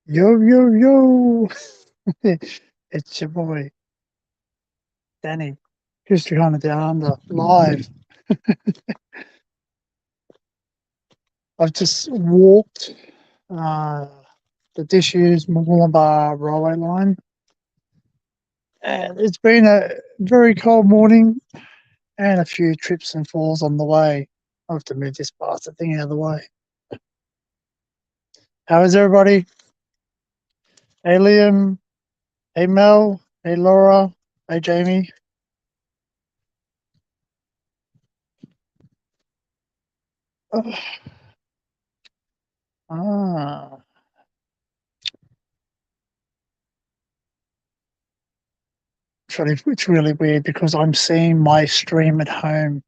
Yo, yo, yo. It's your boy, Danny, History Hunter Down Under, live. I've just walked uh, the Disused railway line. And it's been a very cold morning and a few trips and falls on the way. I have to move this bastard thing out of the way. How is everybody? Hey, Liam. Hey, Mel. Hey, Laura. Hey, Jamie. Ah. It's really weird because I'm seeing my stream at home.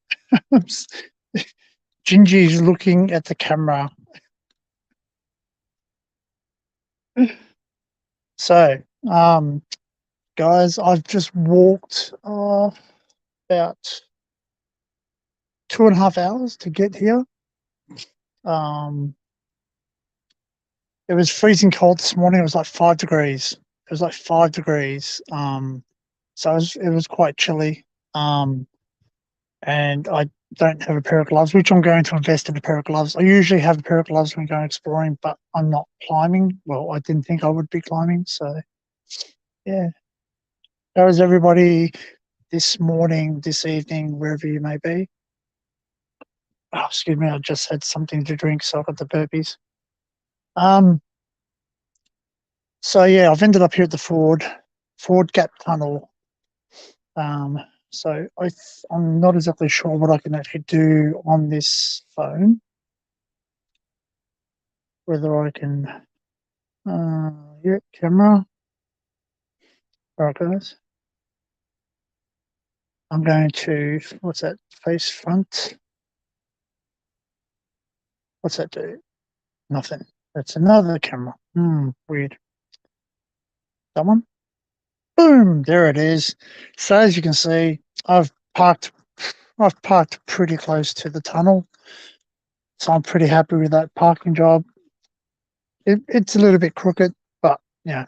Gingy's looking at the camera. So, guys, I've just walked about 2.5 hours to get here. Um, it was freezing cold this morning. It was like 5 degrees. It was like 5 degrees. So it was quite chilly. And I don't have a pair of gloves, which I'm going to invest in a pair of gloves. I usually have a pair of gloves when going exploring, but I'm not climbing. Well, I didn't think I would be climbing. So, yeah. How is everybody this morning, this evening, wherever you may be? Oh, excuse me, I just had something to drink, so I got the burpees. So yeah, I've ended up here at the Ford Gap Tunnel. So I'm not exactly sure what I can actually do on this phone. Whether I can, yeah, camera. All right, guys. I'm going to, what's that, face front? What's that do? Nothing. That's another camera. Weird. That one? Boom, there it is. So as you can see, I've parked pretty close to the tunnel. So I'm pretty happy with that parking job. It's a little bit crooked, but yeah.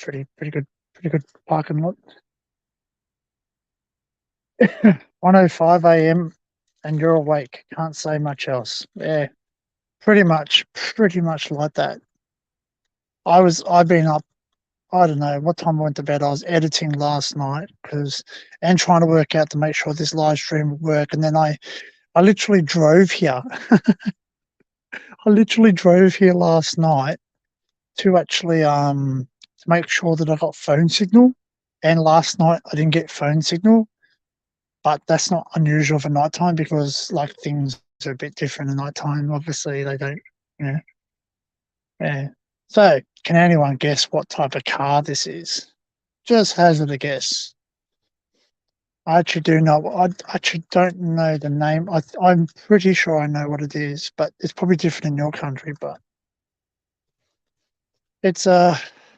Pretty good parking lot. 1:05 a.m. and you're awake. Can't say much else. Yeah, pretty much like that. I've been up. I don't know what time I went to bed. I was editing last night and trying to work out to make sure this live stream would work. And then I literally drove here. I literally drove here last night to actually to make sure that I got phone signal. And last night I didn't get phone signal, but that's not unusual for nighttime because like things are a bit different at nighttime. Obviously they don't, you know. Yeah. So can anyone guess what type of car this is? Just hazard a guess. I actually do know. I actually don't know the name. I'm pretty sure I know what it is, but it's probably different in your country. But it's a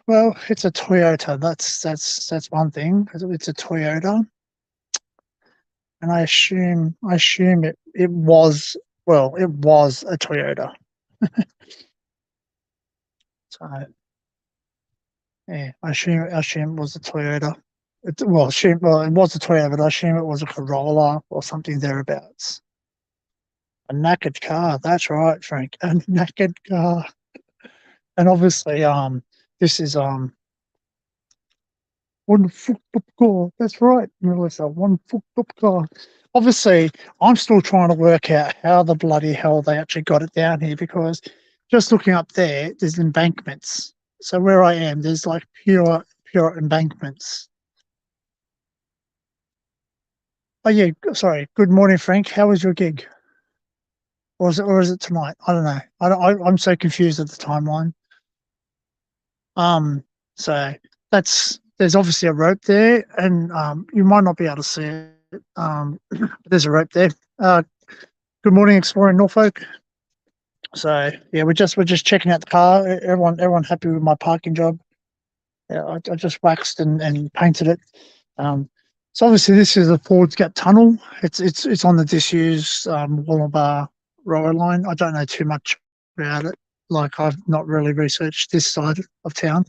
it's a Toyota. That's one thing. It's a Toyota, and I assume it was it was a Toyota. So yeah, I assume it was a Toyota. It was a Toyota, but I assume it was a Corolla or something thereabouts. A knackered car. That's right, Frank. A knackered car. And obviously, this is one fucked up car. That's right, Melissa. One fucked up car. Obviously, I'm still trying to work out how the bloody hell they actually got it down here because just looking up there, there's embankments. So where I am, there's like pure embankments. Oh yeah, sorry. Good morning, Frank. How was your gig? Or is it tonight? I don't know. I'm so confused at the timeline. Um, so there's obviously a rope there, and you might not be able to see it. But there's a rope there. Good morning, exploring Norfolk. So yeah, we're just checking out the car. Everyone happy with my parking job? Yeah, I just waxed and painted it. So obviously this is the Ford's Gap Tunnel. It's on the disused Wollongbar railway line. I don't know too much about it. Like I've not really researched this side of town,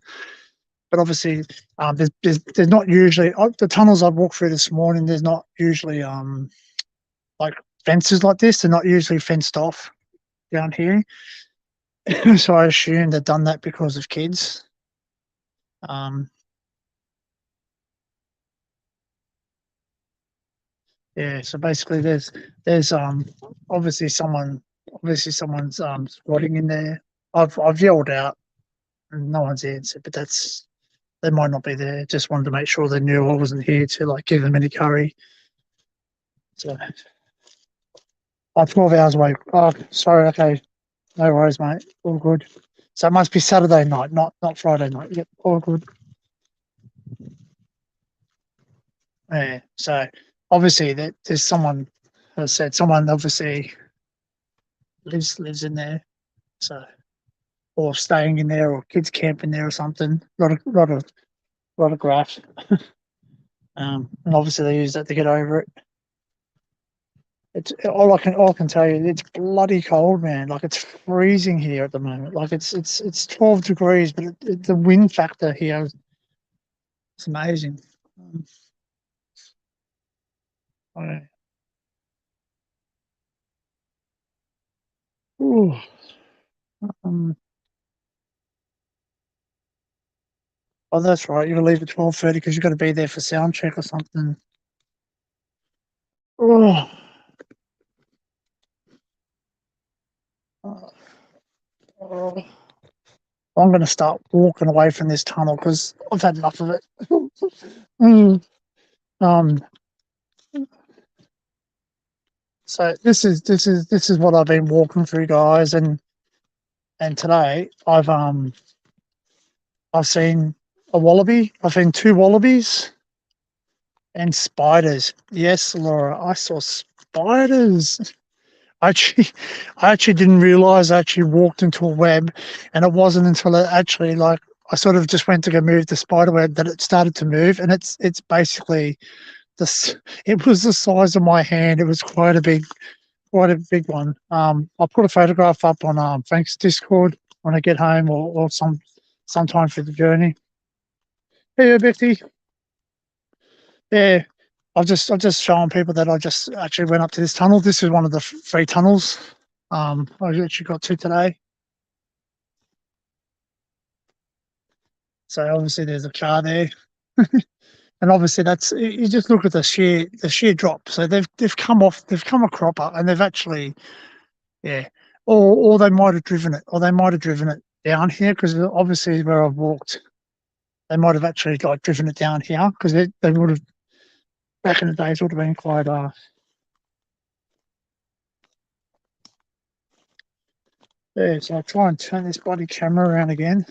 but obviously there's not usually the tunnels I've walked through this morning. There's not usually like fences like this. They're not usually fenced off down here. So I assume they've done that because of kids. Yeah, so basically there's someone's squatting in there. I've yelled out and no one's answered, but they might not be there. Just wanted to make sure they knew I wasn't here to like give them any curry. So 12 hours away. Oh, sorry, okay. No worries, mate. All good. So it must be Saturday night, not Friday night. Yep, all good. Yeah. So obviously there's someone has said someone obviously lives in there. So or staying in there or kids camping there or something. Lot of grass. And obviously they use that to get over it. It's all I can tell you, it's bloody cold, man. Like it's freezing here at the moment. Like it's 12 degrees, but the wind factor here is it's amazing. I- ooh, um, oh, that's right. You leave at 12:30 because you've got to be there for sound check or something. Oh, oh, oh. I'm going to start walking away from this tunnel because I've had enough of it. Mm, um, so this is what I've been walking through, guys, and today I've seen a wallaby. I've seen two wallabies and spiders. Yes, Laura, I saw spiders. I actually, I actually didn't realize I actually walked into a web, and it wasn't until it actually like I sort of just went to go move the spider web that it started to move, and it's basically this. It was the size of my hand. It was quite a big one. I'll put a photograph up on Frank's Discord when I get home, or sometime for the journey. Hey, Betty. Yeah, I've just shown people that I just actually went up to this tunnel. This is one of the free tunnels. I actually got to today. So obviously there's a car there, and obviously that's you just look at the sheer drop. So they've come a cropper, and they've actually yeah, or they might have driven it, down here because obviously where I've walked, they might have actually like driven it down here because they would have back in the days would have been quite yeah. So I'll try and turn this bloody camera around again.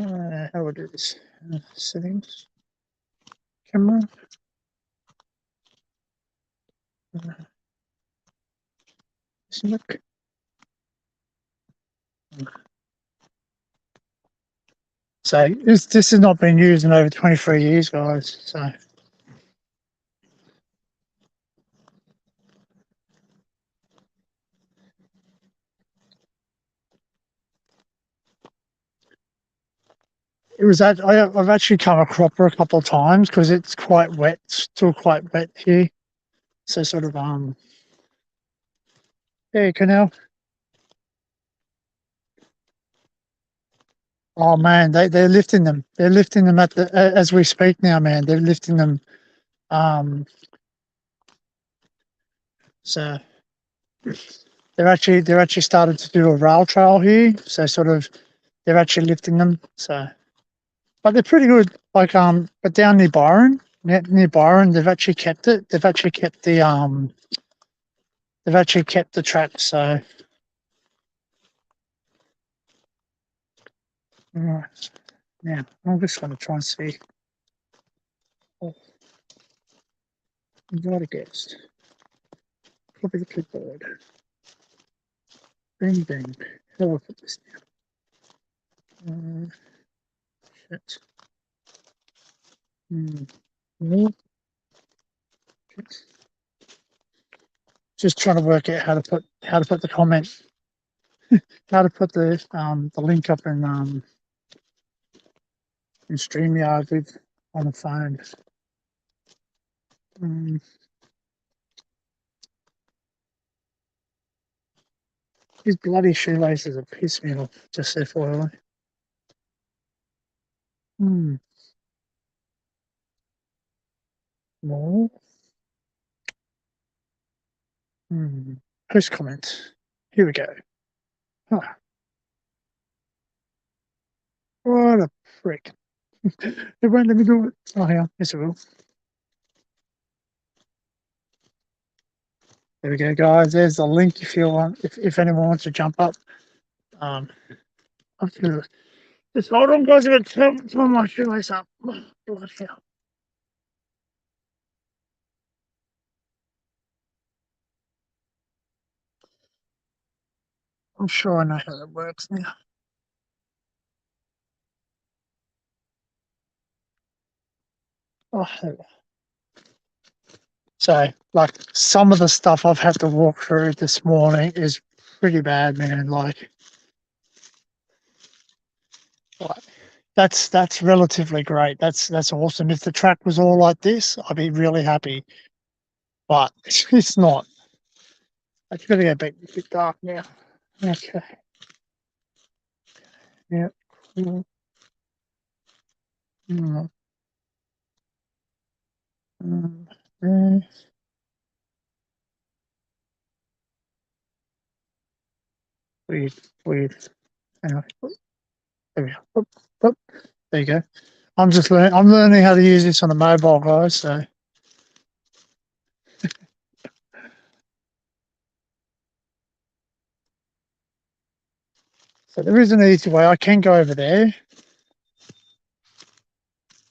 Uh, how do I do this? Settings, camera. Look. So this has not been used in over 23 years, guys. So it was that I've actually come a cropper a couple of times because it's quite wet, still quite wet here. So sort of yeah, canal. Oh man, they're lifting them. They're lifting them as we speak now, man. They're lifting them. Um, so they're actually started to do a rail trail here. So sort of they're actually lifting them. So but they're pretty good. Like but down near Byron, near Byron, they've actually kept it. They've actually kept the track. So right now I'm just going to try and see. Oh, invite a guest. Copy the clipboard. Bing bing. How do I put this down? Shit. Hmm. No. just trying to work out how to put the comment, how to put the link up in StreamYard with on the phone. These bloody shoelaces are piss me off, just FYI. More. Post comment. Here we go. Huh. What a prick. It won't let me do it. Oh, yeah. Yes, it will. There we go, guys. There's the link if you want, if anyone wants to jump up. Up to just hold on, guys. I'm going to turn my shoelace up. Bloody hell. I'm sure I know how that works now. Oh, so, like, some of the stuff I've had to walk through this morning is pretty bad, man. Like that's relatively great. That's awesome. If the track was all like this, I'd be really happy. But it's not. It's going to get a bit dark now. Okay. Yeah. Cool. Weird, weird. Anyway, there we go. There you go. I'm learning how to use this on the mobile, guys. So there is an easy way. I can go over there.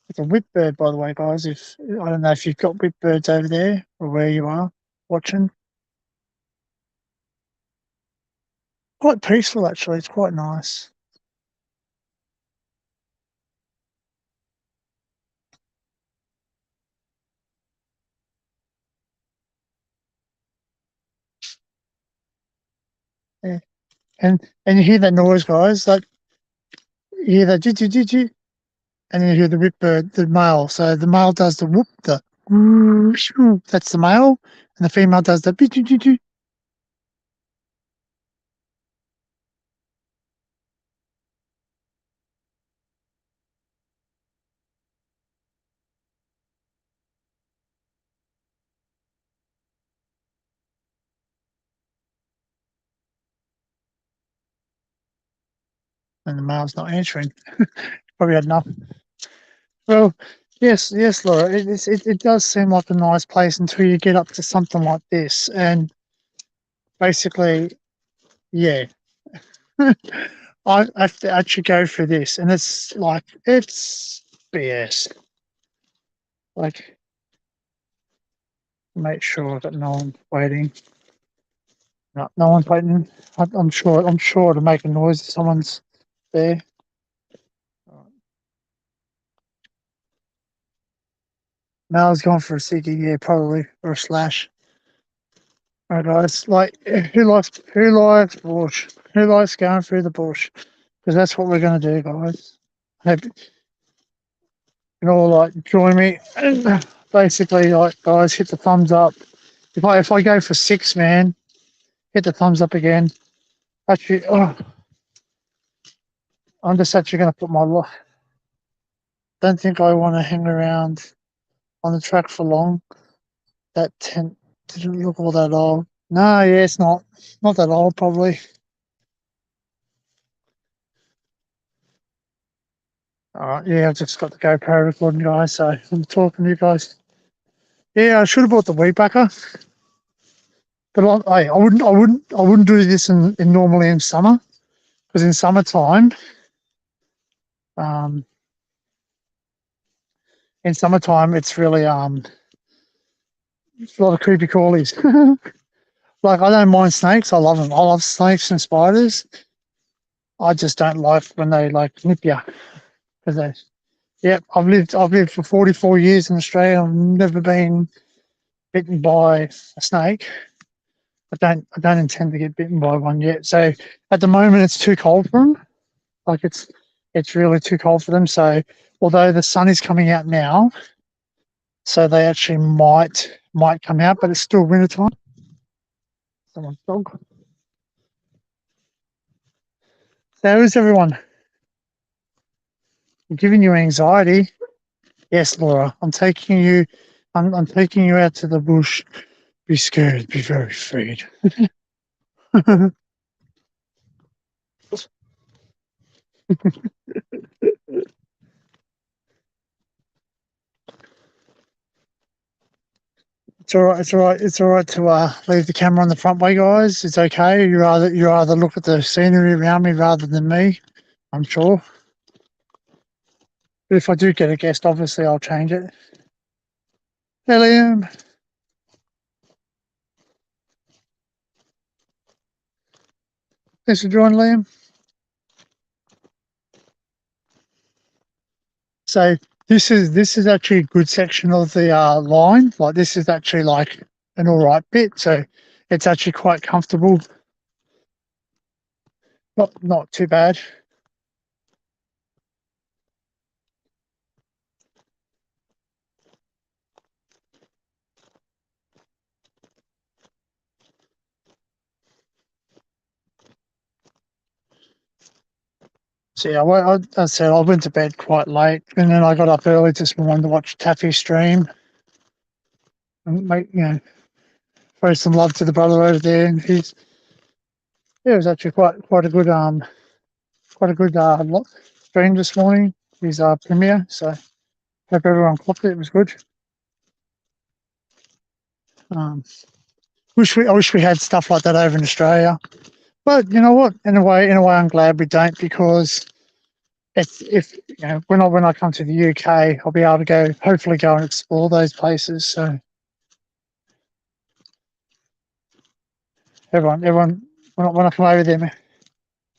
It's a whipbird, by the way, guys. If I don't know if you've got whipbirds over there or where you are watching. Quite peaceful, actually. It's quite nice. Yeah. And you hear that noise, guys. Like you hear that jitty, and you hear the whipbird, the male. So the male does the whoop, that's the male, and the female does the bitty. And the male's not answering. Probably had enough. Well, yes, Laura. It does seem like a nice place until you get up to something like this, and basically, yeah, I have to actually go through this, and it's BS. Like, make sure that no one's waiting. No one's waiting. I'm sure to make a noise if someone's there. Mal's gone for a ciggy, yeah, probably, or a slash. Alright, guys. Like, who likes bush? Who likes going through the bush? Because that's what we're going to do, guys. Hope you can all join me. Basically, guys, hit the thumbs up. If I go for 6, man, hit the thumbs up again. Actually, I'm just actually going to put my life. Don't think I want to hang around on the track for long. That tent didn't look all that old. No, yeah, it's not that old, probably. All right, yeah, I've just got the GoPro recording, guys. So I'm talking to you guys. Yeah, I should have bought the weed backer, but I wouldn't do this in normally in summer, because in summertime, it's really it's a lot of creepy crawlies. Like, I don't mind snakes. I love them. I love snakes and spiders. I just don't like when they nip you. Because I've lived for 44 years in Australia. I've never been bitten by a snake. I don't intend to get bitten by one yet. So at the moment, it's too cold for them. Like it's really too cold for them. So although the sun is coming out now, so they actually might come out, but it's still winter time. Someone's dog. So how is everyone? I'm giving you anxiety. Yes, Laura. I'm taking you. I'm taking you out to the bush. Be scared. Be very afraid. It's all right. It's all right. It's all right to leave the camera on the front way, guys. It's okay. You rather look at the scenery around me rather than me. I'm sure. But if I do get a guest, obviously I'll change it. Hey, Liam. Thanks for joining, Liam. So this is actually a good section of the line. Like this is actually like an all right bit. So it's actually quite comfortable. Not too bad. So yeah, I said I went to bed quite late, and then I got up early this morning to watch Taffy stream and throw some love to the brother over there. And it was actually quite a good stream this morning. His premiere. So hope everyone clocked it. It was good. I wish we had stuff like that over in Australia. But you know what? In a way, I'm glad we don't, because if when I come to the UK, I'll be able to hopefully go and explore those places. So everyone, when I come over there,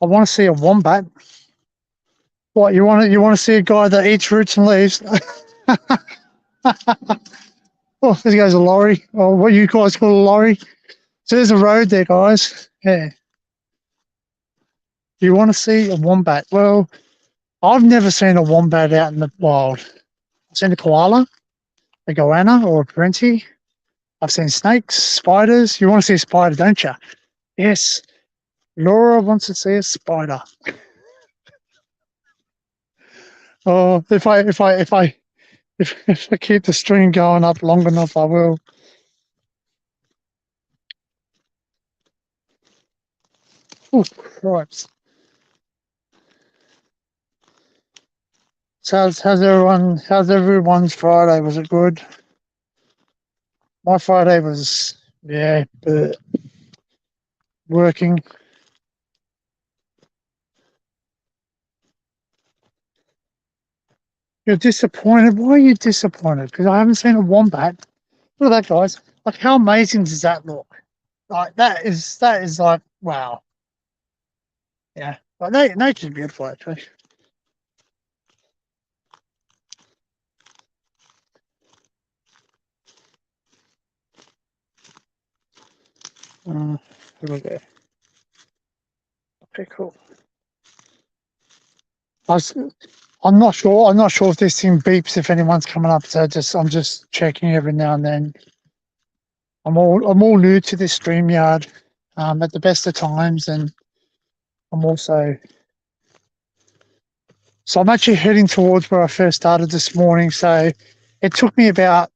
I want to see a wombat. What you want to see a guy that eats roots and leaves? Oh, there goes a lorry, or what you guys call a lorry. So there's a road there, guys. Yeah. You want to see a wombat? Well, I've never seen a wombat out in the wild. I've seen a koala, a goanna, or a parenti. I've seen snakes, spiders. You want to see a spider, don't you? Yes. Laura wants to see a spider. Oh, if I keep the stream going up long enough, I will. Oh, cripes. So how's everyone's Friday? Was it good? My Friday was, yeah, working. You're disappointed. Why are you disappointed? Because I haven't seen a wombat. Look at that, guys. Like, how amazing does that look? Like, that is like, wow. Yeah. Like, nature's beautiful, actually. Here we go. Okay, cool. I'm not sure. I'm not sure if this thing beeps if anyone's coming up. So I'm just checking every now and then. I'm all new to this StreamYard at the best of times, and I'm also I'm actually heading towards where I first started this morning. So it took me about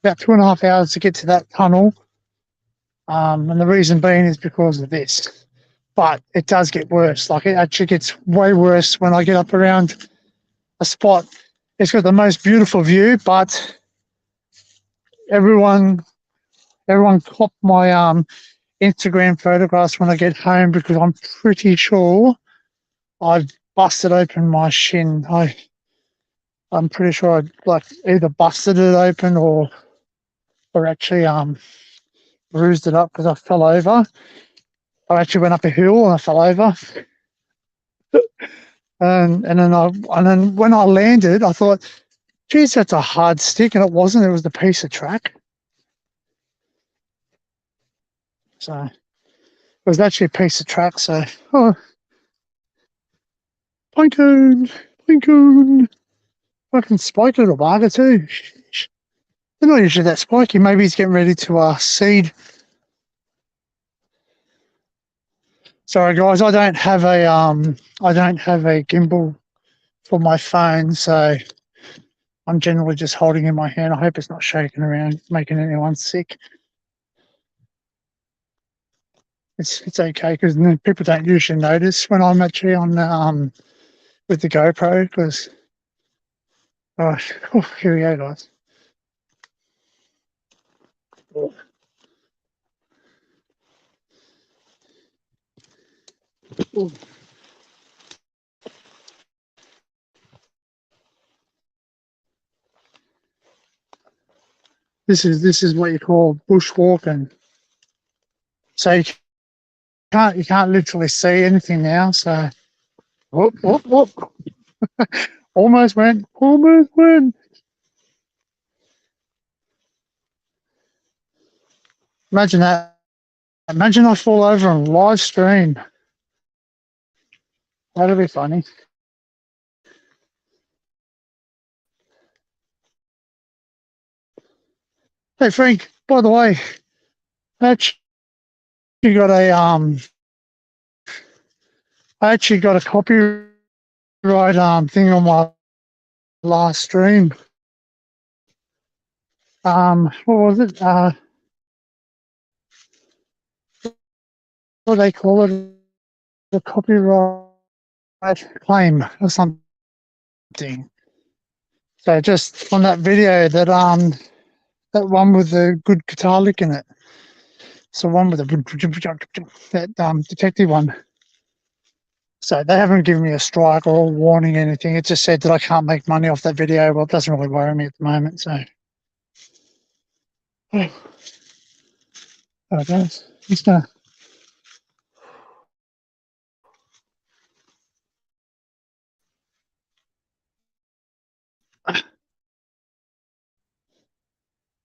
2.5 hours to get to that tunnel, and the reason being is because of this. But it does get worse. Like, it actually gets way worse when I get up around a spot. It's got the most beautiful view, but everyone cop my Instagram photographs when I get home, because I'm pretty sure I've busted open my shin. I'm pretty sure I like either busted it open or actually bruised it up because I fell over. I actually went up a hill and I fell over. And then when I landed, I thought, geez, that's a hard stick, and it wasn't. It was the piece of track. So it was actually a piece of track. So, oh, Pinecone, Pinecone. Fucking spike little bugger too. They're not usually that spiky. Maybe he's getting ready to seed. Sorry guys, I don't have a gimbal for my phone, so I'm generally just holding in my hand. I hope it's not shaking around, making anyone sick. It's okay because people don't usually notice when I'm actually on with the GoPro because oh, here we go guys. This is what you call bushwalking. So you can't literally see anything now. So whoop whoop whoop. Almost went. Almost went. Imagine that. Imagine I fall over on live stream. That'd be funny. Hey Frank, by the way, I got a I actually got a copyright thing on my last stream. What was it? What do they call it? The copyright claim or something. So just on that video that one with the good guitar lick in it. So one with that detective one. So they haven't given me a strike or a warning or anything. It just said that I can't make money off that video. Well, it doesn't really worry me at the moment. So, oh, guys, just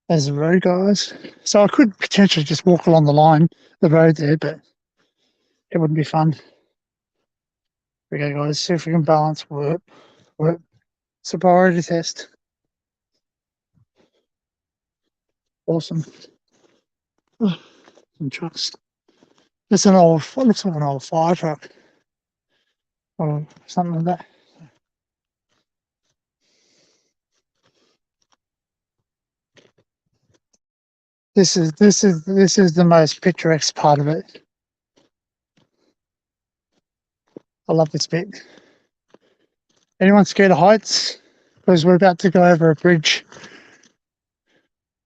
there's the road, guys. So I could potentially just walk along the road there, but it wouldn't be fun. Here we go, guys. See if we can balance work. Sobriety test. Awesome. Oh, some trucks. It's an old, what looks like an old fire truck or something like that. This is the most picturesque part of it. I love this bit. Anyone scared of heights? Because we're about to go over a bridge.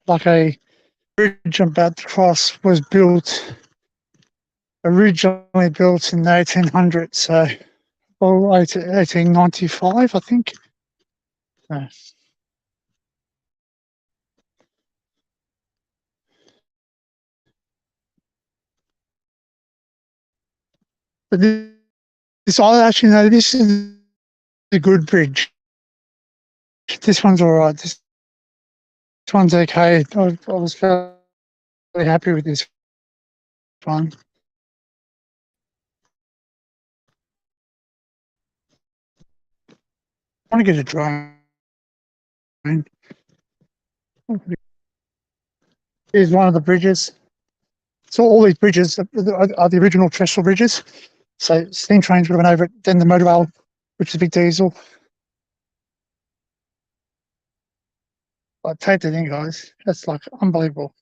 Like a bridge I'm about to cross was originally built in the 1800s, so or 1895, I think. So, but this I actually know this is a good bridge. This one's all right. This one's okay. I was fairly happy with this one. I want to get a drone. Here's one of the bridges. So all these bridges are the original trestle bridges. So steam trains would have went over it. Then the motor rail, which is a big diesel. I take it in, guys. That's like unbelievable.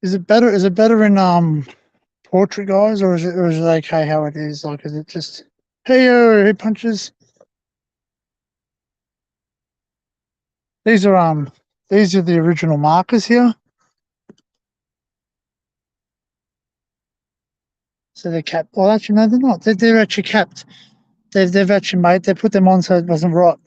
Is it better? Is it better in portrait, guys, or is it okay how it is? Like, is it just hey hit punches? These are the original markers here. So they're capped. Well, actually, no, they're not. They're actually capped. They've actually made. They put them on so it doesn't rot.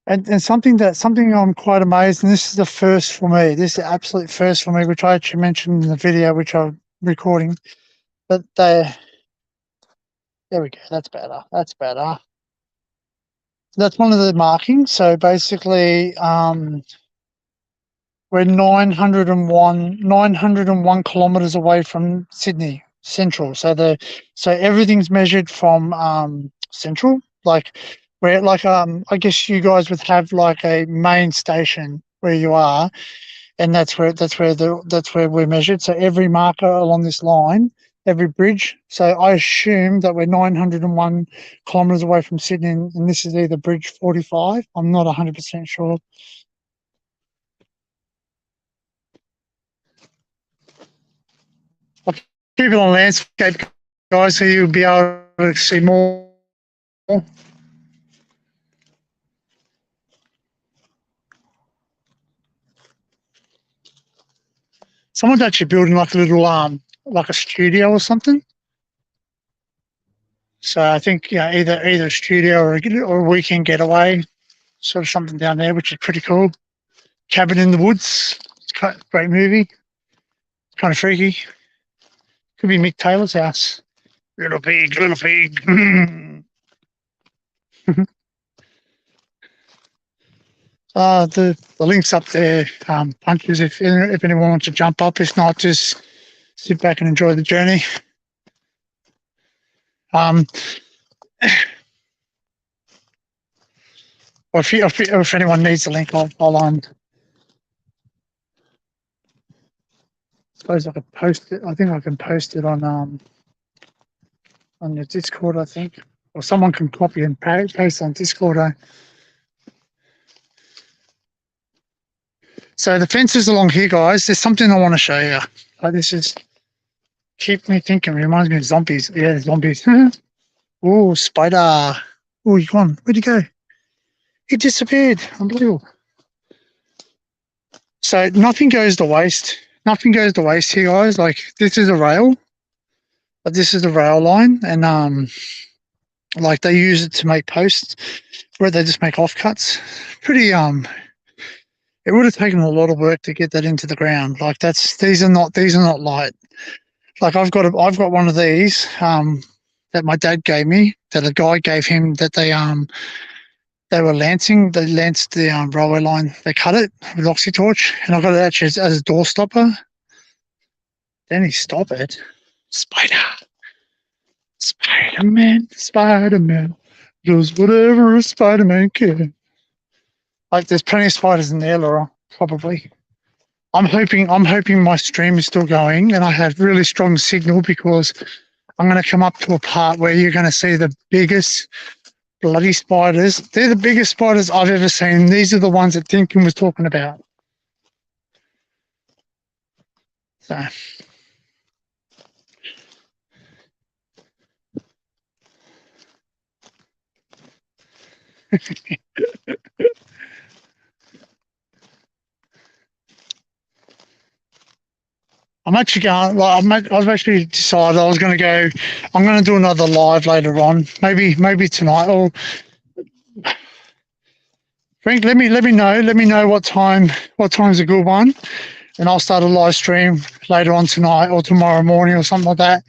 And something I'm quite amazed, and this is the first for me. This is the absolute first for me, which I actually mentioned in the video which I'm recording. But there we go. That's better. That's better. That's one of the markings. So basically, we're 901 kilometers away from Sydney Central. So everything's measured from Central. Like I guess you guys would have like a main station where you are, and that's where we're measured. So every marker along this line, every bridge. So I assume that we're 901 kilometers away from Sydney, and this is either bridge 45. I'm not 100% sure. I'll keep it on landscape, guys, so you'll be able to see more. Someone's actually building like a little like a studio or something. So I think either a studio or a weekend getaway, sort of something down there, which is pretty cool. Cabin in the Woods. It's quite a great movie. Kind of freaky. Could be Mick Taylor's house. Little pig, little pig. The link's up there. Punches if anyone wants to jump up. If not, just sit back and enjoy the journey. Or if anyone needs the link, I'll suppose I could post it. I think I can post it on the Discord, I think, or someone can copy and paste on Discord. So the fences along here, guys. There's something I want to show you. This is keep me thinking. Reminds me of zombies. Yeah, zombies. Oh, spider. Oh, you gone? Where'd he go? He disappeared. Unbelievable. So nothing goes to waste. Nothing goes to waste here, guys. Like this is a rail, but this is the rail line, and like they use it to make posts, where they just make offcuts. Pretty it would have taken a lot of work to get that into the ground. Like these are not light. Like I've got one of these that my dad gave me, that a guy gave him, that they were lancing. They lanced the railway line. They cut it with oxytorch, and I got it actually as a door stopper. Then he stopped it. Spider-Man does whatever a Spider-Man can. Like there's plenty of spiders in there, Laura. Probably. I'm hoping my stream is still going and I have really strong signal, because I'm going to come up to a part where you're going to see the biggest bloody spiders. They're the biggest spiders I've ever seen. These are the ones that Tinkin was talking about. So. I'm actually going. Like, I've actually decided I was going to go. I'm going to do another live later on. Maybe tonight. Or Frank, let me know. Let me know what time's a good one, and I'll start a live stream later on tonight or tomorrow morning or something like that.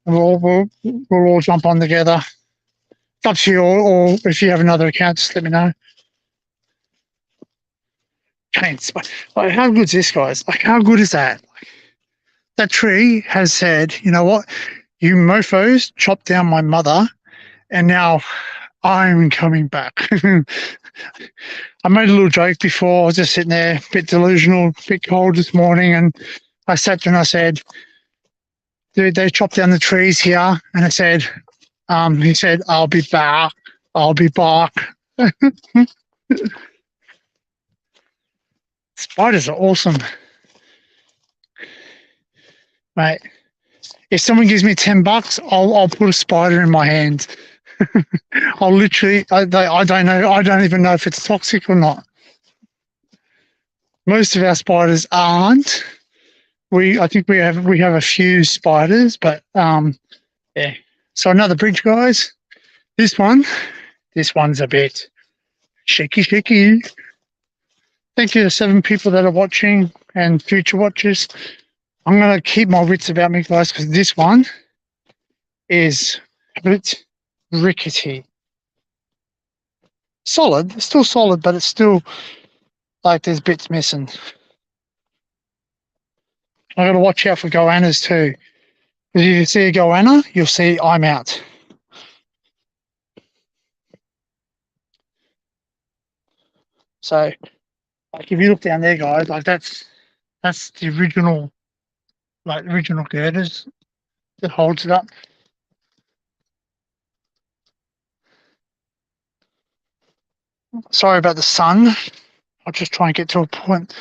And we'll all jump on together. It's up to you. Or if you have another account, just let me know. Like, how good is this, guys? Like, how good is that? That tree has said, you know what, you mofos chopped down my mother, and now I'm coming back. I made a little joke before. I was just sitting there, a bit delusional, a bit cold this morning, and I sat there and I said, dude, they chopped down the trees here. And I said, he said, I'll be back. I'll be back. Spiders are awesome. Mate, if someone gives me $10, I'll put a spider in my hand. I'll literally, I don't know. I don't even know if it's toxic or not. Most of our spiders aren't. I think we have a few spiders, but yeah. So another bridge, guys. This one's a bit shaky. Thank you to 7 people that are watching and future watchers. I'm gonna keep my wits about me, guys, because this one is a bit rickety. Solid, it's still solid, but it's still like there's bits missing. I gotta watch out for goannas too. Because if you see a goanna, you'll see I'm out. So, like, if you look down there, guys, like that's the original girders that holds it up. Sorry about the sun. I'll just try and get to a part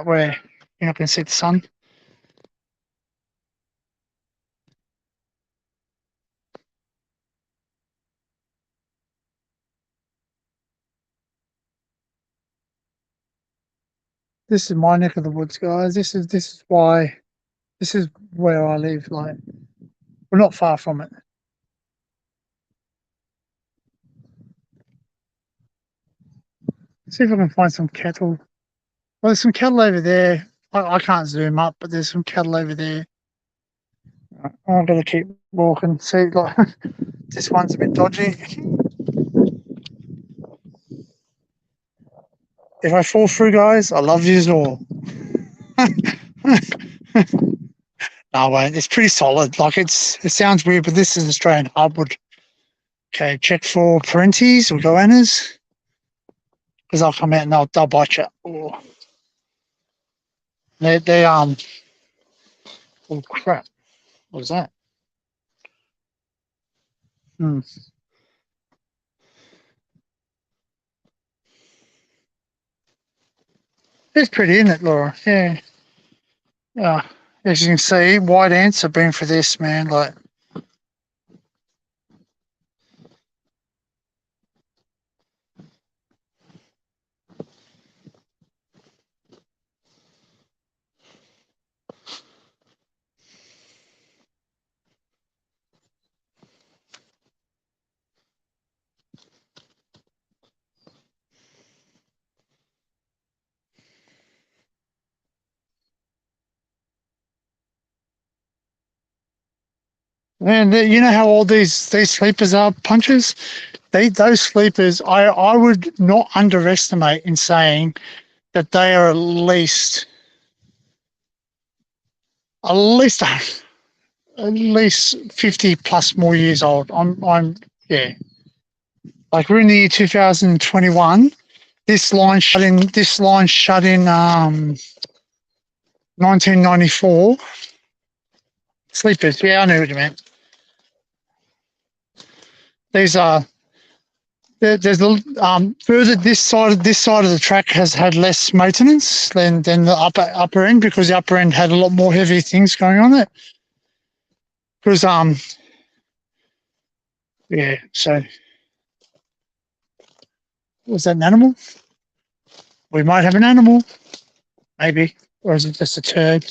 where you're not going to see the sun. This is my neck of the woods, guys. This is where I live. Like, we're not far from it. See if I can find some cattle. Well, there's some cattle over there. I can't zoom up, but there's some cattle over there. I'm gonna keep walking. See, like this one's a bit dodgy. If I fall through, guys, I love you all. No, I won't. It's pretty solid. Like it sounds weird, but this is Australian hardwood. Okay, check for parentes or goannas because they'll come out and they'll bite you. Oh, they oh crap! What was that? Hmm. It's pretty, isn't it, Laura? Yeah. As you can see, white ants have been for this, man. Like, man, you know how old these sleepers are, punches? Those sleepers, I would not underestimate in saying that they are at least at least 50 plus more years old. Yeah. Like we're in the year 2021. This line shut in 1994. Sleepers. Yeah, I know what you meant. These are there's a further this side of the track has had less maintenance than the upper end because the upper end had a lot more heavy things going on it. Because yeah, so was that an animal? We might have an animal, maybe, or is it just a turd?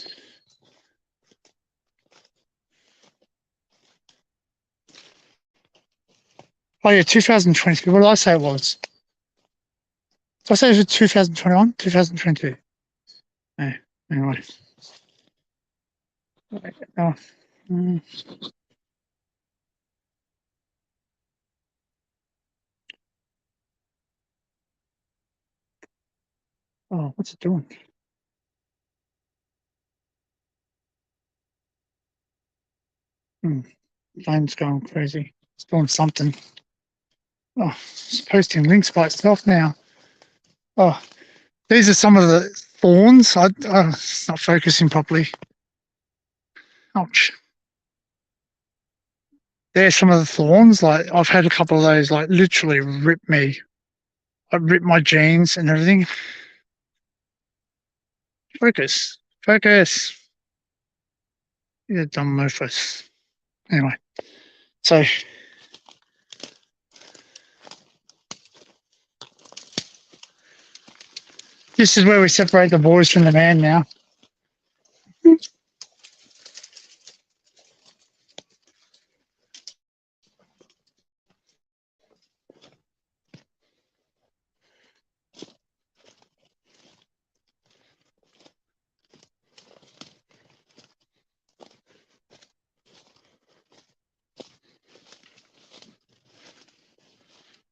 Oh yeah, 2023. What did I say it was? Did I say it was 2021, 2022? No, anyway. Oh, mm, oh, what's it doing? Hmm, phone's going crazy. It's doing something. Oh, it's posting links by itself now. Oh, these are some of the thorns. It's not focusing properly. Ouch. There's some of the thorns. Like I've had a couple of those, like literally rip me. I rip my jeans and everything. Focus. Focus. You dumb mofos. Anyway, so This is where we separate the boys from the man now.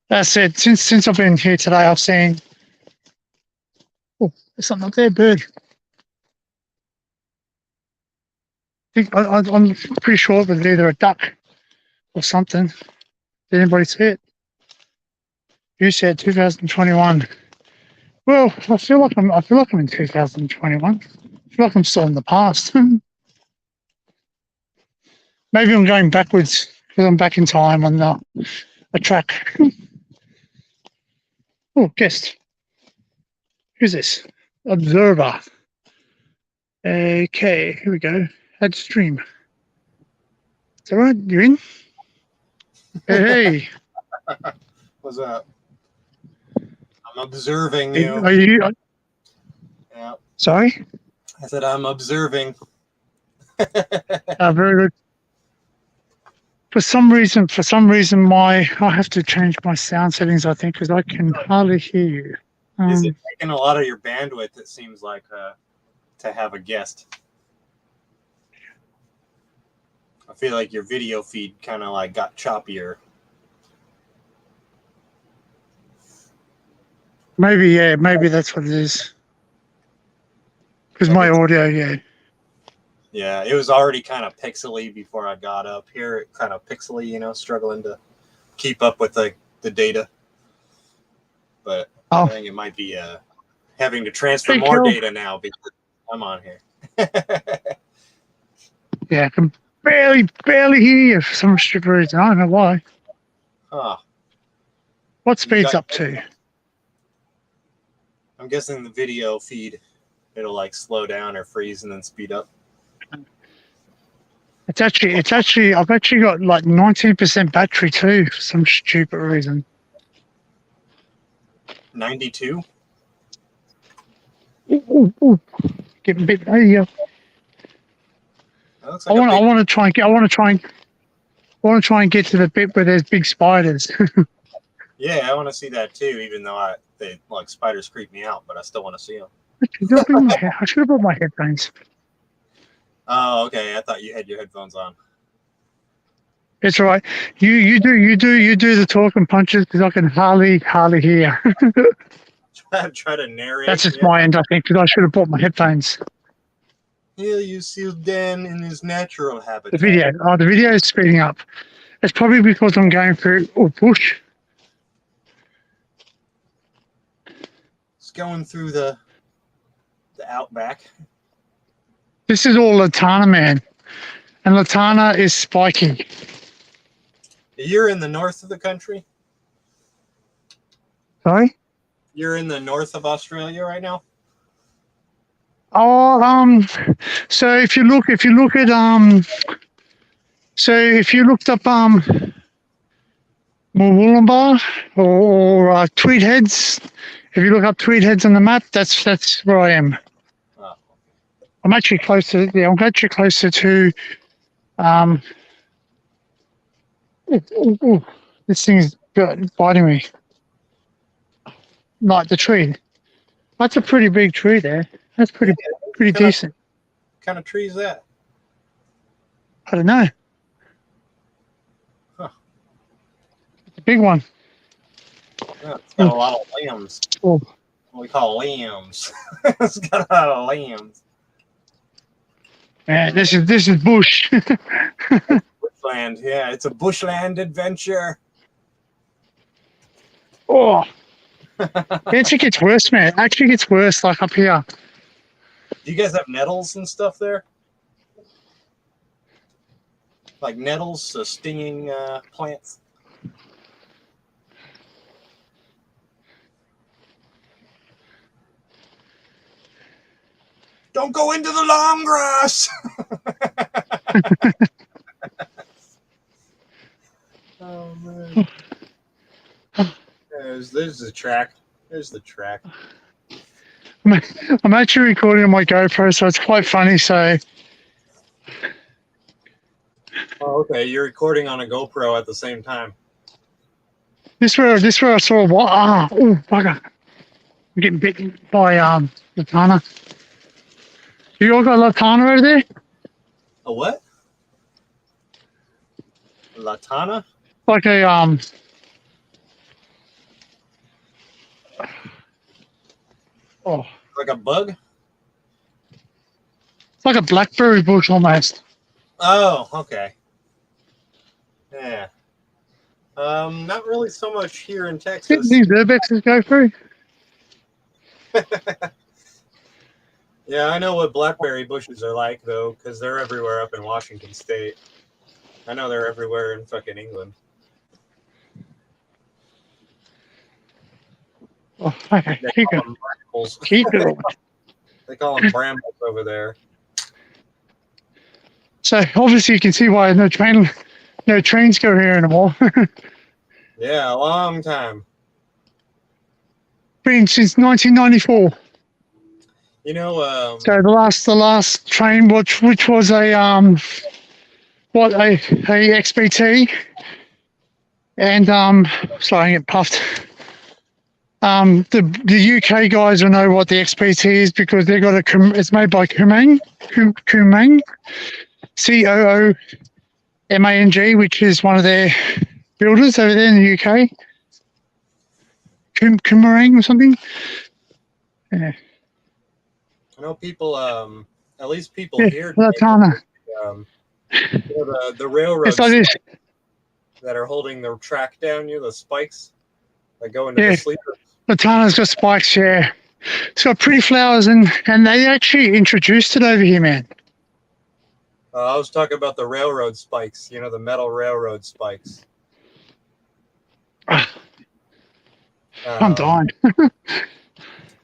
That's it. Since I've been here today, I've seen. Oh, there's something up there, bird. I'm pretty sure it was either a duck or something. Did anybody see it? You said 2021. Well, I feel like I'm in 2021. I feel like I'm still in the past. Maybe I'm going backwards because I'm back in time on the track. Oh, guest. Who's this? Observer. Okay, here we go. Add stream. Is that right? You in? Hey. What's up? I'm observing you. Are you? Yeah. Sorry? I said I'm observing. Very good. For some reason, I have to change my sound settings, I think, because I can hardly hear you. Is it taking a lot of your bandwidth, it seems like, to have a guest? I feel like your video feed kind of like got choppier. Maybe, yeah, maybe that's what it is. Because my audio, yeah. Yeah, it was already kind of pixely before I got up here. It kind of pixely, you know, struggling to keep up with the data. But I think it might be having to transfer more data now because I'm on here. Yeah, I can barely hear you for some stupid reason. I don't know why. Huh. What speed's up to? I'm guessing the video feed, it'll like slow down or freeze and then speed up. It's actually, I've actually got like 19% battery too for some stupid reason. 92? Ooh. Getting a bit, there you go. Like I want to try and get to the bit where there's big spiders. Yeah, I want to see that too, even though they like spiders creep me out, but I still want to see them. I should have brought my headphones. Oh, okay. I thought you had your headphones on. It's all right. You do the talk and punches because I can hardly hear. Try to narrate. That's just my end, I think, because I should have brought my headphones. Yeah, you see Dan in his natural habitat. The video is speeding up. It's probably because I'm going through bush. It's going through the outback. This is all Latana, man. And Latana is spiky. You're in the north of the country? Sorry? You're in the north of Australia right now? Oh, so if you looked up Wollumba or Tweed Heads, if you look up Tweed Heads on the map, that's where I am. Oh. I'm actually closer to this thing is biting me. Like the tree. That's a pretty big tree there. That's pretty decent. What kind of tree is that? I don't know. Huh. It's a big one. Yeah, it's got a lot of limbs. Oh. What we call limbs. It's got a lot of limbs. Man, this is bush. Bushland, yeah, it's a bushland adventure. Oh. It actually gets worse, man. It actually gets worse, like up here. Do you guys have nettles and stuff there? Like nettles, stinging plants? Don't go into the long grass! Oh, man. There's the track. There's the track. I'm actually recording on my GoPro, so it's quite funny. So, Oh, okay. You're recording on a GoPro at the same time. this where I saw what? Oh bugger! I'm getting bitten by Latana. You all got Latana over there? A what? Latana? Like a oh, Like a bug? it's like a blackberry bush almost. Oh, okay. Yeah. Not really so much here in Texas. These urbexes go through. Yeah, I know what blackberry bushes are like, though, because they're everywhere up in Washington State. I know they're everywhere in fucking England. Oh, okay, They keep call going. them brambles. Keep going. They call them brambles over there. So obviously you can see why no trains go here anymore. Yeah, a long time. Been since 1994. You know, So the last train, which was a XBT, and sorry, I get puffed. The UK guys will know what the XBT is because they got it's made by Coomang, COOMANG, which is one of their builders over there in the UK. Coomerang or something. Yeah. I know people, at least people Yeah, here, Latana. you know, the railroad It's like this. spikes that are holding the track down, you know, the spikes that go into Yeah, the sleepers. Latana's got spikes, yeah. It's got pretty flowers, and they actually introduced it over here, man. I was talking about the railroad spikes, you know, the metal railroad spikes. I'm dying.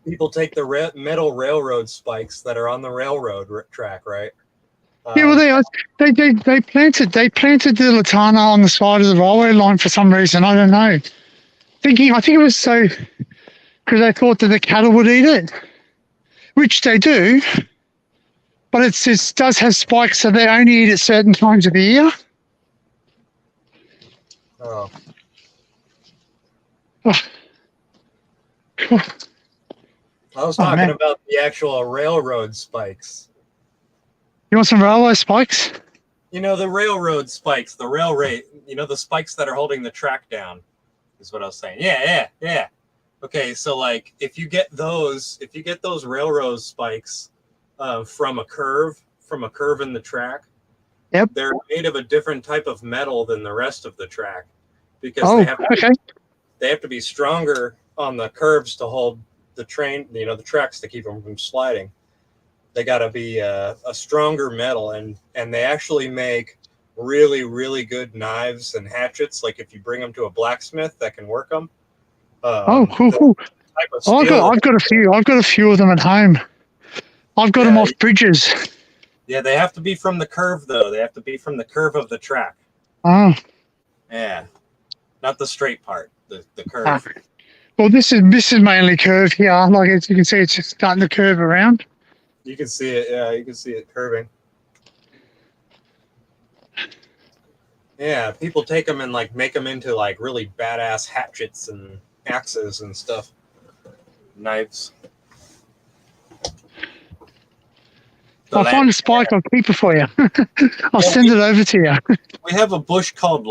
People take the metal railroad spikes that are on the railroad track, right? Yeah, well, they planted the Latana on the side of the railway line for some reason. I don't know. I think it was so because they thought that the cattle would eat it, which they do. But it does have spikes, so they only eat it certain times of the year. Oh. Oh, I was talking man. about the actual railroad spikes. You want some railway spikes? You know, the railroad spikes, the railway, you know, the spikes that are holding the track down is what I was saying. Yeah. Okay, so like if you get those railroad spikes from a curve in the track, Yep. they're made of a different type of metal than the rest of the track because they have to be stronger on the curves to hold the train, you know, the tracks to keep them from sliding. They got to be a stronger metal, and they actually make really, really good knives and hatchets. Like if you bring them to a blacksmith that can work them. Cool. I've got a few of them at home. I've got them off bridges. Yeah, they have to be from the curve, though. They have to be from the curve of the track. Oh. Yeah, not the straight part, the curve. Well, this is mainly curved here. Like as you can see, it's just starting to curve around. You can see it. Yeah, you can see it curving. Yeah, people take them and like make them into like really badass hatchets and axes and stuff, knives. I'll find a spike. I'll keep it for you. I'll send it over to you. We have a bush called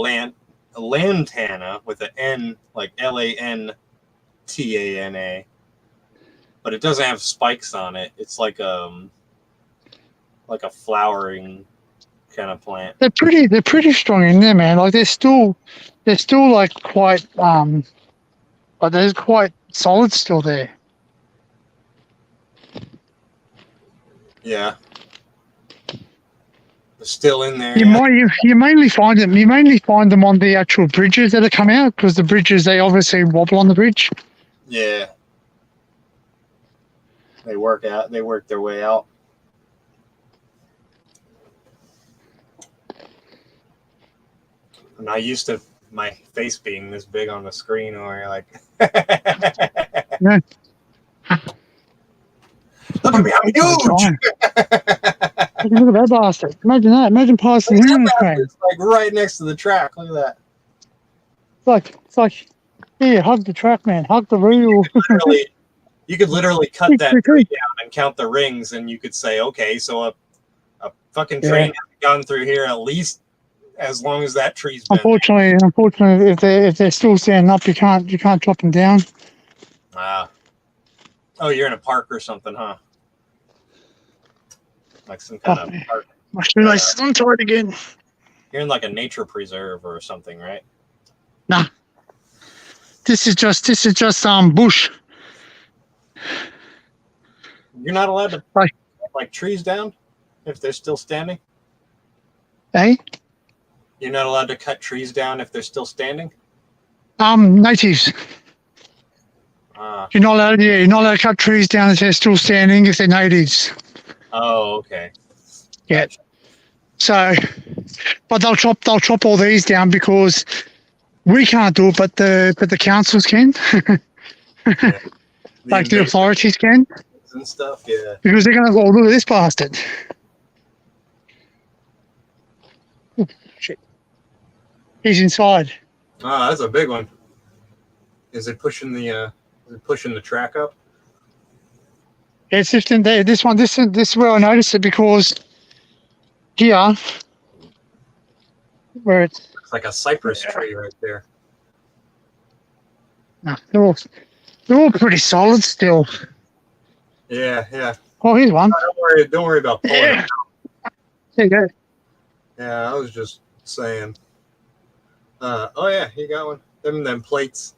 lantana with an N, like LANTANA, but it doesn't have spikes on it. It's like a flowering kind of plant. They're pretty strong in there, man. Like they're still like quite but they're quite solid still there. Yeah. They're still in there. You mainly find them on the actual bridges that have come out because the bridges they obviously wobble on the bridge. Yeah. They work their way out. I'm not used to my face being this big on the screen or like Yeah. gonna be huge. Look at that bastard. Imagine that. Imagine passing him in a train. It's like right next to the track. Look at that. It's like, yeah, hug the track, man. Hug the wheel. You could literally cut that tree down and count the rings, and you could say, okay, so a fucking train hasn't gone through here at least as long as that tree's been. Unfortunately, if they're still standing up, you can't drop them down. Oh, you're in a park or something, huh? Like some kind of park. My shoelace is untied again. You're in like a nature preserve or something, right? Nah. This is just bush. You're not allowed to like trees down if they're still standing? Eh? You're not allowed to cut trees down if they're still standing? Natives. You're not allowed to cut trees down if they're still standing if they're natives. Oh, okay. Yeah. Gotcha. So, but they'll chop all these down because we can't do it, but the councils can. Yeah. Like the authorities can. And stuff, yeah. Because they're gonna go, look at this bastard. Oh, shit. He's inside. Oh, that's a big one. Is it pushing the track up? Yeah, it's just in there. This is where I noticed it because here where it's like a cypress tree right there. No, they're all pretty solid still. Yeah. Oh, here's one. Don't worry about pulling it out. There you go. Yeah, I was just saying. Oh yeah, you got one. Them plates.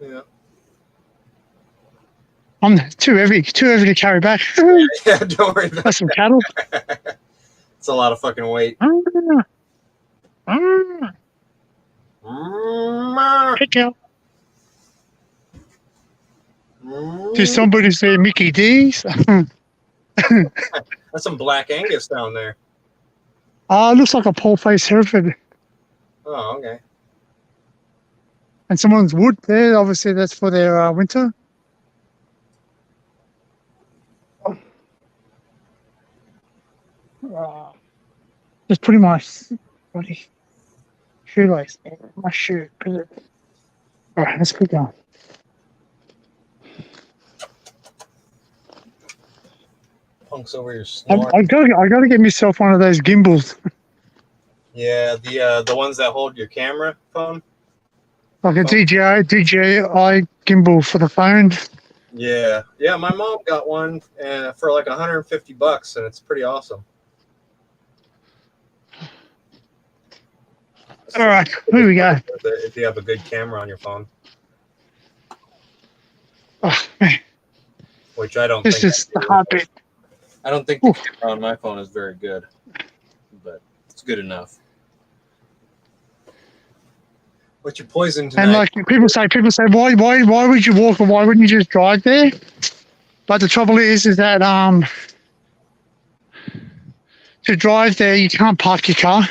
Yeah. I'm too heavy to carry back. Yeah, don't worry about That's some cattle. It's a lot of fucking weight. Pick out. Did somebody say Mickey D's? That's some Black Angus down there. It looks like a pole-faced Hereford. Oh, okay. And someone's wood there. Obviously, that's for their winter. Just putting my shoelace in my shoe. All right, let's keep going. Punks over your snort. I gotta get myself one of those gimbals. Yeah, the ones that hold your camera phone. Like a DJI gimbal for the phone. Yeah. My mom got one for like $150, and it's pretty awesome. All right, here we go. If you have a good camera on your phone. Oh, man. Which I don't. This is the hard bit. I don't think the camera on my phone is very good, but it's good enough. What's your poison tonight? And like people say, why would you walk or why wouldn't you just drive there? But the trouble is that to drive there you can't park your car.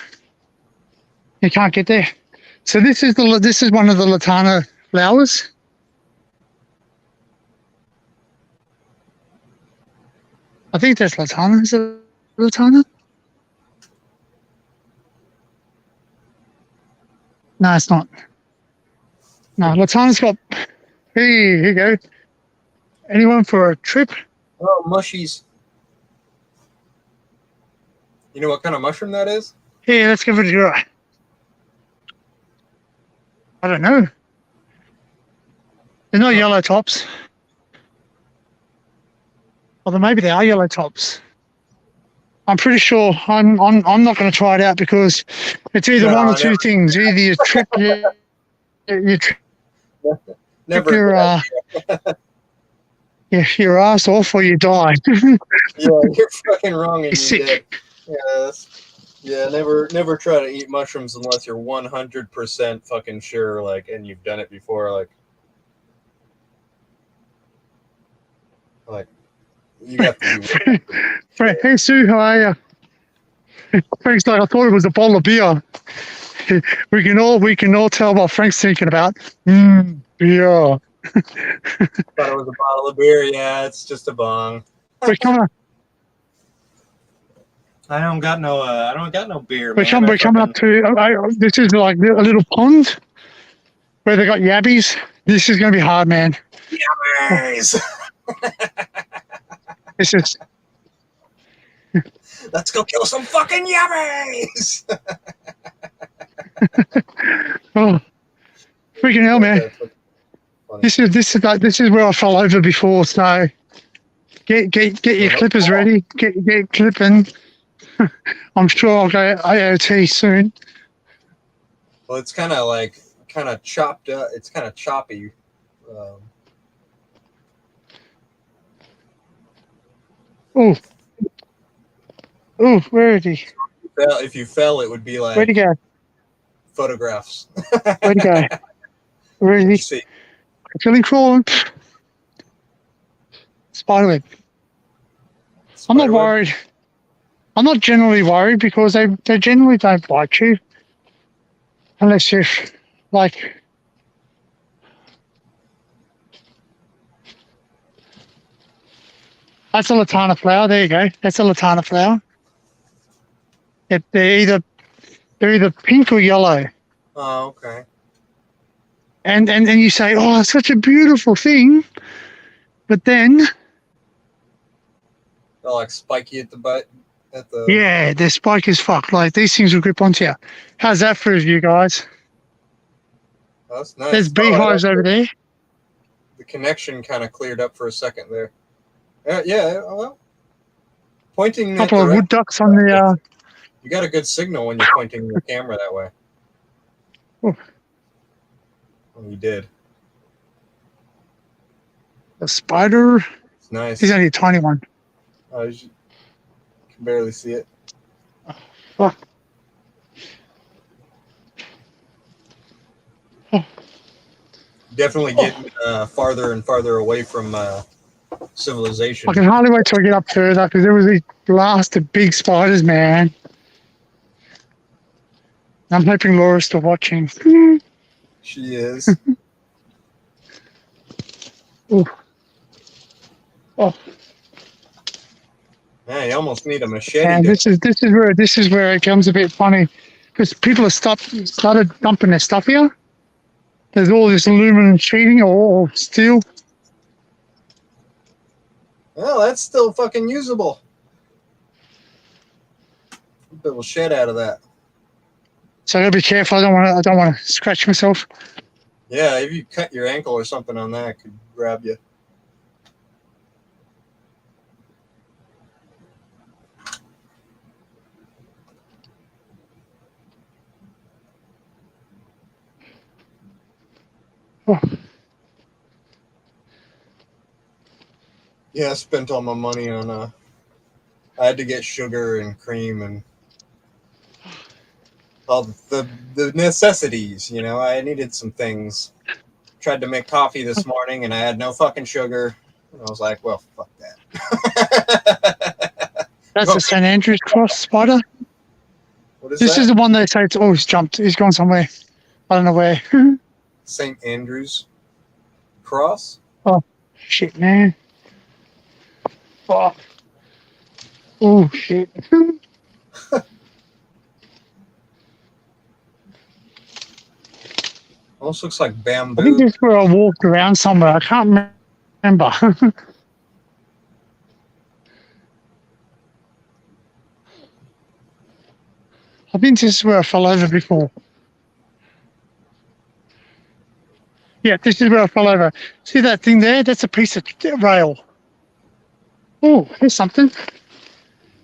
You can't get there. So this is one of the Latana flowers. I think that's Latana. Is it Latana? No, it's not. No, Latana's got. Here you go. Anyone for a trip? Oh, mushies. You know what kind of mushroom that is? Yeah, let's give it a try. I don't know. They're not yellow tops. Although maybe they are yellow tops. I'm pretty sure I'm not going to try it out because it's either one or two things. Either you trip your ass off or you die. Yeah, you're fucking wrong. You're sick. Yeah, never try to eat mushrooms unless you're 100% fucking sure, like, and you've done it before, like you got to be. Hey Sue, how are you? Frank's like, I thought it was a bottle of beer. We can all tell what Frank's thinking about. Beer. Thought it was a bottle of beer. Yeah, it's just a bong. We're coming. I don't got no beer, We're man. coming up to. This is like a little pond where they got yabbies. This is going to be hard, man. Yummies. This is. Let's go kill some fucking yummies. Oh, freaking hell, man! This is where I fell over before. So get your clippers ready. Get clipping. I'm sure I'll go AOT soon. Well, it's kind of chopped up. It's kind of choppy. Oh, where is he? If you fell, it would be like Where'd he go? Photographs. Where'd he go? Where is he? See? Killing crawling. Spiderweb. I'm not worried. I'm not generally worried because they generally don't bite you. Unless you're like. That's a Latana flower. There you go. That's a Latana flower. They're either pink or yellow. Oh, okay. And you say, oh, it's such a beautiful thing. But then. They're like spiky at the butt. Yeah, they're spiky as fuck. Like, these things will grip onto you. How's that for you guys? Oh, that's nice. There's beehives over there. The connection kind of cleared up for a second there. Yeah, well, pointing. A couple of wood ducks on the. You got a good signal when you're pointing the camera that way. Oh. Oh, you did. A spider. It's nice. He's only a tiny one. Oh, you can barely see it. Oh. Definitely getting farther and farther away from civilization. I can hardly wait till I get up further because there was these blasted big spiders, man. I'm hoping Laura's still watching. She is. Oh. Yeah, you almost need a machete. And this is where it becomes a bit funny because people have started dumping their stuff here. There's all this aluminum sheeting or steel. Well, that's still fucking usable. A little shit out of that. So I gotta be careful. I don't want to scratch myself. Yeah, if you cut your ankle or something on that, it could grab you. Oh. Yeah, I spent all my money on I had to get sugar and cream and all the necessities, you know. I needed some things. Tried to make coffee this morning and I had no fucking sugar. And I was like, well, fuck that. That's a St. Andrew's cross spider. What is this that? is the one they say it's always jumped. He's gone somewhere. I don't know where. St. Andrew's cross? Oh, shit, man. Oh shit. Almost looks like bamboo. I think this is where I walked around somewhere. I can't remember. I think this is where I fell over before. Yeah, this is where I fell over. See that thing there? That's a piece of rail. Oh, here's something.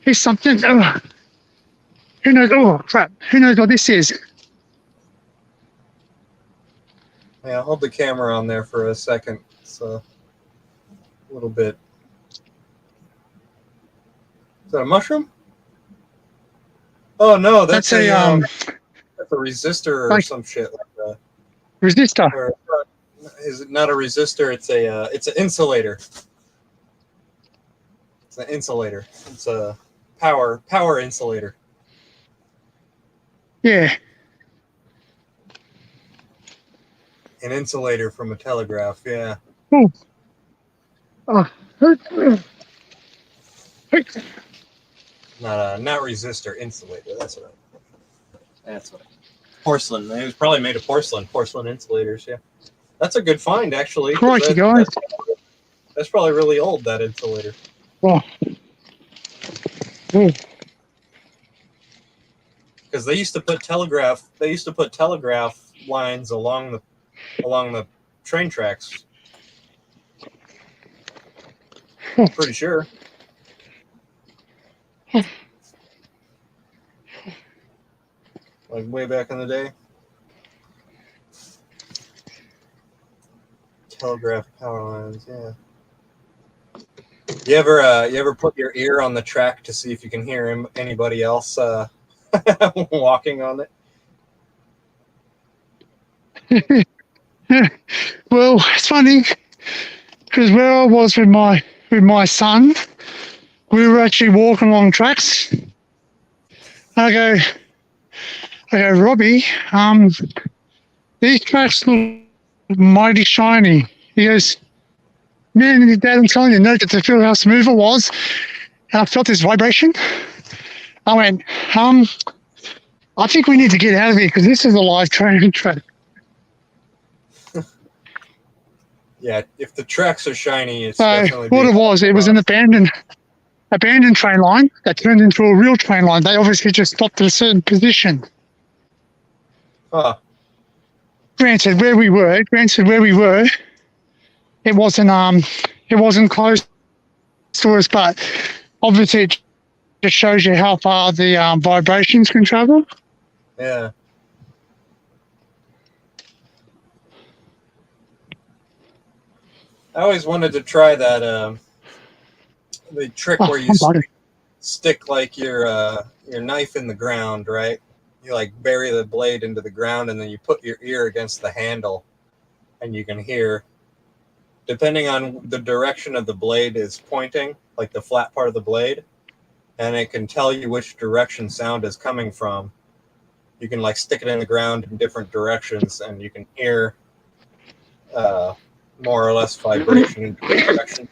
Here's something. Oh. Who knows? Oh, crap. Who knows what this is? Yeah, hold the camera on there for a second. It's a little bit. Is that a mushroom? Oh no, that's a resistor or some shit like that. Resistor. Or, is it not a resistor? It's an insulator. It's an insulator. It's a power insulator. Yeah. An insulator from a telegraph, yeah. Oh. Oh. Not resistor, insulator. That's what. Porcelain. It was probably made of porcelain insulators. Yeah, that's a good find actually. Crikey, guys. That's probably really old. That insulator. Oh. Oh. Because they used to put telegraph lines along the train tracks. Pretty sure. Like way back in the day. Telegraph power lines, yeah. You ever put your ear on the track to see if you can hear anybody else walking on it? Well, it's funny because where I was with my son, we were actually walking along tracks. I go, Robbie, these tracks look mighty shiny. He goes, man, Dad, I'm telling you, note that to feel how smooth it was. And I felt this vibration. I went, I think we need to get out of here because this is a live train track. Yeah, if the tracks are shiny, it's definitely what it was an abandoned train line that turned into a real train line. They obviously just stopped at a certain position. Huh. Granted, where we were, it wasn't close to us, but obviously it just shows you how far the vibrations can travel. Yeah. I always wanted to try that the trick where you stick like your knife in the ground, right? You like bury the blade into the ground and then you put your ear against the handle and you can hear, depending on the direction of the blade is pointing, like the flat part of the blade, and it can tell you which direction sound is coming from. You can like stick it in the ground in different directions and you can hear more or less vibration in different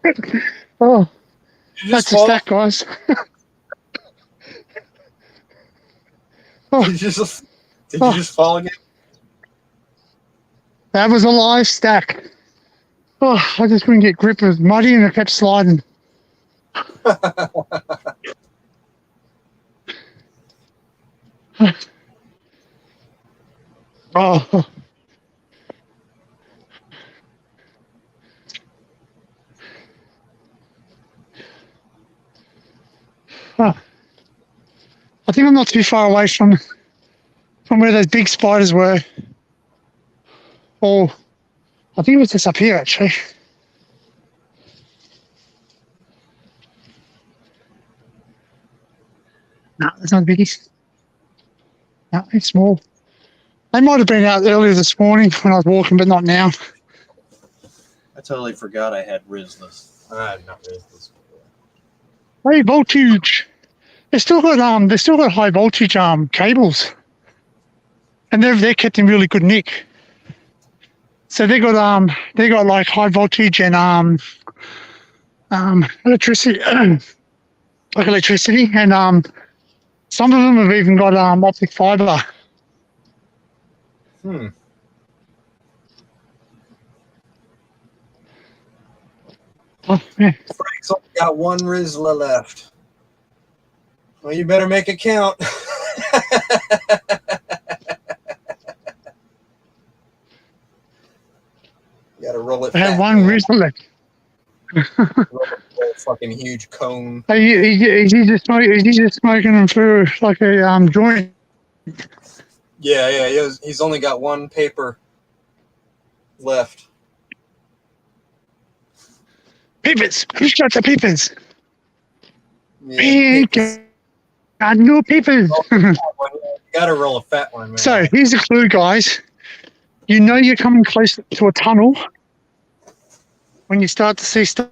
directions. Oh, that's a stack, guys. Did you just fall again? That was a live stack. Oh, I just couldn't get grip. It was muddy and it kept sliding. Oh. Oh. I think I'm not too far away from where those big spiders were. Oh, I think it was just up here, actually. No, it's not biggies. No, it's small. They might have been out earlier this morning when I was walking, but not now. I totally forgot I had Rizlas. Not Rizlas. High voltage. They still got high voltage cables, and they're kept in really good nick. So they got like high voltage and electricity, and some of them have even got optic fiber. Oh, yeah. Frank's only got one Rizla left. Well, you better make it count. You gotta roll it. I have one Rizla left. Fucking huge cone. Is he just smoking them through like a joint? Yeah. He's only got one paper left. Papers. Who's got the papers? Yeah, got no papers. You gotta roll a fat one, man. So here's the clue, guys. You know you're coming close to a tunnel when you start to see stuff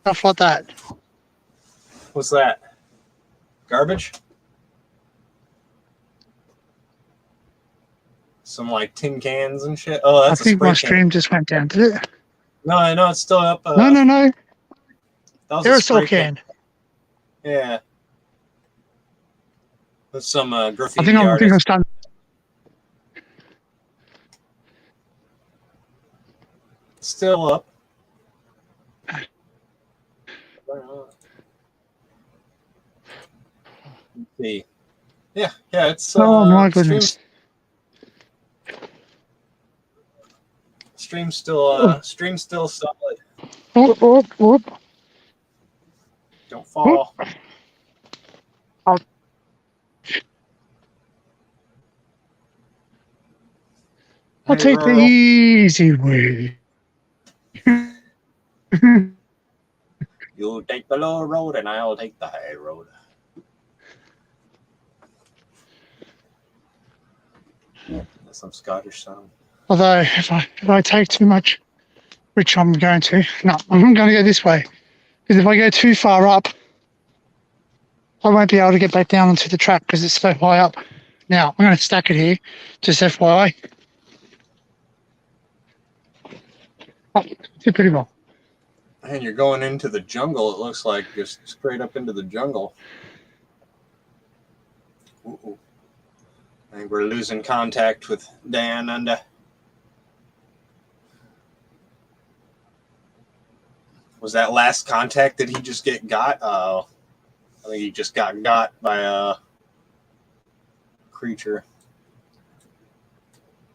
like that. What's that? Garbage? some like tin cans and shit. Oh, that's I think my can. stream just went down. Did it? No, I know it's still up. No. That was Aerosol can. Yeah. With some graffiti I think I'm artist. starting. Still up. Let's see. Yeah, it's Oh my goodness. Stream's still solid. Whoop. Don't fall. I'll take the easy way. You'll take the low road and I'll take the high road. That's some Scottish song. Although if I take too much, which I'm going to, no, I'm going to go this way. Because if I go too far up, I won't be able to get back down onto the track because it's so high up. Now, I'm going to stack it here, just FYI. Oh, did pretty well. And you're going into the jungle, it looks like, just straight up into the jungle. Ooh. I think we're losing contact with Dan and was that last contact that he just got? I think he just got by a creature.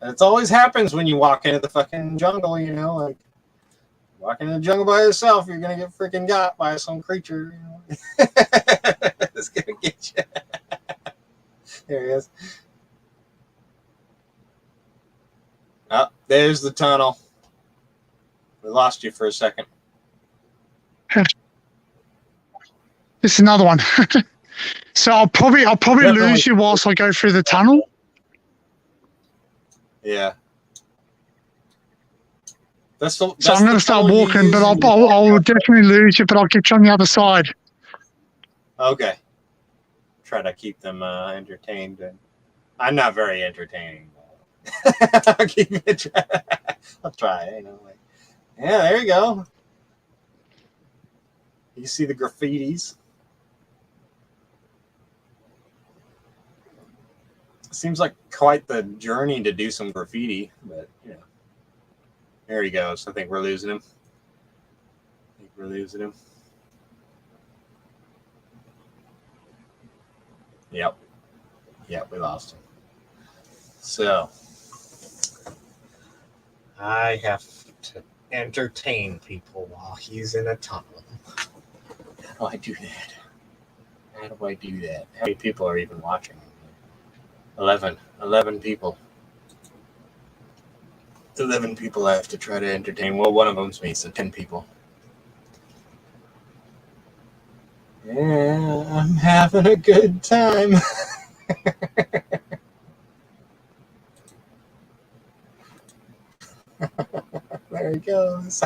And it always happens when you walk into the fucking jungle, you know, like walking in the jungle by yourself, you're gonna get freaking got by some creature, you know. It's gonna get you. There he is. Oh, there's the tunnel. We lost you for a second. This is another one. So I'll probably lose you whilst I go through the tunnel. Yeah. So I'm going to start walking, but I'll definitely lose you, but I'll get you on the other side. Okay. Try to keep them entertained. And I'm not very entertaining. I'll keep it. I'll try. You know, like, yeah, there you go. You see the graffitis. Seems like quite the journey to do some graffiti, but you know. There he goes. I think we're losing him. Yep, we lost him. So I have to entertain people while he's in a tunnel. How do I do that? How many people are even watching? 11 people. 11 people I have to try to entertain. Well, one of them's me, so 10 people. Yeah, I'm having a good time. There he goes.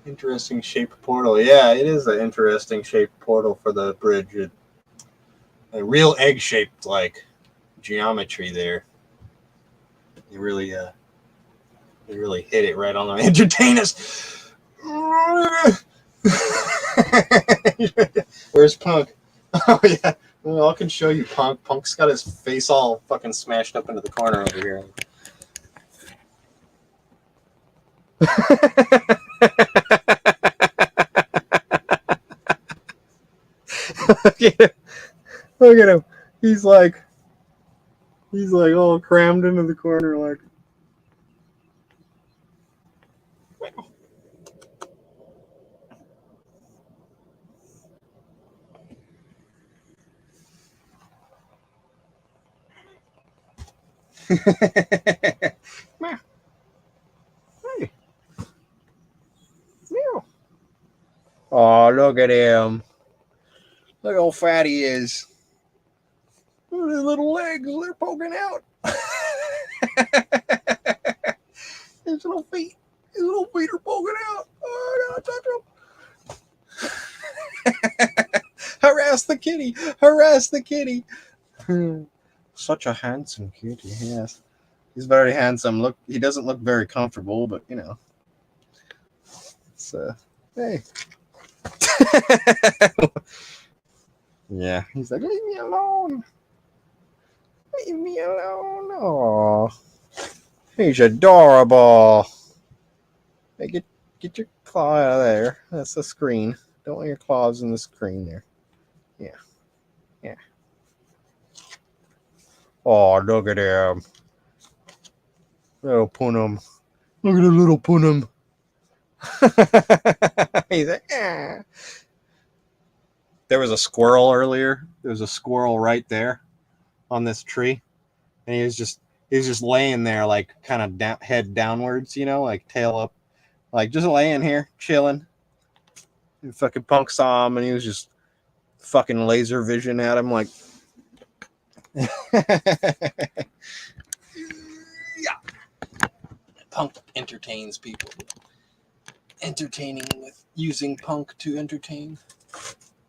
Interesting shaped portal. Yeah, it is an interesting shaped portal for the bridge. A real egg-shaped like geometry there. You really hit it right on the entertain us. Where's Punk? Oh yeah. Well, I can show you Punk. Punk's got his face all fucking smashed up into the corner over here. Look at him. He's like all crammed into the corner like. Hey. Oh, look at him. Look how fat he is. Look at his little legs. They're poking out. His little feet. His little feet are poking out. Oh, I gotta touch them. Harass the kitty. Harass the kitty. Such a handsome kitty. Yes, he's very handsome. Look, he doesn't look very comfortable, but you know, it's hey. Yeah, he's like, leave me alone. Leave me alone. Oh, he's adorable. Hey, get your claw out of there. That's the screen. Don't want your claws in the screen there. Yeah. Yeah. Oh, look at him. Little Punum. Look at the little Punum. He's like, ah. There was a squirrel earlier. There was a squirrel right there on this tree. And he was just laying there, like kind of head downwards, you know, like tail up, like just laying here, chilling. And fucking Punk saw him, and he was just fucking laser vision at him, like. Yeah. Punk entertains people. Entertaining with using Punk to entertain.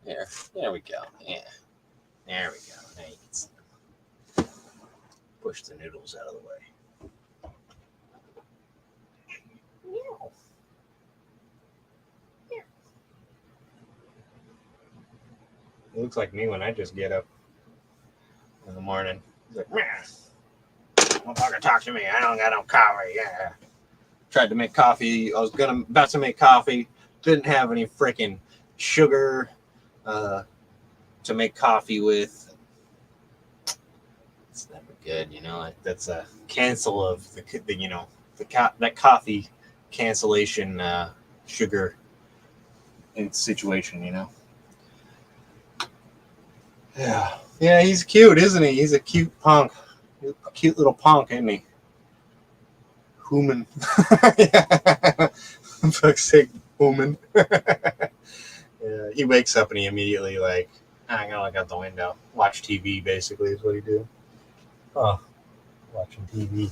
There we go. Yeah, there we go. Now you can see. Push the noodles out of the way. Yeah. Yeah. It looks like me when I just get up in the morning. He's like, man, don't fucking talk to me. I don't got no coffee. Yeah. Tried to make coffee. I was about to make coffee. Didn't have any freaking sugar to make coffee with. It's never good, you know. Like, that's a cancel of the you know, that coffee cancellation sugar situation, you know. Yeah, he's cute, isn't he? He's a cute punk, a cute little punk, isn't he? Human. Yeah. Fuck's sake, human. Yeah, he wakes up and he immediately like, I'm gonna look out the window, watch TV. Basically, is what he do. Oh, watching TV.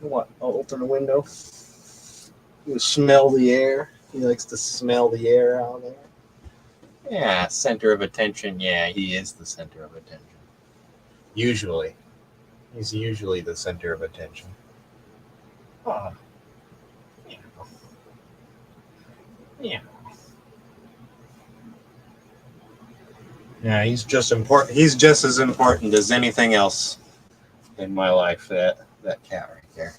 What? I'll open the window. You smell the air. He likes to smell the air out there. Yeah, center of attention. Yeah, he is the center of attention. Usually. He's usually the center of attention. Oh. Yeah. Yeah. Yeah, he's just important. He's just as important as anything else in my life. That cat right there.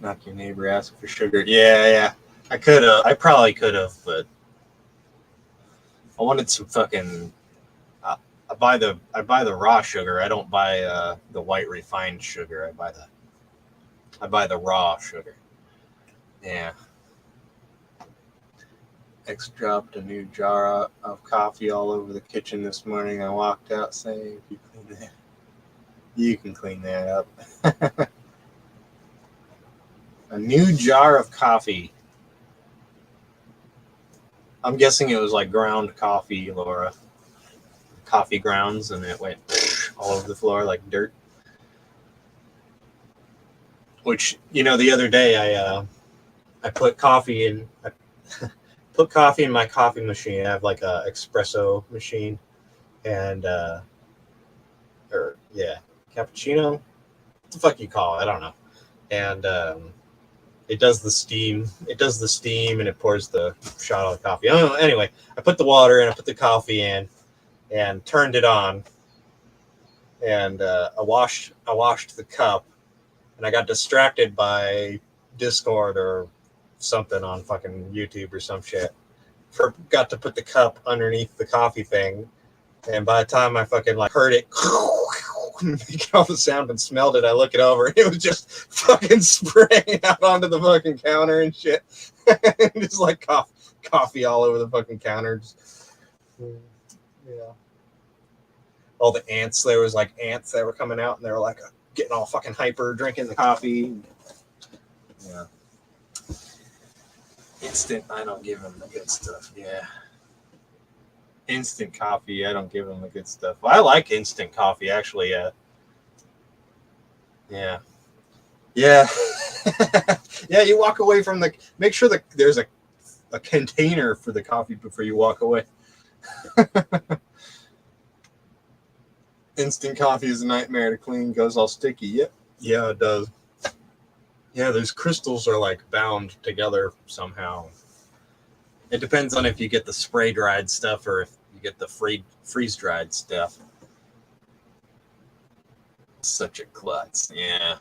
Knock your neighbor, ask for sugar. Yeah. I probably could have, but I wanted some fucking. I buy the raw sugar. I don't buy the white refined sugar. I buy the raw sugar. Yeah. X dropped a new jar of coffee all over the kitchen this morning. I walked out saying, you can clean that up. A new jar of coffee. I'm guessing it was like ground coffee, Laura. Coffee grounds, and it went all over the floor like dirt. Which, you know, the other day I put coffee in. Put coffee in my coffee machine. I have like a espresso machine, and cappuccino. What the fuck you call it? I don't know. And it does the steam. It does the steam, and it pours the shot of coffee. I don't know. Anyway, I put the water and I put the coffee in, and turned it on. And I washed the cup, and I got distracted by Discord or something on fucking YouTube or some shit. Forgot to put the cup underneath the coffee thing, and by the time I fucking like heard it making all the sound and smelled it, I look it over, and it was just fucking spraying out onto the fucking counter and shit. Just like coffee all over the fucking counter. Yeah. All the ants, there was like ants that were coming out, and they were like getting all fucking hyper, drinking the coffee. Yeah. Instant, I don't give them the good stuff. Yeah. Instant coffee, I don't give them the good stuff. Well, I like instant coffee, actually. Yeah. Yeah. Yeah, you walk away from make sure that there's a a container for the coffee before you walk away. Instant coffee is a nightmare to clean. Goes all sticky. Yep. Yeah, it does. Yeah, those crystals are like bound together somehow. It depends on if you get the spray dried stuff or if you get the freeze dried stuff. Such a klutz. Yeah.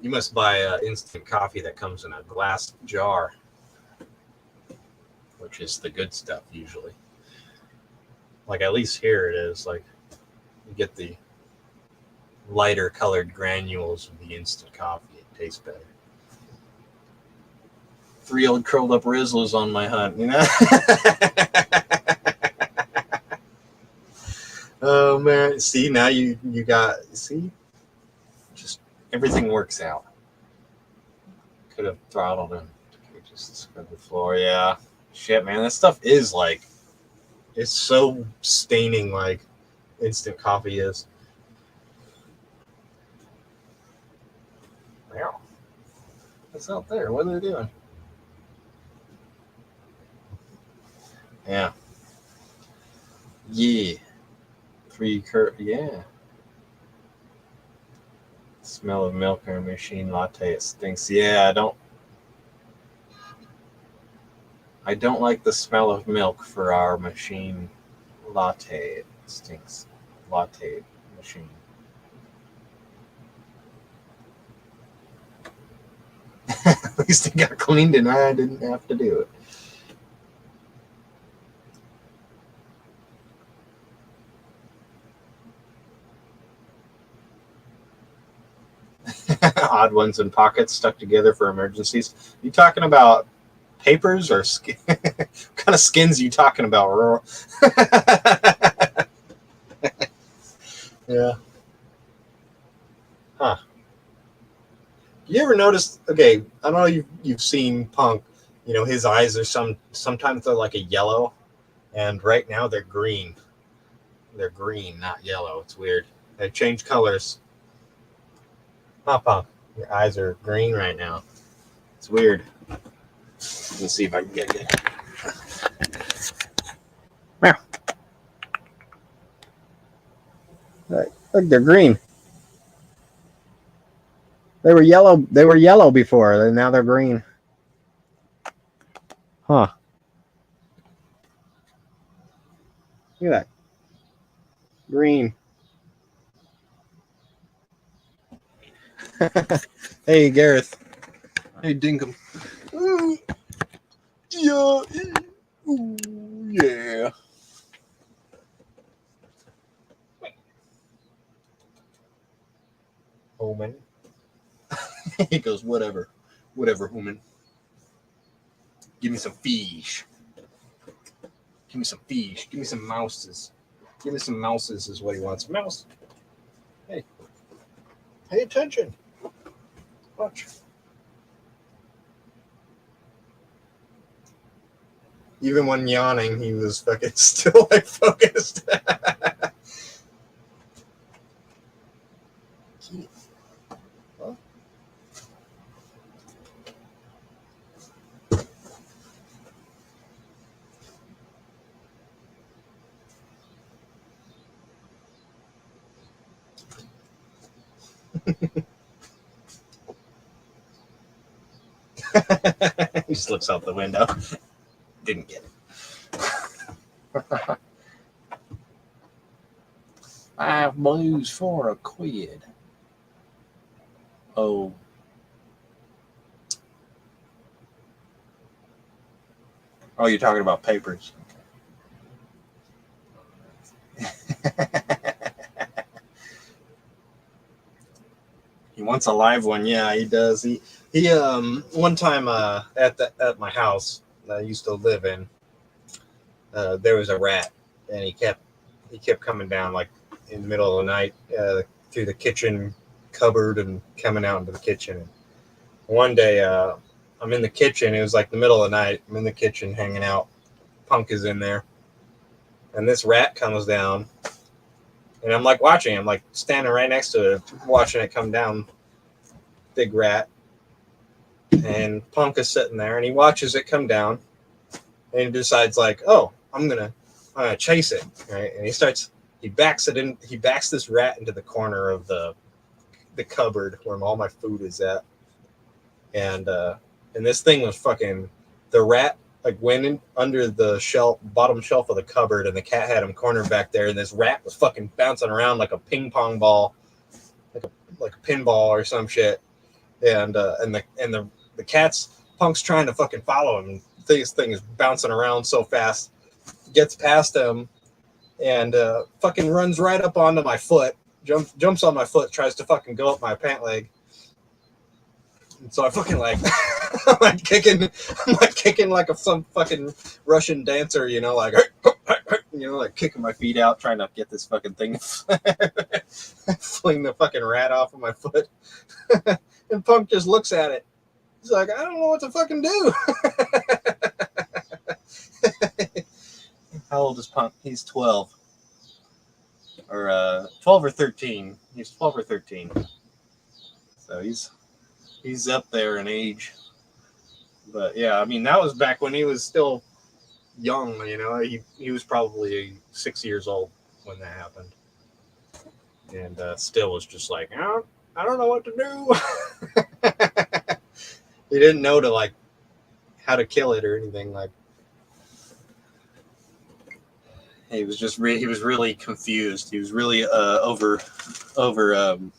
You must buy instant coffee that comes in a glass jar, which is the good stuff usually. Like at least here it is. Like you get the lighter colored granules of the instant coffee. It tastes better. 3 old curled up Rizzlers on my hunt, you know? Oh man, see now you got just everything works out. Could have throttled him. Just scrub the floor, yeah. Shit, man, that stuff is like it's so staining like instant coffee is. Wow. What's out there? What are they doing? Yeah. Yeah. Yeah. Smell of milk or machine latte. It stinks. Yeah, I don't like the smell of milk for our machine latte. It stinks. Latte machine. At least it got cleaned and I didn't have to do it. Odd ones in pockets stuck together for emergencies. You talking about papers or skin? What kind of skins are you talking about, Rural? Yeah. Huh. You ever notice? Okay, I know you've seen Punk. You know his eyes are sometimes they're like a yellow, and right now they're green. They're green, not yellow. It's weird. They change colors. Huh, Punk? Your eyes are green right now. It's weird. Let's see if I can get it. Meow. Look, they're green. They were yellow. They were yellow before, and now they're green. Huh. Look at that. Green. Hey, Gareth. Hey, Dinkum. Ooh. Yeah. Ooh, yeah. Homan. He goes, whatever. Whatever, Homan. Give me some fish. Give me some fish. Give me some mouses. Give me some mouses is what he wants. Mouse. Hey. Pay attention. Watch. Even when yawning, he was fucking still like focused. Huh? He just looks out the window. Didn't get it. 5 blues for £1. Oh. Oh, you're talking about papers. He wants a live one. Yeah, he does. He one time at my house that I used to live in, there was a rat, and he kept coming down like in the middle of the night through the kitchen cupboard and coming out into the kitchen. And one day I'm in the kitchen. It was like the middle of the night. I'm in the kitchen hanging out. Punk is in there, and this rat comes down, and I'm like watching. I'm like standing right next to it, watching it come down. Big rat. And Punk is sitting there, and he watches it come down, and he decides like, oh, I'm gonna chase it, right? And he backs this rat into the corner of the cupboard where all my food is at, and this thing was fucking, the rat like went in under the bottom shelf of the cupboard, and the cat had him cornered back there, and this rat was fucking bouncing around like a ping pong ball, like a pinball or some shit, and the cat's Punk's trying to fucking follow him, and this thing is bouncing around so fast, gets past him, and fucking runs right up onto my foot, jumps on my foot, tries to fucking go up my pant leg. And so I fucking like, I'm like kicking like some fucking Russian dancer, you know, like, you know, like kicking my feet out, trying to get this fucking thing, fling the fucking rat off of my foot. And Punk just looks at it. He's like, I don't know what to fucking do. How old is Punk? He's 12. Or 12 or 13. He's 12 or 13. So he's up there in age. But yeah, I mean, that was back when he was still young, you know. He was probably 6 years old when that happened. And still was just like, I don't know what to do. He didn't know to like how to kill it or anything. Like, he was just he was really confused. He was really overwhelmed.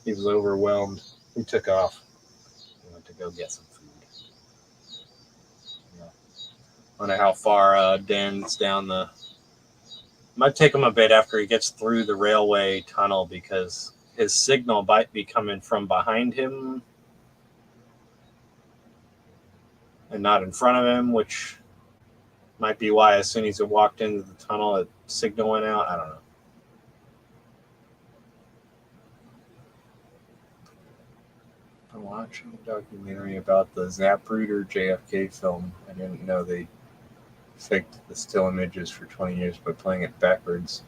He was overwhelmed. He took off. He went to go get some food. Yeah. I wonder how far Dan's down the. Might take him a bit after he gets through the railway tunnel, because his signal might be coming from behind him and not in front of him, which might be why as soon as he walked into the tunnel, the signal went out. I don't know. I'm watching a documentary about the Zapruder JFK film. I didn't know they faked the still images for 20 years by playing it backwards.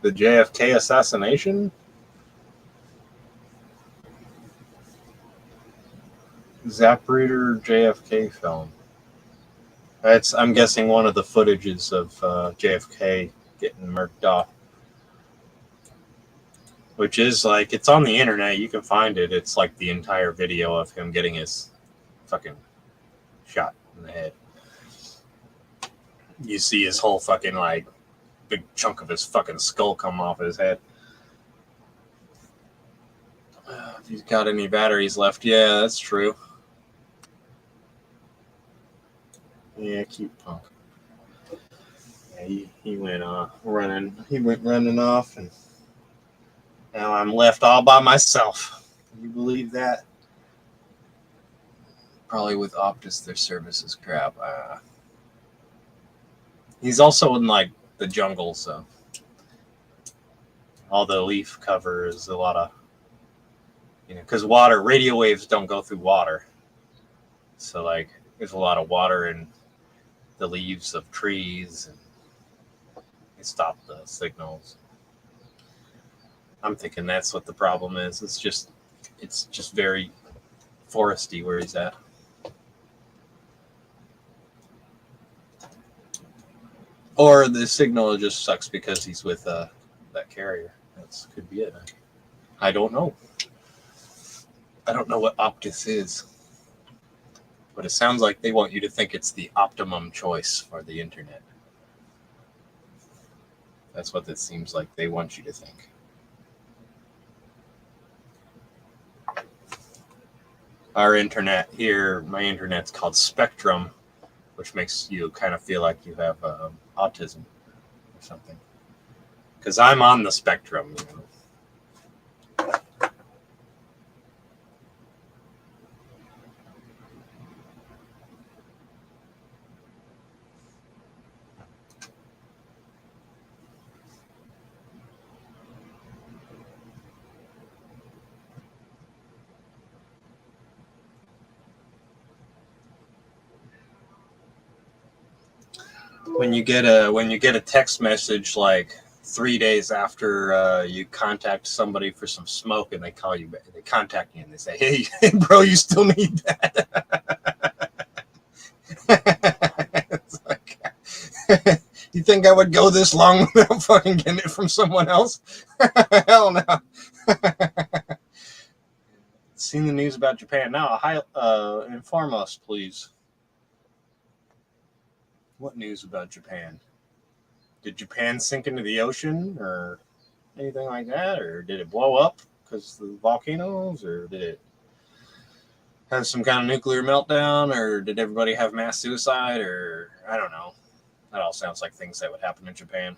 The JFK assassination? Zapruder JFK film. I'm guessing one of the footages of JFK getting murked off. Which is like, it's on the internet, you can find it. It's like the entire video of him getting his fucking shot in the head. You see his whole fucking like big chunk of his fucking skull come off his head. If he's got any batteries left, yeah, that's true. Yeah, cute Punk. Yeah, he went running. He went running off, and now I'm left all by myself. Can you believe that? Probably with Optus, their service is crap. He's also in like the jungle, so all the leaf cover is a lot of, you know, because radio waves don't go through water, so like there's a lot of water in the leaves of trees, and they stop the signals. I'm thinking that's what the problem is. It's just very foresty where he's at. Or the signal just sucks because he's with that carrier. That could be it. I don't know. I don't know what Optus is. But it sounds like they want you to think it's the optimum choice for the internet. That's what it seems like they want you to think. Our internet here, my internet's called Spectrum, which makes you kind of feel like you have autism or something. Because I'm on the spectrum, you know. when you get a text message like 3 days after you contact somebody for some smoke, and they contact you and they say, "Hey, bro, you still need that?" It's like, you think I would go this long without fucking getting it from someone else? Hell no. Seen the news about Japan now? Inform us, please. What news about Japan? Did Japan sink into the ocean or anything like that? Or did it blow up because of the volcanoes? Or did it have some kind of nuclear meltdown? Or did everybody have mass suicide? Or I don't know. That all sounds like things that would happen in Japan.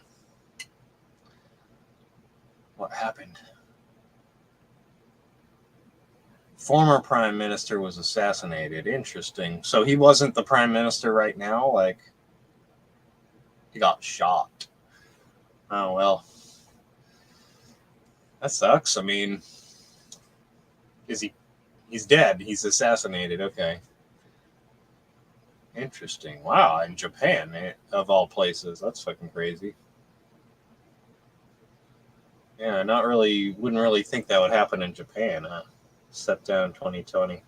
What happened? Former prime minister was assassinated. Interesting. So he wasn't the prime minister right now? Like, he got shot. Oh, well. That sucks. I mean, he's dead. He's assassinated. Okay. Interesting. Wow, in Japan, of all places. That's fucking crazy. Yeah, wouldn't really think that would happen in Japan, huh? Step down 2020.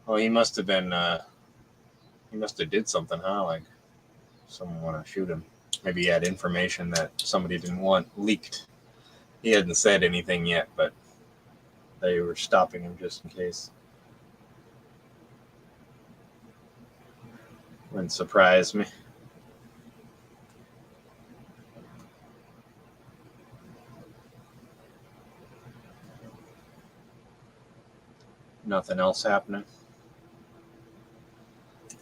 Well, he must have did something, huh? Like, someone want to shoot him. Maybe he had information that somebody didn't want leaked. He hadn't said anything yet, but they were stopping him just in case. Wouldn't surprise me. Nothing else happening.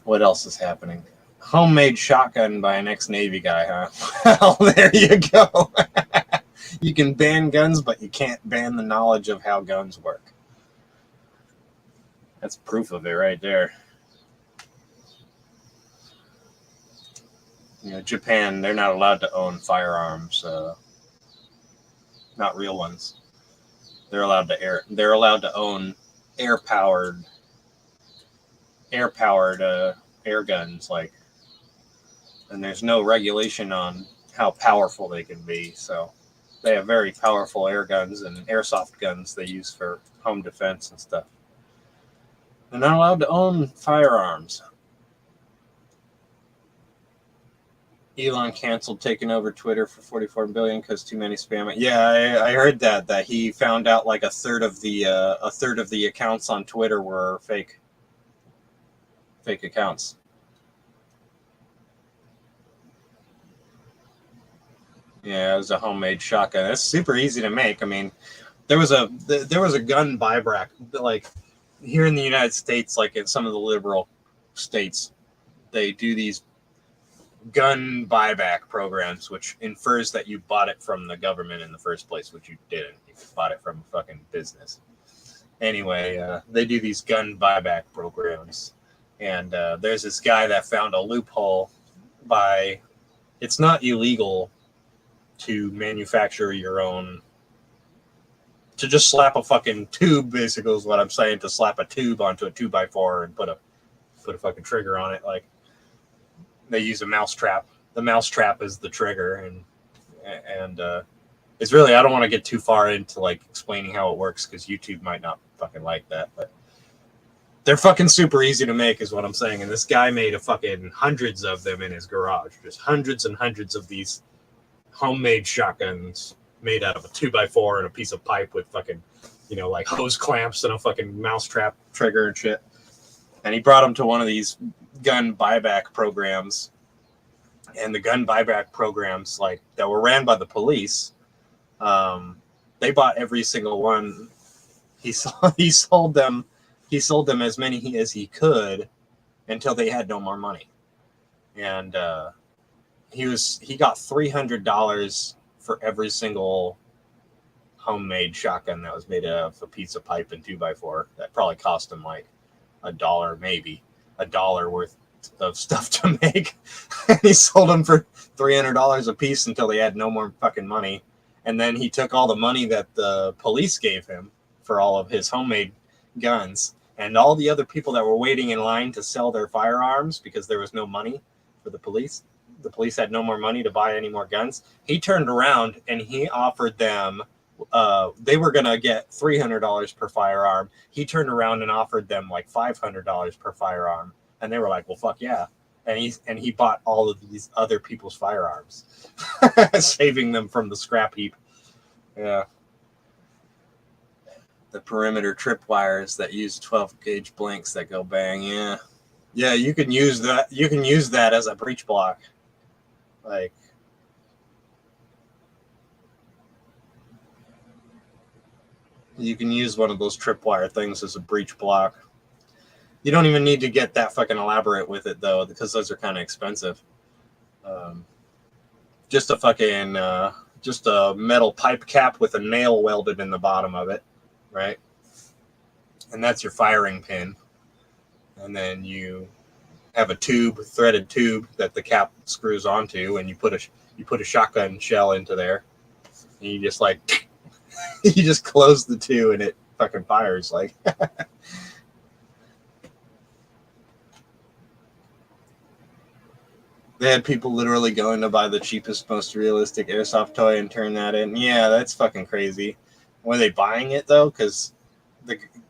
What else is happening? Homemade shotgun by an ex-Navy guy, huh? Well, there you go. You can ban guns, but you can't ban the knowledge of how guns work. That's proof of it right there. You know, Japan, they're not allowed to own firearms, not real ones. They're allowed to own air-powered air guns, like, and there's no regulation on how powerful they can be. So they have very powerful air guns and airsoft guns they use for home defense and stuff. They're not allowed to own firearms. Elon canceled taking over Twitter for $44 billion because too many spam. Yeah, I heard that he found out like a third of the accounts on Twitter were fake accounts. Yeah, it was a homemade shotgun. It's super easy to make. I mean, there was a gun buyback, like here in the United States, like in some of the liberal states, they do these gun buyback programs, which infers that you bought it from the government in the first place, which you didn't. You bought it from a fucking business. Anyway, they do these gun buyback programs, and there's this guy that found a loophole by. It's not illegal to manufacture your own, to just slap a fucking tube, basically is what I'm saying, to slap a tube onto a 2x4 and put a fucking trigger on it. Like, they use a mousetrap. The mousetrap is the trigger, and it's really, I don't want to get too far into like explaining how it works because YouTube might not fucking like that, but they're fucking super easy to make is what I'm saying. And this guy made a fucking hundreds of them in his garage, just hundreds and hundreds of these homemade shotguns made out of a 2x4 and a piece of pipe with fucking, like hose clamps and a fucking mousetrap trigger and shit. And he brought them to one of these gun buyback programs. And the gun buyback programs, like, that were ran by the police, they bought every single one. He sold them as many as he could until they had no more money. And he got $300 for every single homemade shotgun that was made out of a piece of pipe and 2x4. That probably cost him like $1, maybe $1 worth of stuff to make. And he sold them for $300 a piece until they had no more fucking money. And then he took all the money that the police gave him for all of his homemade guns and all the other people that were waiting in line to sell their firearms because there was no money for the police. the police had no more money to buy any more guns. He turned around and he offered them, they were going to get $300 per firearm. He turned around and offered them like $500 per firearm. And they were like, well, fuck yeah. And he bought all of these other people's firearms, saving them from the scrap heap. Yeah. The perimeter tripwires that use 12 gauge blanks that go bang. Yeah. Yeah, you can use that. You can use that as a breech block. Like, you can use one of those tripwire things as a breech block. You don't even need to get that fucking elaborate with it, though, because those are kind of expensive. Just a fucking, just a metal pipe cap with a nail welded in the bottom of it, right? And that's your firing pin. And then you have a tube, threaded tube that the cap screws onto, and you put a shotgun shell into there, and you just like you just close the two, and it fucking fires. Like, they had people literally going to buy the cheapest, most realistic airsoft toy and turn that in. Yeah, that's fucking crazy. Were they buying it though? Because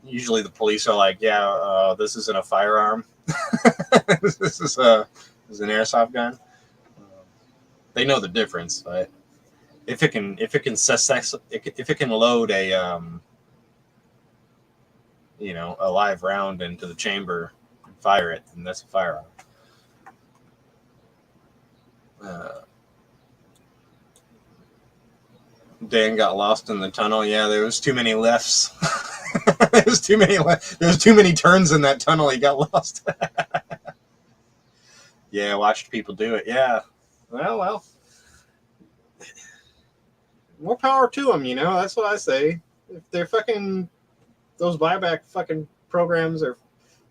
usually the police are like, yeah, this isn't a firearm. This is an airsoft gun. They know the difference, but if it can load a a live round into the chamber and fire it, then that's a firearm. Dan got lost in the tunnel. Yeah, there was too many lefts. There was too many turns in that tunnel. He got lost. Yeah, watched people do it. Yeah. Well. More power to them, That's what I say. If they're fucking those buyback fucking programs, or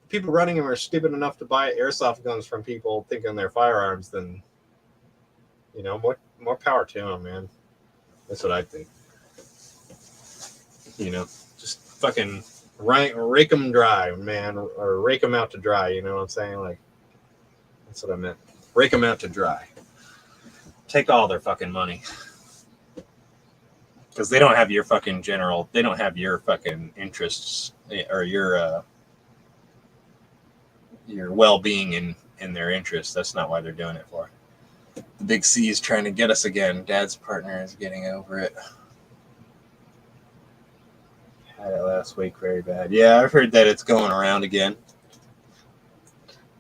people running them are stupid enough to buy airsoft guns from people thinking they're firearms, then more power to them, man. That's what I think. Just fucking rake them dry, man, or rake them out to dry. You know what I'm saying? Like, that's what I meant. Rake them out to dry. Take all their fucking money. Because they don't have your fucking they don't have your fucking interests or your well-being in their interests. That's not why they're doing it for. The Big C is trying to get us again. Dad's partner is getting over it. Had it last week very bad. Yeah, I've heard that it's going around again.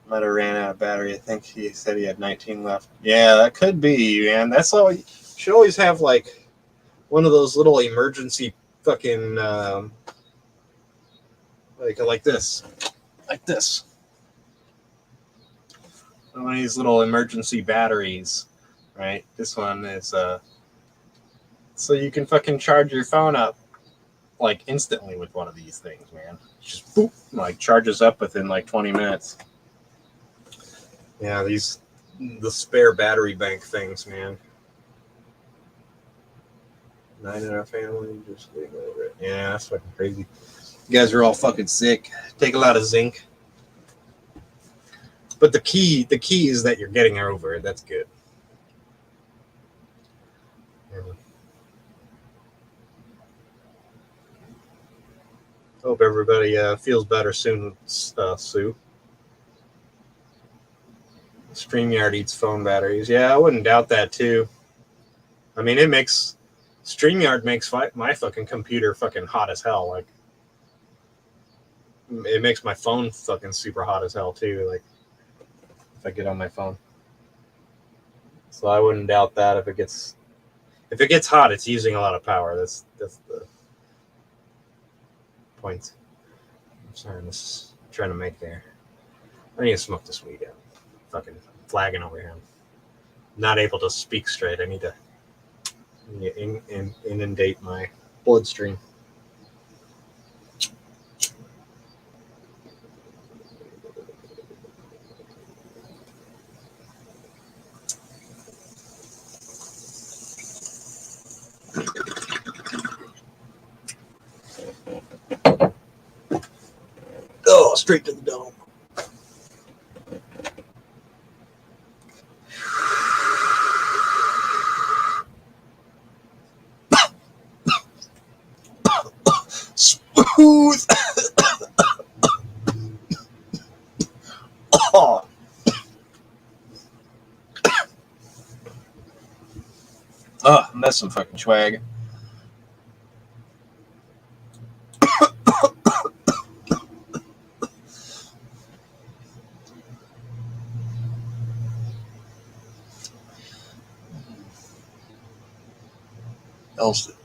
Might have ran out of battery. I think he said he had 19 left. Yeah, that could be, man. That's all. You should always have like one of those little emergency fucking like this. One of these little emergency batteries, right? This one is so you can fucking charge your phone up like instantly with one of these things, man. Just boop, like charges up within like 20 minutes. Yeah, the spare battery bank things, man. 9 in our family, just getting over it. Yeah, that's fucking crazy. You guys are all fucking sick. Take a lot of zinc. But the key is that you're getting over it. That's good. Hope everybody feels better soon, Sue. StreamYard eats phone batteries. Yeah, I wouldn't doubt that too. I mean, StreamYard makes my fucking computer fucking hot as hell. Like, it makes my phone fucking super hot as hell too. Like, if I get on my phone. So I wouldn't doubt that if it gets hot, it's using a lot of power. That's the point. I'm sorry, I'm trying to make there. I need to smoke this weed out. Fucking flagging over here. I'm not able to speak straight. I need to inundate my bloodstream. Oh, straight to the dome. Who's oh. Oh, that's some fucking swag.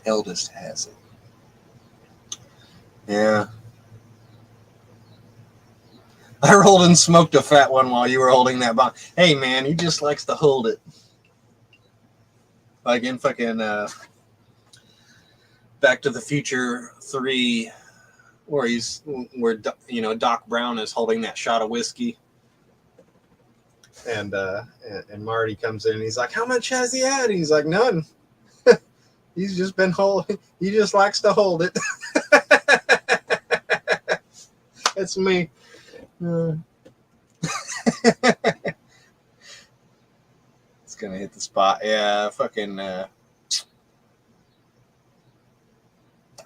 Eldest has it. Yeah. I rolled and smoked a fat one while you were holding that bomb. Hey, man, he just likes to hold it. Like in fucking Back to the Future 3, where Doc Brown is holding that shot of whiskey. And Marty comes in and he's like, how much has he had? And he's like, none. He's just been holding. He just likes to hold it. That's me. It's gonna hit the spot. Yeah, fucking. I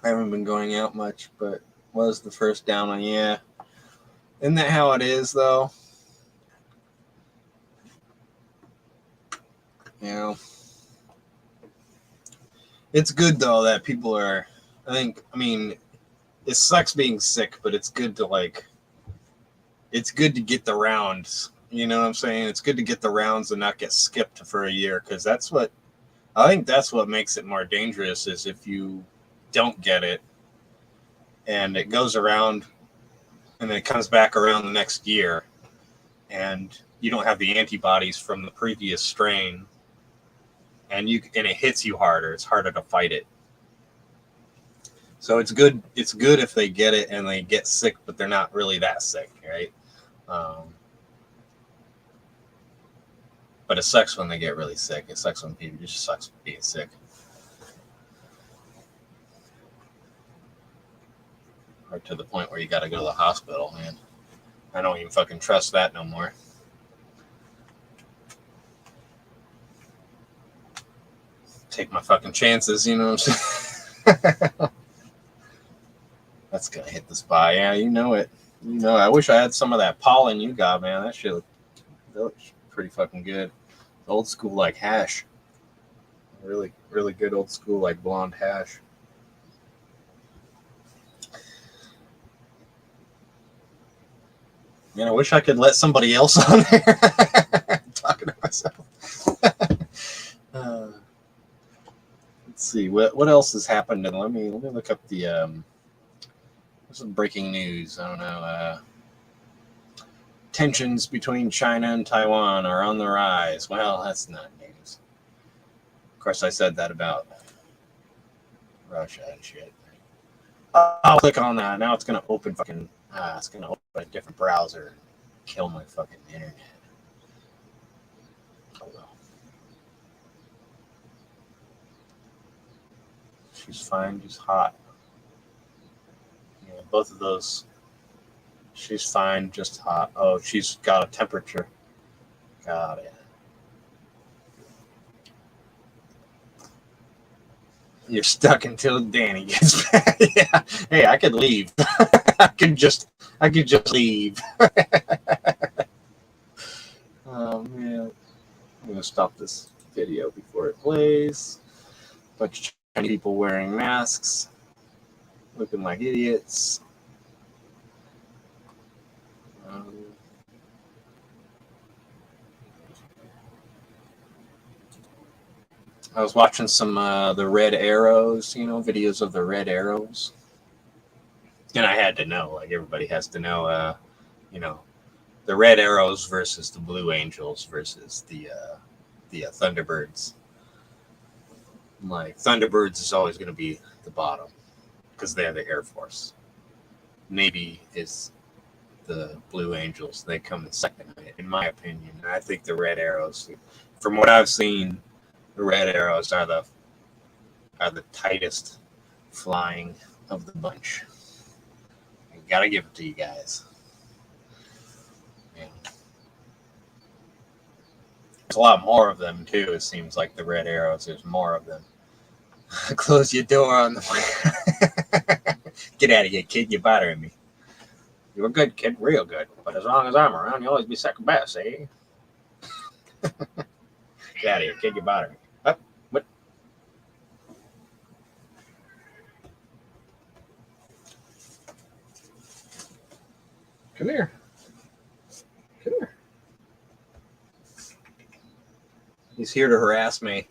haven't been going out much, but was the first down one. Yeah, isn't that how it is though? You know, it's good though that people are. I mean, it sucks being sick, but it's good to it's good to get the rounds. You know what I'm saying? It's good to get the rounds and not get skipped for a year, because that's what makes it more dangerous, is if you don't get it and it goes around and then it comes back around the next year and you don't have the antibodies from the previous strain and it hits you harder. It's harder to fight it. So it's good if they get it and they get sick, but they're not really that sick, right? But it sucks when they get really sick. It sucks when people just sucks being sick. Or to the point where you got to go to the hospital, man. I don't even fucking trust that no more. Take my fucking chances, you know what I'm saying? That's gonna hit the spot. Yeah, you know it. You know, I wish I had some of that pollen you got, man. That shit looks pretty fucking good. Old school like hash. Really, really good old school like blonde hash. Man, I wish I could let somebody else on there. I'm talking to myself. Let's see what else has happened, and let me look up the some breaking news. I don't know. Tensions between China and Taiwan are on the rise. Well, that's not news. Of course, I said that about Russia and shit. I'll click on that. Now it's gonna open fucking. It's gonna open a different browser. Kill my fucking internet. Oh well. She's fine, just hot. Yeah, both of those. She's fine, just hot. Oh, she's got a temperature. Got it. You're stuck until Danny gets back. Yeah. Hey, I could leave. I could just leave. Oh man. I'm gonna stop this video before it plays. Bunch of Chinese people wearing masks, looking like idiots. I was watching some the Red Arrows, videos of the Red Arrows, and I had to know, like everybody has to know, the Red Arrows versus the Blue Angels versus the Thunderbirds. Like Thunderbirds is always going to be the bottom because they're the Air Force. Navy is the Blue Angels. They come in second, in my opinion. And I think the Red Arrows, from what I've seen, the Red Arrows are the tightest flying of the bunch. I gotta give it to you guys. Yeah. There's a lot more of them too. It seems like the Red Arrows. There's more of them. Close your door on the Get out of here, kid. You're bothering me. You're a good kid, real good. But as long as I'm around, you'll always be second best, eh? Get out of here, kid. You're bothering me. What? What? Come here. Come here. He's here to harass me.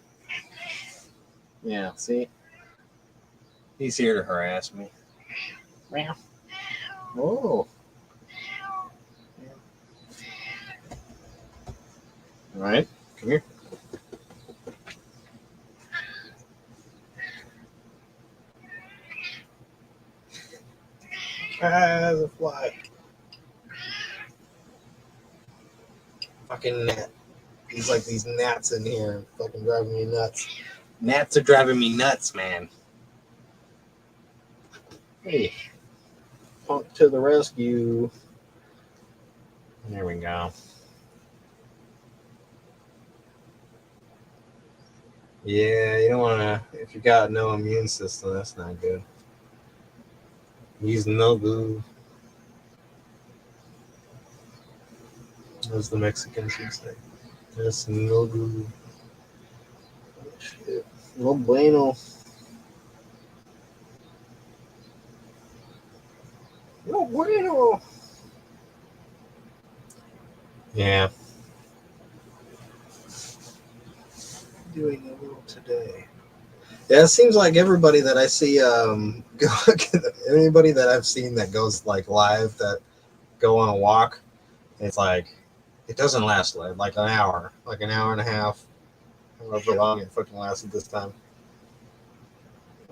Yeah, see? He's here to harass me. Meow. Oh. All right, come here. Ah, the fly. Fucking gnat. He's like these gnats in here, fucking driving me nuts. Gnats are driving me nuts, man. Hey, punk to the rescue. There we go. Yeah, you don't want to, if you got no immune system, that's not good. He's no good. As the Mexicans would say. That's no good. Oh, shit. No bueno. No bueno. Yeah. Doing a little today. Yeah, it seems like everybody that I see, anybody that I've seen that goes like live, that go on a walk, it's like, it doesn't last like an hour and a half, however long it fucking lasted this time.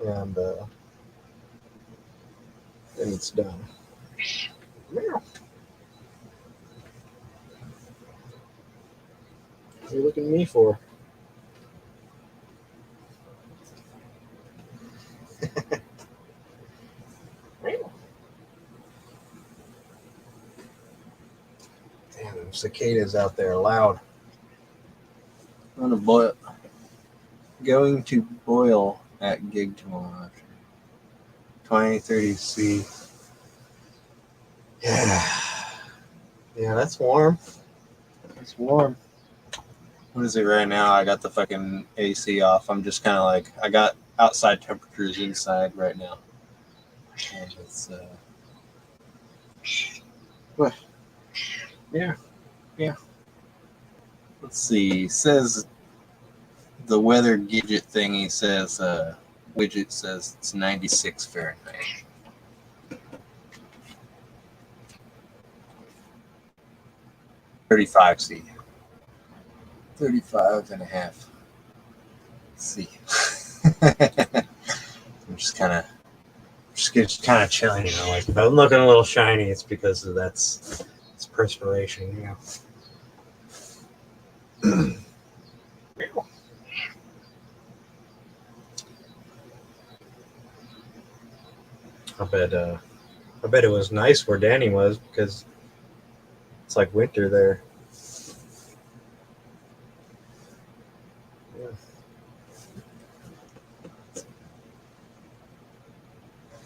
And then it's done. Meow. What are you looking at me for? Damn, them cicadas out there loud. I'm going to boil at gig tomorrow. 20-30 C. Yeah. Yeah, that's warm. It's warm. What is it right now? I got the fucking AC off. I'm just kind of like, I got outside temperatures inside right now. And it's, what? Yeah. Let's see. It says the weather widget thingy says, widget says it's 96 Fahrenheit. .35 C. 35 and a half. Let's see. I'm just kind of chilling, you know. Like if I'm looking a little shiny, it's because of it's perspiration, you know. I bet it was nice where Danny was because it's like winter there. Yeah.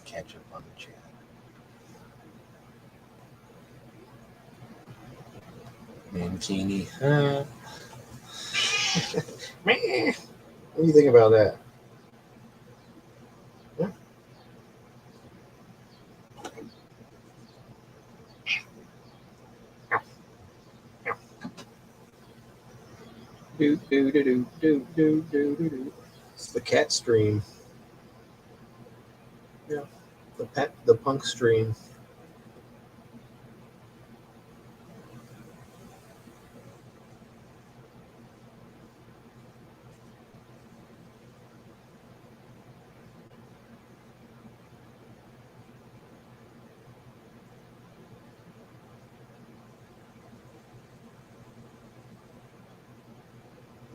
Catch up on the chat. Mancini. What do you think about that? Yeah. It's the cat stream. Yeah. The punk stream.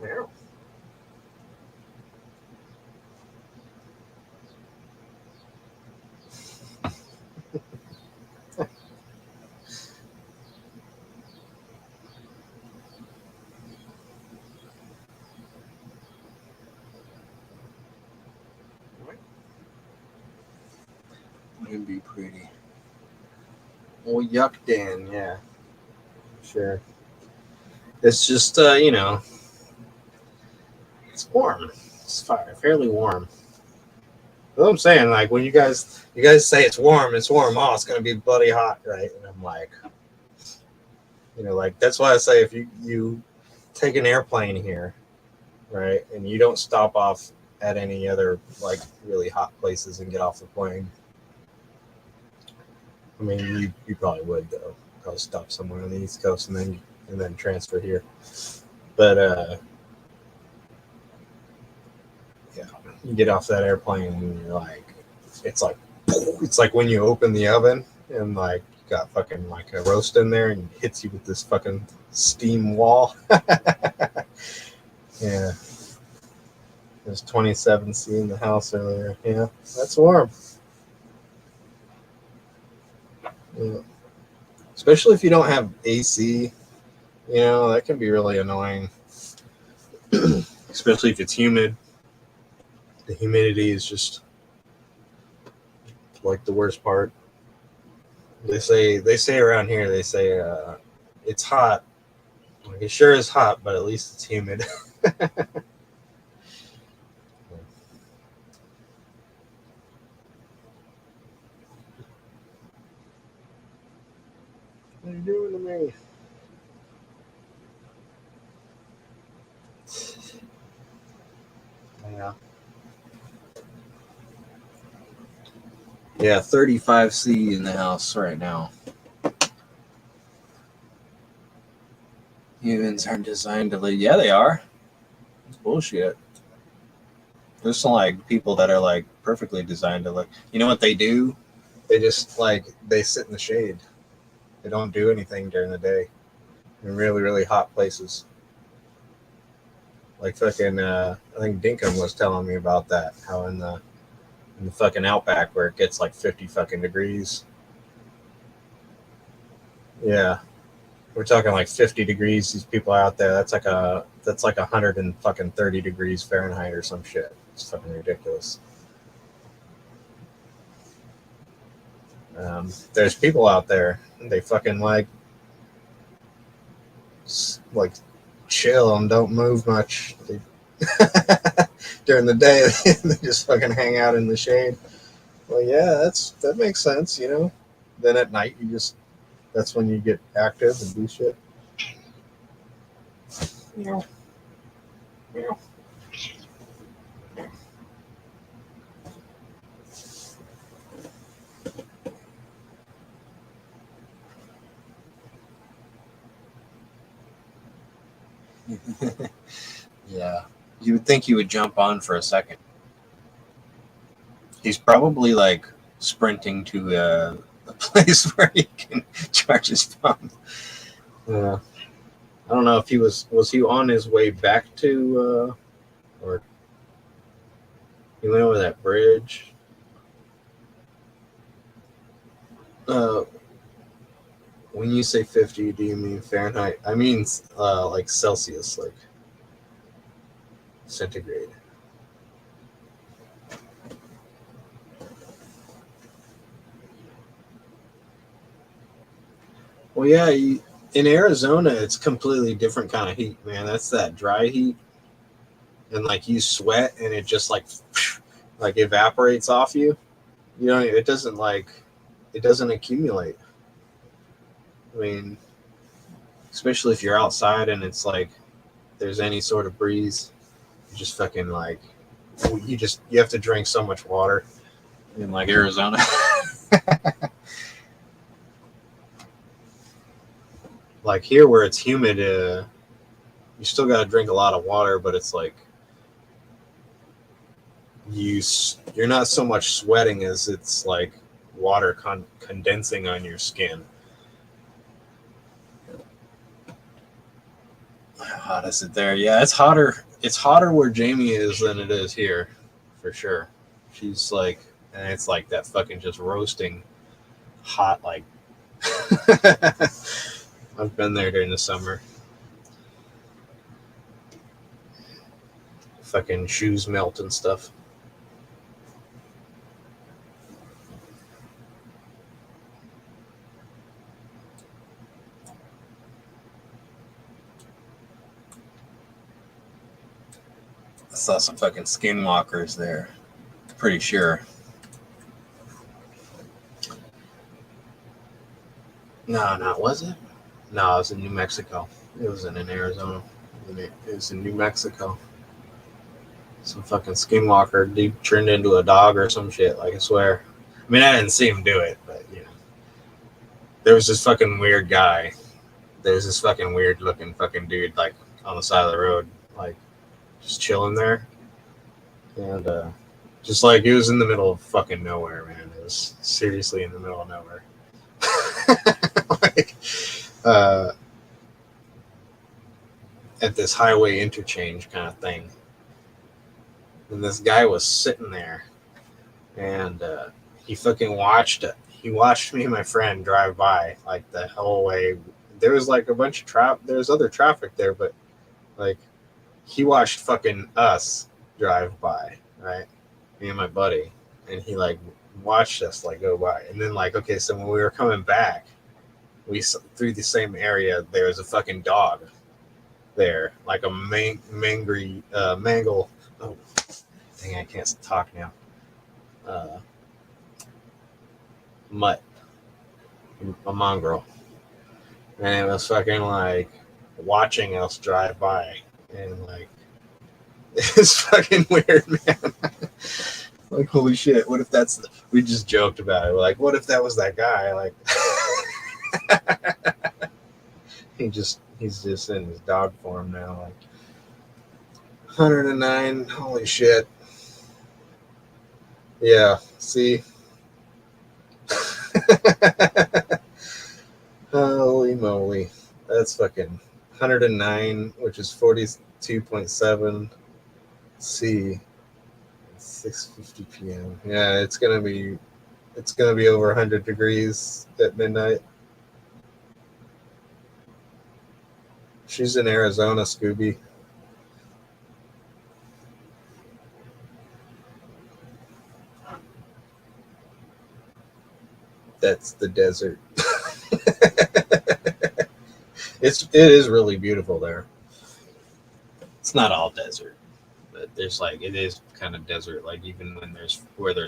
Yeah. Well, yuck, Dan. Yeah, sure. It's just it's warm. It's fairly warm. What I'm saying, like when you guys say it's warm. Oh, it's gonna be bloody hot, right? And I'm like, like that's why I say if you take an airplane here, right, and you don't stop off at any other like really hot places and get off the plane. I mean, you probably would though. Probably stop somewhere on the East Coast and then transfer here. But yeah, you get off that airplane and you're like, it's like when you open the oven and like you got fucking like a roast in there and it hits you with this fucking steam wall. Yeah. There's 27C in the house earlier. Yeah, that's warm. Yeah. Especially if you don't have AC, that can be really annoying. Especially if it's humid. The humidity is just like the worst part. They say around here, it's hot. Like it sure is hot, but at least it's humid. What are you doing to me? Yeah. Yeah, 35C in the house right now. Humans aren't designed to live. Yeah, they are. It's bullshit. There's some like people that are like perfectly designed to live. You know what they do? They just they sit in the shade. They don't do anything during the day in really, really hot places. Like fucking, I think Dinkum was telling me about that. How in the fucking outback where it gets like 50 fucking degrees. Yeah, we're talking like 50 degrees. These people out there, that's like 130 degrees Fahrenheit or some shit. It's fucking ridiculous. There's people out there. They fucking like chill and don't move much. During the day, they just fucking hang out in the shade. Well, yeah, that makes sense, Then at night, that's when you get active and do shit. Yeah. Yeah. You would think he would jump on for a second. He's probably like sprinting to a place where he can charge his phone. Yeah. I don't know if he was he on his way back to or he went over that bridge. When you say 50, do you mean Fahrenheit? I mean like Celsius, like centigrade. Well, yeah, in Arizona, it's completely different kind of heat, man. That's that dry heat, and like you sweat, and it just like evaporates off you. It doesn't accumulate. I mean, especially if you're outside and it's like there's any sort of breeze, you just fucking you have to drink so much water in like Arizona. Like here where it's humid, you still got to drink a lot of water, but it's like you're not so much sweating as it's like water condensing on your skin. How hot is it there? Yeah, it's hotter. It's hotter where Jamie is than it is here, for sure. She's like, and it's like that fucking just roasting hot, like. I've been there during the summer. Fucking shoes melt and stuff. saw some fucking skinwalkers there. Pretty sure. No, was it? No, it was in New Mexico. It wasn't in Arizona. It was in New Mexico. Some fucking skinwalker dude turned into a dog or some shit. Like, I swear. I mean, I didn't see him do it, but you know, there was this fucking weird guy. There's this fucking weird looking fucking dude like on the side of the road, like just chilling there, and just like it was in the middle of fucking nowhere, man. It was seriously in the middle of nowhere. Like, at this highway interchange kind of thing. And this guy was sitting there, and he fucking watched it. He watched me and my friend drive by like the whole way. There was like a bunch of there was other traffic there, but like he watched fucking us drive by, right? Me and my buddy, and he like watched us like go by, and then like okay, so when we were coming back, we through the same area, there was a fucking dog there, like a mangle. Oh, dang, I can't talk now. Mutt, a mongrel, and it was fucking like watching us drive by, and like it's fucking weird, man. Like, holy shit, what if we just joked about it, like what if that was that guy, like he's just in his dog form now, like 109, holy shit. Yeah, see. Holy moly, that's fucking 109, which is 42.7 C. 6:50 p.m. Yeah, it's gonna be over 100 degrees at midnight. She's in Arizona, Scooby. That's the desert. It is really beautiful there. It's not all desert, but there's like it is kind of desert. Like even when there's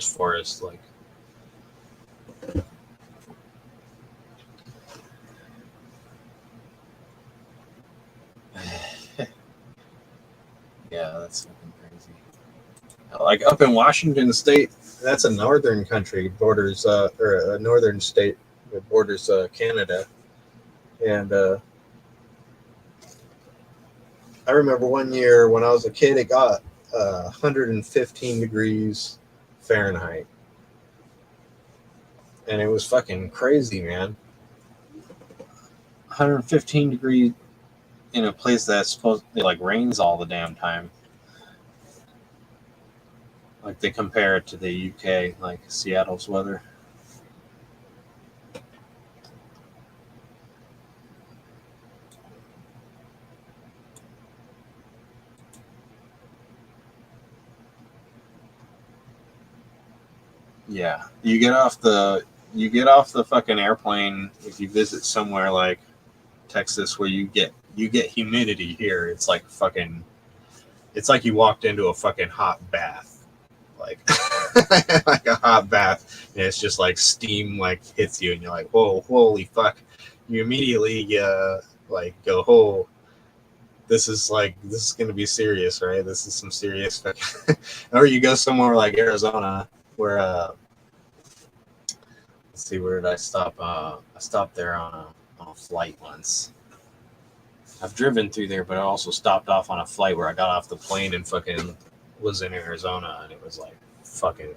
forest, like. Yeah, that's fucking crazy. Like up in Washington State, that's a northern country, borders or a northern state that borders Canada, and I remember one year when I was a kid, it got 115 degrees Fahrenheit, and it was fucking crazy, man. 115 degrees in a place that's supposed to like rains all the damn time. Like they compare it to the UK, like Seattle's weather. Yeah, you get off the fucking airplane if you visit somewhere like Texas where you get humidity here. It's like fucking. It's like you walked into a fucking hot bath, like like a hot bath, and it's just like steam like hits you, and you're like, whoa, holy fuck! You immediately like go, oh, this is gonna be serious, right? This is some serious fucking. Or you go somewhere like Arizona where let's see, where did I stop? I stopped there on a flight once. I've driven through there, but I also stopped off on a flight where I got off the plane and fucking was in Arizona, and it was like fucking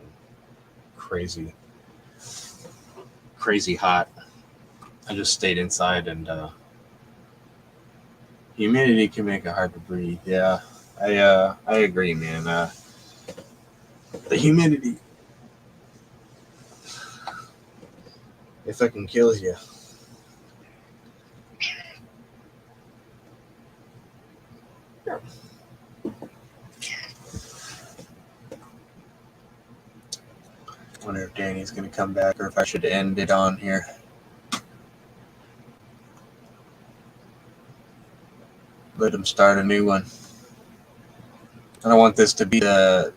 crazy hot. I just stayed inside, and humidity can make it hard to breathe. Yeah, I agree, man. The humidity, it fucking kills you. I wonder if Danny's gonna come back, or if I should end it on here. Let him start a new one. I don't want this to be the,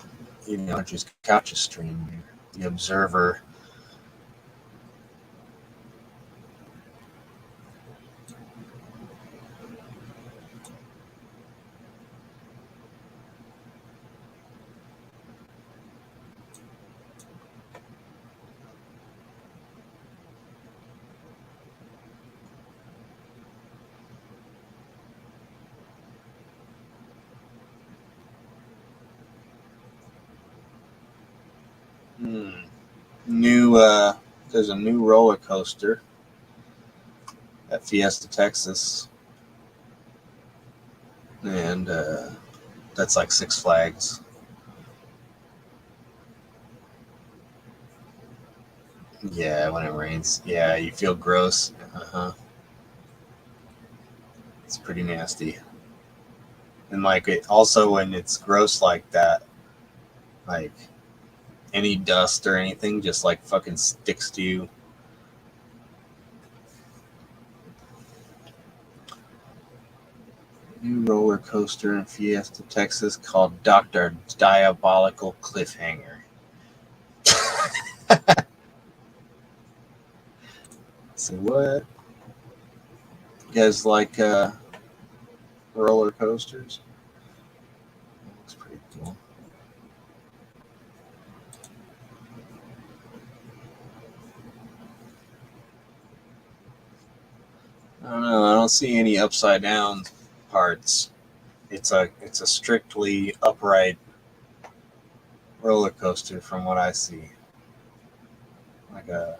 just couch stream here. The observer. New there's a new roller coaster at Fiesta, Texas, and that's like Six Flags. Yeah, when it rains, yeah, you feel gross. It's pretty nasty, and like it also when it's gross like that, like any dust or anything just like fucking sticks to you. New roller coaster in Fiesta, Texas called Dr. Diabolical Cliffhanger. So what? You guys like roller coasters? That looks pretty cool. I don't know. I don't see any upside down parts. It's a strictly upright roller coaster from what I see. Like a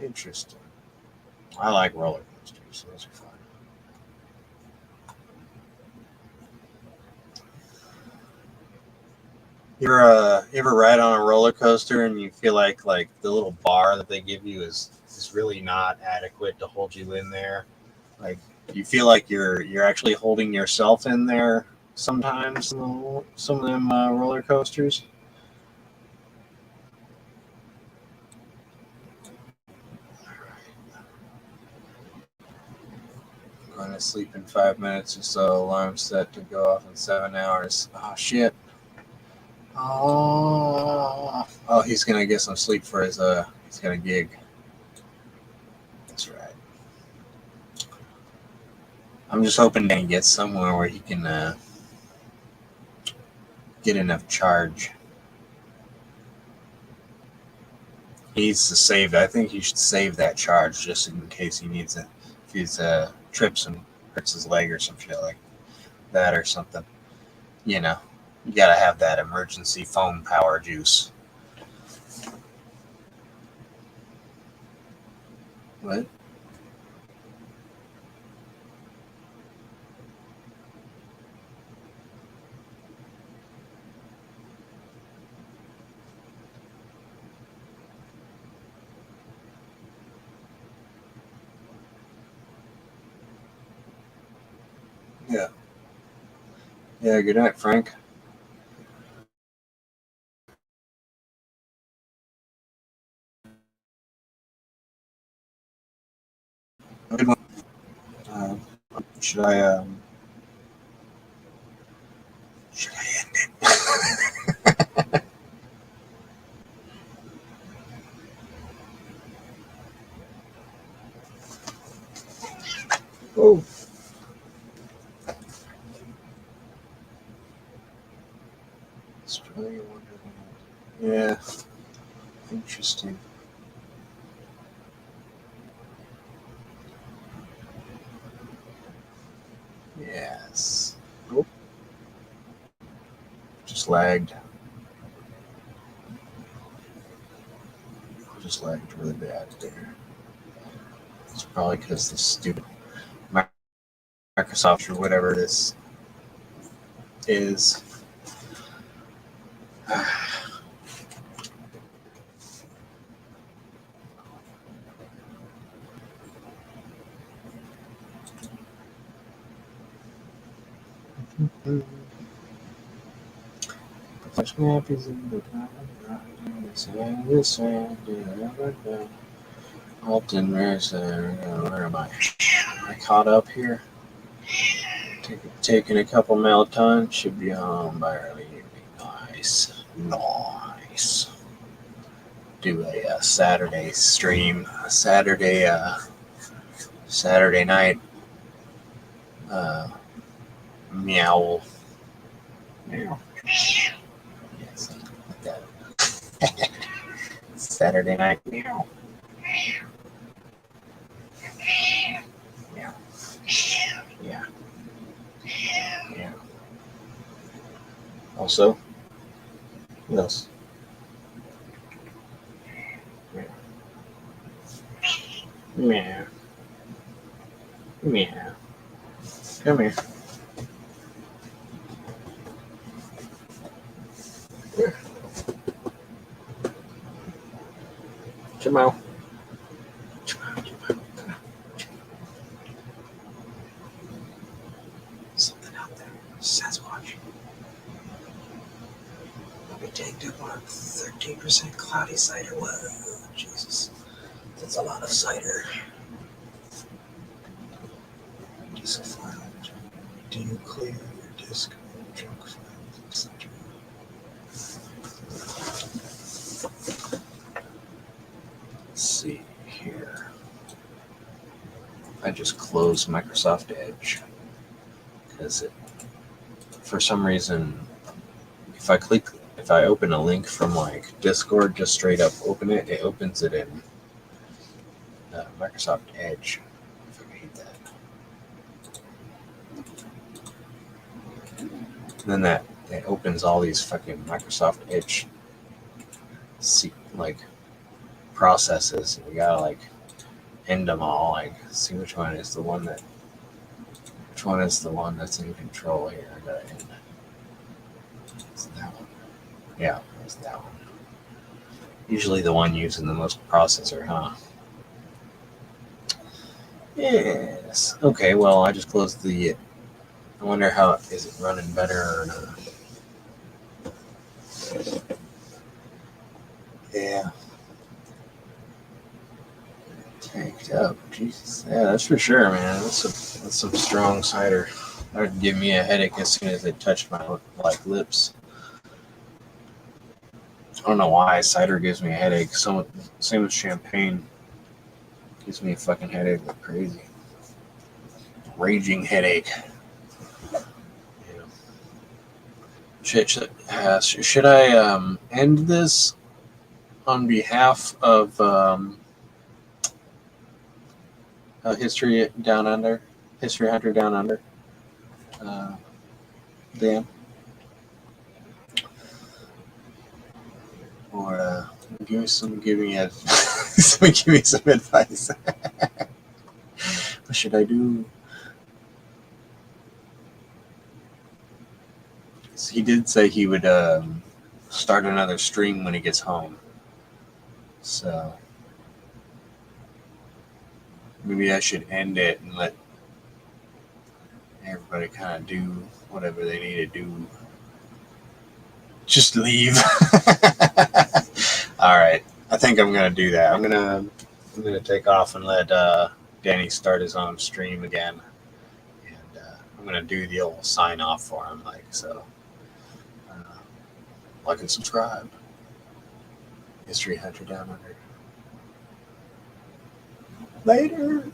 interesting. I like roller coasters, so those are fun. You ever ride on a roller coaster and you feel like the little bar that they give you is really not adequate to hold you in there? Like you feel like you're actually holding yourself in there sometimes. Some of them roller coasters. I'm going to sleep in 5 minutes or so. Alarm set to go off in 7 hours. Oh shit. Oh, he's gonna get some sleep for his he's got a gig. That's right. I'm just hoping Danny gets somewhere where he can get enough charge. He needs to save. I think he should save that charge just in case he needs it. If he's trips and hurts his leg or some shit like that or something. You know, you gotta have that emergency phone power juice. What? Yeah. Yeah, good night, Frank. Good one. Uh, should I should I end it? Oh. Australia Wonderland. Yeah. Interesting. Yes. Oh. Just lagged. Just lagged really bad there. It's probably because the stupid Microsoft or whatever this is. Alton, where am I? Am I caught up here? Taking a couple melatonin, should be home by early evening. Nice. Nice. Do a Saturday stream, Saturday night meow. Meow. Yeah, something like that. Saturday night meow. Meow. Yeah. Yeah. Also, what else? Meow. Meow. Come here. Jamal. Something out there. Sasquatch. We taked up on 13% cloudy cider. Whoa, Jesus. That's a lot of cider. Disc file. Do you clear your disk junk files, etc.? Let's see here. I just closed Microsoft Edge because for some reason, if I open a link from like Discord, just straight up open it, it opens it in Microsoft Edge. I fucking hate that. And then that it opens all these fucking Microsoft Edge like processes. And we gotta like end them all. Like see which one is the one that's in control here. I gotta end. It's that one. Yeah, it's that one. Usually the one using the most processor, huh? Yes. Okay, well, I just closed the. I wonder how is it running better or not. Yeah. Tanked up. Jesus. Yeah, that's for sure, man. That's some strong cider. That would give me a headache as soon as it touched my lips. I don't know why cider gives me a headache. Same with champagne. Gives me a fucking headache like crazy. Raging headache. Should I end this on behalf of History Down Under, History Hunter Down Under? Dan, or give me some advice. What should I do? He did say he would start another stream when he gets home, so maybe I should end it and let everybody kind of do whatever they need to do. Just leave. All right, I think I'm gonna do that. I'm gonna take off and let Danny start his own stream again, and I'm gonna do the old sign off for him, like so. Like and subscribe. History Hunter Down Under. Later.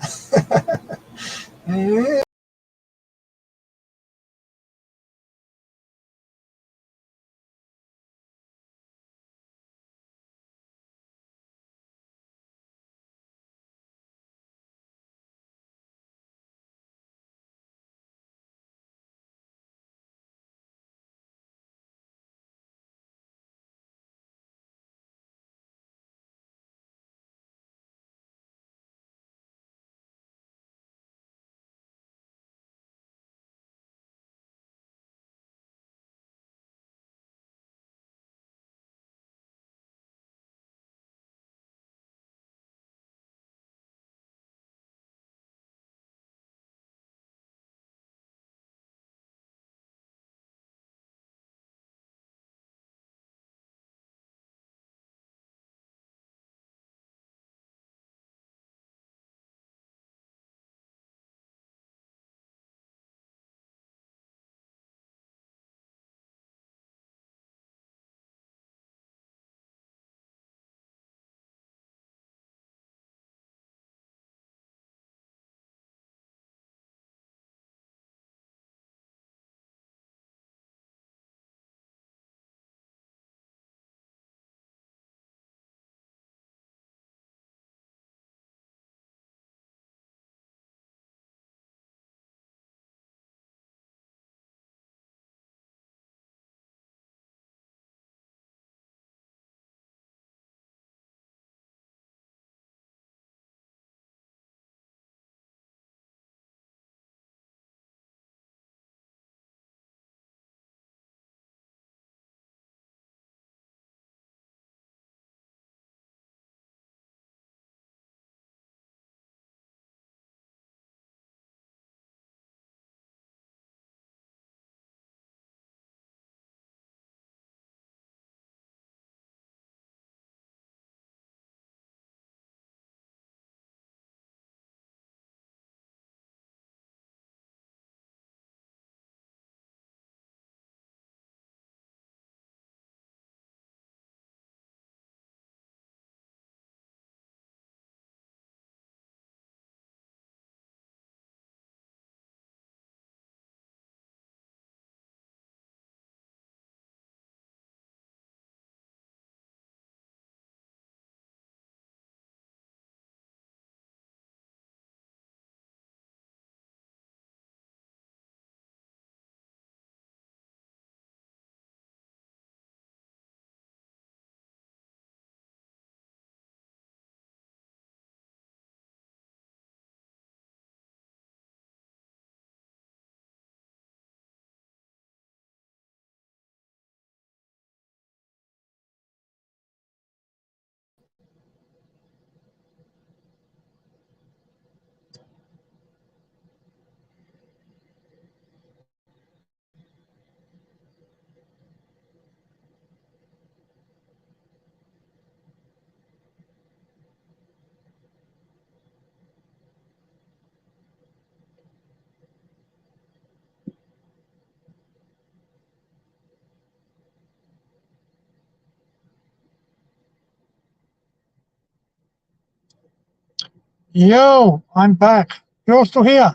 Yo, I'm back. You're still here.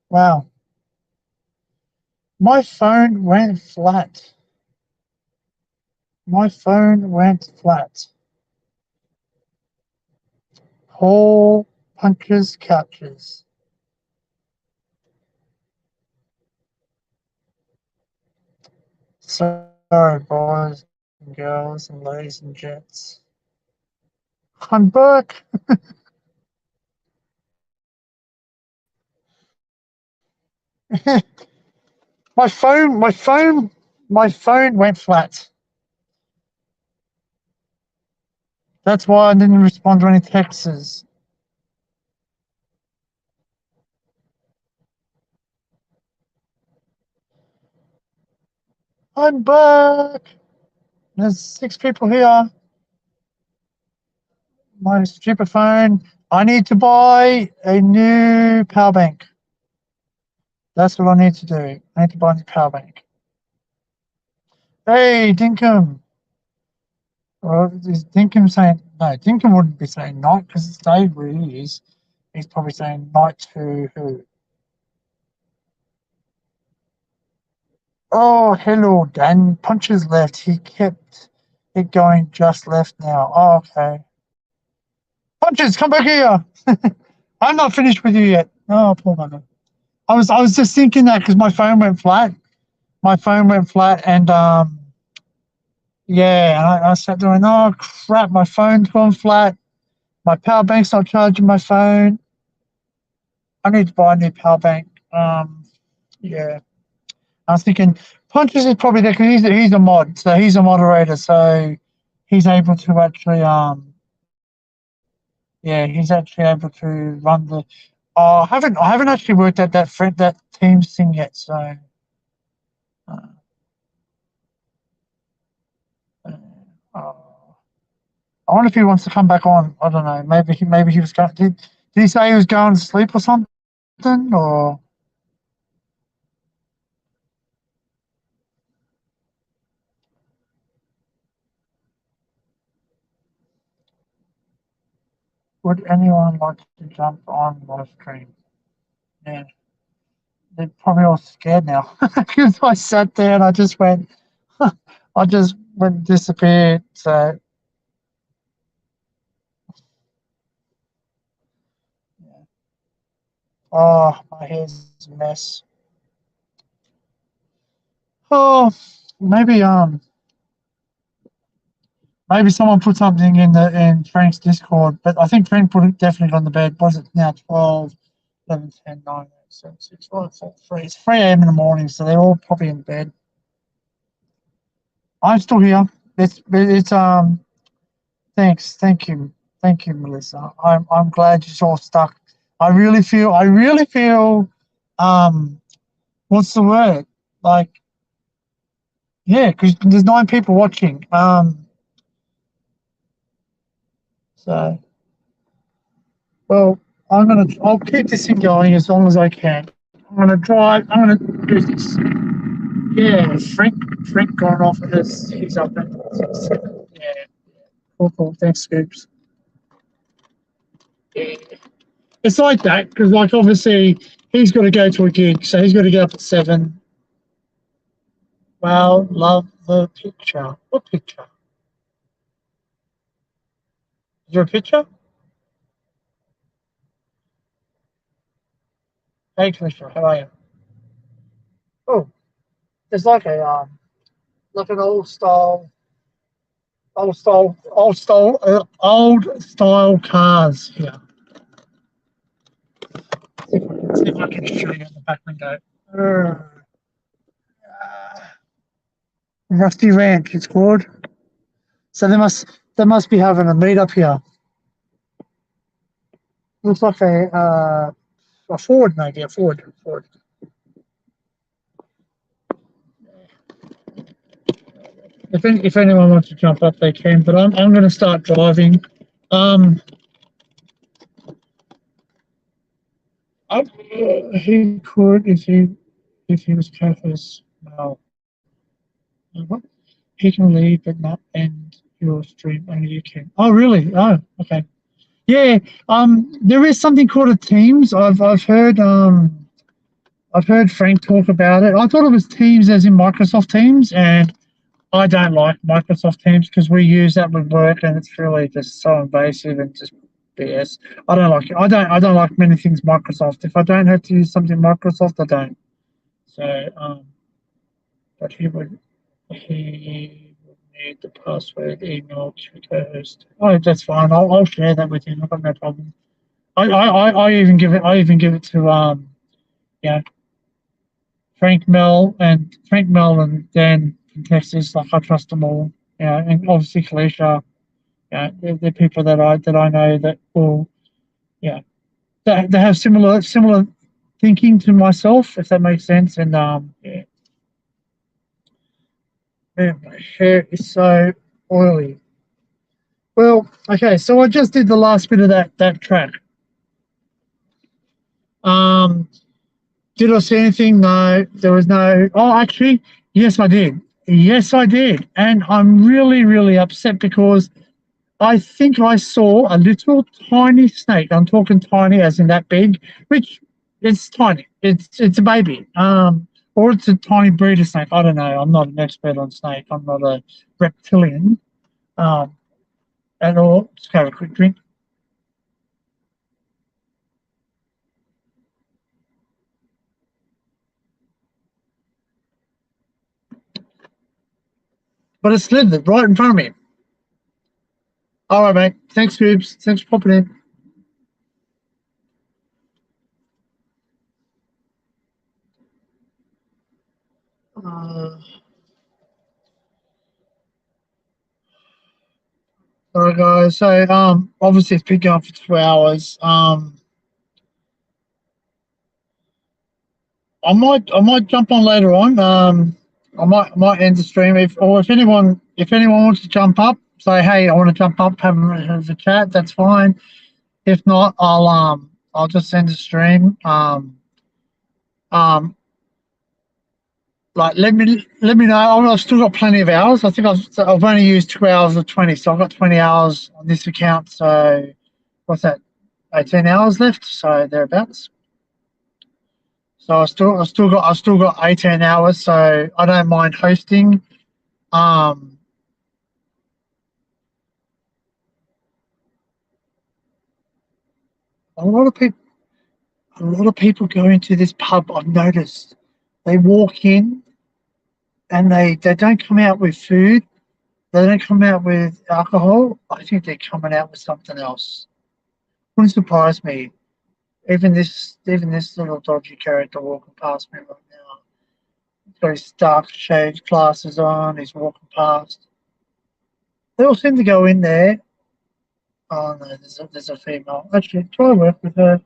Wow. My phone went flat. My phone went flat. Whole punches couches. Sorry, boys and girls and ladies and gents. I'm back. my phone went flat. That's why I didn't respond to any texts. I'm back. There's 6 people here. My stupid phone. I need to buy a new power bank. That's what I need to do. I need to buy a new power bank. Hey, Dinkum. Well, is Dinkum saying no? Dinkum wouldn't be saying night because it's day where he is. He's probably saying night to who? Oh, hello, Dan. Punches left. He kept it going. Just left now. Oh, okay. Punches, come back here. I'm not finished with you yet. Oh, poor man. I was just thinking that because my phone went flat. My phone went flat, and yeah, I sat there and oh crap, my phone's gone flat. My power bank's not charging my phone. I need to buy a new power bank. Yeah, I was thinking Pontius is probably there because he's a mod, so he's a moderator, so he's able to actually yeah, he's actually able to run the. Oh, I haven't actually worked at that Teams thing yet, so. Uh, oh. I wonder if he wants to come back on. I don't know. Maybe he was going. Did he say he was going to sleep or something? Or would anyone like to jump on live stream? Yeah, they're probably all scared now because I sat there and I just went, I just went disappeared. So yeah. Oh, my hair's a mess. Oh, maybe maybe someone put something in Frank's Discord, but I think Frank put it definitely on the bed. Was it now 12, 11, 10, 9, 8, 7, 6, 5, 4, 3? It's 3 a.m. in the morning, so they're all probably in bed. I'm still here. It's thank you, Melissa. I'm glad you're all stuck. I really feel what's the word? Like, yeah, because there's 9 people watching. So well, I'll keep this thing going as long as I can. I'm gonna do this. Yeah, Frank gone off and he's up at 6. Yeah, cool. Thanks, Scoops. Yeah. It's like that because, like, obviously he's got to go to a gig, so he's got to get up at 7. Wow, love the picture. What picture? Is there a picture? Hey, Commissioner, how are you? Oh, there's like an old style cars here. See if I can show you in the back window. Rusty Ranch, it's called. So they must be having a meetup here. Looks like a Ford, maybe a Ford. If anyone wants to jump up, they can. But I'm going to start driving. He could if he was Catholic. No, what? He can leave but not end your stream. Only you can. Oh, really? Oh, okay. Yeah, there is something called a Teams. I've heard Frank talk about it. I thought it was Teams as in Microsoft Teams, and I don't like Microsoft Teams because we use that with work, and it's really just so invasive and just BS. I don't like it. I don't like many things Microsoft. If I don't have to use something Microsoft, I don't. So, but he would need the password email to co-host. Oh, that's fine. I'll share that with him. I've got no problem. I even give it to yeah, Frank Mel and Dan from Texas. Like I trust them all. Yeah, and obviously Kalisha. Yeah, they're people that I know that will, yeah, they have similar thinking to myself, if that makes sense. And yeah, man, my hair is so oily. Well, okay, so I just did the last bit of that track. Um, did I see anything? No, there was no. Oh, actually, yes, I did. Yes, I did, and I'm really upset because I think I saw a little tiny snake. I'm talking tiny as in that big, which it's tiny. It's a baby. Or it's a tiny breeder snake. I don't know. I'm not an expert on snake. I'm not a reptilian. Um, at all. Just have a quick drink. But it's slithered right in front of me. All right, mate. Thanks, Boobs. Thanks for popping in. Uh, all right, guys. So, obviously it's been going for 2 hours. I might jump on later on. I might end the stream if anyone wants to jump up, say hey, I want to jump up, have a chat. That's fine. If not, I'll just end the stream. Um, like let me know. I've still got plenty of hours. I think I've only used 2 hours of 20, so I've got 20 hours on this account. So what's that? 18 hours left. So thereabouts. So I still got 18 hours. So I don't mind hosting. Um, a lot of people, go into this pub. I've noticed they walk in and they don't come out with food. They don't come out with alcohol. I think they're coming out with something else. Wouldn't surprise me. Even this little dodgy character walking past me right now. He's got his dark shade glasses on. He's walking past. They all seem to go in there. Oh no, there's a female. Actually, try work with her.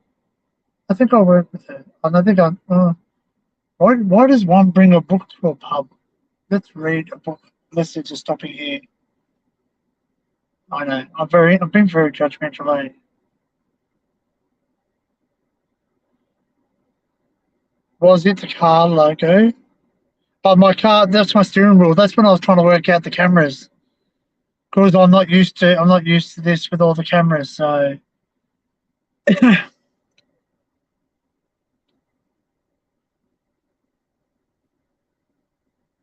I think I'll work with her. And I think I'm. Why does one bring a book to a pub? Let's read a book. Unless they're just stopping here. I know. I've been very judgmental. Was it the car logo? Oh, my car. That's my steering wheel. That's when I was trying to work out the cameras because I'm not used to this with all the cameras. So.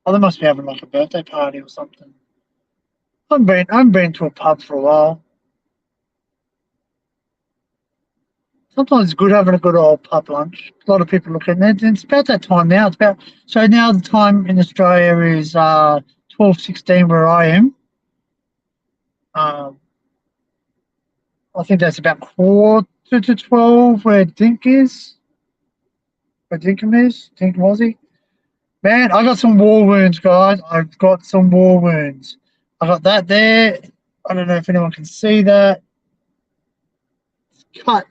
Oh, they must be having like a birthday party or something. I haven't been to a pub for a while. Sometimes it's good having a good old pub lunch. A lot of people look at it. It's about that time now. So now the time in Australia is 12:16 where I am. Um, I think that's about quarter to 12 where Dink is. Where Dinkum is. Dink Wazzy. Man, I got some war wounds, guys. I've got some war wounds. I got that there. I don't know if anyone can see that. Cut.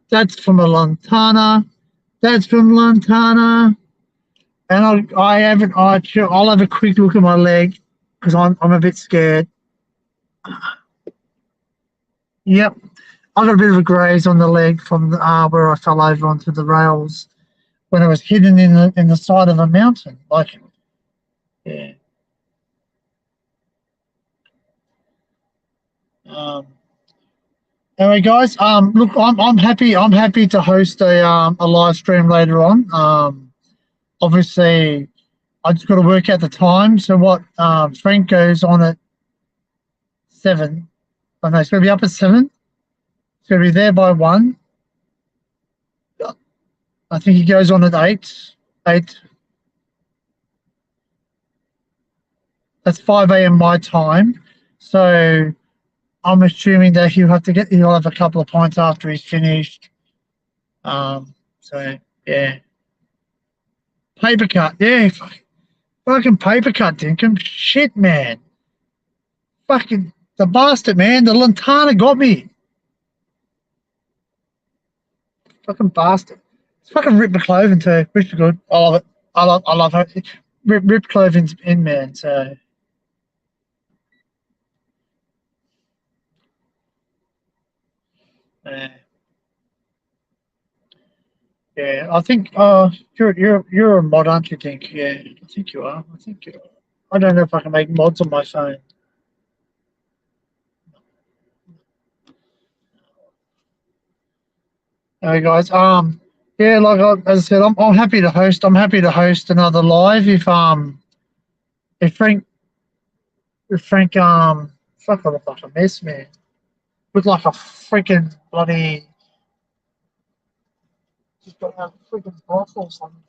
That's from a lantana. That's from lantana. And I haven't. I'll have a quick look at my leg because I'm a bit scared. Yep, I got a bit of a graze on the leg from where I fell over onto the rails when it was hidden in the side of a mountain. Like, yeah. Um, Anyway, guys, look, I'm happy to host a live stream later on. Obviously, I just got to work out the time. So what? Frank goes on at 7. Oh no, it's going to be up at 7. It's going to be there by 1. I think he goes on at 8. 8. That's 5 a.m. my time. So I'm assuming that he'll have a couple of pints after he's finished. So yeah, paper cut. Yeah, fucking paper cut, Dinkum. Shit, man. Fucking the bastard, man. The Lantana got me. Fucking bastard. It's fucking Rip McCloven too. Rip's good. I love it. I love her. Rip Cloven's in, man. So yeah. Yeah, I think you're a mod, aren't you, Dink? Yeah, I think you are. I think you are. I don't know if I can make mods on my phone. Hey guys, yeah, like as I said, I'm happy to host. I'm happy to host another live if Frank fuck, I look like a mess, man. Look like a freaking bloody just got a freaking bottle or something.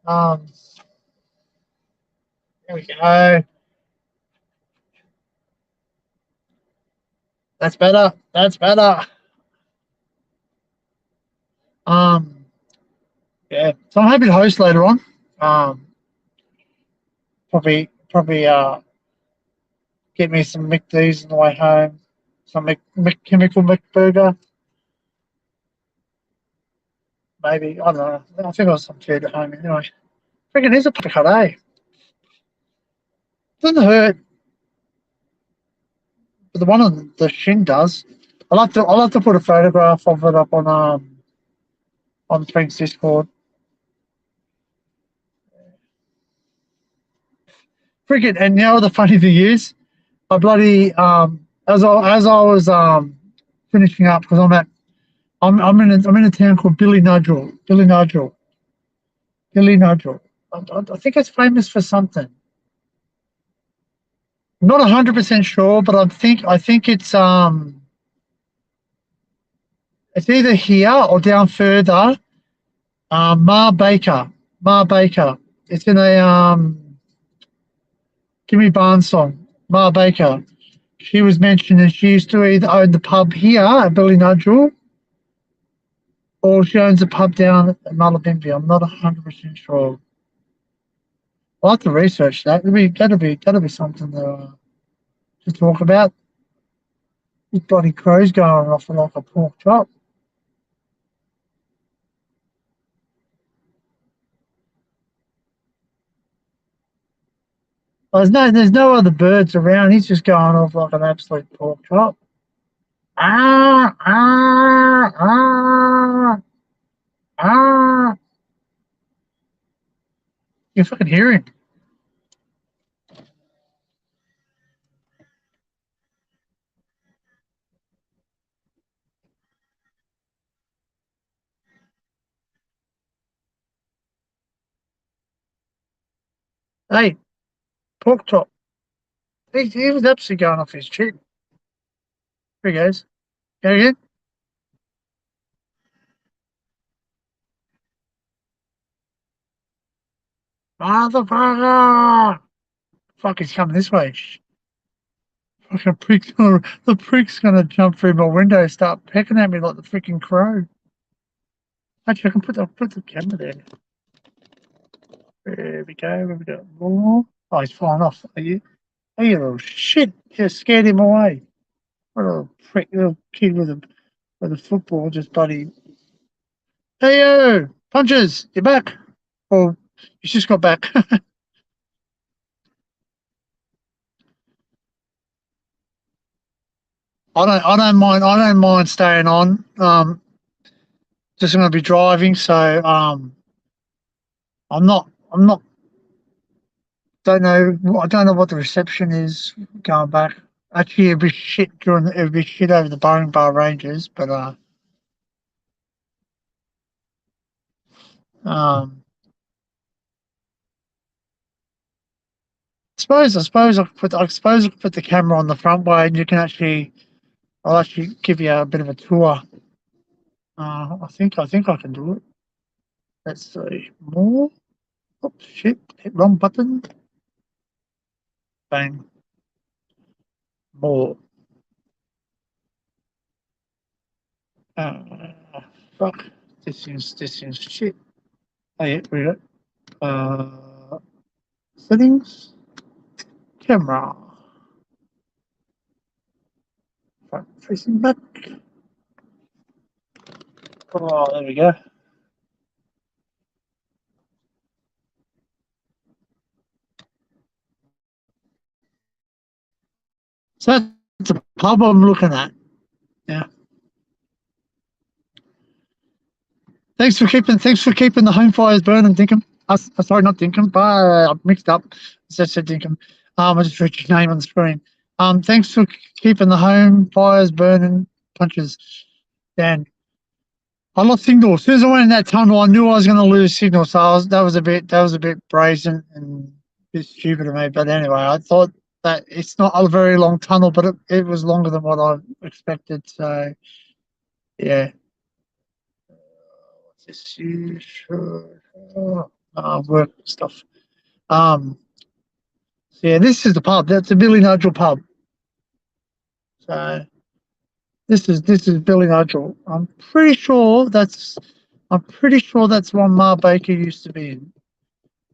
Um, there we go. That's better. That's better. Um, yeah. So I'm happy to host later on. Probably get me some McD's on the way home. Some chemical McBurger. Maybe. I don't know. I think I was some food at home anyway. Freaking is a paper cut, eh? Doesn't hurt, but the one on the shin does. I'll have to put a photograph of it up on Frank's Discord. Freaking, and you know what the funny thing is? I bloody as I was finishing up because I'm in a town called Billy Nudgel. I think it's famous for something. I'm not 100% sure, but I think it's either here or down further. Ma Baker. It's in a Jimmy Barnes song. Ma Baker. She was mentioned and she used to either own the pub here at Billy Nudgel or she owns a pub down at Mullumbimby. I'm not 100% sure. I'll have to research that. That'll be something to talk about. This bloody crow's going off like a pork chop. There's no other birds around. He's just going off like an absolute pork chop. Ah, ah, ah, ah. You fucking hear him. Hey, pork chop. He was absolutely going off his chip. There he goes. Go again. Motherfucker! Fuck, he's coming this way. Fucking the prick's gonna jump through my window, start pecking at me like the freaking crow. Actually, I can put the camera there. There we go. Oh, he's flying off. Are you? Hey, you little shit! Just scared him away. What a little prick, little kid with a football, just bloody. Hey, yo! Punches! You're back. Oh, he's just got back. I don't mind staying on. Just going to be driving, so I'm not. Don't know. I don't know what the reception is going back. Actually, it'd be shit it'd be shit over the Bowling Bar Rangers, but um, I suppose I could put the camera on the front way, and you can actually, I'll actually give you a bit of a tour. I think I can do it. Let's see more. Oops, shit, hit wrong button. Bang, more. Uh, fuck, this is shit. Oh yeah, we got settings, camera, front facing back. Oh, there we go. So that's the pub I'm looking at. Yeah. Thanks for keeping the home fires burning, Dinkum. Sorry, not Dinkum, but I mixed up. I said Dinkum. I just read your name on the screen. Thanks for keeping the home fires burning, punches. Dan, I lost signal. As soon as I went in that tunnel, I knew I was going to lose signal. So that was a bit brazen and a bit stupid of me. But anyway, I thought that it's not a very long tunnel, but it was longer than what I expected. So yeah. This is work stuff. So yeah, this is the pub. That's the Billy Nigel pub. So this is Billy Nigel. I'm pretty sure that's one Ma Baker used to be in,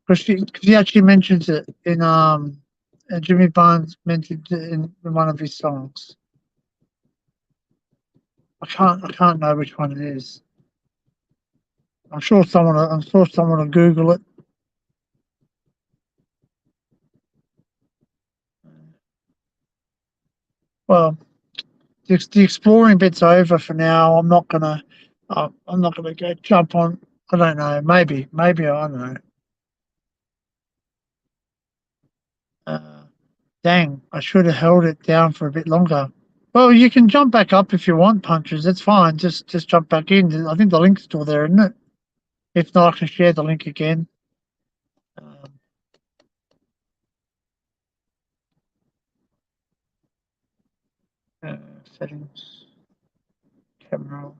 because she actually mentions it in Jimmy Barnes mentioned it in one of his songs. I can't know which one it is. I'm sure someone will Google it. Well, the exploring bit's over for now. I'm not gonna go jump on. I don't know. Maybe I don't know. Uh, Dang, I should have held it down for a bit longer. Well, you can jump back up if you want, punches. That's fine. Just jump back in. I think the link's still there, isn't it? If not, I can share the link again. Um, uh, Settings, camera,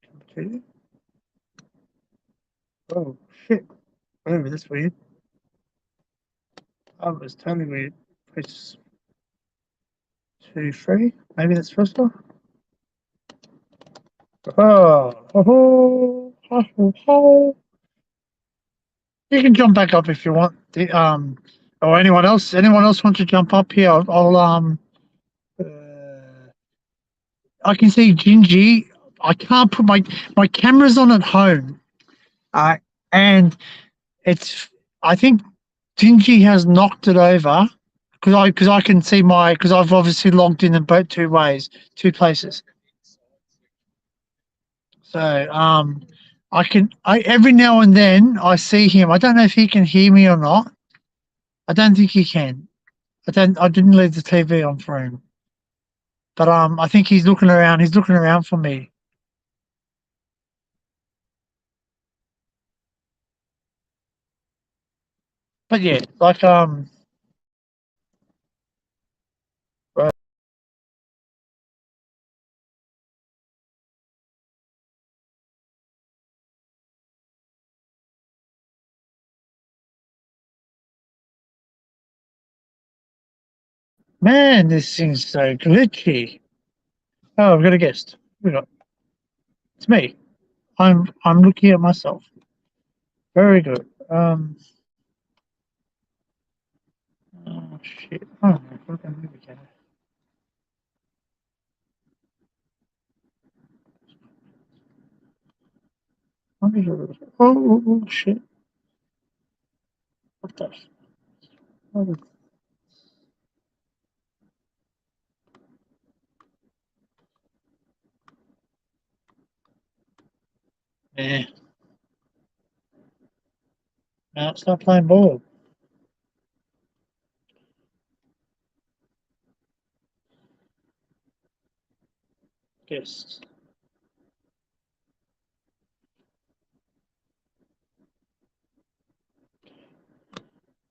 computer. Oh shit! Oh, that's weird. Oh, it's totally weird. Press 2, 3. Maybe that's first one. Oh. You can jump back up if you want. Or anyone else want to jump up here? Uh, I can see Gingy. I can't put my cameras on at home. And it's I think Gingy has knocked it over because I can see because I've obviously logged in both two ways, two places. So I every now and then I see him. I don't know if he can hear me or not. I don't think he can. I didn't leave the TV on for him. But I think he's looking around. He's looking around for me. But yeah, like uh, man, this thing's so glitchy. Oh, I've got a guest. We got it's me. I'm looking at myself. Very good. Oh shit. Oh my fucking here we go. Oh shit. What the? Oh, yeah. Now stop playing ball. Yes.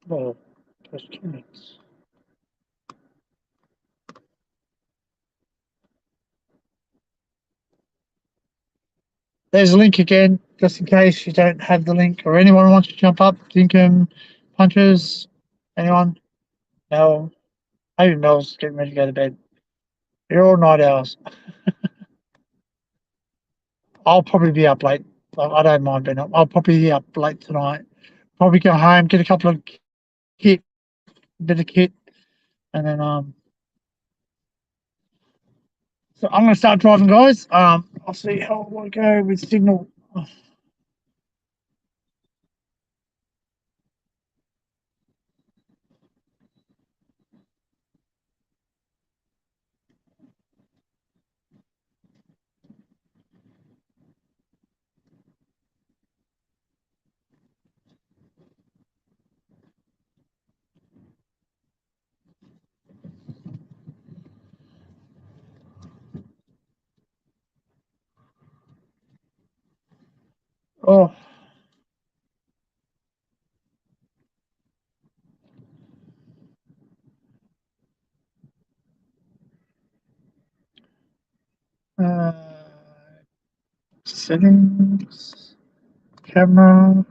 Well, just 2 minutes. There's a link again, just in case you don't have the link or anyone wants to jump up. Dinkum, Punches, anyone? Mel, maybe Mel's getting ready to go to bed. You're all night owls. I'll probably be up late. I don't mind being up. I'll probably be up late tonight. Probably go home, get a couple of kit, bit of kit, and then So I'm gonna start driving, guys. I'll see how I go with signal. Oh, uh, settings, camera.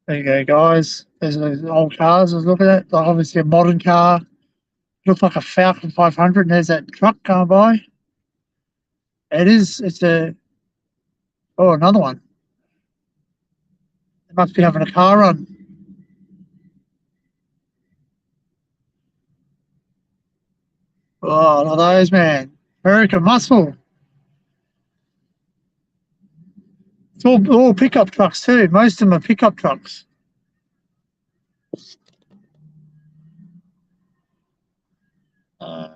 There you go, guys. There's those old cars I was looking at. Like obviously, a modern car. Looks like a Falcon 500, and there's that truck going by. It is. It's a. Oh, another one. They must be having a car run. Oh, look at those, man. American muscle. It's all pickup trucks, too. Most of them are pickup trucks. Uh,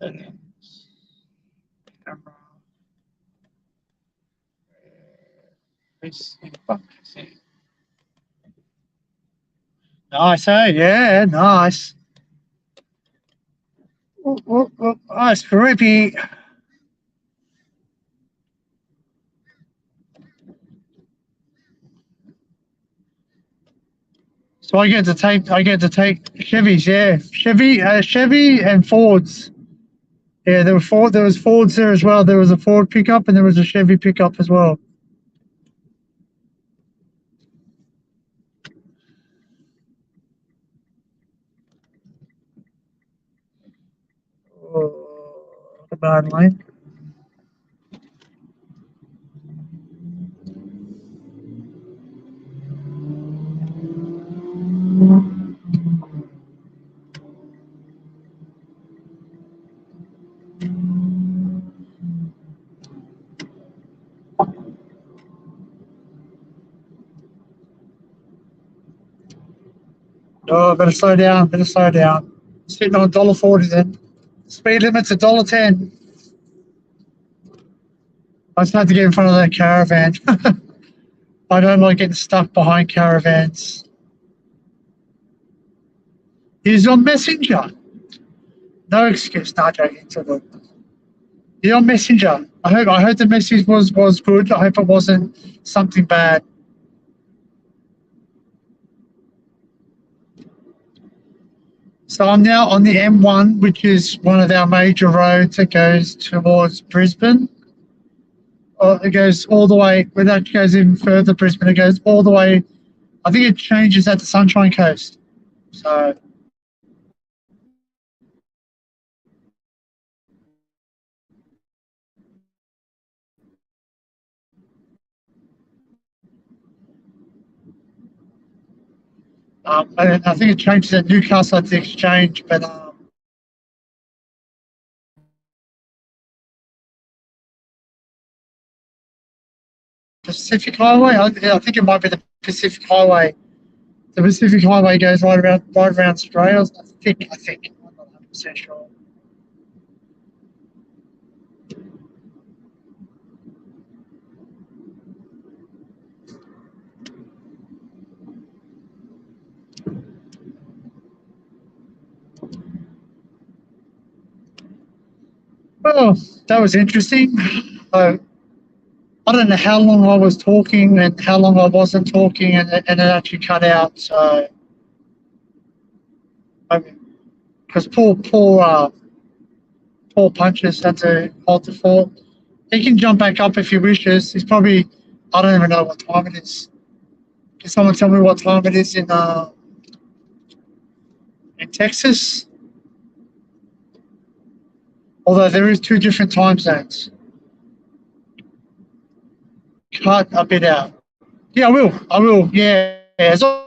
settings, camera. Nice, eh? Yeah, nice. Nice, grippy. So I get to take Chevys, yeah. Chevy and Fords. Yeah, there was Fords there as well. There was a Ford pickup and there was a Chevy pickup as well. Oh, the bad lane. Oh, better slow down, Sitting on $1.40 then. Speed limit's $1.10. I just had to get in front of that caravan. I don't like getting stuck behind caravans. He's on Messenger. No excuse, not joking. It's all good. He's on Messenger. I hope the message was good. I hope it wasn't something bad. So I'm now on the M1, which is one of our major roads that goes towards Brisbane. It goes all the way, when that goes even further, Brisbane, it goes all the way. I think it changes at the Sunshine Coast. So I think it changes at Newcastle at the exchange, but Pacific Highway, I think it might be the Pacific Highway. The Pacific Highway goes right around Australia. I think. I'm not 100% sure. Well, that was interesting. I don't know how long I was talking and how long I wasn't talking, and it actually cut out. So, because Paul Punches had to hold the fort. He can jump back up if he wishes. He's probably, I don't even know what time it is. Can someone tell me what time it is in Texas? Although there is 2 different time zones. Cut a bit out. Yeah, I will. Yeah, as long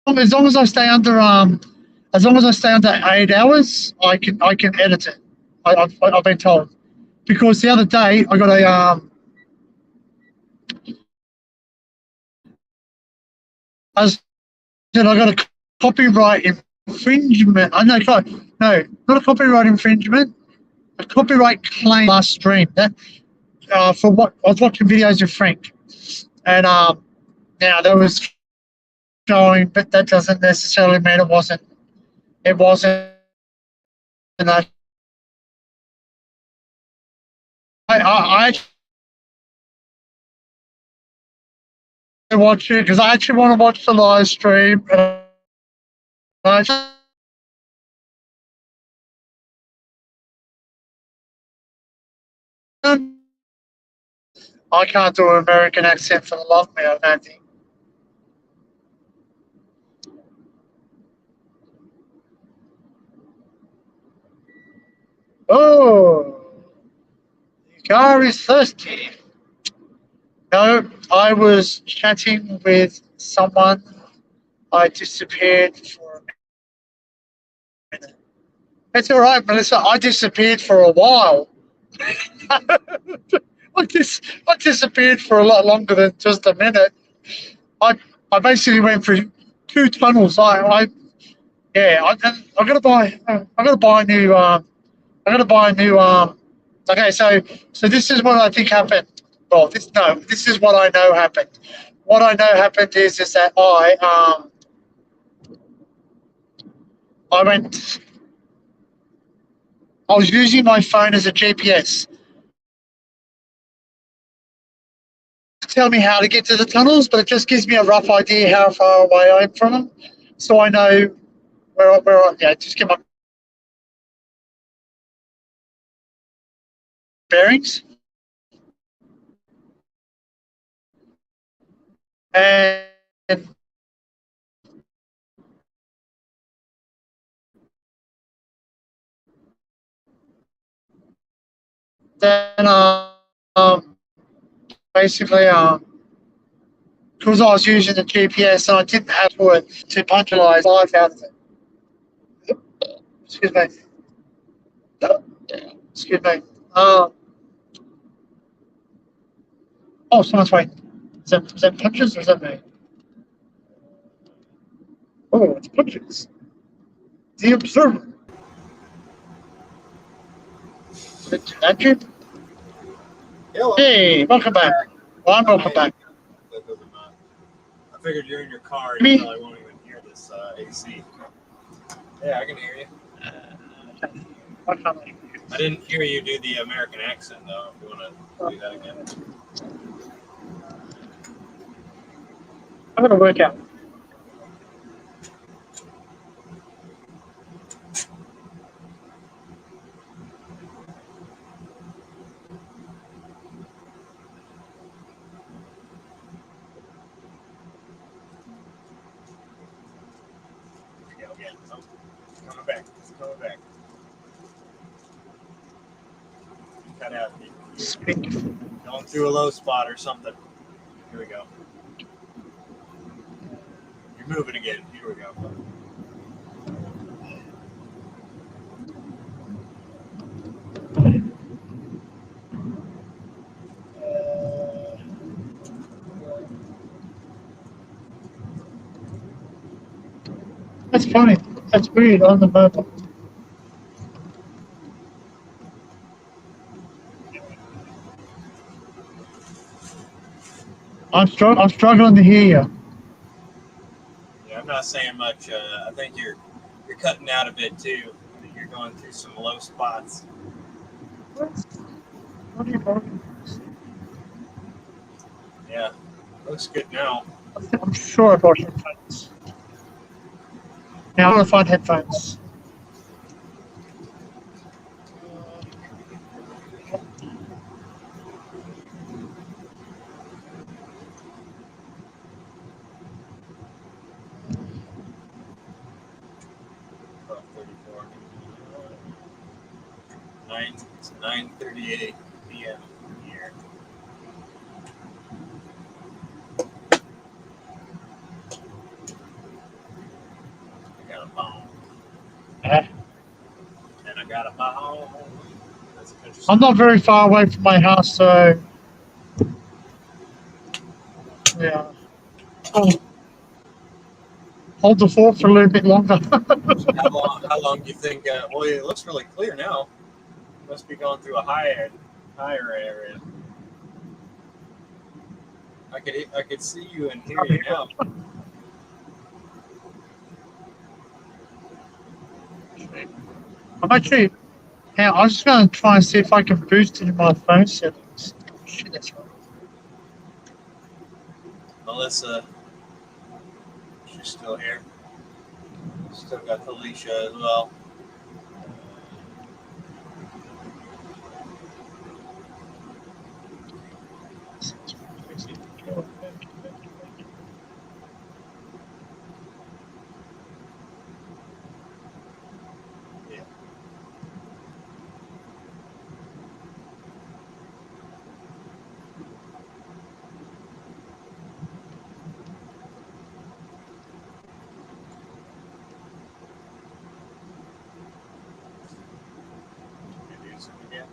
as I stay under 8 hours, I can edit it. I've been told, because the other day I got a copyright infringement. No, not a copyright infringement. A copyright claim last stream. That for what I was watching videos of Frank, and now there was showing, but that doesn't necessarily mean it wasn't. It wasn't. And I actually watch it because I actually want to watch the live stream. I can't do an American accent for the love of me, I don't think. Oh, the car is thirsty. No, I was chatting with someone. I disappeared for a minute. It's all right, Melissa. I disappeared for a while. I disappeared for a lot longer than just a minute. I basically went through 2 tunnels. I'm gonna buy a new okay, so this is what I think happened. Well, this is what I know happened. What I know happened is that I was using my phone as a GPS to tell me how to get to the tunnels, but it just gives me a rough idea how far away I am from them, so I know just get my bearings. And then basically because I was using the GPS and I didn't have to punctualize life out of it. Excuse me. Excuse me. Someone's waiting. Is that punches or is that me? Oh, it's punches. The observer. Is it Andrew? Hello. Hey, welcome back. Well, I'm welcome back. That doesn't matter. I figured you're in your car. Me? You probably won't even hear this AC. Yeah, I can hear you. What can't I hear? I didn't hear you do the American accent, though. If you want to do that again. I'm going to work out. Again. Oh, it's coming back. It's coming back. Cut out. Speak. Going through a low spot or something. Here we go. You're moving again. Here we go. That's funny. That's weird on the mobile. I'm struggling to hear you. Yeah, I'm not saying much. I think you're cutting out a bit too. You're going through some low spots. Yeah, looks good now. I'm sure I bought headphones. Now I'm gonna find headphones. About 34. It's 9:38 p.m. here. I got a bomb. And I got a bomb. That's interesting. I'm not very far away from my house, so yeah. Hold the fort for a little bit longer. How long do you think? Well, it looks really clear now. It must be going through a higher area. I could see you and hear you now. I'm actually. Yeah, I was just going to try and see if I can boost it in my phone settings. Shit, that's right. Melissa, she's still here. Still got Felicia as well. Yeah. Yeah.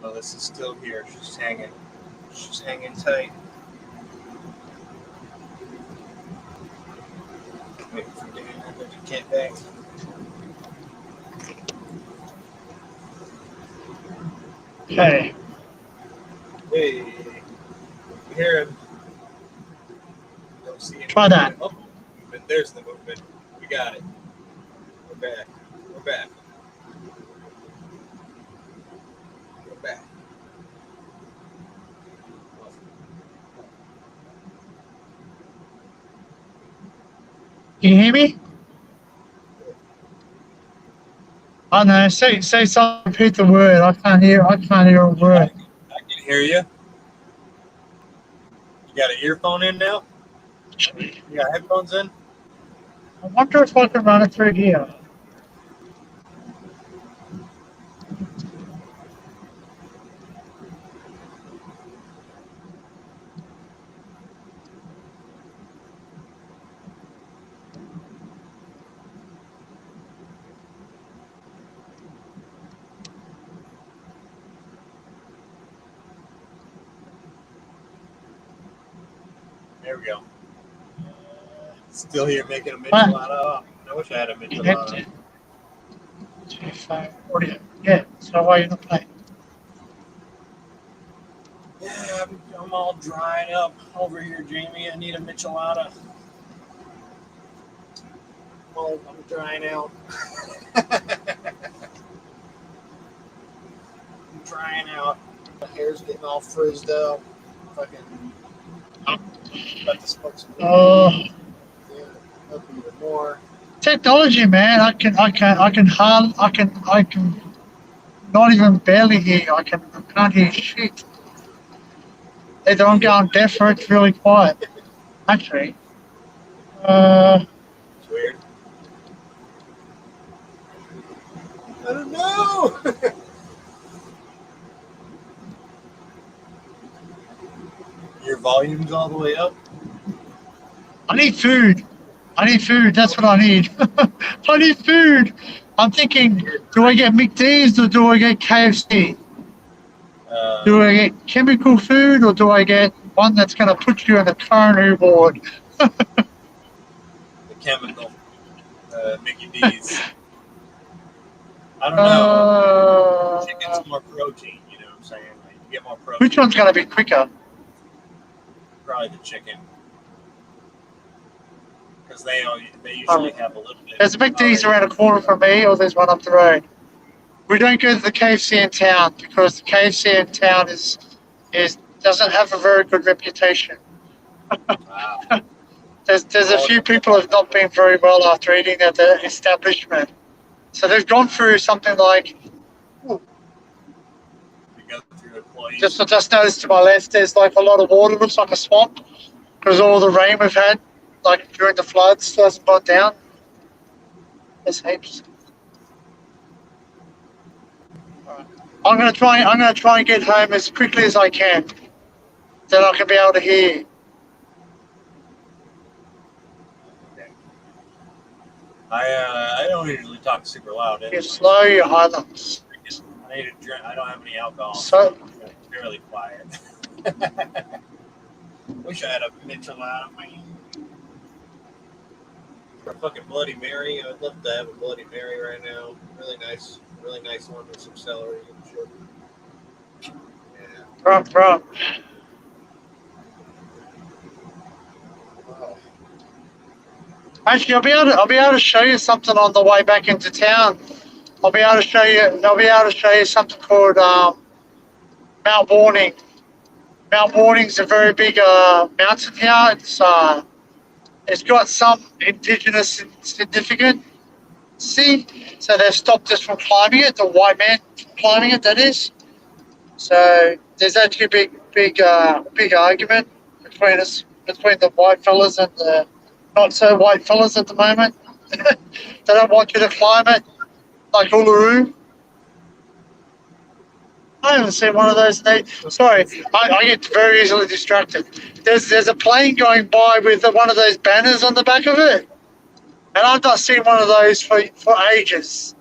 Melissa's still here. She's hanging. She's hanging tight. Waiting for Dan to get back. Hey. Hey, you hear him? Don't see him. Try that. Oh, but there's the movement. We got it. We're back. We're back. We're back. Can you hear me? I know. Say something. Repeat the word. I can't hear a word. I can hear you. You got an earphone in now? You got headphones in? I wonder if I can run it through here. There we go. Still here making a michelada. I wish I had a michelada. Yeah, so why are you not playing? Yeah, I'm all dried up over here, Jamie. I need a michelada. Oh, I'm drying out. I'm drying out. My hair's getting all frizzed up. Fucking about to smoke some weed. Yeah, up even more. Technology, man. I can not even barely hear you. I can't hear shit. Either I'm going deaf or it's really quiet. Actually. It's weird. I don't know. Your volume's all the way up. I need food. That's what I need. I need food. I'm thinking, do I get McD's or do I get KFC? Do I get chemical food or do I get one that's going to put you in a coronary ward? The chemical. Mickey D's. I don't know. Chicken's more protein, you know what I'm saying? Like, you get more protein. Which one's going to be quicker? Probably the chicken. Because they usually have a little bit. There's a McD's around the corner from me or there's one up the road? We don't go to the KFC in town because the KFC in town is doesn't have a very good reputation. Wow. There's a few people who have not been very well after eating at the establishment. So they've gone through something like, just noticed to my left, there's like a lot of water, looks like a swamp, because all the rain we've had, like during the floods, hasn't gone down. There's heaps. Right. I'm gonna try and get home as quickly as I can, then I can be able to hear you. I don't usually talk super loud. You slow your highlights. I need to drink. I don't have any alcohol. So it's really quiet. Wish I had a Mitchell out of me. For a fucking Bloody Mary, I'd love to have a Bloody Mary right now. Really nice one with some celery and shit. Yeah. Right. Wow. Actually, I'll be able to show you something on the way back into town. I'll be able to show you something called Mount Warning. Mount Warning's a very big mountain here. It's got some indigenous significance. See, so they've stopped us from climbing it. The white man climbing it, that is. So there's actually a big argument between the white fellas and the not so white fellas at the moment. They don't want you to climb it like Uluru. I haven't seen one of those. Sorry, I get very easily distracted. There's a plane going by with one of those banners on the back of it, and I've not seen one of those for ages.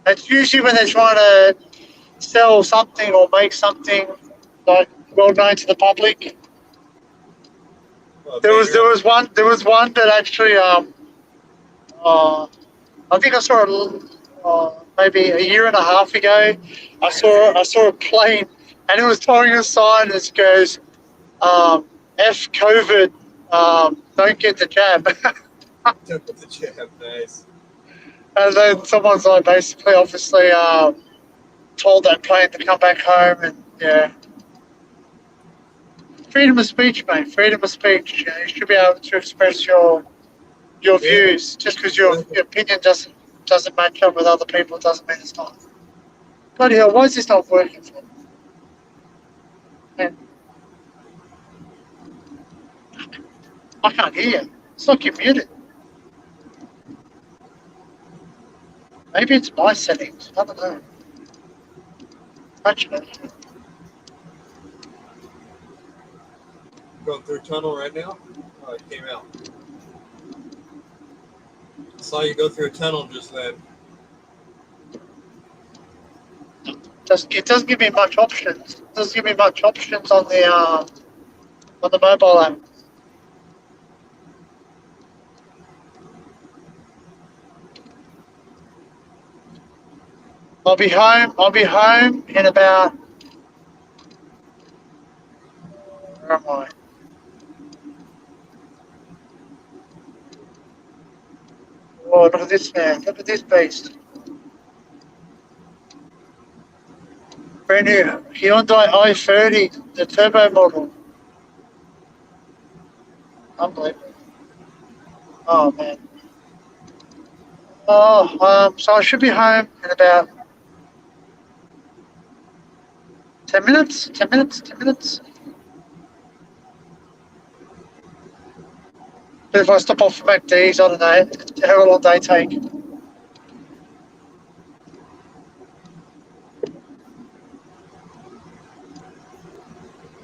It's usually when they're trying to sell something or make something like well known to the public. There was one that actually I think I saw it maybe a year and a half ago. I saw a plane and it was towing a sign that goes F COVID, don't get the jab. Don't get the jab, nice. And then someone's like basically obviously told that plane to come back home, and yeah. Freedom of speech, mate. Freedom of speech. You know, you should be able to express your views. Just because your opinion doesn't match up with other people doesn't mean it's not. Bloody hell, why is this not working for me? Man. I can't hear you. It's like you're muted. Maybe it's my settings. I don't know. Actually. Going through a tunnel right now? Oh, it came out. I saw you go through a tunnel just then. It doesn't give me much options. It doesn't give me much options on the mobile app. I'll be home in about. Where am I? Oh, look at this man. Look at this beast. Brand new Hyundai i30, the turbo model. Unbelievable. Oh, man. Oh, so I should be home in about 10 minutes. 10 minutes. 10 minutes. But if I stop off for McD's, I don't know how long they take.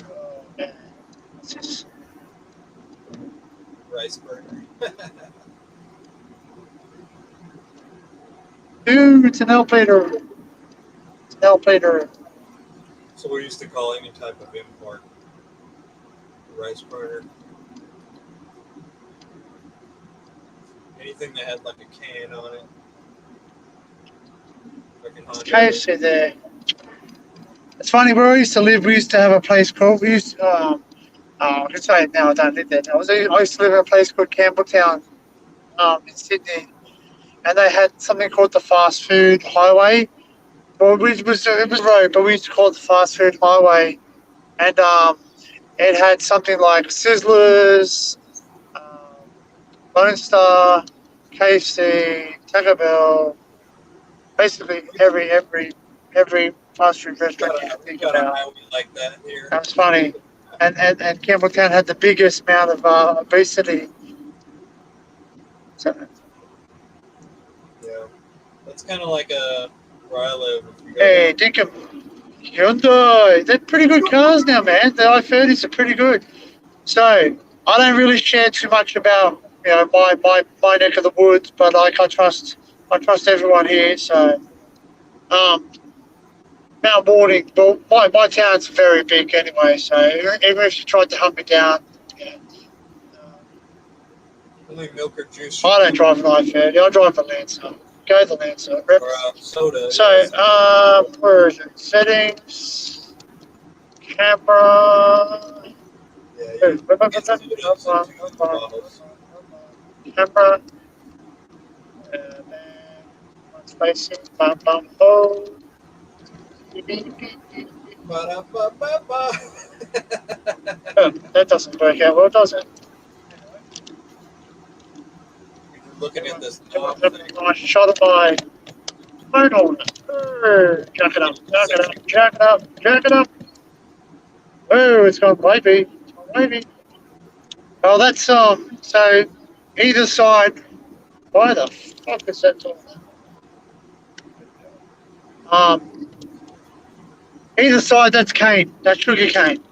Oh, man. What's this? Rice burger. Ooh, it's an L-Peter. It's an L-Peter. So we used to call any type of import rice burner. Anything that had like a can on it. It's KFC there. It's funny, where I used to live, we used to have a place called, I can say it now, I don't live there now. I used to live in a place called Campbelltown in Sydney. and they had something called the fast food highway. Well, it was road, but we used to call it the fast food highway, and it had something like Sizzlers, Lone Star, KFC, Taco Bell, basically every fast food restaurant you can think about. Like that here. That's funny. And Campbelltown had the biggest amount of obesity. So, yeah, that's kind of like where I live. Hey, Dinkum, Hyundai, they're pretty good cars now, man. The i30s are pretty good. So I don't really share too much about my neck of the woods, but like I trust everyone here. So Mount Morning, well, my town's very big anyway. So even if you tried to hunt me down, yeah. Only milk or juice. I don't drive an i30. I drive a Lancer. Go the Lancer. Or soda. So where is it? Settings, camera. Yeah, camera. Spacing. Bum bum boom. That doesn't work out well, does it? Looking at this. Nice shot of my phone holder. Jack it up, jack it up, jack it up, jack it up. Oh, it's gone wavy. It's gone wavy. Oh, that's so either side. Why the fuck is that talking? Either side, that's cane. That's sugar cane.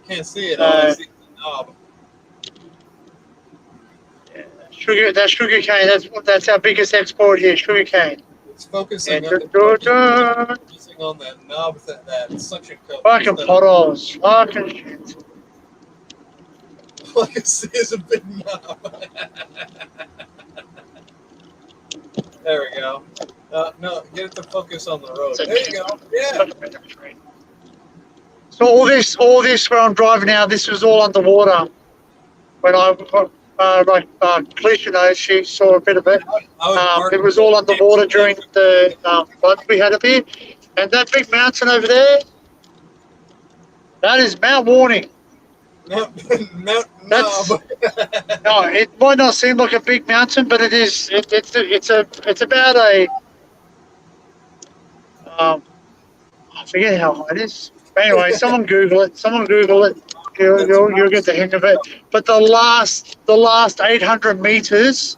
Can't see it. I see the knob. Yeah, that's sugar cane. That's our biggest export here. Sugar cane. It's focusing on that knob, that suction cup. Fucking potholes. Fucking shit. All I can see is a big knob. There we go. No, get it to focus on the road. There you go. Yeah. So all this where I'm driving now, this was all underwater. When I Cliche, she saw a bit of it. It was all underwater during the flood we had up here. And that big mountain over there, that is Mount Warning. No, it might not seem like a big mountain, but it is. It's about a. I forget how high it is. Anyway, someone Google it. You'll get the hang of it. But the last 800 meters,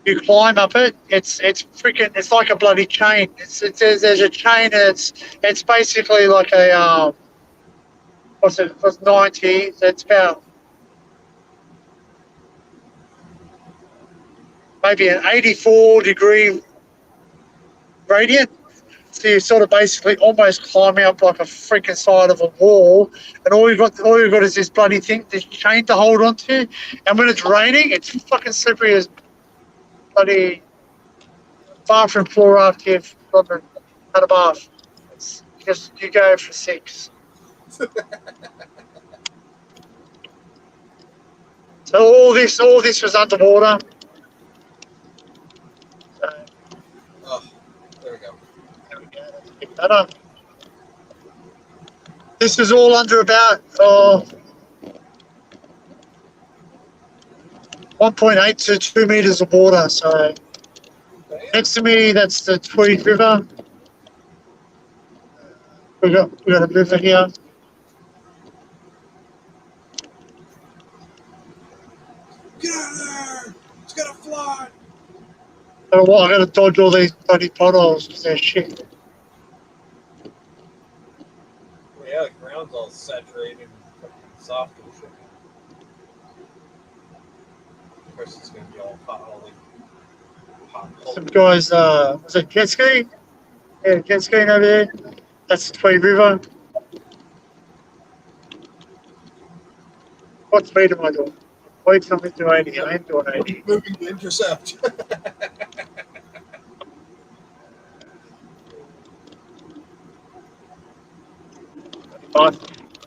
you climb up it. It's freaking. It's like a bloody chain. There's a chain. And it's basically like a what's it? It was 90. It's about maybe an 84-degree gradient. So you sort of basically almost climb up like a freaking side of a wall, and all you've got is this bloody thing, this chain to hold on to. And when it's raining, it's fucking slippery as bloody bathroom floor after you've had a bath. It's just you go for 6. So all this was underwater. So, there we go. Better. This is all under about 1.8 to 2 meters of water. So next to me, that's the Tweed River. We got a river here. Get out of there! It's gonna fly! I gotta dodge all these bloody potholes because they're shit. Yeah, the ground's all saturated and soft and shit. Of course, it's gonna be all potholy. Some guys, was it jet skiing? Yeah, jet skiing over there. That's the Tweed River. What speed am I doing? Wait till I'm doing 80. I ain't doing 80. Moving to intercept.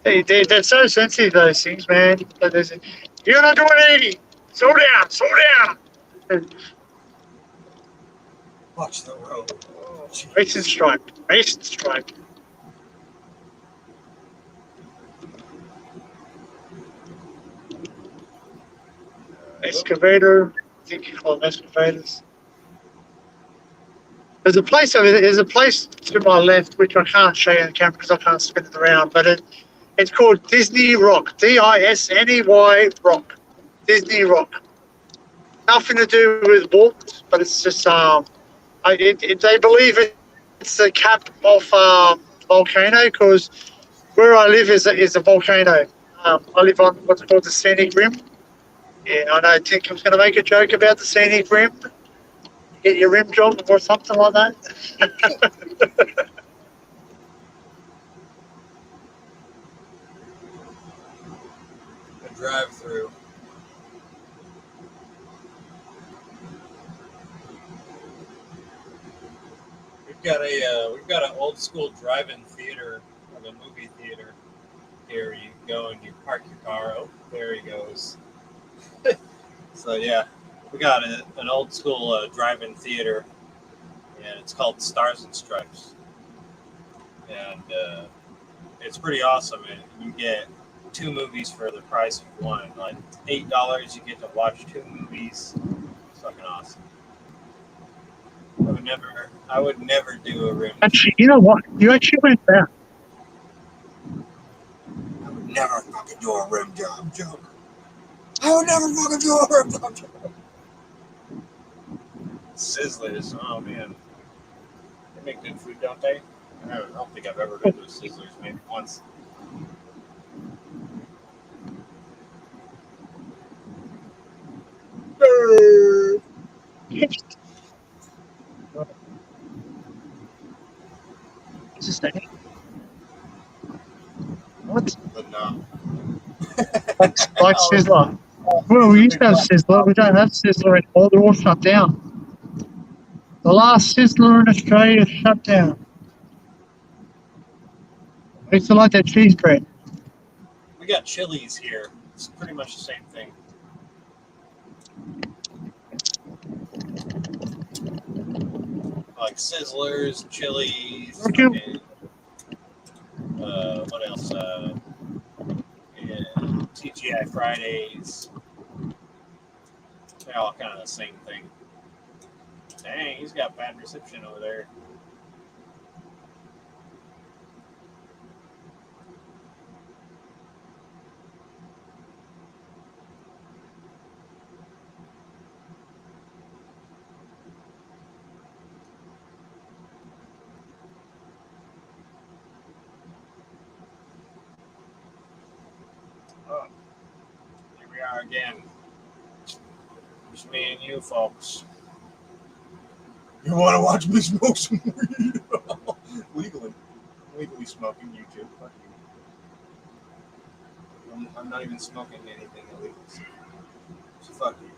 Hey, they're so sensitive, those things, man. You're not doing 80. Slow down. Watch the road. Oh, Racing stripe. Racing stripe. Excavator. I think you call them excavators. There's a place over there. There's a place to my left which I can't show you on the camera because I can't spin it around. But it's called Disney Rock. Disney Rock. Disney Rock. Nothing to do with walks, but it's just they believe it's the cap of volcano because where I live is a volcano. I live on what's called the scenic rim. Yeah, I know Tinkum's going to make a joke about the scenic rim. Get your rim job or something like that. A drive-through. We've got an old school drive-in theater, like a movie theater. Here you go and you park your car. Oh, there he goes. So yeah, we got an old school drive-in theater, and it's called Stars and Stripes, and it's pretty awesome. And you get 2 movies for the price of 1. Like $8, you get to watch 2 movies. It's fucking awesome. I would never do a rim. Actually, you know what? You actually went there. I would never fucking do a rim job joke. I would never fucking do a rim job joke. Sizzlers, oh man. They make good food, don't they? I don't think I've ever been to a Sizzlers, maybe once. Just a what? But no. Like Sizzler. Well, we used to have Sizzler. We don't have Sizzler anymore. They're all shut down. The last Sizzler in Australia shut down. I used to like that cheese bread. We got Chili's here. It's pretty much the same thing. Like Sizzlers, Chili's, and, what else? TGI Fridays. They're all kind of the same thing. Dang, he's got bad reception over there. Oh, here we are again. Just me and you, folks. You want to watch me smoke some weed? Legally smoking YouTube. Fuck you. I'm not even smoking anything illegal. So fuck you.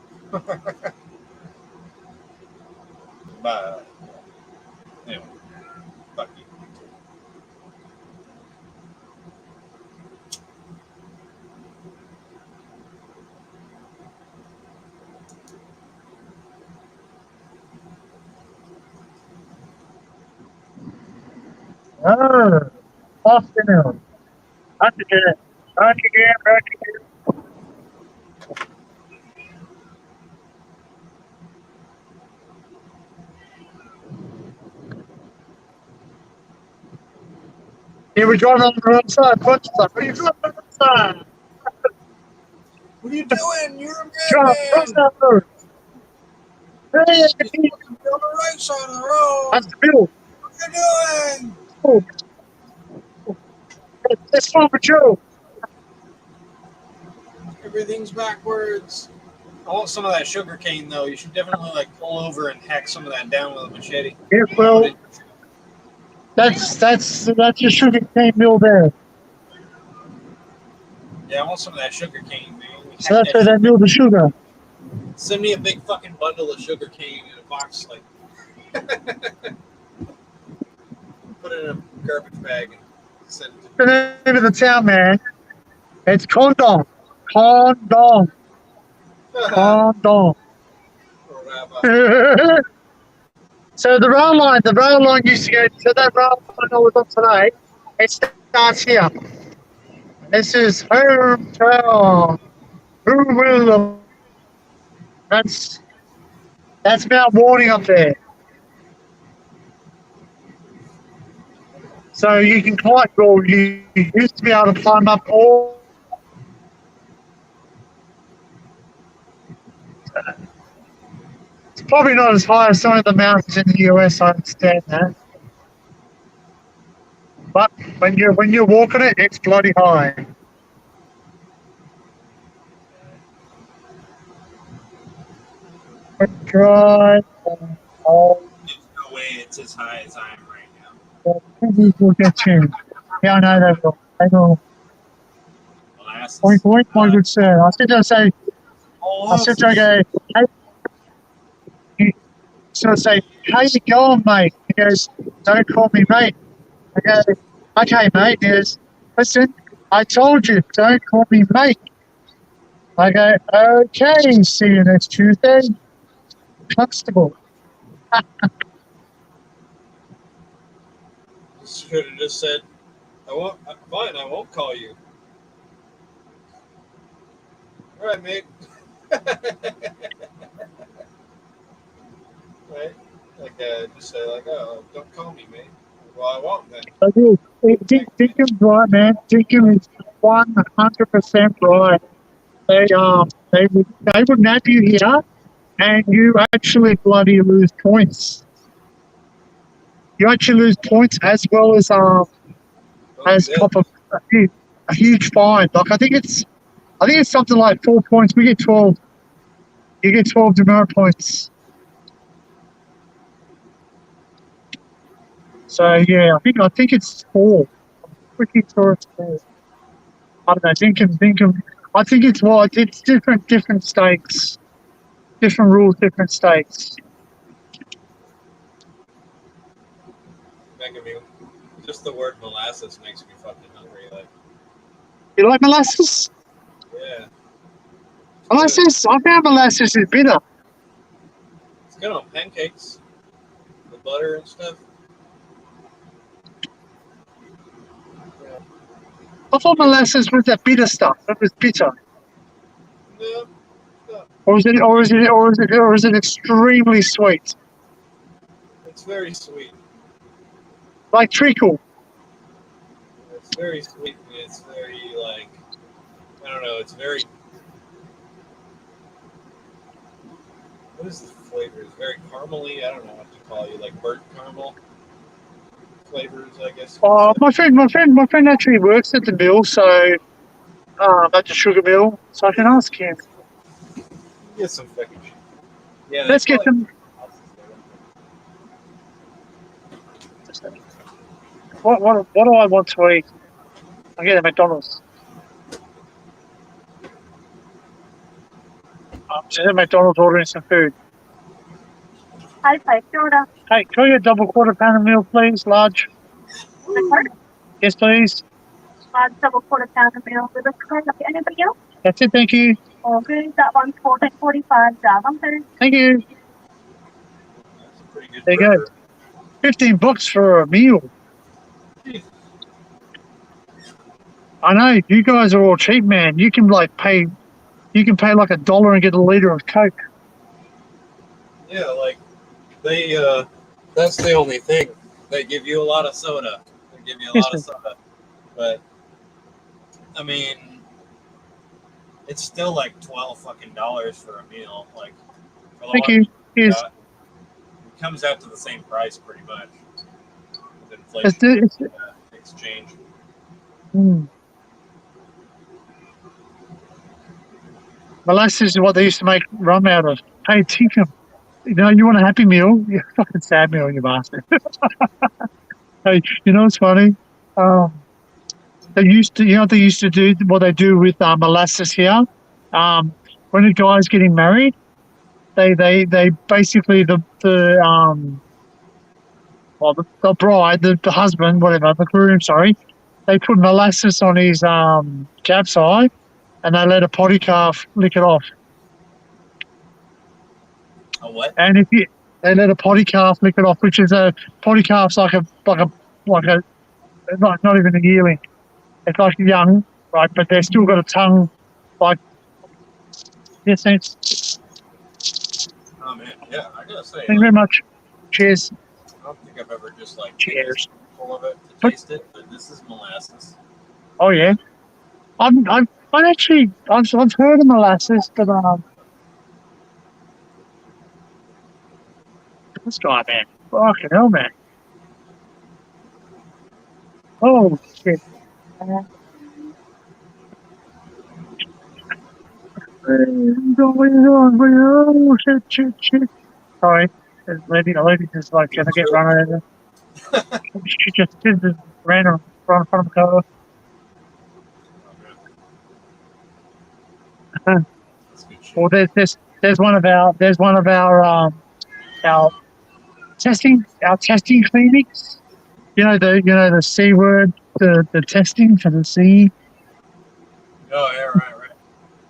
But anyway, fuck you. Oh, afternoon. Back again. Yeah, we're driving on the wrong side. What are you driving on the side? What are you doing? You're a Drive across that road. Hey, You're on the right side of the road. that's the middle. What are you doing? Oh. It's Farmer Joe. Everything's backwards. I want some of that sugar cane though. You should definitely like pull over and hack some of that down with a machete. Yeah, well, that's your sugar cane mill there. Yeah, I want some of that sugar cane, man. So that's where they mill the sugar. Send me a big fucking bundle of sugar cane in a box, like put it in a garbage bag and send it to The name of the town, man. It's Condom. Condom. Condom. or So the rail line used to go to that rail line I was on today. It starts here. This is hometown. Who will? That's Mount Warning up there. So you can climb. Well, you used to be able to climb up all. It's probably not as high as some of the mountains in the US. I understand that, but when you're walking it, it's bloody high. Drive. Oh, There's no way it's as high as I am right now. we'll get you. Yeah, I know they will. They will. Point, my good sir. I said to go, hey, you sort of say, how you going, mate? He goes, don't call me mate. I go, okay, mate. He goes, listen, I told you, don't call me mate. I go, okay, see you next Tuesday. Constable. Should have just said, fine, I won't call you. All right, mate. Right? Like, just say, like, oh, don't call me, mate. Well, I won't then. I do. Dinkin's right, man. Dinkin is 100% right. They would nab you here, and you actually bloody lose points. You actually lose points as well as cop a huge fine. Like I think it's something like 4 points. We get 12. You get 12 demerit points. So yeah, I think it's 4. I'm pretty sure it's 4. I don't know. Dinkin. I think it's different states, different rules, different states. Just the word molasses makes me fucking hungry. Like, you like molasses? Yeah. Molasses. I found molasses is bitter. It's good on pancakes, the butter and stuff. Yeah. I thought molasses was that bitter stuff. It was bitter. No. Or is it extremely sweet? It's very sweet. Like treacle. It's very sweet and it's very like, I don't know, it's very, what is the flavor? It's very caramely. I don't know what to call you, like burnt caramel flavors, I guess. My friend actually works at the mill, so at the sugar mill, so I can ask him. Get some fucking shit. Yeah, let's get them. What do I want to eat? I get a McDonald's. She's at McDonald's ordering some food. Hi, order. Hey, can I get a double quarter pounder meal, please? Large. Yes, please. Double quarter pounder meal with a card. Okay, anybody else? That's it, thank you. Okay, that one's $14.45. Thank you. That's a pretty good there you go. $15 for a meal. I know, you guys are all cheap, man. You can pay like $1 and get a liter of Coke. Yeah, like they that's the only thing. They give you a lot of soda. They give you a lot of soda. But I mean, it's still like $12 fucking for a meal. Like, for the thank you. Yes. It comes out to the same price pretty much. With inflation, exchange. Molasses is what they used to make rum out of. Hey, Tinker, you want a Happy Meal? Yeah, fucking sad meal, you bastard. Hey, what's funny? They used to do what they do with molasses here. When a guy's getting married, they basically the bride, the husband, whatever, the groom, sorry, they put molasses on his jab's eye, and they let a potty calf lick it off. A what? And they let a potty calf lick it off, which is a potty calf's like a not even a yearling. It's like young, right? But they've still got a tongue, like yes, thanks. Oh man, yeah, I gotta say, Thank you very much. Cheers. I don't think I've ever just like taken a Cheers. spoonful of it to taste it, but this is molasses. Oh yeah, I've heard of molasses, but this guy, man, fucking hell, man. Oh shit. Oh shit. Sorry, the lady just like gonna get run over. She just ran in front of the car. That's good shit. Well, there's one of our testing clinics. You know the C word, the testing for the C. Oh yeah, right.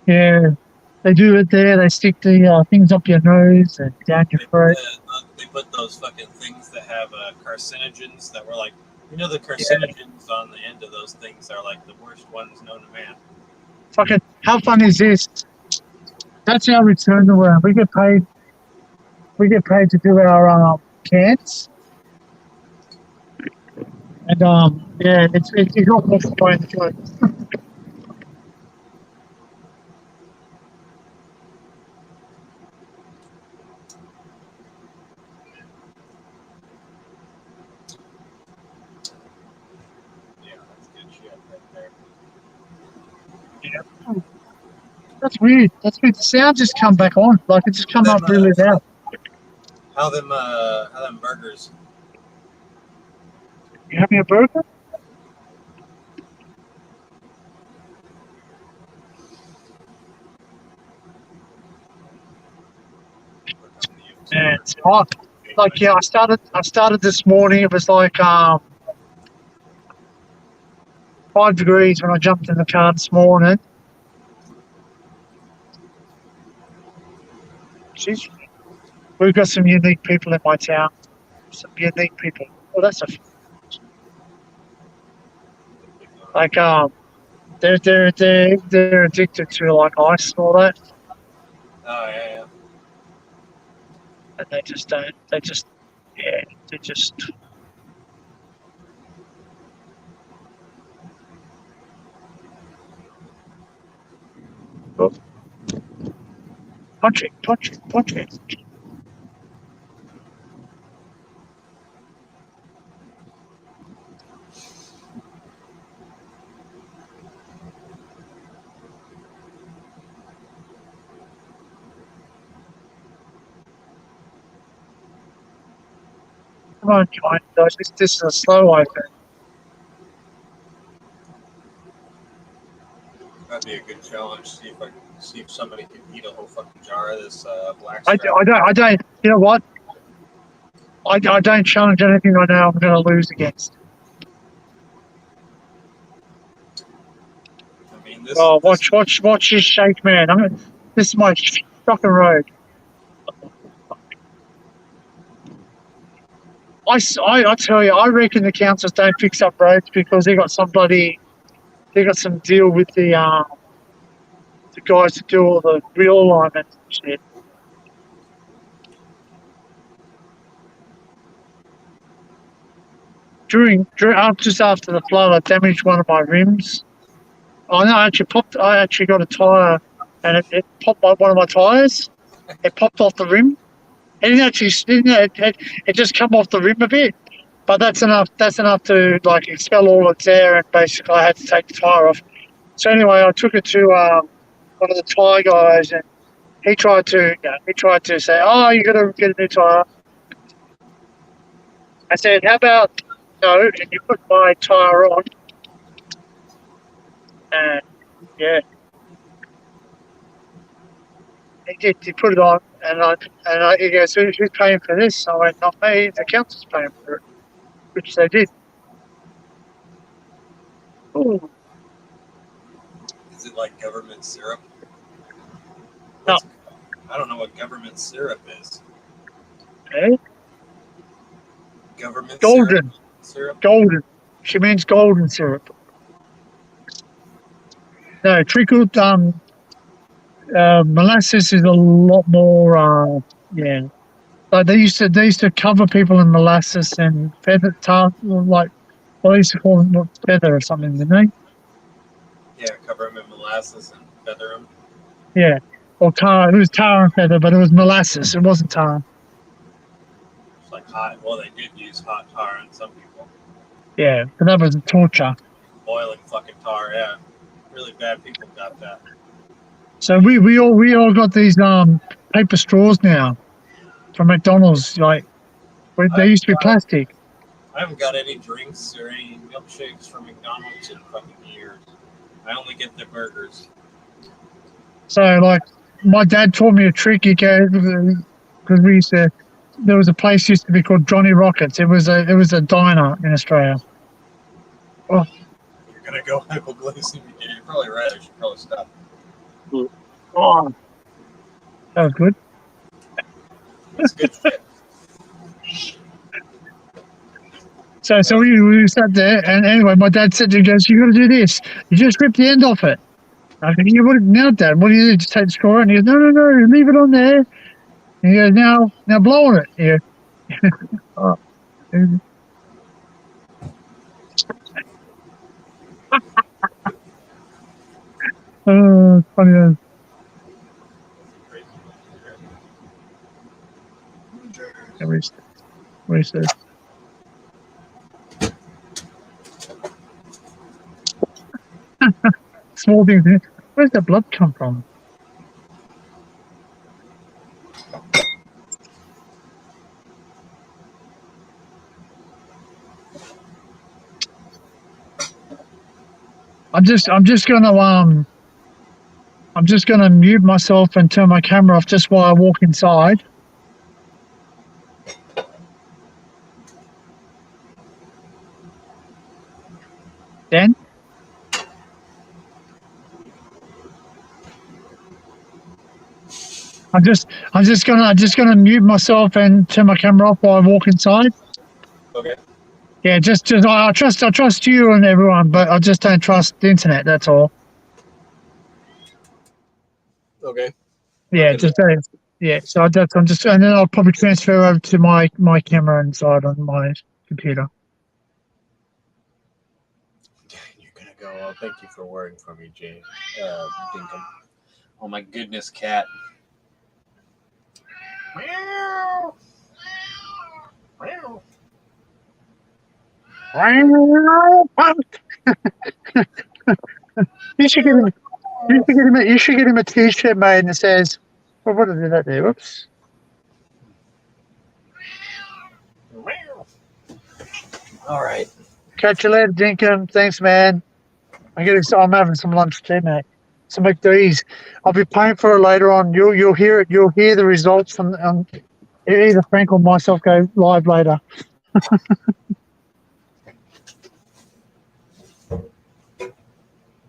Yeah, they do it there. They stick the things up your nose and down your throat. They put those fucking things that have carcinogens that were like, the carcinogens on the end of those things are like the worst ones known to man. Fucking, how fun is this? That's our return to work. We get paid to do our cans. And yeah, it's not much fun to do it. Yeah, that's good shit right there. Yeah. That's weird. The sound just come back on. Like it just come up really loud. How them burgers? You having a burger? Yeah, it's hot. Like yeah, I started this morning. It was like 5 degrees when I jumped in the car this morning. Jeez. We've got some unique people in my town. Some unique people. Well, that's like they're addicted to like ice and all that. Oh yeah. And they just don't. They just. Oh. Punch it. Come on, guys. This is a slow open. That'd be a good challenge. See if somebody can eat a whole fucking jar of this black I don't. You know what? I don't challenge anything I know I'm going to lose against. I mean, watch this shake, man. This is my fucking road. I tell you, I reckon the councils don't fix up roads because they got some deal with the guys to do all the real alignments and shit. Just after the flood, I damaged one of my rims. I actually got a tire, and it popped one of my tires. It popped off the rim. It just come off the rim a bit, but that's enough. That's enough to like expel all its air, and basically I had to take the tire off. So anyway, I took it to one of the tire guys, and he tried to say, "Oh, you got to get a new tire." I said, "How about no?" And you put my tire on, and yeah, he did. He put it on, and he goes, "Who's paying for this?" I went, "Not me. The council's paying for it," which they did. Ooh. Is it like government syrup? No. I don't know what government syrup is. Eh? Government Golden. syrup. Golden. She means golden syrup. No, trickled molasses is a lot more. Yeah, like they used to cover people in molasses and feather tar, like well, they used to call them feather or something, didn't they? Yeah, cover them in molasses and feather them. Yeah, or tar. It was tar and feather, but it was molasses. It wasn't tar. It's like hot. Well, they did use hot tar on some people. Yeah, but that was torture. Boiling fucking tar. Yeah, really bad people got that. So we all got these paper straws now from McDonald's. Like they used to be plastic. I haven't got any drinks or any milkshakes from McDonald's in fucking years. I only get the burgers. So like my dad taught me a trick. He goes because we used to. There was a place used to be called Johnny Rockets. It was a diner in Australia. Oh, You're gonna go hypoglycemic. You're probably right. I should probably stop. oh. That was good. It's good shit. So we sat there, and anyway, my dad said to me, goes, "You got to do this. You just rip the end off it." I said, "Yeah, what now, Dad? What do you do? Just take the straw?" And he goes, "No, leave it on there." And he goes, "Now blow on it." Yeah. Oh, funny. Research. Small things. Where's the blood come from? I'm just gonna mute myself and turn my camera off just while I walk inside. Dan? I'm just gonna mute myself and turn my camera off while I walk inside. Okay. Yeah, just I trust you and everyone, but I just don't trust the internet. That's all. Okay. Yeah, just yeah. So I'm just, and then I'll probably transfer over to my camera inside on my computer. You're gonna go. Well, thank you for worrying for me, Jay. Dinkum. Oh my goodness, cat. Meow. Meow. You should get him. You should get him a T-shirt made that says, "Well, what did that do? Whoops." All right. Catch you later, Dinkum. Thanks, man. I'm having some lunch too, mate. Some McD's. I'll be paying for it later on. You'll hear it. You'll hear the results from either Frank or myself go live later.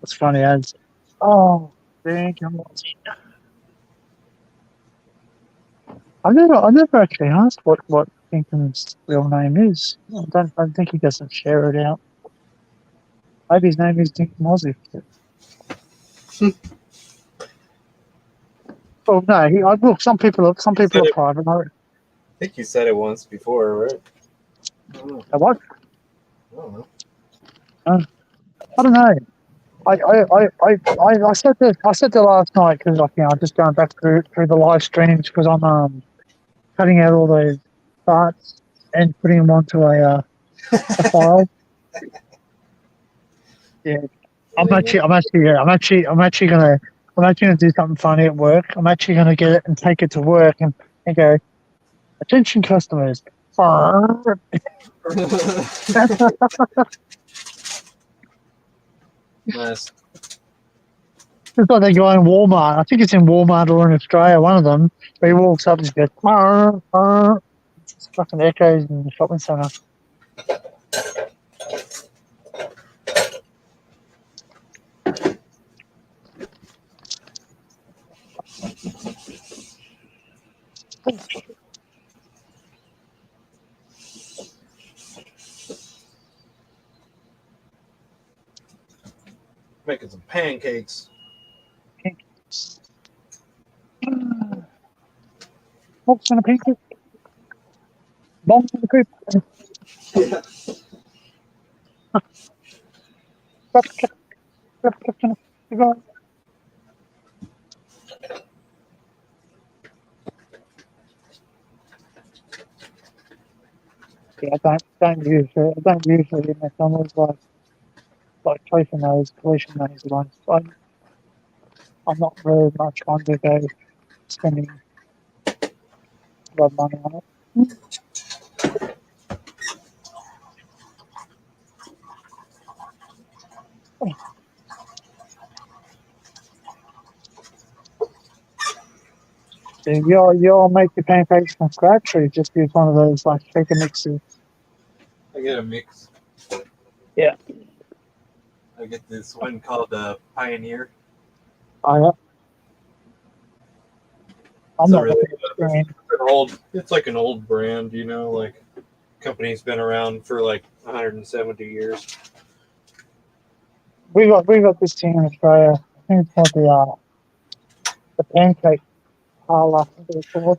That's funny as. Oh, Dinkum. I never actually asked what Dinkum's real name is. I think he doesn't share it out. Maybe his name is Dinkum Aussie. Well, no, look, some people are private. I think you said it once before, right? What? I don't know. I don't know. I said that last night because I'm just going back through the live streams because I'm cutting out all those parts and putting them onto a file. Yeah, I'm actually gonna do something funny at work. I'm actually gonna get it and take it to work and go, attention customers. Nice. It's like they go in Walmart. I think it's in Walmart or in Australia, one of them. Where he walks up and just goes, it's fucking echoes in the shopping centre. Making some pancakes. What's in a pancake? Bombs in the coop. Yeah, I don't usually. I don't usually in my summers like chasing those collision those ones. I'm not very much on to go spending a lot of money on it. So you'll make your pancakes from scratch, or you just use one of those like shaker mixers? I get a mix. Yeah. I get this one called Pioneer. Oh yeah. I'm It's a not really looking at the screen. it's like an old brand, you know, like company's been around for like 170 years. We got this thing in Australia. I think it's called the pancake parlor. I think it's called.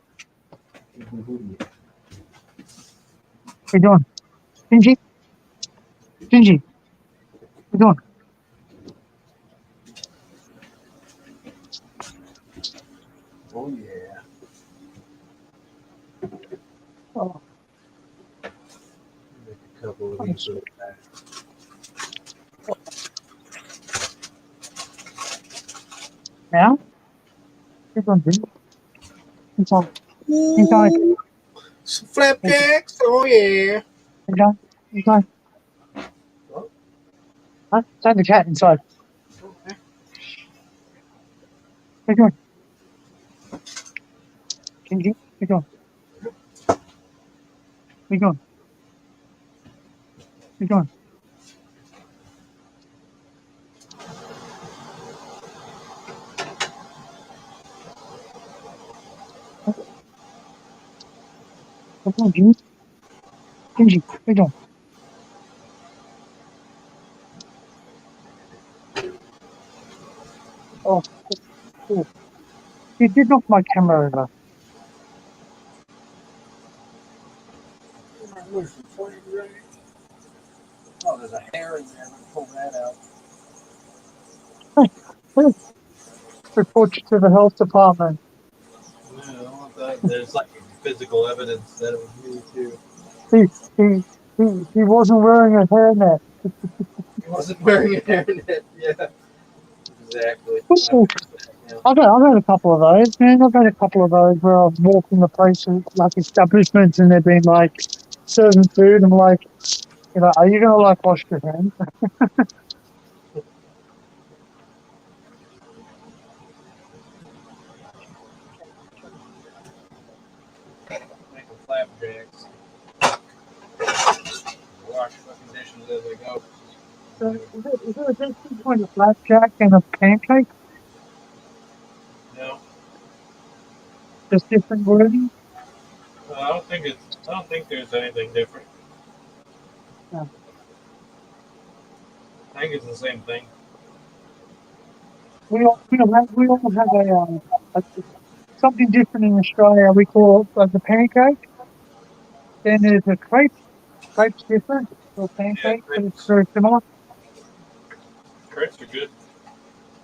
What you doing? Gingy? Gingy? What you doing? Oh yeah. Oh, Make a couple of these little guys. now? What you doing, Gingy? Inside. Inside. Some flapjacks. Oh yeah. Inside. Inside. Oh. Huh? Inside the cat inside. Okay. What you doing? Gingy? What you doing? What you doing? What you doing? What you doing, Gingy? Gingy? What you doing? Oh, cool. You did knock my camera over. Oh, there's a hair in there. I'm gonna pull that out. Hey, please report you to the health department. No, there's like physical evidence that it was me too. He, he wasn't wearing a hairnet. He wasn't wearing a hairnet. Yeah, exactly. Yeah. I've had a couple of those, man. I've had a couple of those where I've walked in the places, like establishments, and they've been like serving food. I'm like, are you gonna like wash your hands? Making flapjacks. Wash fucking dishes as they go. So is there a difference between a flapjack and a pancake? No, Just different wording? I don't think there's anything different. No. I think it's the same thing. We all have a something different in Australia. We call it the pancake. Then there's a crepe. Crepe's different. Or Yeah, pancake, but it's very similar. crepes are good.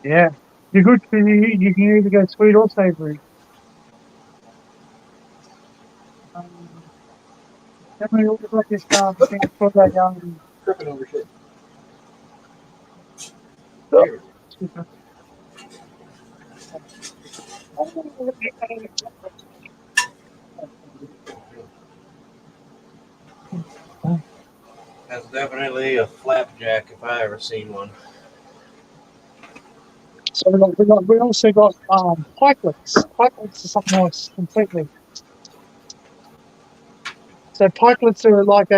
Yeah. You're good for you can either go sweet or savoury. Then we also got this thing for that Tripping over shit. oh, Here. excuse me. That's definitely a flapjack if I ever seen one. So we also got pikelets. Pikelets are something else completely. So pikelets are like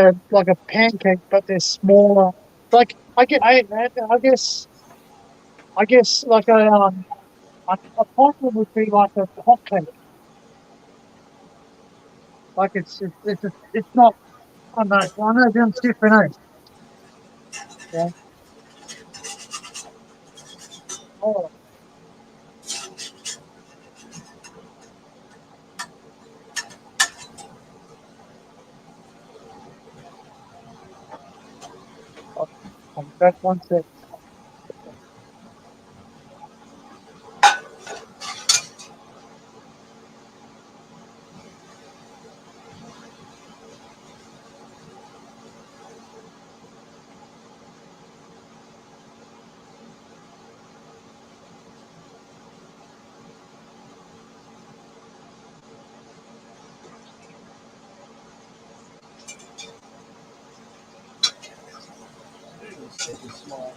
a pancake, but they're smaller. Like I guess like a pikelet would be like a hot cake. Like it's not. I know them different. Eh? Yeah. Oh. I'm back 1 sec. Small.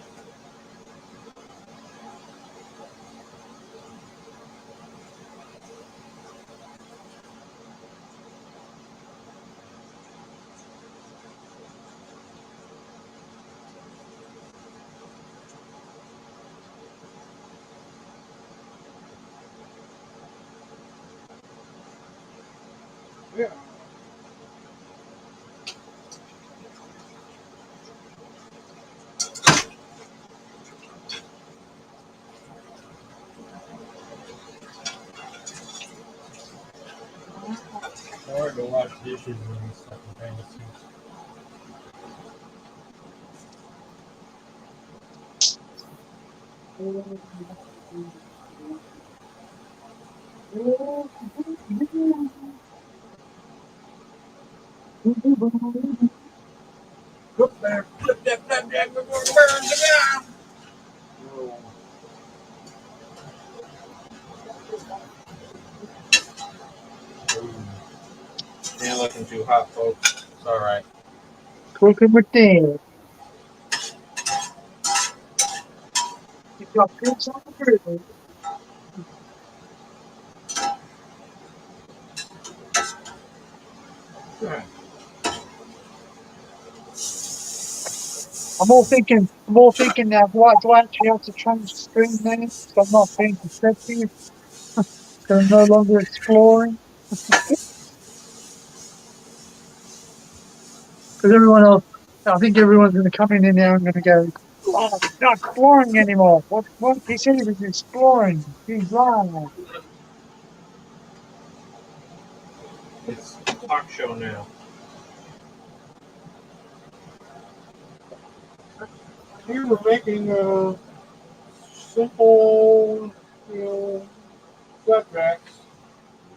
Yeah. It's hard to wash dishes when you're stuck in fantasy. Look there. Flip that before it burns again. You're looking too hot, folks. It's all right. Cooking with Dan. You got pizza on the grill. Yeah. I'm all thinking now, do I actually have to change the screen name so I'm not being deceptive? Because I'm no longer exploring? Because everyone else, I think everyone's going to come in now and going to go, oh, it's not exploring anymore. What? He said he was exploring. He's wrong. It's a talk show now. You were making a simple, flatbacks.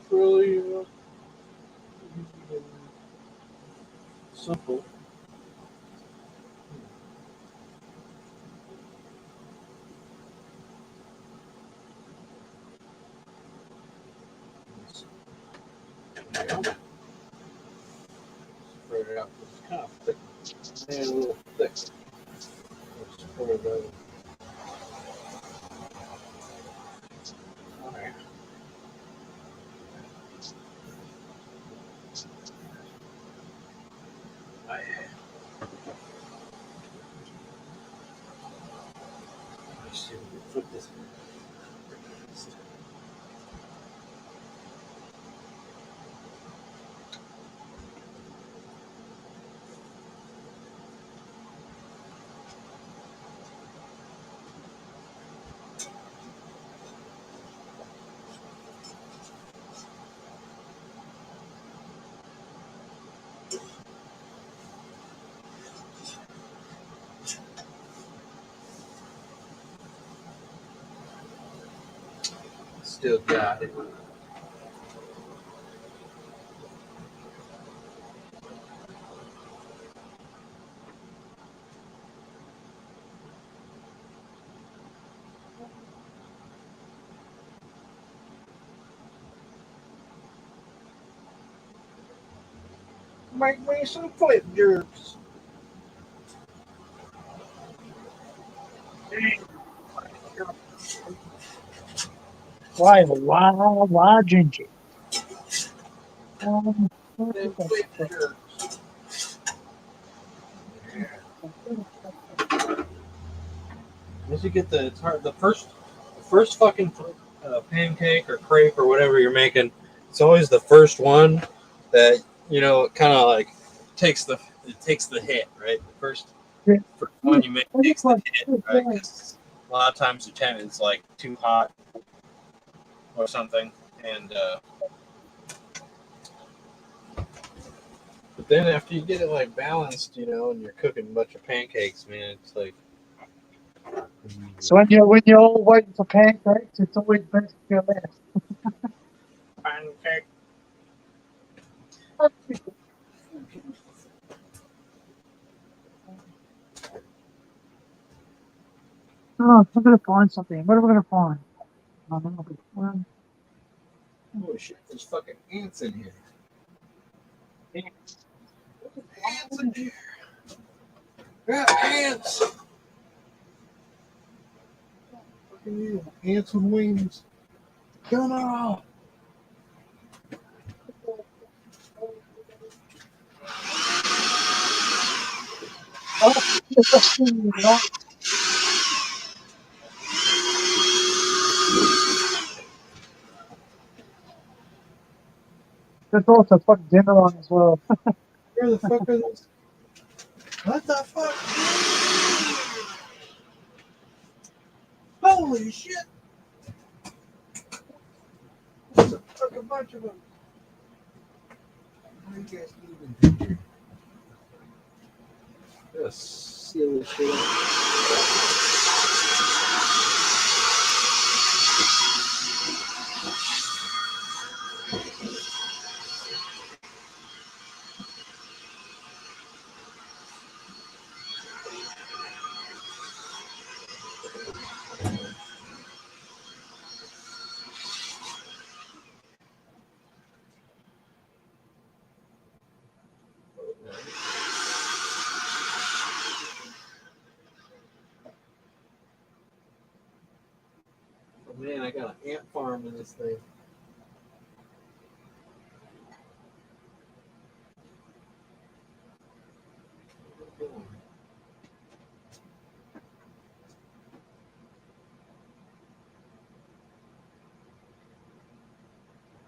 It's really simple. Yeah. Spread it out. It's kind of thick. And a little thick. Let's spread it out. All right. Let's see if we can flip this. Still got it. Make me some flip jerks. Why, Ginger? Them flip jerks. Yeah. Once you get the first fucking pancake or crepe or whatever you're making, it's always the first one that it kind of like takes the hit, right? The first one you make takes the hit, right? 'Cause lot of times the tent is like too hot or something, and but then after you get it like balanced, you know, and you're cooking a bunch of pancakes, man, it's like. So when you're all waiting for pancakes, it's always best to go last. Pancake. Oh, I'm gonna find something. What are we gonna find? Oh, Oh shit! There's fucking ants in here. Ants in here. Yeah, ants. Fucking you, ants with wings. Kill them all. There's also fucking dinner on as well. Where the fuck are those? What the fuck? Holy shit! There's a fucking bunch of them. How are you guys moving here? Just seal this shit up. Oh man, I got an ant farm in this thing.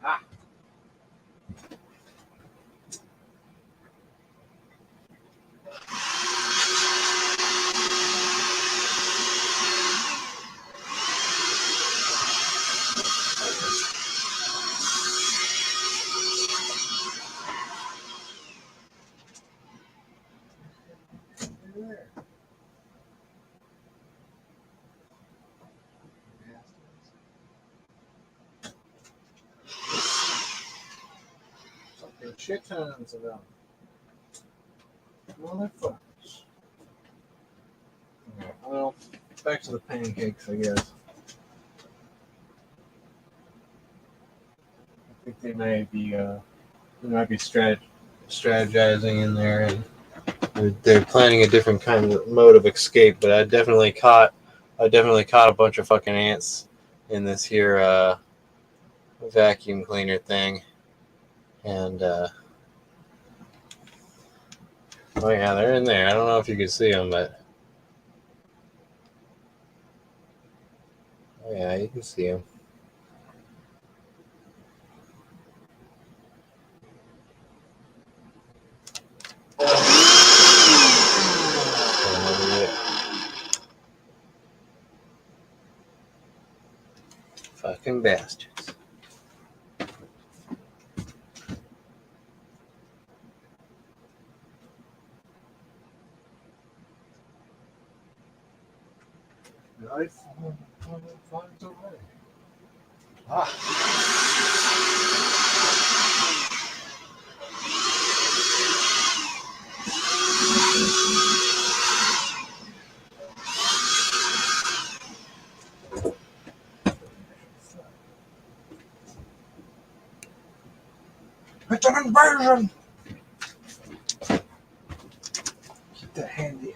Ah. There. Fucking shit tons of them. Motherfuckers. Alright, well, back to the pancakes, I guess. I think they might be strategizing in there, and they're planning a different kind of mode of escape. But I definitely caught a bunch of fucking ants in this here vacuum cleaner thing, and oh yeah, they're in there. I don't know if you can see them, but oh yeah, you can see them. Fucking bastards. Life finds a way. It's an invasion! Keep that handy.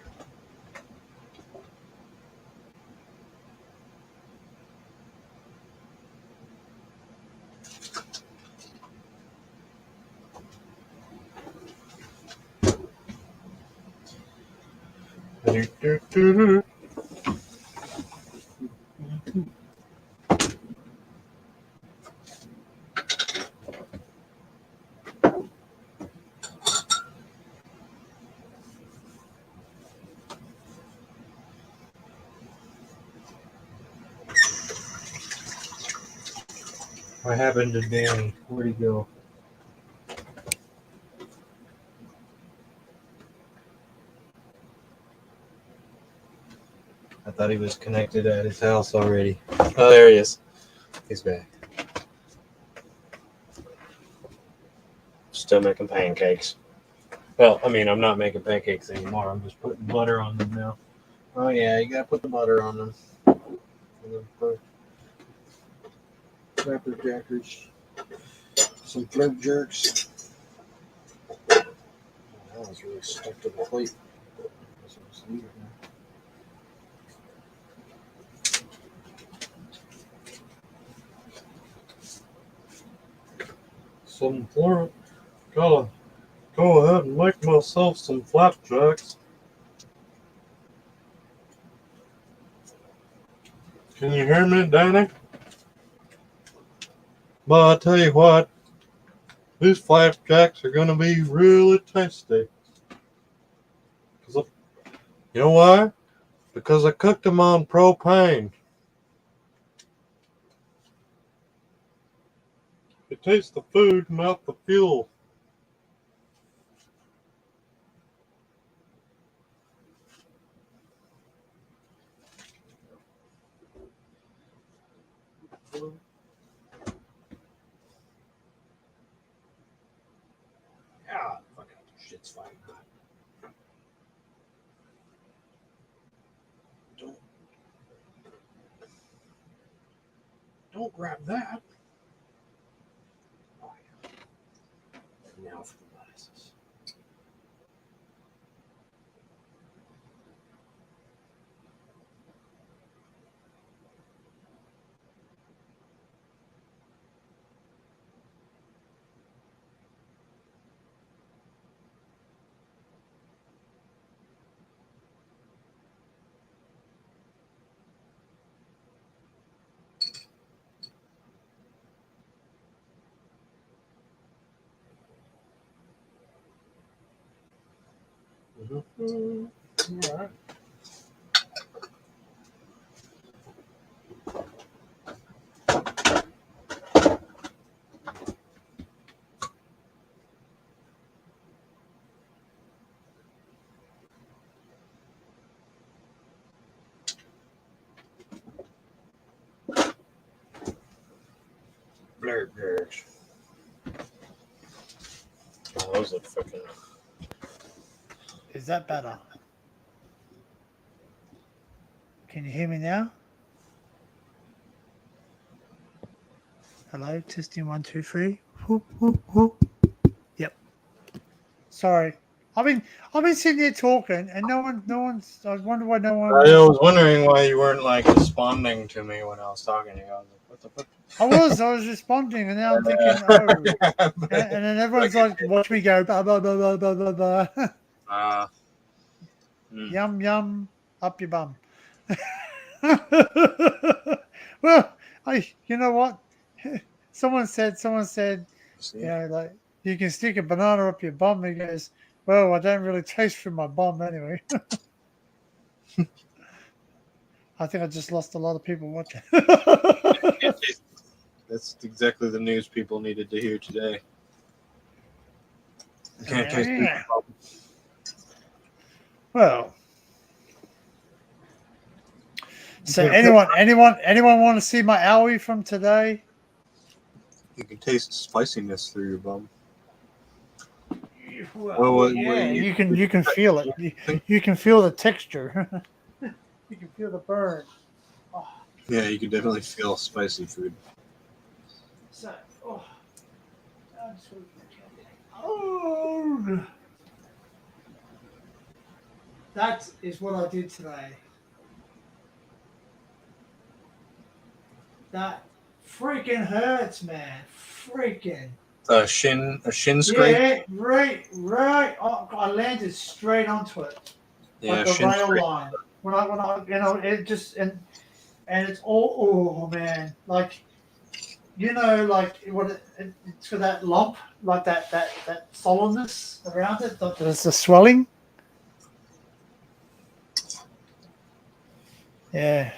What happened to Danny? Where'd he go? I thought he was connected at his house already. Oh, there he is. He's back. Still making pancakes. Well, I mean, I'm not making pancakes anymore. I'm just putting butter on them now. Oh, yeah, you gotta put the butter on them. And then put Pepper Jackers. Some float jerks. That was really stuck to the plate. Some floor. Gotta go ahead and make myself some flapjacks. Can you hear me, Danny? But I tell you what, these flapjacks are gonna be really tasty. You know why? Because I cooked them on propane. It tastes the food, not the fuel. Ah, fucking shit's fine. Don't grab that. Oh, yeah. Now for the glasses. All right. Blurred bears. Oh, those look fucking. Is that better? Can you hear me now? Hello, testing 1, 2, 3. Whoop, whoop, whoop. Yep. Sorry, I've been sitting here talking, and no one's. I wonder why no one. I was wondering why you weren't like responding to me when I was talking to you. I was like, what the fuck? I was responding, and now I'm thinking, oh, and then everyone's like, watch me go, blah blah blah blah blah blah blah. Yum yum, up your bum. Well, you know what? Someone said, you know, like you can stick a banana up your bum. He goes, well, I don't really taste from my bum anyway. I think I just lost a lot of people watching. That's exactly the news people needed to hear today. Can't taste Yeah. Well, so anyone want to see my owie from today? You can taste spiciness through your bum. Well, yeah, you can feel it. You can feel the texture. You can feel the burn. Oh. Yeah, you can definitely feel spicy food. So, that is what I did today. That freaking hurts, man. Freaking. A shin scrape? Yeah, right. Oh, I landed straight onto it. Yeah, like the shin rail scrape. line. When I, you know, it just, and it's all, oh man, like, you know, like it's got that lump, like that solemnness around it. There's the swelling. Yeah.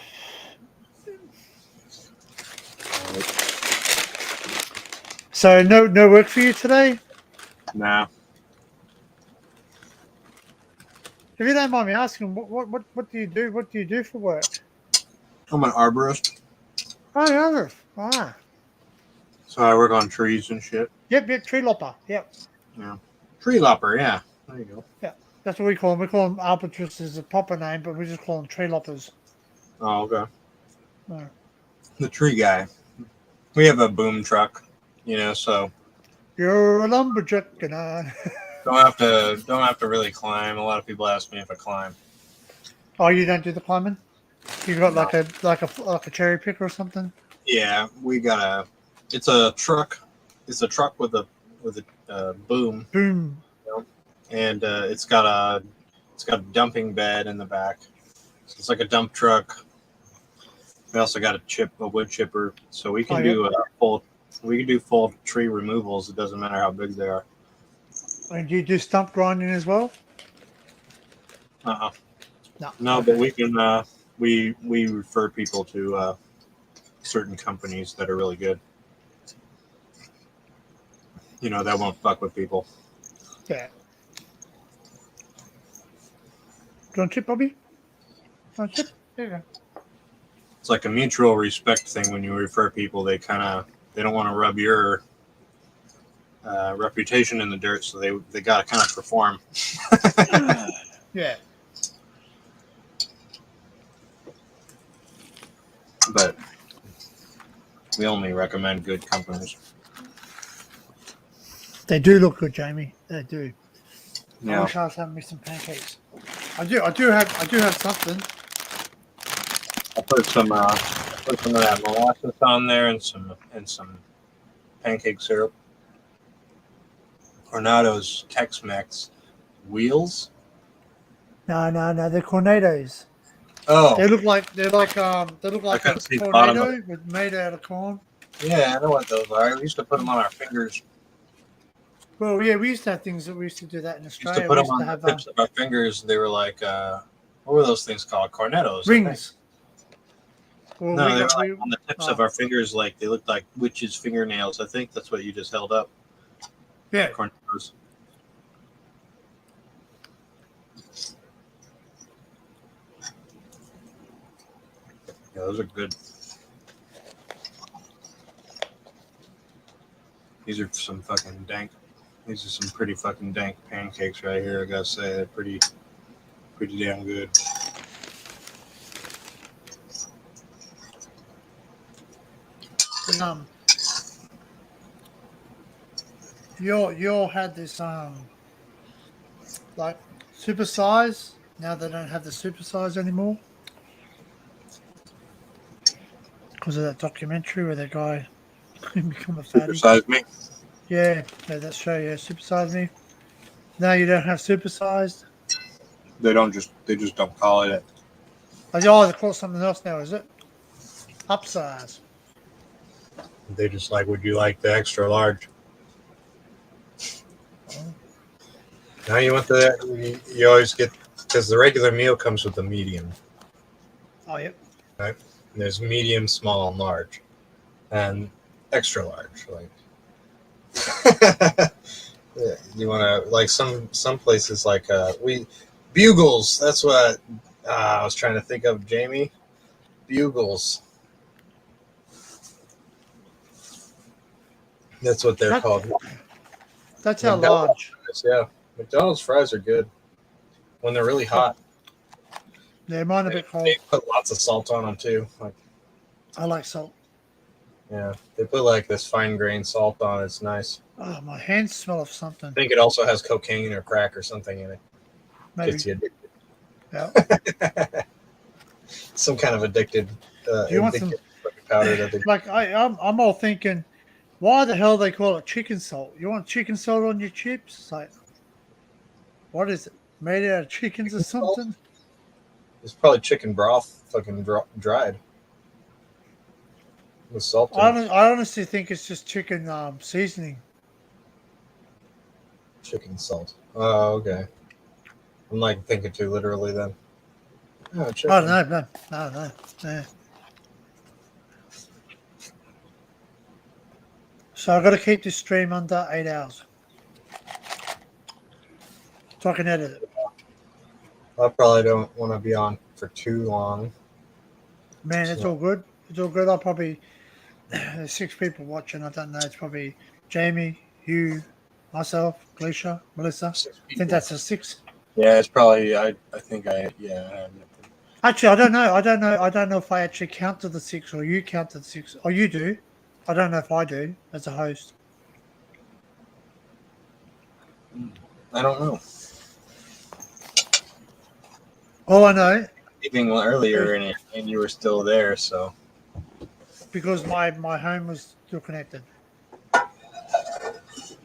So no work for you today? Nah. If you don't mind me asking, what do you do? What do you do for work? I'm an arborist, Oh, yeah. Ah. so I work on trees and shit. Yep, tree lopper. Yep. Yeah. Tree lopper, yeah. There you go. Yeah. That's what we call them. We call them arbiters as a proper name, but we just call them tree loppers. Oh, okay. No. The tree guy. We have a boom truck, so You're a lumberjack, and I. don't have to really climb. A lot of people ask me if I climb. Oh, you don't do the climbing? You got No. like a cherry picker or something? Yeah, we got it's a truck. It's a truck with a boom, Boom. and it's got a dumping bed in the back. So it's like a dump truck. We also got a wood chipper, so we can do full tree removals. It doesn't matter how big they are. And do you do stump grinding as well? Uh-uh. No, Okay. But we can we refer people to certain companies that are really good. That won't fuck with people. Yeah. Do you want a chip, Bobby? Want a chip? There you go. It's like a mutual respect thing when you refer people. They don't want to rub your reputation in the dirt, so they got to kind of perform. Yeah. But we only recommend good companies. They do look good, Jamie. They do. Yeah. I wish I was having me some pancakes. I do have something. I put some of that molasses on there and some pancake syrup. Ornado's Tex-Mex wheels. No, they're cornados. Oh, They look like a couldn't see the bottom of tornado with made out of corn. yeah, I know what those are. We used to put them on our fingers. Well, yeah, we used to have things that we used to do that in We used Australia. to put We them used on to the have tips of our fingers. They were like, what were those things called? Cornetos. rings. Well, No, we they were got, like on the tips of our fingers, like they looked like witches' fingernails. I think that's what you just held up. yeah. Cornetos. Yeah, those are good. These are some fucking dank. These are some pretty fucking dank pancakes right here. I gotta say, they're pretty damn good. You all had this like supersize. Now they don't have the supersize anymore because of that documentary where the guy become a fatty. Supersize me. Yeah, that show. Yeah, supersize me. Now you don't have supersized. They just don't call it. Oh, they call it something else now, is it? Upsize. They just like, would you like the extra large? Oh. Now you want you always get, because the regular meal comes with the medium. Oh, yep. Right? And there's medium, small, and large, and extra large. Like, yeah, you want to like some places like bugles. That's what I was trying to think of. Jamie, bugles. That's what they're called. That's how McDonald's large. fries, yeah, McDonald's fries are good when they're really hot. Yeah, mine a bit cold. They put lots of salt on them too. Like, I like salt. yeah, they put like this fine grained salt on it. It's nice. Oh, my hands smell of something. I think it also has cocaine or crack or something in it. Maybe. Gets you addicted. Yeah. Some kind of addicted. Do you want some powder that they like I'm all thinking, why the hell they call it chicken salt? You want chicken salt on your chips? It's like, what is it? Made out of chickens or something? It's probably chicken broth, fucking dried with salt. I honestly think it's just chicken seasoning. Chicken salt. Oh, okay. I'm like thinking too literally then. Oh, chicken. Oh no. Yeah. So I've got to keep this stream under 8 hours. So I can edit it. I probably don't want to be on for too long. Man, it's all good. It's all good. I'll probably... There's 6 people watching. I don't know. It's probably Jamie, you, myself, Gleisha, Melissa. 6 I people. think that's a 6. Yeah, it's probably. I think Actually, I don't know. I don't know if I actually counted the 6 or you counted the 6. Oh, you do. I don't know if I do as a host. I don't know. All I know, Leaving earlier and you were still there, so. because my home was still connected.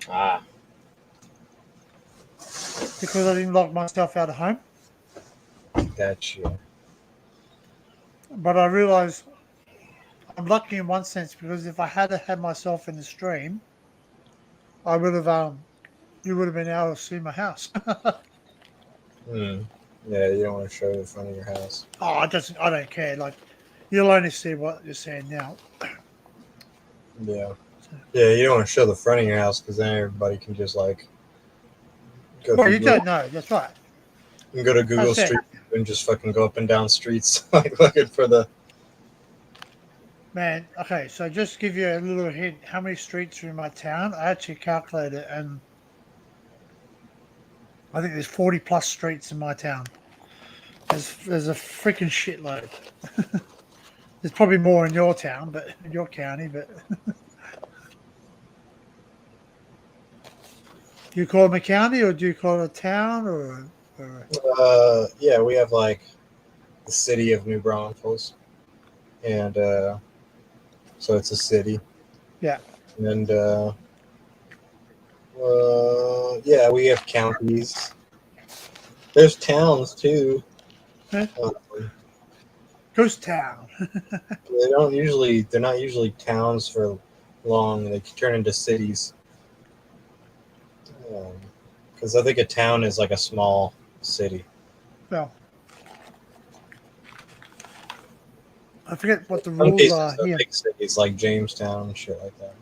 Ah. Because I didn't lock myself out of home. Gotcha. But I realized I'm lucky in one sense, because if I had had myself in the stream, I would have you would have been able to see my house. Yeah, you don't want to show the front of your house. Oh, I don't care. Like, you'll only see what you're seeing now. Yeah. Yeah, you don't want to show the front of your house because then everybody can just like go. Well, you don't know. That's right. You can go to Google That's it. Street and just fucking go up and down streets like looking for the. Man, okay, so just to give you a little hint, how many streets are in my town? I actually calculated it, and I think there's 40 plus streets in my town. There's a freaking shitload. There's probably more in your town, but in your county, but do you call them a county or do you call it a town or Yeah, we have like the city of New Braunfels, and so it's a city. Yeah. And yeah, we have counties. There's towns too. Huh? Ghost town? They're not usually towns for long. They can turn into cities. Because I think a town is like a small city. Well, I forget what the Some rules cases, are they're here. big cities like Jamestown and shit like that.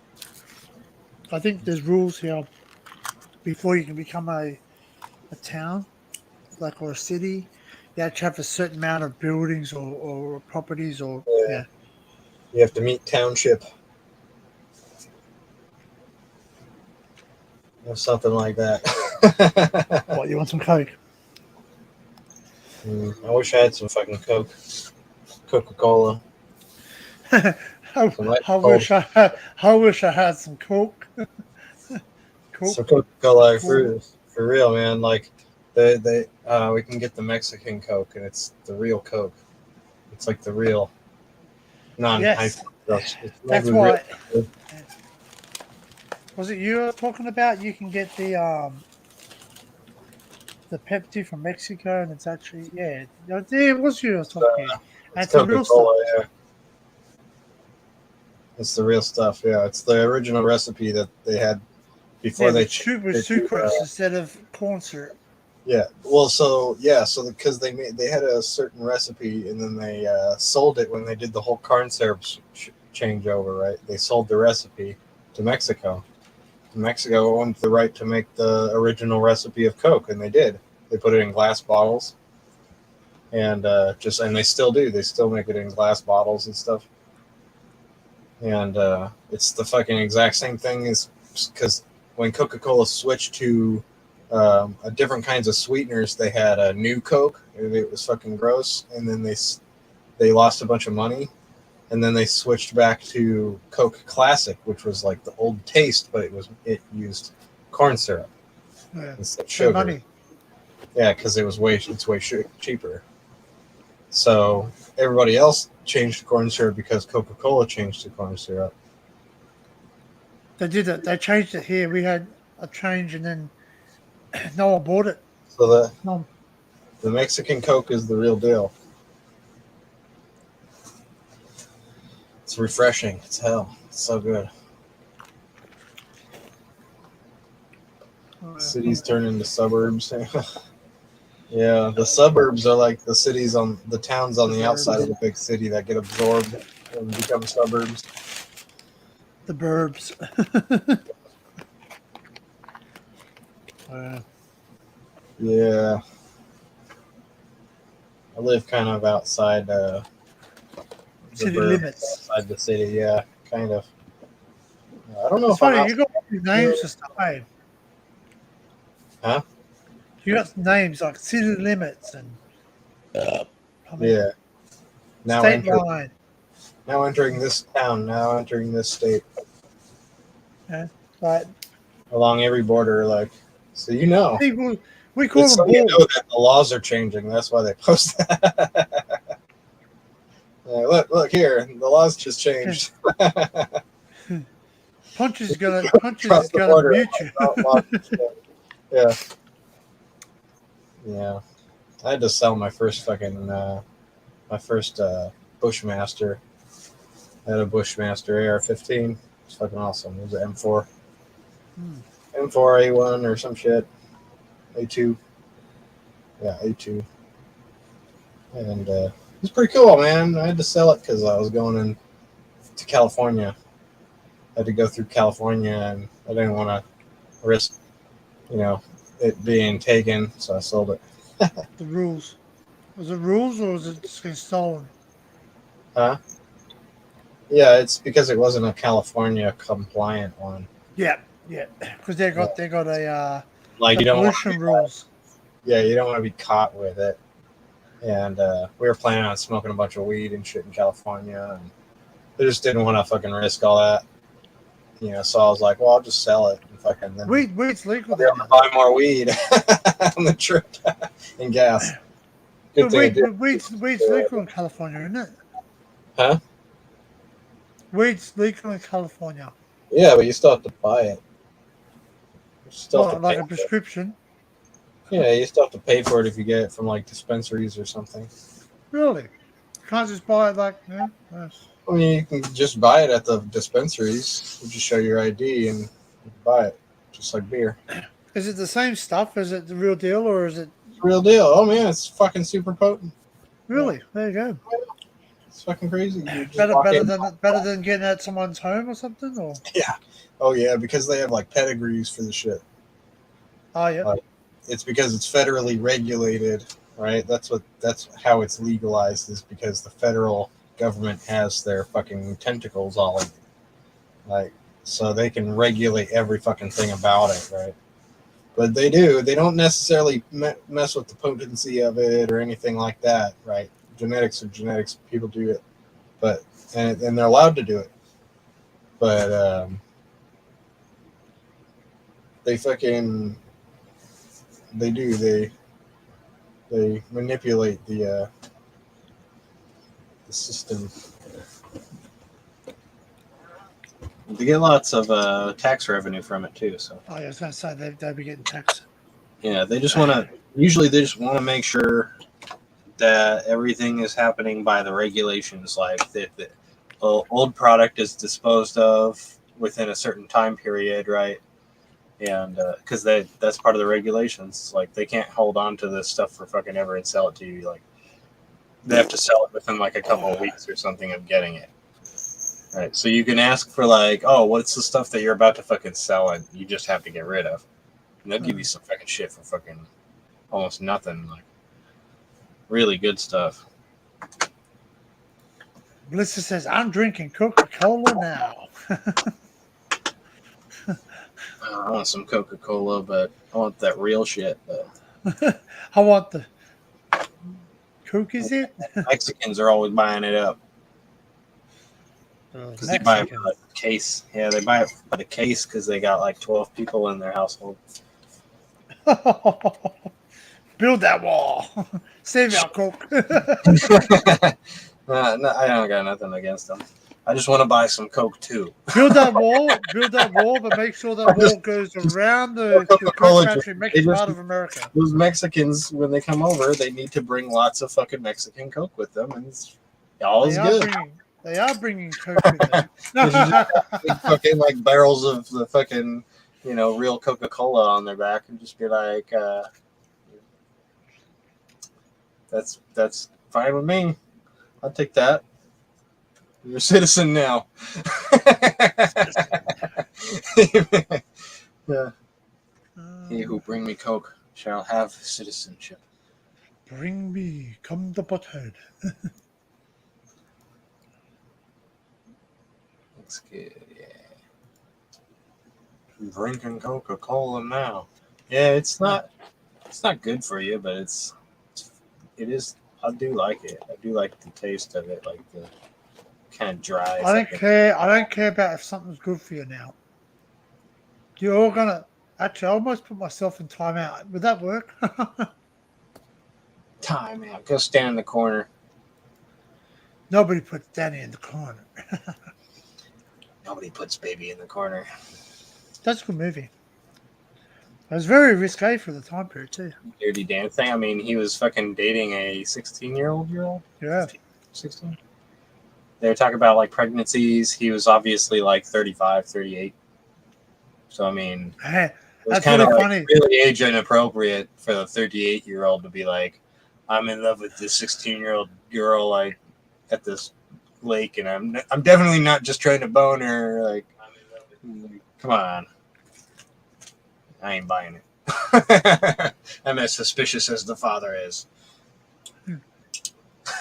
I think there's rules here before you can become a town, like, or a city. You have to have a certain amount of buildings or properties or yeah. You have to meet township. Or something like that. What, you want some Coke? I wish I had some fucking Coke. Coca-Cola. I wish I had some Coke. Coke. Some Coca-Cola for real, man. Like we can get the Mexican Coke, and it's the real Coke. It's like the real Yes. That's why. Was it you were talking about? You can get the Pepsi from Mexico, and it's actually it was you I was talking about. And it's the real stuff. Yeah. It's the real stuff. Yeah, it's the original recipe that they had before they changed with sucrose instead of corn syrup. Yeah. Well, so because they had a certain recipe, and then they sold it when they did the whole corn syrup changeover. Right? They sold the recipe to Mexico. Mexico owned the right to make the original recipe of Coke, and they did. They put it in glass bottles, and and they still do. They still make it in glass bottles and stuff. And it's the fucking exact same thing as because when Coca-Cola switched to a different kinds of sweeteners, they had a new Coke. It was fucking gross, and then they lost a bunch of money. And then they switched back to Coke Classic, which was like the old taste, but it used corn syrup instead of sugar. Money. Yeah, because it's way cheaper. So everybody else changed to corn syrup because Coca-Cola changed to corn syrup. They did it. They changed it here. We had a change, and then no one bought it. So the Mexican Coke is the real deal. It's refreshing. It's hell. It's so good. Cities turn into suburbs. Yeah, the suburbs are like the towns on the outside of the big city that get absorbed and become suburbs. The burbs. Yeah. I live kind of outside the City burbs, limits. outside the city. Yeah, kind of. I don't know It's if I'm funny, out. you got names to stay. Huh? You got names like city limits and Yeah. Now state enter. line. Now entering this town. Now entering this state. Yeah, right. Along every border, like, so you know. People, we call It's them so you know borders. that the laws are changing. That's why they post that. Look here. The laws just changed. Punches is gonna Across the border. mute you. Yeah. Yeah. I had to sell my first fucking Bushmaster. I had a Bushmaster AR-15. It's fucking awesome. It was an M4, M4 A1 or some shit. A2. Yeah, A2. And it was pretty cool, man. I had to sell it because I was going in to California. I had to go through California, and I didn't want to risk, it being taken, so I sold it. The rules. Was it rules or was it just getting stolen? Huh? Yeah, it's because it wasn't a California compliant one. Yeah, because they got a Like you don't want to pollution rules. you don't want to be caught with it. And we were planning on smoking a bunch of weed and shit in California, and they just didn't want to fucking risk all that. So I was like, well, I'll just sell it and fucking then Weed's legal be there able to now. buy more weed on the trip and gas. Good thing I did. Weed's legal in California, isn't it? Huh? Weed's legal in California. Yeah, but you still have to buy it. You still have to Like pay a prescription. Yeah, you still have to pay for it if you get it from like dispensaries or something. Really? You can't just buy it like, yeah? Nice. I mean, you can just buy it at the dispensaries. You just show your ID and you can buy it, just like beer. Is it the same stuff? Is it the real deal or is it Real deal. Oh man, it's fucking super potent. really? There you go. It's fucking crazy. You just Better than getting at someone's home or something? Or Yeah. Oh yeah, because they have like pedigrees for the shit. oh yeah. It's because it's federally regulated, right? That's how it's legalized, is because the federal government has their fucking tentacles all in it. Like, so they can regulate every fucking thing about it, right? But they don't necessarily mess with the potency of it or anything like that, right? Genetics are genetics. People do it, but and they're allowed to do it, but they fucking they manipulate the system. They get lots of tax revenue from it too. So Oh yeah, I was gonna say they'd be getting taxed. yeah, they just want to make sure that everything is happening by the regulations, like that the old product is disposed of within a certain time period, right? And because that's part of the regulations, like they can't hold on to this stuff for fucking ever and sell it to you. Like they have to sell it within like a couple of weeks or something of getting it. Right, so you can ask for like, oh, what's the stuff that you're about to fucking sell and you just have to get rid of, and they'll give you some fucking shit for fucking almost nothing, like really good stuff. Melissa says, "I'm drinking Coca-Cola now." I want some Coca-Cola, but I want that real shit. But I want the Coke. Is it? Mexicans are always buying it up because they buy it by the case. Yeah, they buy it by the case because they got like 12 people in their household. Build that wall. Save our Coke. No, I don't got nothing against them. I just want to buy some Coke too. Build that wall, but make sure that wall goes around the Coke factory, make it part of America. Those Mexicans, when they come over, they need to bring lots of fucking Mexican Coke with them, and it's all is good. They are bringing Coke with them. Fucking like barrels of the fucking, real Coca-Cola on their back, and just be like, that's fine with me. I'll take that. You're a citizen now. Yeah. He who bring me coke shall have citizenship. Bring me, come the butthead. Looks good, yeah. Drinking Coca-Cola now. Yeah, it's not good for you, but it is. I do like it. I do like the taste of it, like the kind of dry. I don't care. I don't care about if something's good for you now. You're all gonna. Actually, I almost put myself in timeout. Would that work? Time out. Go stand in the corner. Nobody puts Danny in the corner. Nobody puts baby in the corner. That's a good movie. It was very risque for the time period too. Dirty Dancing. I mean, he was fucking dating a 16-year-old. Yeah. 16. They were talking about like pregnancies. He was obviously like 35, 38. So I mean, Hey, it was that's kind of really like funny. really age inappropriate for the 38-year-old to be like, I'm in love with this 16-year-old girl like at this lake, and I'm definitely not just trying to bone her. Like, come on, I ain't buying it. I'm as suspicious as the father is.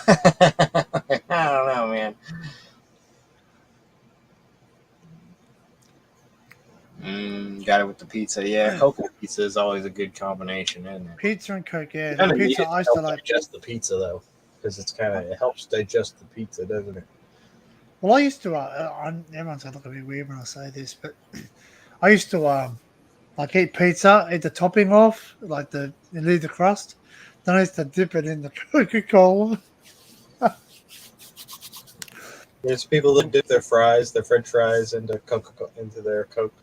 I don't know, man. Got it with the pizza. Yeah, Coke and pizza is always a good combination, isn't it? Pizza and Coke, yeah. Kind The of pizza needed I to used to help like. digest the pizza though, because it helps digest the pizza, doesn't it? Well, I used to. Everyone's gonna look at me weird when I say this, but I used to like eat pizza, eat the topping off, like leave the crust. Then I used to dip it in the Coca-Cola. There's people that dip their French fries, into their Coke.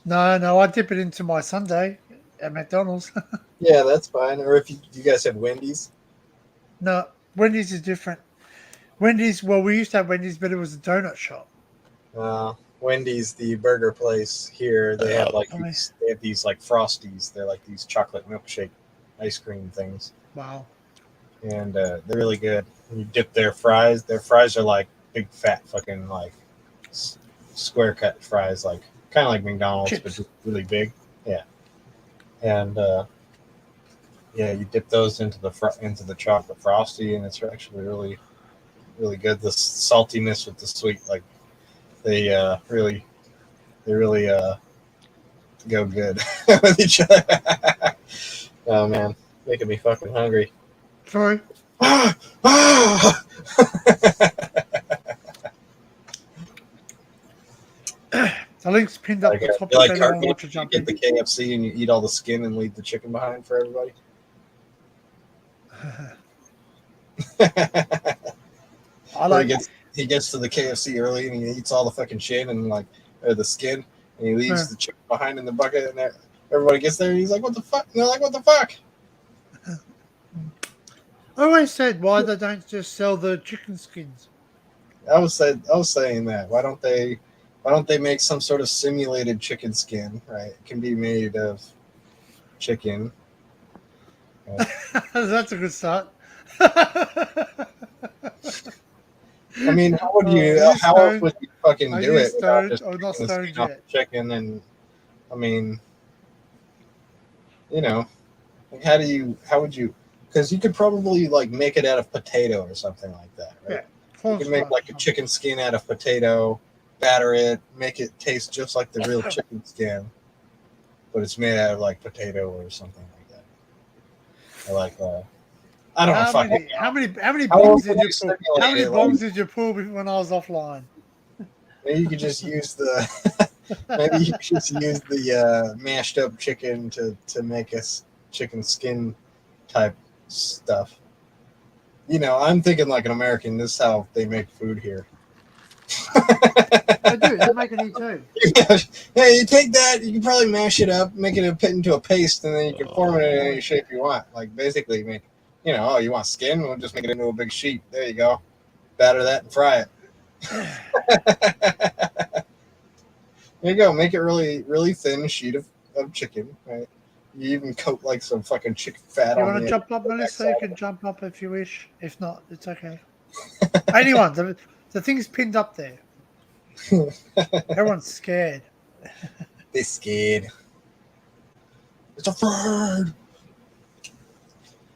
No, I dip it into my sundae at McDonald's. Yeah, that's fine. Or if you guys have Wendy's. No, Wendy's is different. Wendy's, well, we used to have Wendy's, but it was a donut shop. Wendy's, the burger place here, they have mean, these like Frosties. They're like these chocolate milkshake ice cream things, wow. and they're really good. You dip their fries. Their fries are like big fat fucking like square cut fries, like kind of like McDonald's, Chips. but just really big. Yeah, and yeah, you dip those into the chocolate frosty, and it's actually really really good. The saltiness with the sweet, like they really go good with each other. Oh man, making me fucking hungry. Sorry. The link's pinned up the top if anyone wants to jump you in. get the KFC and you eat all the skin and leave the chicken behind for everybody. He gets to the KFC early and he eats all the fucking shit and or the skin, and he leaves the chicken behind in the bucket, and everybody gets there and he's like, "What the fuck?" And they're like, "What the fuck?" I always said why they don't just sell the chicken skins. I was saying that. Why don't they make some sort of simulated chicken skin? Right, it can be made of chicken. Right? That's a good start. I mean, how would you fucking do it without just not stoned skin off the chicken? And I mean, like how would you? Because you could probably like make it out of potato or something like that, right? Yeah, you can make like a chicken skin out of potato, batter it, make it taste just like the real chicken skin, but it's made out of like potato or something like that. Or like I don't know. How many bombs did you pull? How many bombs did you pull when I was offline? Maybe you could just use the mashed up chicken to make us chicken skin type stuff. I'm thinking like an American. This is how they make food here. They do. They make it here too. Yeah, you take that. You can probably mash it up, make it into a paste, and then you can form it in any shape you want. Like basically, make you want skin? We'll just make it into a big sheet. There you go. Batter that and fry it. There you go. Make it really, really thin sheet of chicken. Right. You even coat like some fucking chicken fat. You want to jump up, Melissa? You can jump up if you wish. If not, it's okay. Anyone, the thing's pinned up there. Everyone's scared. They're scared. It's a bird.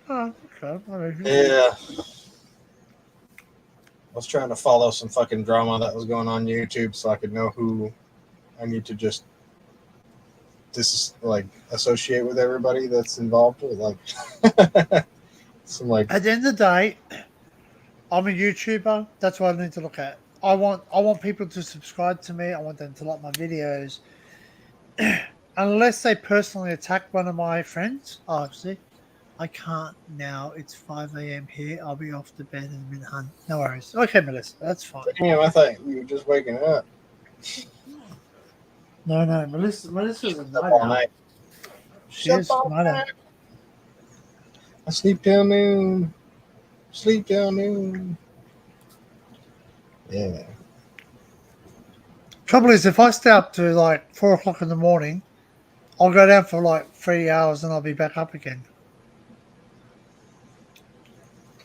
Oh, okay. Yeah. I was trying to follow some fucking drama that was going on YouTube so I could know who I need to just associate with everybody that's involved with some like. At the end of the day, I'm a YouTuber. That's what I need to look at. I want people to subscribe to me. I want them to like my videos. Unless they personally attack one of my friends, obviously, I can't now. It's 5 a.m. here. I'll be off to bed in a minute, hun. No worries. Okay, Melissa, that's fine. Damn, I thought you were just waking up. No, Melissa's a night All owl. night. She is night owl. I sleep till noon. Sleep till noon. Yeah. Trouble is, if I stay up to like 4 o'clock in the morning, I'll go down for like 3 hours and I'll be back up again.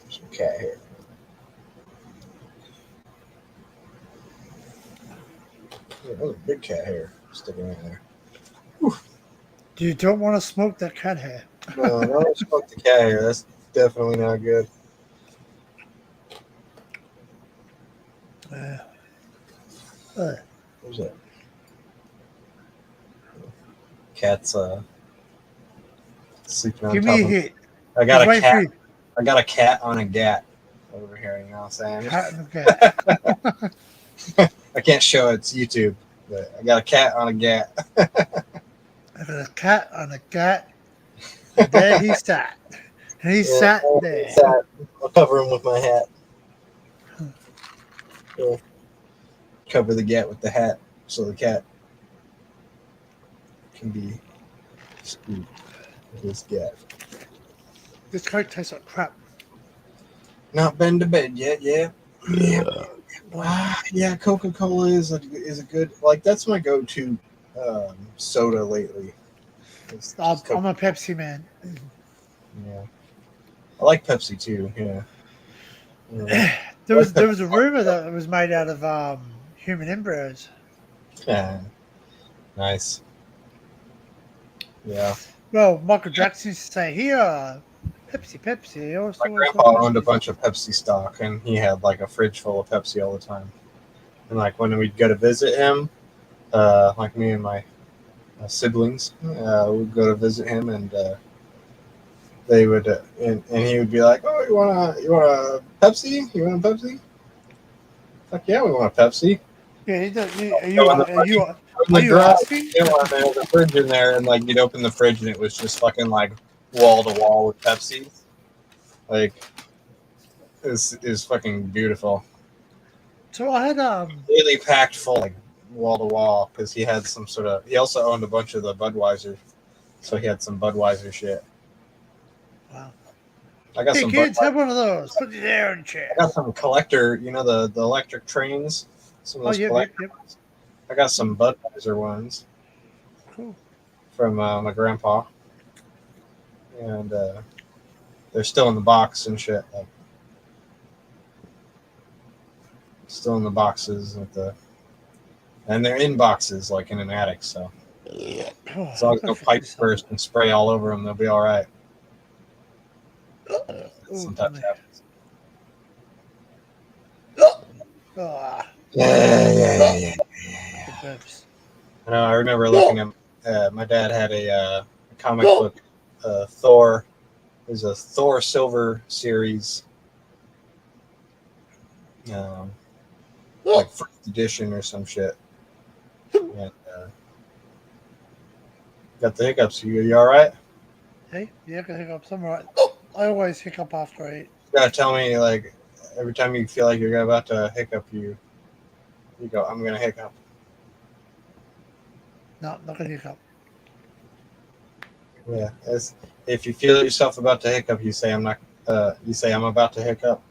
Some cat hair. Yeah, that was a big cat hair sticking in there. You don't want to smoke that cat hair. No, don't smoke the cat hair. That's definitely not good. What was that? Cat's sleeping on Give top me a of hit. I got He's a waiting for cat. you. I got a cat on a gat over here. You know what I'm saying? Cat and a cat. I can't show it's YouTube, but I got a cat on a gat. I got a cat on a cat. And there he sat. And he sat there. I'll cover him with my hat. Yeah. Cover the gat with the hat so the cat can be scooped with his gat. This Coke tastes like crap. Not been to bed yet, yeah. Yeah, Coca-Cola is a good, like, that's my go-to soda lately. I'm a Pepsi man. Yeah. I like Pepsi too, yeah. There was a rumor that it was made out of human embryos. Yeah. Nice. Yeah. Well, Michael Jackson used to say, here, Pepsi. My grandpa owned a bunch of Pepsi stock, and he had like a fridge full of Pepsi all the time. And like when we'd go to visit him, like me and my siblings, we'd go to visit him, and they would, and he would be like, "Oh, you want a Pepsi? You want a Pepsi?" Fuck yeah, we want a Pepsi. Yeah, are you asking? There was a fridge in there, and like you'd open the fridge, and it was just fucking like wall to wall with Pepsi. Like, is fucking beautiful. So I had really packed full, like wall to wall, because he had some sort of. He also owned a bunch of the Budweiser, so he had some Budweiser shit. Wow. I got some. Kids, have one of those. Put it there in the chair. I got some collector. You know the electric trains. Some of those collector ones. I got some Budweiser ones. Cool. From my grandpa, and they're still in the box and shit. Like, still in the boxes and they're in boxes like in an attic. So as long as no pipes burst and spray all over them, they'll be all right. Sometimes happens. Yeah. I know. I remember looking at. My dad had a comic book, Thor. There's a Thor Silver series, like first edition or some shit. And, got the hiccups. You all right? Hey, yeah, I got hiccups. I'm all right. I always hiccup after I eat. You gotta tell me, like, every time you feel like you're about to hiccup, you go, "I'm gonna hiccup." No, I'm not gonna hiccup. Yeah, if you feel yourself about to hiccup, you say, "I'm not." You say, "I'm about to hiccup,"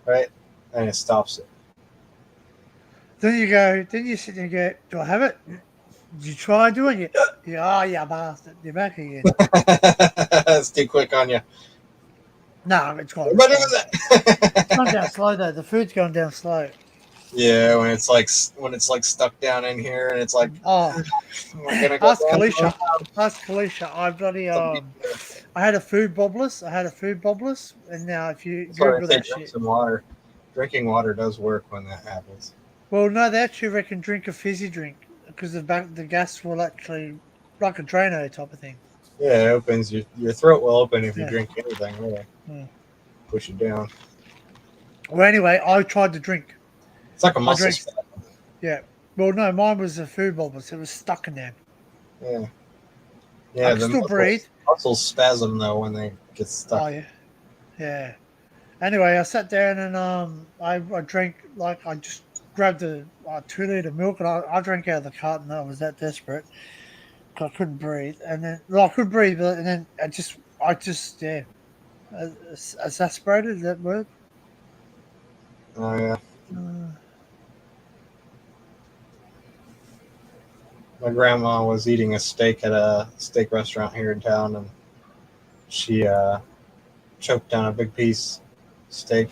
right? And it stops it. Then you sit there and go, "Do I have it?" Did you try doing it? Yeah, you bastard. You're back again. It's too quick on you. No, it's gone. What is that? It's gone down slow though. The food's going down slow. Yeah, when it's like stuck down in here, and it's like, Oh, am I gonna go ask down? Kalisha. Ask Kalisha. I bloody I had a food bobblers. And now if you That's why Google they say that drink shit. some water. Drinking water does work when that happens. Well, no, they actually reckon drink a fizzy drink because the gas will actually like a Drano type of thing. Yeah, it opens your throat will open if you Yeah. drink anything. Really, push it down. Well, anyway, I tried to drink. It's like a muscle drank. spasm. Yeah. Well, no, mine was a food bobble, so it was stuck in there. Yeah, I yeah. could The still breathe. muscles spasm though when they get stuck. Oh yeah, yeah. Anyway, I sat down and I drank I just grabbed a 2 liter milk and I drank out of the carton. I was that desperate because I couldn't breathe, and then I could breathe, and then I just exasperated. Is that word? Oh yeah. My grandma was eating a steak at a steak restaurant here in town, and she choked down a big piece of steak,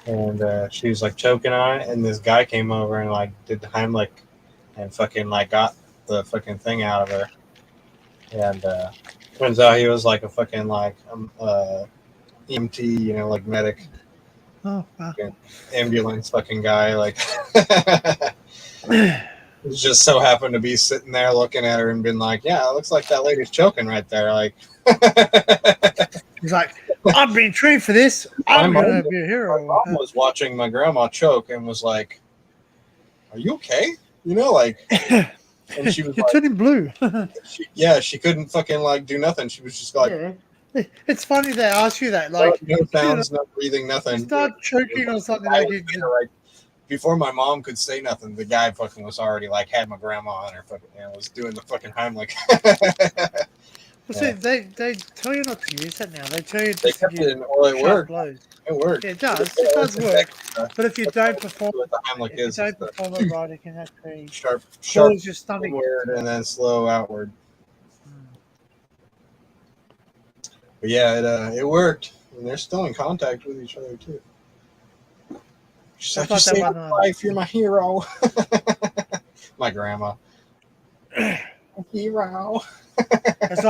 and she was like choking on it, and this guy came over and like did the Heimlich and fucking like got the fucking thing out of her, and turns out he was like a fucking like EMT, like medic, Oh, wow. ambulance fucking guy, like. Just so happened to be sitting there looking at her and been like, yeah, it looks like that lady's choking right there. Like, he's like, I've been trained for this. I'm gonna be a hero. My mom was watching my grandma choke and was like, "Are you okay?" Like, and she was You're like, turning blue. she couldn't fucking like do nothing. She was just like, It's funny they ask you that. Like, no sounds, no breathing, nothing. you start choking on something like you. Before my mom could say nothing, the guy fucking was already like had my grandma on her fucking was doing the fucking Heimlich. Well, see, they tell you not to use it now. They tell you They just to kept it give in, well, it worked. blows. It worked. Yeah, it does. It does work. But if you don't perform, what the Heimlich is it right, it can actually sharp cause your stomach inward and then slow outward. But yeah, it worked, and they're still in contact with each other too. She's like, "You saved my life. You're my hero." My grandma, hero. It's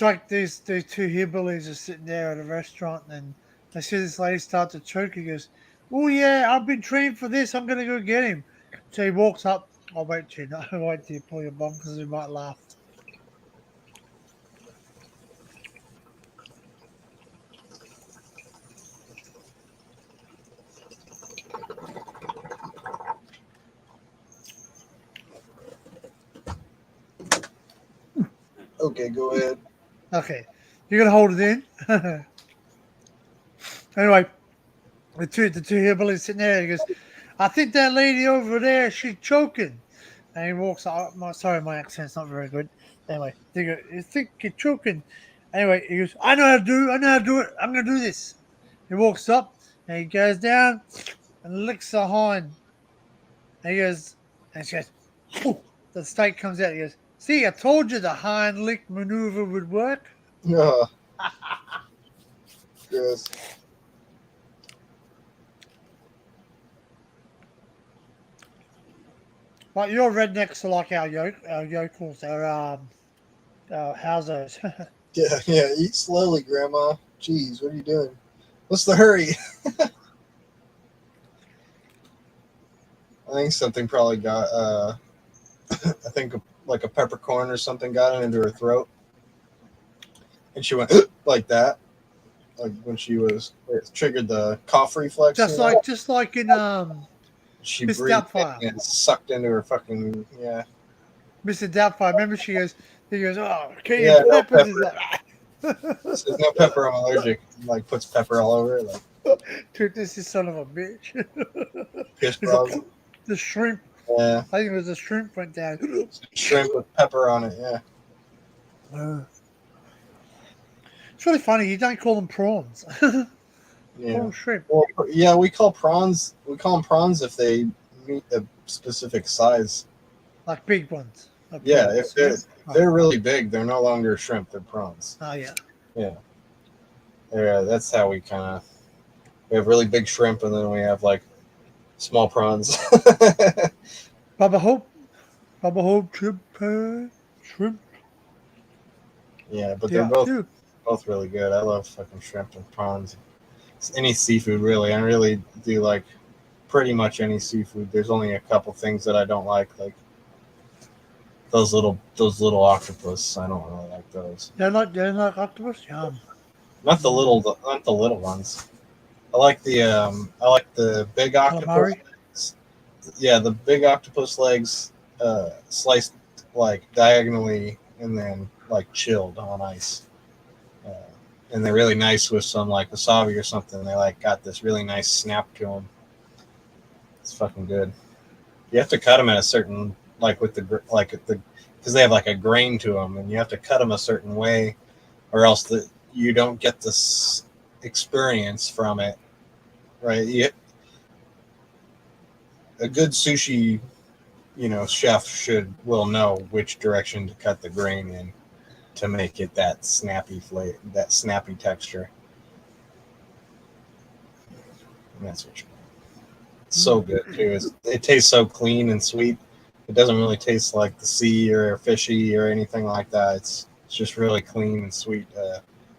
like these two hillbillies are sitting there at a restaurant, and they see this lady start to choke. He goes, "Oh yeah, I've been trained for this. I'm gonna go get him." So he walks up. I'll wait till you pull your bomb because we might laugh. Okay, go ahead. Okay, you're gonna hold it in. Anyway, the two hillbillies sitting there. He goes, "I think that lady over there, she's choking." And he walks out. Sorry, my accent's not very good. Anyway, they go, "You think you're choking?" Anyway, he goes, I know how to do it. I'm gonna do this." He walks up and he goes down and licks the hind. And he goes, and she goes, "Phew." The steak comes out. He goes, "See, I told you the hind lick maneuver would work." No. Yes. Like your rednecks are like our yokels, our houses. Yeah. Eat slowly, Grandma. Jeez, what are you doing? What's the hurry? I think something probably got. I think like a peppercorn or something got into her throat, and she went like that, like when she was it triggered the cough reflex. just like in she Miss breathed Doubtfire. and sucked into her fucking Mr. Doubtfire. Remember, he goes, "Oh, okay, yeah, no pepper." Says no pepper, I'm allergic. Like puts pepper all over it. Like, Dude, this is son of a bitch. piss Like, balls. the shrimp. Yeah. I think it was the shrimp went down. Shrimp with pepper on it. Yeah. It's really funny. You don't call them prawns. Yeah. Call them shrimp. Well, yeah, we call prawns. We call them prawns if they meet a specific size. Like big ones. Like Yeah, prawns. if they're really big, they're no longer shrimp. They're prawns. Oh yeah. Yeah. Yeah, that's how we kind of. We have really big shrimp, and then we have like Small prawns. Bubba Hope, shrimp. Yeah, but Yeah, they're both really good. I love fucking shrimp and prawns. Any seafood, really. I really do like pretty much any seafood. There's only a couple things that I don't like those little octopus. I don't really like those. You don't like octopus? Yum. Not the little ones. I like the big octopus Calamari? legs. Yeah, the big octopus legs sliced like diagonally and then like chilled on ice. Uh, and they're really nice with some like wasabi or something. They like got this really nice snap to them. It's fucking good. You have to cut them at a certain because they have like a grain to them, and you have to cut them a certain way, or else you don't get this experience from it, right? A good sushi, chef will know which direction to cut the grain in to make it that snappy flavor, that snappy texture. And that's what it's so good too. It tastes so clean and sweet. It doesn't really taste like the sea or fishy or anything like that. It's just really clean and sweet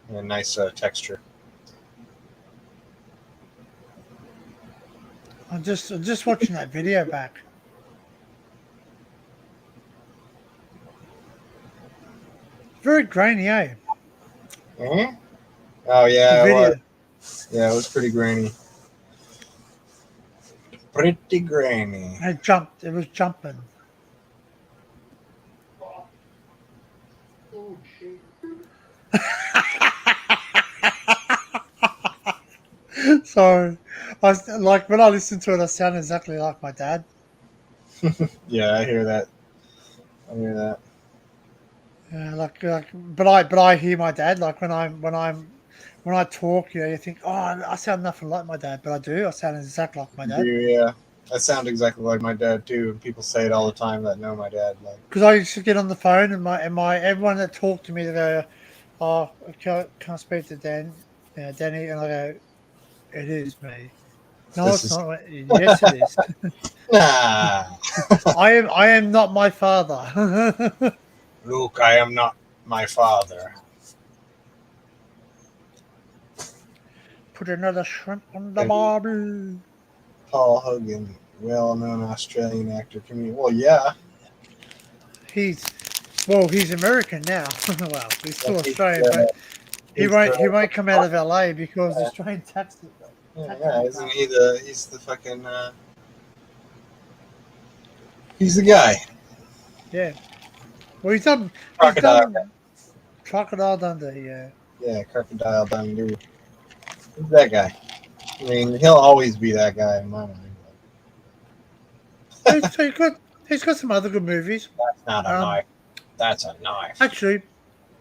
and a nice texture. I'm just watching that video back. Very grainy, eh? Mm-hmm. Oh yeah, it was pretty grainy. Pretty grainy. It was jumping. Oh shit. So, when I listen to it, I sound exactly like my dad. Yeah, I hear that. Yeah, but I hear my dad. Like when I talk, you think, oh, I sound nothing like my dad, but I do. I sound exactly like my dad. Yeah, I sound exactly like my dad too. People say it all the time that know my dad. Like, Because I used to get on the phone and my everyone that talked to me, they go, oh, I can't speak to Danny, and I go, it is me. No, this it's is not. Yes, it is. nah. I am not my father. Luke, I am not my father. Put another shrimp on the barbie. Paul Hogan, well-known Australian actor, comedian. Well, yeah. He's American now. Well, he's still Australian, Yeah, but he won't come out of LA because Australian taxes. yeah, isn't he he's the fucking he's the guy. Yeah. Well, he's done Crocodile Dundee. Yeah. Yeah, Crocodile Dundee. Who's that guy? I mean, he'll always be that guy in my mind. He's got some other good movies. That's not a knife. That's a knife. Actually,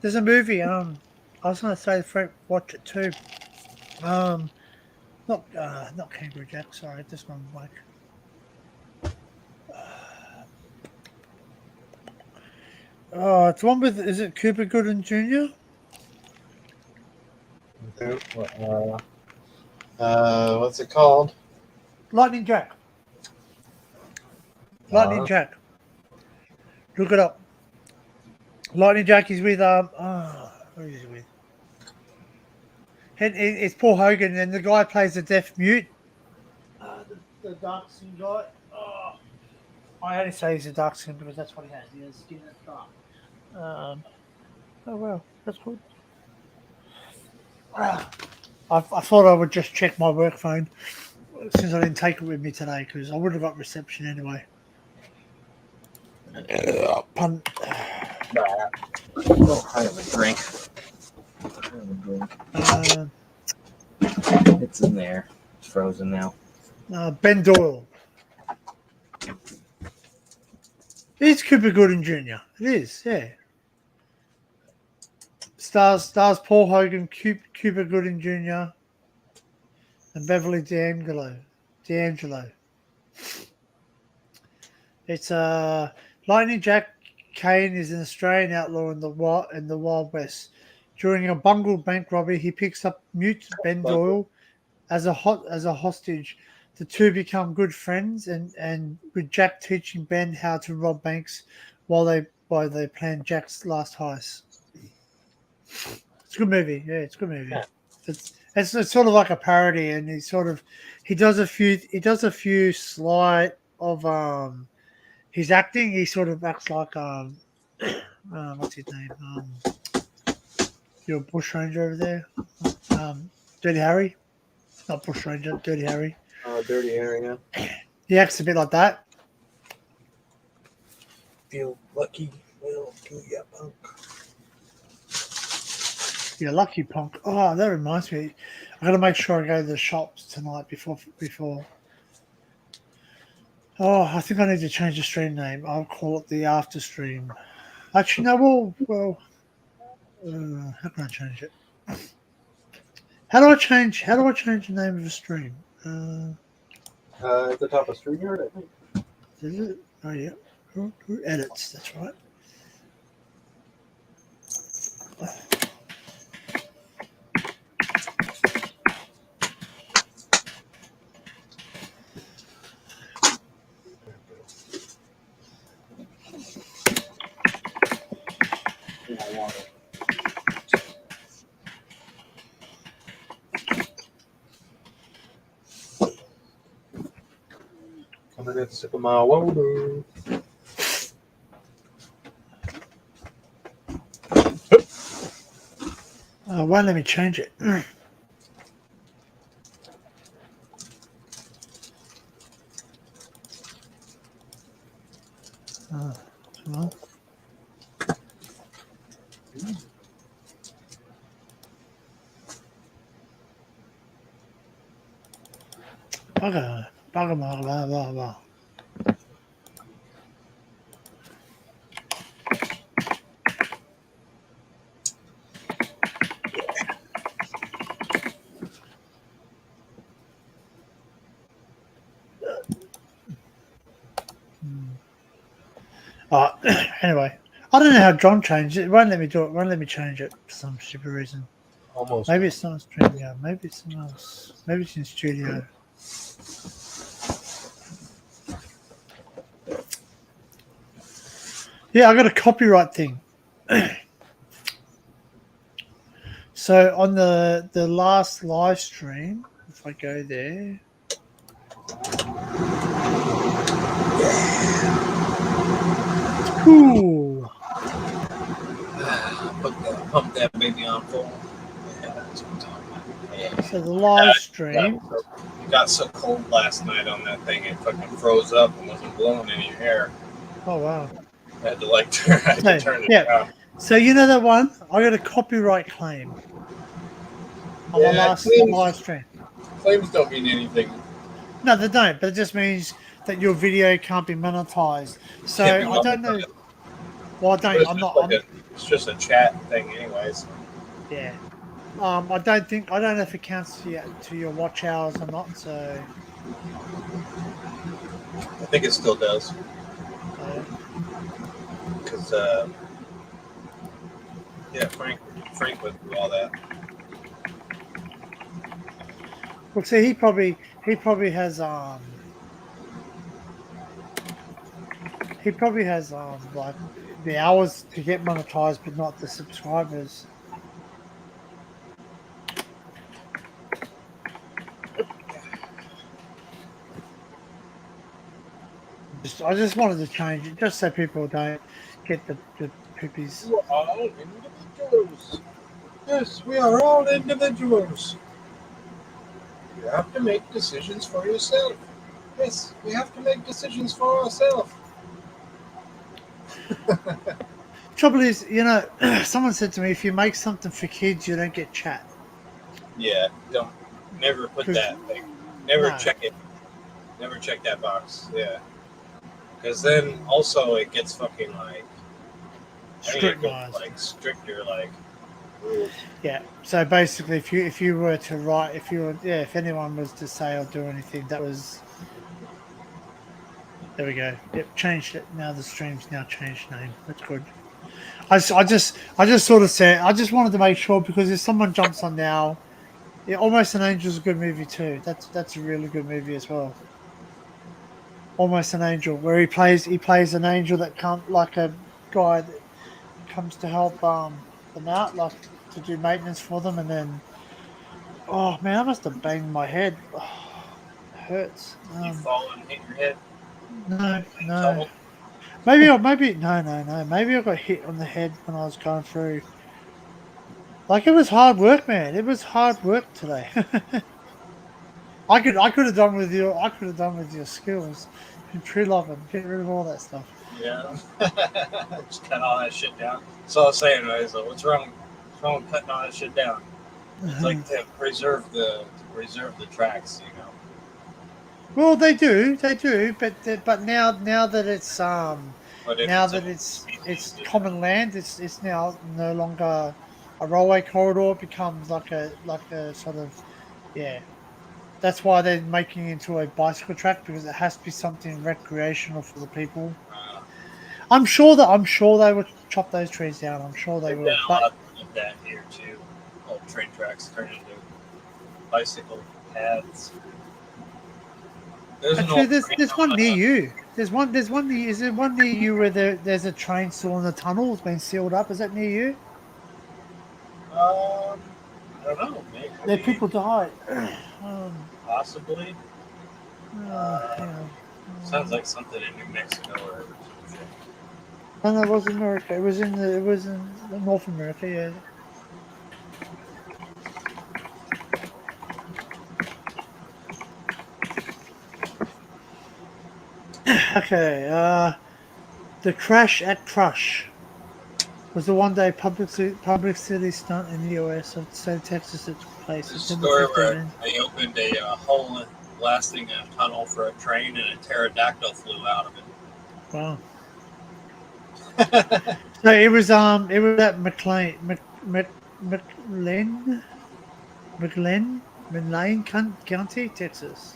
there's a movie. I was going to say, Frank, watch it too. Not Kangaroo Jack. Sorry, this one like. Oh, it's one with. Is it Cooper Gooding Jr.? What's it called? Lightning Jack. Lightning Jack. Look it up. Lightning Jack is with who is he with? It's Paul Hogan, and the guy plays the deaf mute. The dark skin guy. Oh, I only say he's a dark skin because that's what he has. He has skin that's dark. Oh well, that's good. I thought I would just check my work phone since I didn't take it with me today because I would have got reception anyway. Pun. Oh, I have a drink. It's in there. It's frozen now. Ben Doyle. It's Cooper Gooding Jr. It is, yeah. Stars Paul Hogan, Cooper Gooding Jr. and Beverly D'Angelo. It's Lightning Jack Kane is an Australian outlaw in the Wild West. During a bungled bank robbery, he picks up mute Ben Doyle as a hostage, the two become good friends, and with Jack teaching Ben how to rob banks while they plan Jack's last heist. It's a good movie. Yeah, it's a good movie. Yeah. It's sort of like a parody, and he does a few slight of his acting. He sort of acts like what's his name? Your bush ranger over there, Dirty Harry, not bush ranger, Dirty Harry. Dirty Harry, yeah. He acts a bit like that. Feel lucky, will do ya, punk. Yeah, lucky punk. Oh, that reminds me. I got to make sure I go to the shops tonight before. Oh, I think I need to change the stream name. I'll call it the After Stream. Actually, no. Well, how can I change it? How do I change the name of a stream? At the top of StreamYard, I think. Is it? Oh yeah. Who edits? That's right. Coming in, sip of my water. Won't let me change it. Come on. Bugger, blah, blah, blah. Anyway, I don't know how John changed it. It won't let me do it. It won't let me change it for some stupid reason. Almost. Maybe it's not StreamYard. Maybe it's something else. Maybe it's in studio. Yeah, I got a copyright thing. So on the last live stream, if I go there. Cool. Pump that baby on full. So the live stream. It got so cold last night on that thing, it fucking froze up and wasn't blowing any air. Oh wow. I had to turn it down. So you know that one? I got a copyright claim on the last live stream. Claims don't mean anything. No, they don't. But it just means that your video can't be monetized. So I don't know. Well, I don't. I'm not. It's just a chat thing, anyways. Yeah. I don't know if it counts to your watch hours or not. So. I think it still does. Because yeah, Frank went through all that. Well, see, he probably has like the hours to get monetized, but not the subscribers. I just wanted to change it just so people don't get the poopies. We're all individuals. Yes, we are all individuals. You have to make decisions for yourself. Yes, we have to make decisions for ourselves. Trouble is, someone said to me, if you make something for kids, you don't get chat. Yeah, don't never put that thing. Never check it. Never check that box. Yeah. Because then also it gets fucking like stricter rules. Yeah. So basically, if you were to write, if anyone was to say or do anything, that was. There we go. Yep, changed it. Now the stream's now changed name. That's good. I just sort of said I just wanted to make sure, because if someone jumps on now Yeah, Almost an Angel's a good movie too. That's a really good movie as well. Almost an Angel, where he plays an angel that can't, like a guy that comes to help them out, like to do maintenance for them, and then oh man, I must have banged my head. Oh, it hurts. You fall and hit your head. No. Maybe no. Maybe I got hit on the head when I was going through. Like it was hard work, man. It was hard work today. I could have done with your skills in tree loving, get rid of all that stuff. Yeah. Just cut all that shit down. So I was saying, right, so what's wrong with cutting all that shit down? It's like to preserve the tracks, you know. Well, they do, but now that it's But if now it's that a it's common land, it's now no longer a railway corridor. It becomes like a sort of, yeah. That's why they're making it into a bicycle track, because it has to be something recreational for the people. I'm sure they would chop those trees down. I'm sure they they've done will. a But lot of that here too. Old train tracks turned into bicycle paths. There's an actually, old there's train there's one near on. you. There's one near. Is there one near you where there's a train still in the tunnel? It's been sealed up. Is that near you? I don't know. There, Maybe people died. possibly. Hang on. Sounds like something in New Mexico or some shit. No, it was America. It was in North America. Yeah. Okay. The crash at Crush was the one-day publicity stunt in the U.S. of state of Texas that took place There's a September story 15. where they opened a hole blasting a tunnel for a train, and a pterodactyl flew out of it. Wow. So it was at McLean County, Texas.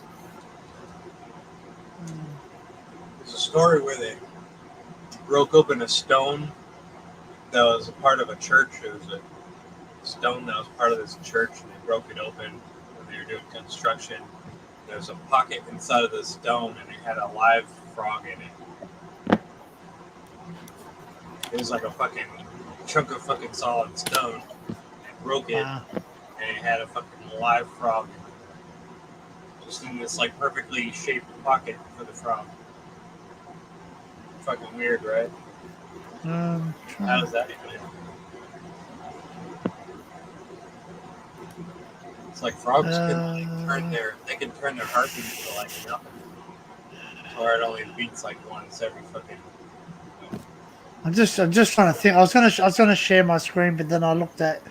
There's a story where they broke open a stone that was a part of a church. It was a stone that was part of this church, and they broke it open when they were doing construction. There was a pocket inside of the stone, and it had a live frog in it. It was like a fucking chunk of fucking solid stone. They broke it, Wow. and it had a fucking live frog just in this like perfectly shaped pocket for the frog. Fucking weird, right? How does that even happen? It's like frogs can turn their heartbeat to like nothing, or it only beats like once every fucking. I'm just trying to think. I was gonna share my screen, but then I looked at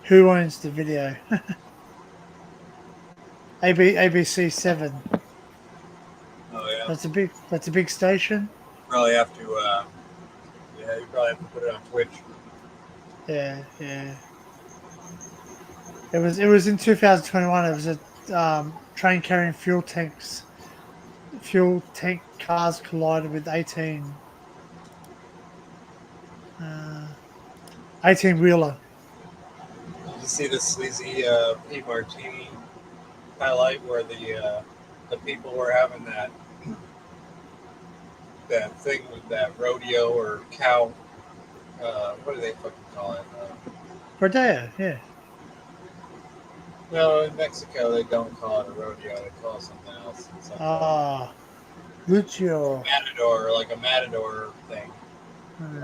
who owns the video. ABC 7. Oh yeah. That's a big station. Probably have to. Yeah, you probably have to put it on Twitch. Yeah. It was in 2021. It was a train carrying fuel tank cars collided with 18 wheeler. Did you see the sleazy P Martini highlight where the people were having that thing with that rodeo or cow? What do they fucking call it? Rodeo, yeah. No, in Mexico they don't call it a rodeo. They call it something else. It's like Lucio. matador, like a matador thing. Hmm.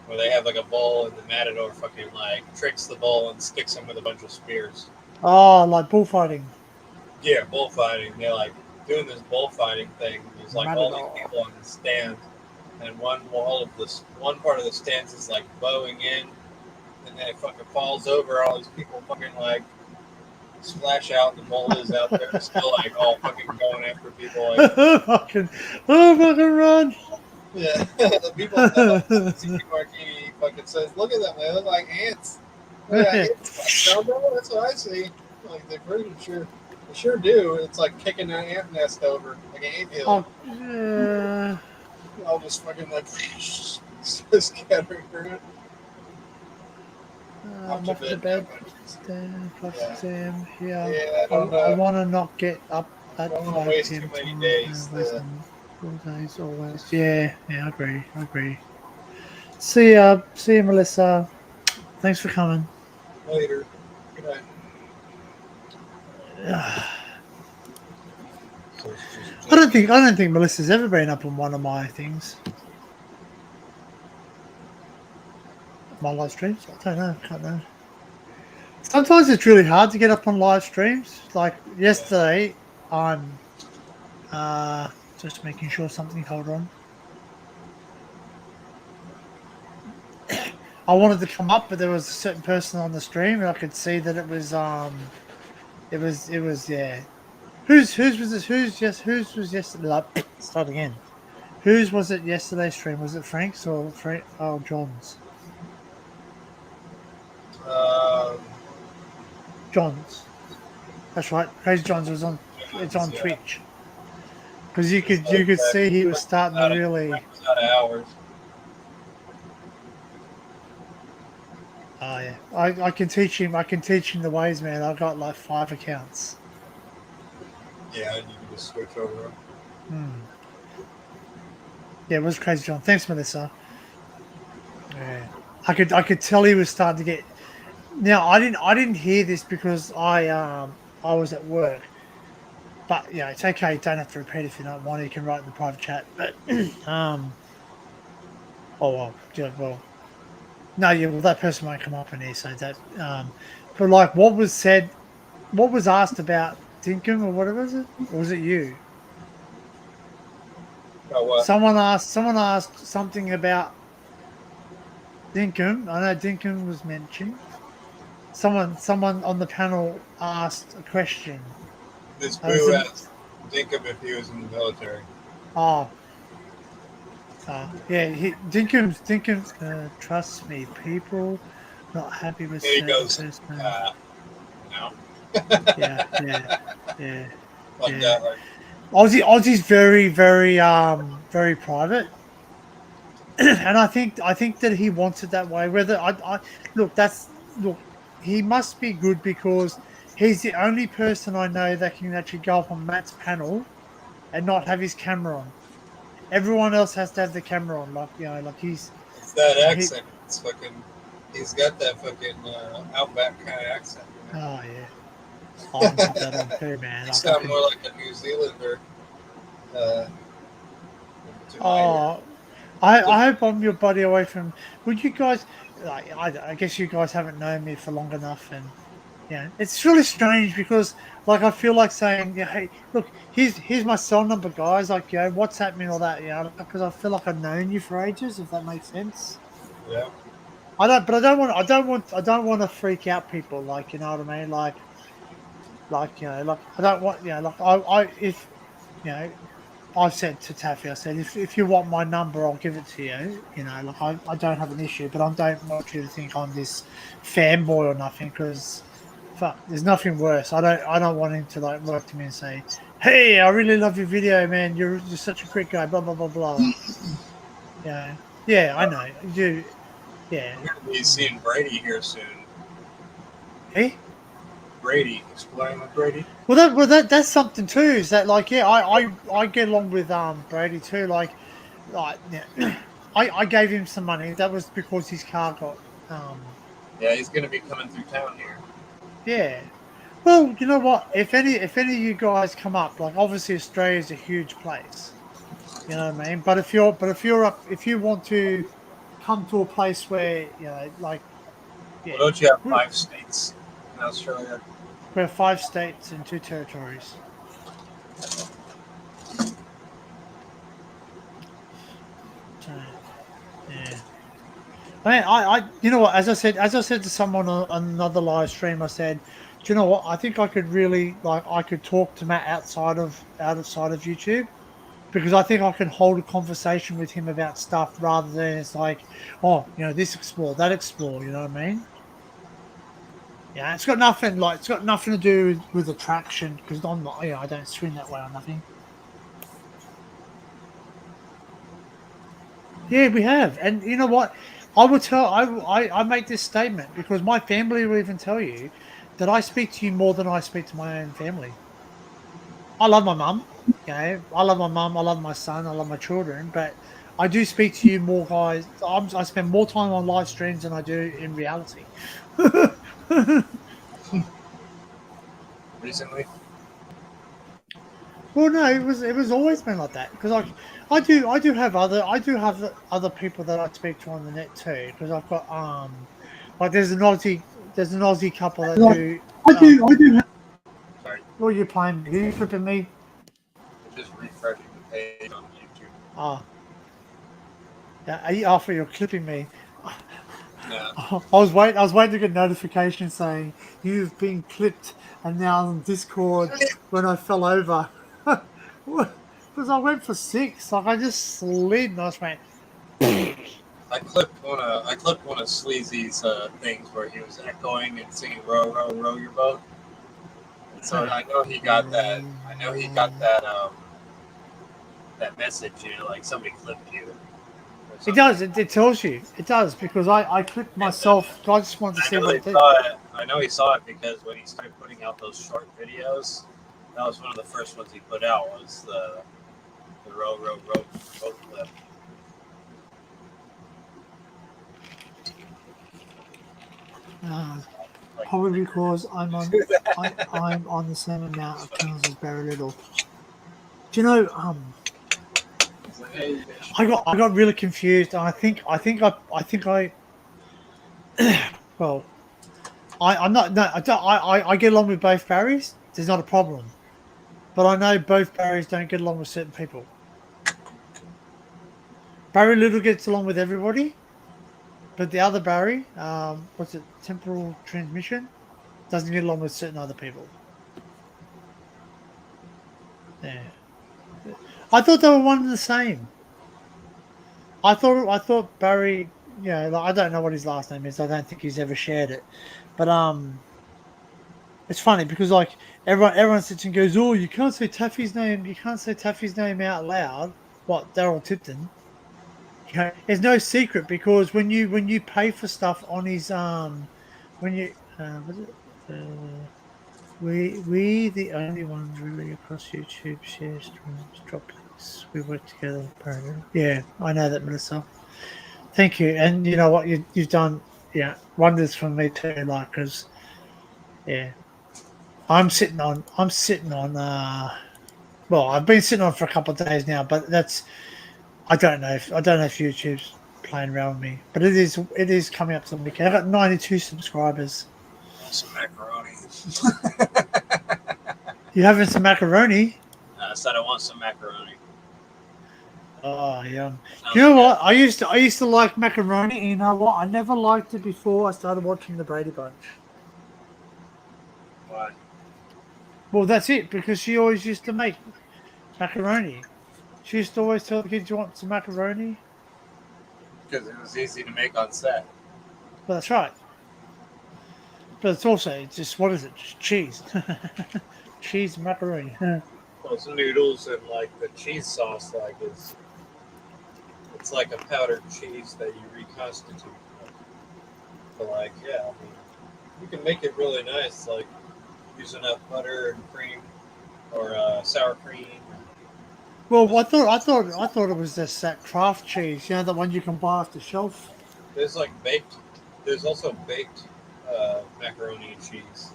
Where they have like a bull, and the matador fucking like tricks the bull and sticks him with a bunch of spears. Oh, like bullfighting. Yeah, bullfighting. They're like doing this bullfighting thing. There's like all Matador. these people on the stand, and one part of the stands is like bowing in, and then it fucking falls over. All these people fucking like splash out, and the bull is out there still like all fucking going after people. Like, fucking run. yeah, the people that Martini fucking says, "Look at them, they look like ants." Look at ants. Like, no, that's what I see. Like they pretty sure, they sure do. It's like kicking an ant nest over, like an ant hill. All just fucking like scattering through it. I'm off to bed. 5 exam. Yeah. Yeah, I want to not get up at don't wanna 5 waste p.m. too many tomorrow. days. Waste on 4 days always. Yeah, I agree. See ya, Melissa. Thanks for coming. Later. Good night. So it's just I don't think Melissa's ever been up on one of my things. My live streams. I don't know. Can't know. Sometimes it's really hard to get up on live streams. Like yesterday, I'm just making sure something. Hold on. I wanted to come up, but there was a certain person on the stream, and I could see that it was yeah. Whose was this? Whose was yesterday? Like, start again. Whose was it yesterday's stream? Was it Frank's or John's? John's. That's right. Crazy John's was on. It's on Twitch because you could see he was starting to really. Out of hours. Oh yeah, I can teach him. I can teach him the ways, man. I've got like 5 accounts. Yeah, you can just switch over. Yeah, it was Crazy John. Thanks, Melissa. Yeah, I could tell he was starting to get. Now I didn't hear this because I was at work. But yeah, it's okay. You don't have to repeat if you don't want. You can write in the private chat. But oh well, yeah, well, no, yeah, well that person won't come up in here, so that but like what was said, what was asked about Dinkum or whatever was it, or was it you? About what? Someone asked something about Dinkum. I know Dinkum was mentioned. Someone on the panel asked a question. This boo asked Dinkum if he was in the military. Oh. Yeah, Dinkum, trust me, people not happy with There he goes. person. No. Yeah. Like that, like, Aussie's very, very, very private, and I think that he wants it that way. Whether I look, he must be good because he's the only person I know that can actually go up on Matt's panel and not have his camera on. Everyone else has to have the camera on, like he's. it's that accent. It's fucking. He's got that fucking outback kind of accent. You know? Oh yeah. I can put that on too, man. You sound more like a New Zealander. I hope I'm your buddy away from. Would you guys? Like, I guess you guys haven't known me for long enough, and yeah, it's really strange because like I feel like saying, yeah, hey, look, here's my cell number, guys. Like, WhatsApp me and all that, because I feel like I've known you for ages. If that makes sense. Yeah. I don't want to freak out people. Like, you know what I mean? Like I don't want, if I've said to Taffy, I said, if you want my number, I'll give it to you. Like I don't have an issue, but I don't want you to think I'm this fanboy or nothing, because fuck, there's nothing worse. I don't want him to like work to me and say, hey, I really love your video, man. You're such a great guy, blah, blah, blah, blah. Yeah, I know. You, yeah. We're going to be seeing Brady here soon. Hey? Brady, exploring with Brady. Well, that's something too. Is that like, yeah, I get along with Brady too. Like yeah, I gave him some money. That was because his car got Yeah, he's gonna be coming through town here. Yeah. Well, you know what? If any of you guys come up, like obviously Australia is a huge place. You know what I mean? But if you want to come to a place where like, yeah. Well, don't you have 5 states in Australia? We have 5 states and 2 territories. So, yeah. I mean, I you know what? As I said to someone on another live stream, I said, do you know what? I think I could really I could talk to Matt outside of YouTube, because I think I can hold a conversation with him about stuff rather than it's like, oh, this explore, that explore. You know what I mean? Yeah, it's got nothing to do with attraction, because I'm not, I don't swing that way or nothing. Yeah, we have, and you know what? I will tell. I make this statement because my family will even tell you that I speak to you more than I speak to my own family. I love my mum. Okay, I love my mum. I love my son. I love my children. But I do speak to you more, guys. I spend more time on live streams than I do in reality. Recently, Well, no, it was always been like that because I do have other people that I speak to on the net too because I've got like there's an Aussie couple that do I do have. sorry, what are you playing? Are you flipping me? I'm just refreshing the page on YouTube. Ah, yeah, after you're clipping me. Yeah. I was waiting to get notification saying you've been clipped and now on Discord when I fell over. Because I went for 6. Like I just slid and I just went I clipped one of Sleazy's things where he was echoing and singing "Row, row, row your boat." And so I know he got that. I know he got that that message. You know, like somebody clipped you. It does. It tells you. It does because I clicked myself. I just wanted to see what it did. I know he saw it because when he started putting out those short videos, that was one of the first ones he put out was the row, row, row boat clip. Probably because I'm on the same amount of Tunels as Barry Little. Do you know? I got really confused, and I think well, I'm not no I don't I get along with both Barrys. There's not a problem, but I know both Barrys don't get along with certain people. Barry Little gets along with everybody, but the other Barry, what's it, temporal transmission, doesn't get along with certain other people. Yeah, I thought they were one and the same. I thought Barry, like, I don't know what his last name is. I don't think he's ever shared it, but it's funny because like everyone sits and goes, oh, you can't say Taffy's name. You can't say Taffy's name out loud. What, Daryl Tipton? It's no secret because when you pay for stuff on his when you was it we the only ones really across YouTube share streams, drop links, we work together apparently. Yeah, I know that, Melissa. Thank you, and you know what you've done, wonders for me too. Like, cause yeah, I'm sitting on. Well, I've been sitting on for a couple of days now, but that's I don't know if YouTube's playing around with me, but it is coming up to the weekend. I got 92 subscribers. Some macaroni. You having some macaroni? I said I want some macaroni. Oh, yum. You know what? I used to like macaroni, and you know what? I never liked it before I started watching the Brady Bunch. Why? Well, that's it, because she always used to make macaroni. She used to always tell the kids, you want some macaroni? Because it was easy to make on set. But that's right. But it's just, what is it? Just cheese. Cheese and macaroni. Well, some noodles and like the cheese sauce, like it's like a powdered cheese that you reconstitute. But like, yeah, I mean, you can make it really nice, like use enough butter and cream or sour cream. Well, I thought it was just that craft cheese, the one you can buy off the shelf. There's like baked. There's also baked macaroni and cheese.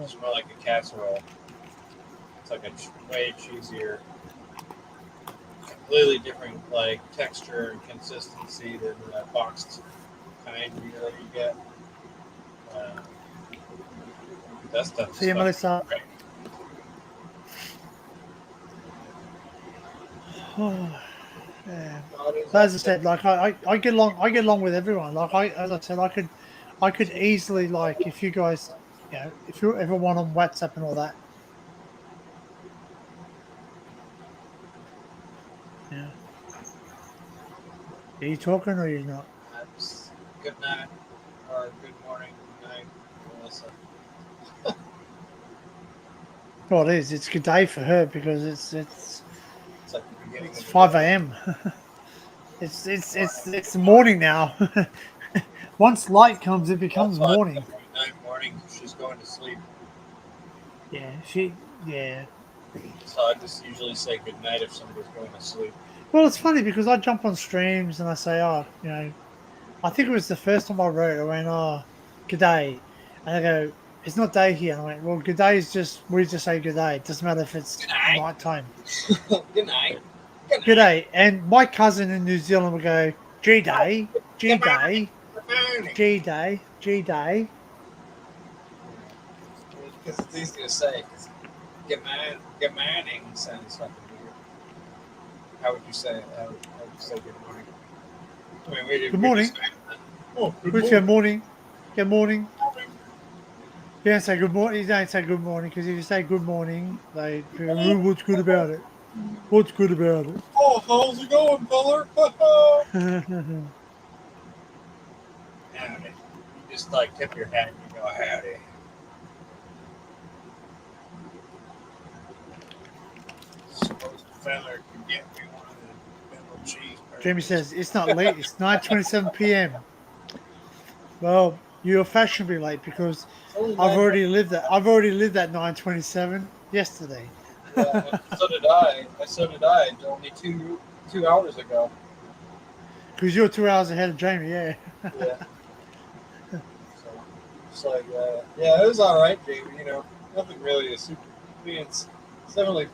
It's more like a casserole. It's like a way cheesier, completely different like texture and consistency than that boxed kind that you get. That stuff. See you, Melissa. Great. Yeah. As I said, like I get along with everyone. Like as I said, I could easily, like, if you guys, if you're everyone on WhatsApp and all that. Yeah. Are you talking or are you not? Good night or good morning, good night, Melissa. Well, it is. It's good day for her because it's It's like the beginning of 5 a.m. It's morning now. Once light comes, it becomes morning. Morning. She's going to sleep. Yeah, yeah. So I just usually say good night if somebody's going to sleep. Well, it's funny because I jump on streams and I say, oh, I think it was the first time I wrote. I went, oh, good day, and I go, it's not day here. And I went, well, good day is just we just say good day. It doesn't matter if it's night time. Good night. Good day. And my cousin in New Zealand would go, G day, G day, G day, G day. Because it's easy to say. Good morning sounds fucking weird. How would you say it? How would you say good morning? I mean, Good morning. Good morning. Good morning. You don't say good morning. You don't say good morning because if you say good morning, they go, what's good about it? What's good about it? Oh, how's it going, feller? Howdy. You just like tip your hat and you go, howdy. Suppose the feller could get me one of the little cheese burgers. Jamie says it's not late. It's 9:27 p.m. Well, you're fashionably late because I've already lived that. I've already lived that 9:27 yesterday. Yeah, so did I. So did I. Only 2 hours ago. Because you're 2 hours ahead of Jamie. Yeah. Yeah. So it's like, yeah, it was all right, Jamie. Nothing really is super. I mean, it's definitely,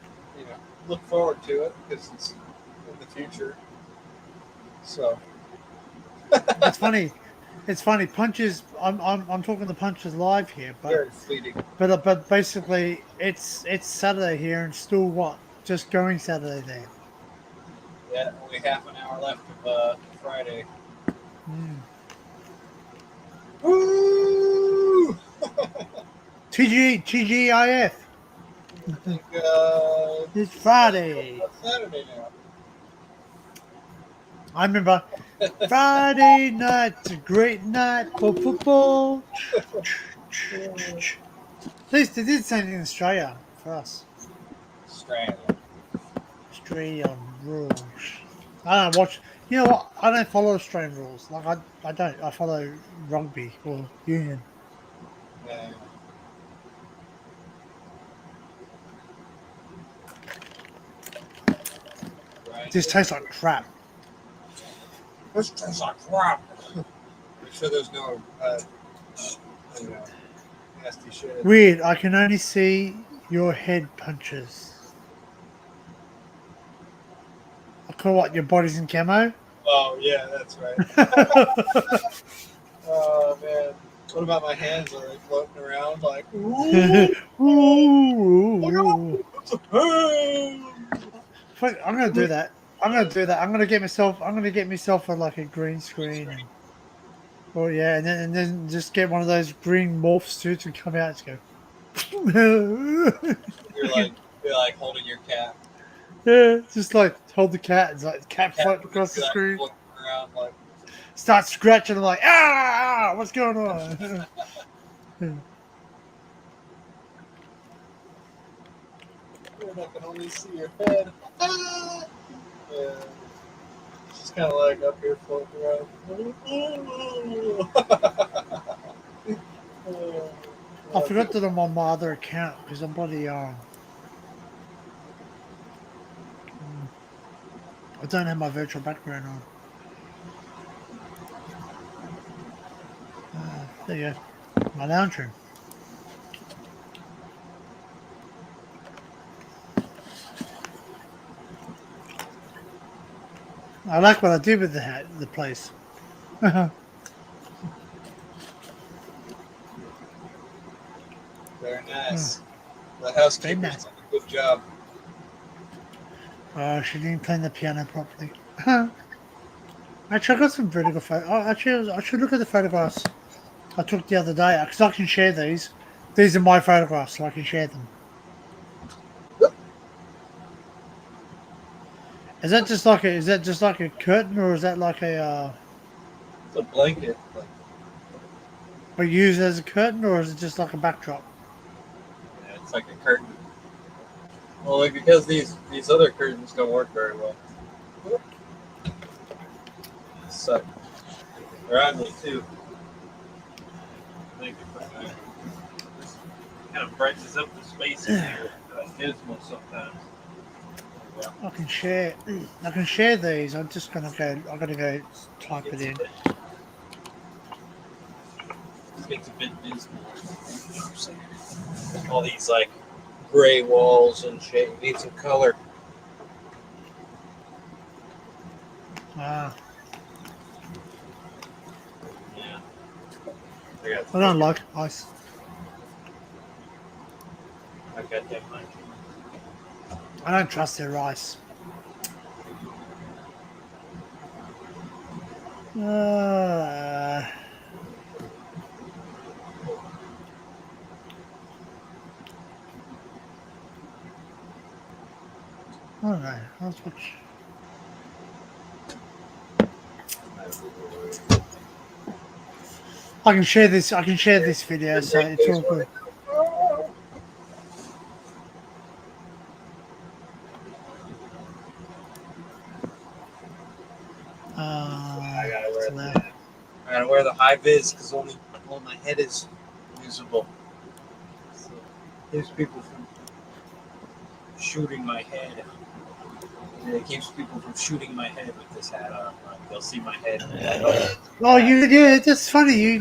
look forward to it because it's in the future. So It's funny. It's funny. Punches. I'm talking to Punches live here, very fleeting. but basically it's Saturday here and still what? Just going Saturday there. Yeah, only half an hour left of Friday. Woo! TGIF. I think It's Friday. Saturday now. I remember Friday night's a great night for football. They did something in Australia for us. Australian rules. I don't watch. You know what? I don't follow Australian rules. Like I don't. I follow rugby or union. Yeah. Right. This tastes like crap. This tastes like crap. I'm sure there's no nasty shit. Weird. I can only see your head punches. I call what your body's in camo. Oh yeah, that's right. Oh man, what about my hands? Are they floating around like? Ooh. Fuck, I'm gonna do that. I'm gonna do that. I'm gonna get myself. I'm gonna get myself a green screen. And, oh yeah, and then just get one of those green morph suits and come out and You're like holding your cat. yeah, just like hold the cat. It's like the cat floating across the screen. Around, like, start scratching. I'm like, what's going on? I can only see your head. Yeah. She's kind of like up here floating around. I forgot that I'm on my other account because I'm bloody I don't have my virtual background on. There you go. My lounge room. I like what I did with the place. Very nice. The housekeeper's done a good job. Oh, she didn't clean the piano properly. Actually, I got some pretty good photos. Oh, actually, I should look at the photographs I took the other day because I can share these. These are my photographs, so I can share them. Is that just like a curtain, or is that like a? It's a blanket. But used as a curtain, or is it just like a backdrop? Yeah, it's like a curtain. Well, because these other curtains don't work very well. suck. They're ugly too. I think this kind of brightens up the space in here. Dismal sometimes. Yeah. I can share. I can share these. I'm just gonna go. I'm gonna go type it in. It's a bit dismal. You know what I'm saying? All these like gray walls and shit. You need some color. Ah, Yeah. I don't like ice. I got that much. I don't trust their rice. I don't know. I'll switch. I can share this. I can share this video, so it's all good. I gotta wear the high vis because only my head is usable. So keeps people from shooting my head. It keeps people from shooting my head with this hat on. Like, they'll see my head. Oh, yeah, that's funny. You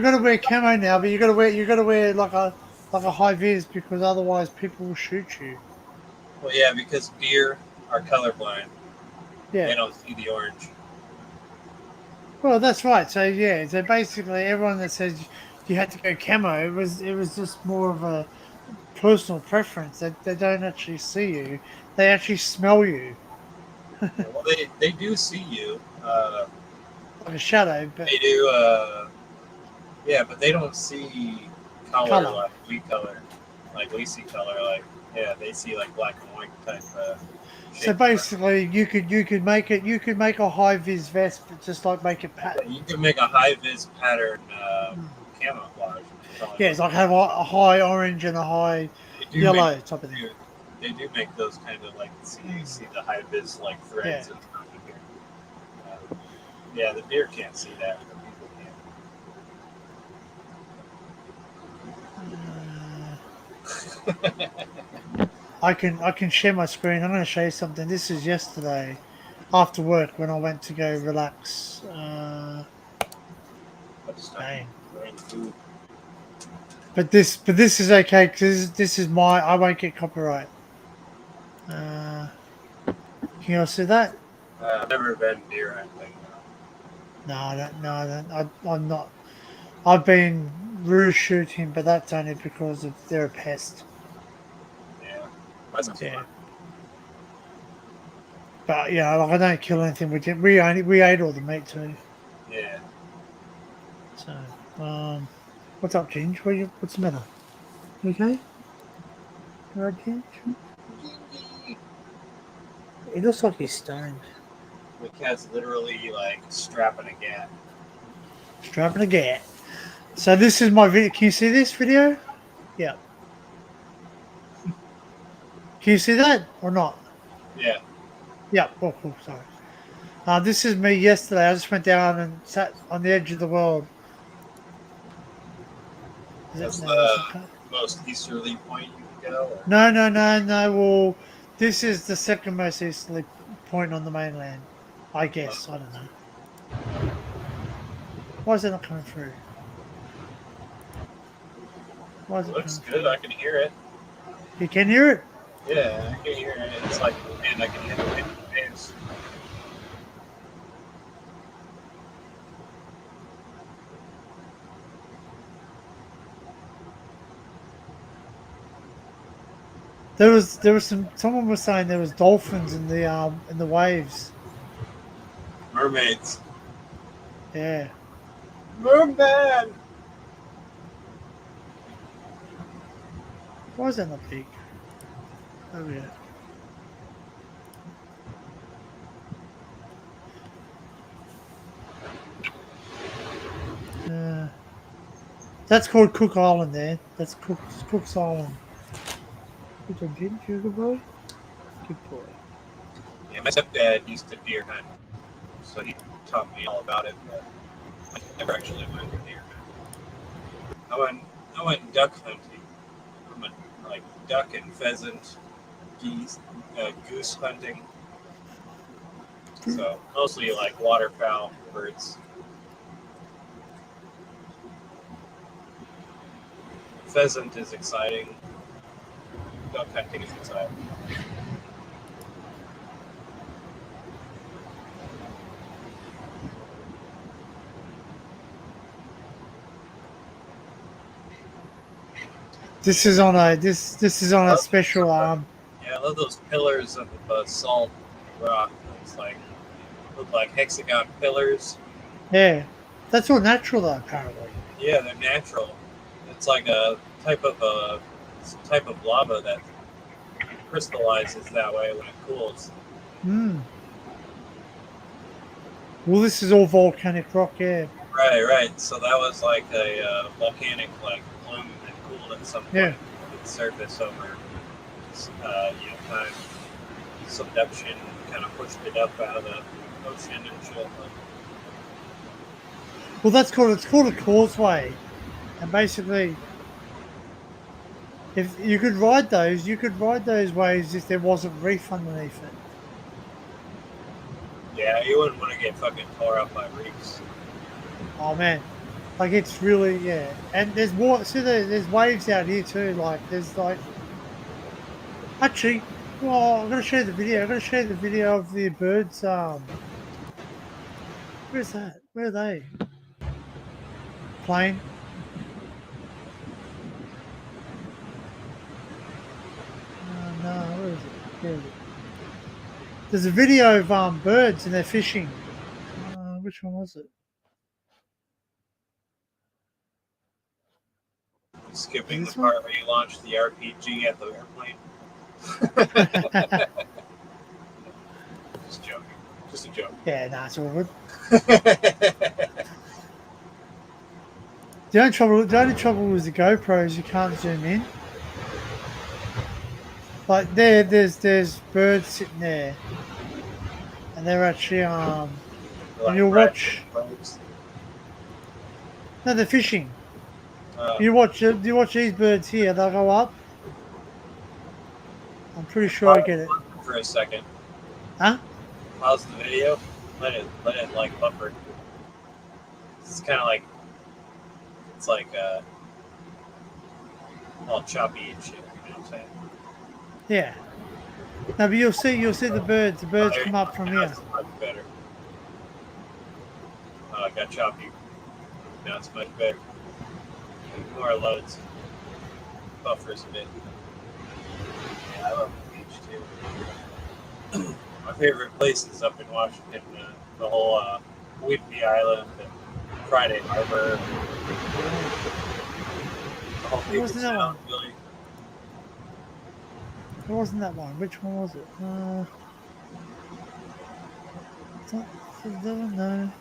got to wear camo now, but you got to wear like a high vis because otherwise people will shoot you. Well, yeah, because deer are colorblind. Yeah. They don't see the orange. Well, that's right. So yeah, so basically everyone that says you had to go camo, it was just more of a personal preference. They don't actually see you; they actually smell you. Well, they do see you. Like a shadow, but They do. Yeah, but they don't see color like we color, like we see color. Like they see like black and white type. So basically, you could make a high vis vest, but just like make it pattern. You can make a high vis pattern camouflage. Yeah, it's like have a high orange and a high yellow type of thing. They do make those kind of like see the high vis like threads and stuff in here. Yeah, the deer can't see that. The people can. I can share my screen. I'm going to show you something. This is yesterday after work when I went to go relax. But this is okay because this is I won't get copyright. Can you all see that? I've never been deer hunting. No, I don't. No, I don't. I'm not. I've been ruse shooting, but that's only because they're a pest. Yeah. Yeah. But yeah, like I don't kill anything. We ate all the meat too. Yeah. So, what's up, Ginge? What's the matter? You okay? You alright, Ginge? It looks like he's stoned. The cat's literally like strapping a gat. Strapping a gat. So this is my video. Can you see this video? Yeah. Can you see that or not? Yeah. Yeah. Oh, cool. Sorry. This is me yesterday. I just went down and sat on the edge of the world. That's the most easterly point you can go? Or? No. Well, this is the second most easterly point on the mainland. I guess. I don't know. Why is it not coming through? Why is it looks coming good. through? I can hear it. You can hear it? Yeah, I can hear it. It's like, man, I can hear it in the face. There was someone was saying there was dolphins in the waves. Mermaids. Yeah. Merman. Why is that not big? Oh yeah. That's called Cook Island there. That's Cook's Island. Good job, Jim. Good boy. Good boy. Yeah, my stepdad used to deer hunt. so he taught me all about it, but I never actually went near. I went duck hunting. I went like duck and pheasant, geese, goose hunting. So mostly like waterfowl, birds. Pheasant is exciting. Duck hunting is exciting. This is on a this is on a special Yeah, I love those pillars of salt rock. It's like look like hexagon pillars. Yeah, that's all natural though, apparently. Yeah, they're natural. It's like a type of lava that crystallizes that way when it cools. Hmm. Well, this is all volcanic rock, yeah. Right. So that was like a volcanic like plume that cooled at some point at the surface over time subduction, kind of pushed it up out of the ocean and shit. Well, it's called a causeway, and basically, if you could ride those waves if there wasn't reef underneath it. Yeah, you wouldn't want to get fucking tore up by reefs. Oh man, like it's really and there's water. See, there's waves out here too. Like there's like actually, well, I'm gonna show you the video. I'm gonna show you the video of the birds. Where's that? Where are they? Plane. No, where is it? Where is it? There's a video of birds and they're fishing. Which one was it? Skipping the part where you launched the RPG at the airplane. Just joking. Just a joke. Yeah, nah, it's all good. The only trouble with the GoPro is you can't zoom in. Like there's birds sitting there, and they're actually Like you'll watch. Birds. No, they're fishing. You watch these birds here. They'll go up. I'm pretty sure I get it. For a second. Huh? Pause the video. Let it like buffer. It's kind of like it's like all choppy and shit. You know what I'm saying? Yeah. No, but you'll see the birds. The birds come up from here. It's much better. Oh, it got choppy. Now it's much better. More loads. Buffers a bit. Yeah, I love the beach too. My favorite place is up in Washington. The whole Whidbey Island and Friday Harbor. The whole What wasn't that one? Really. It wasn't that one. Which one was it? No,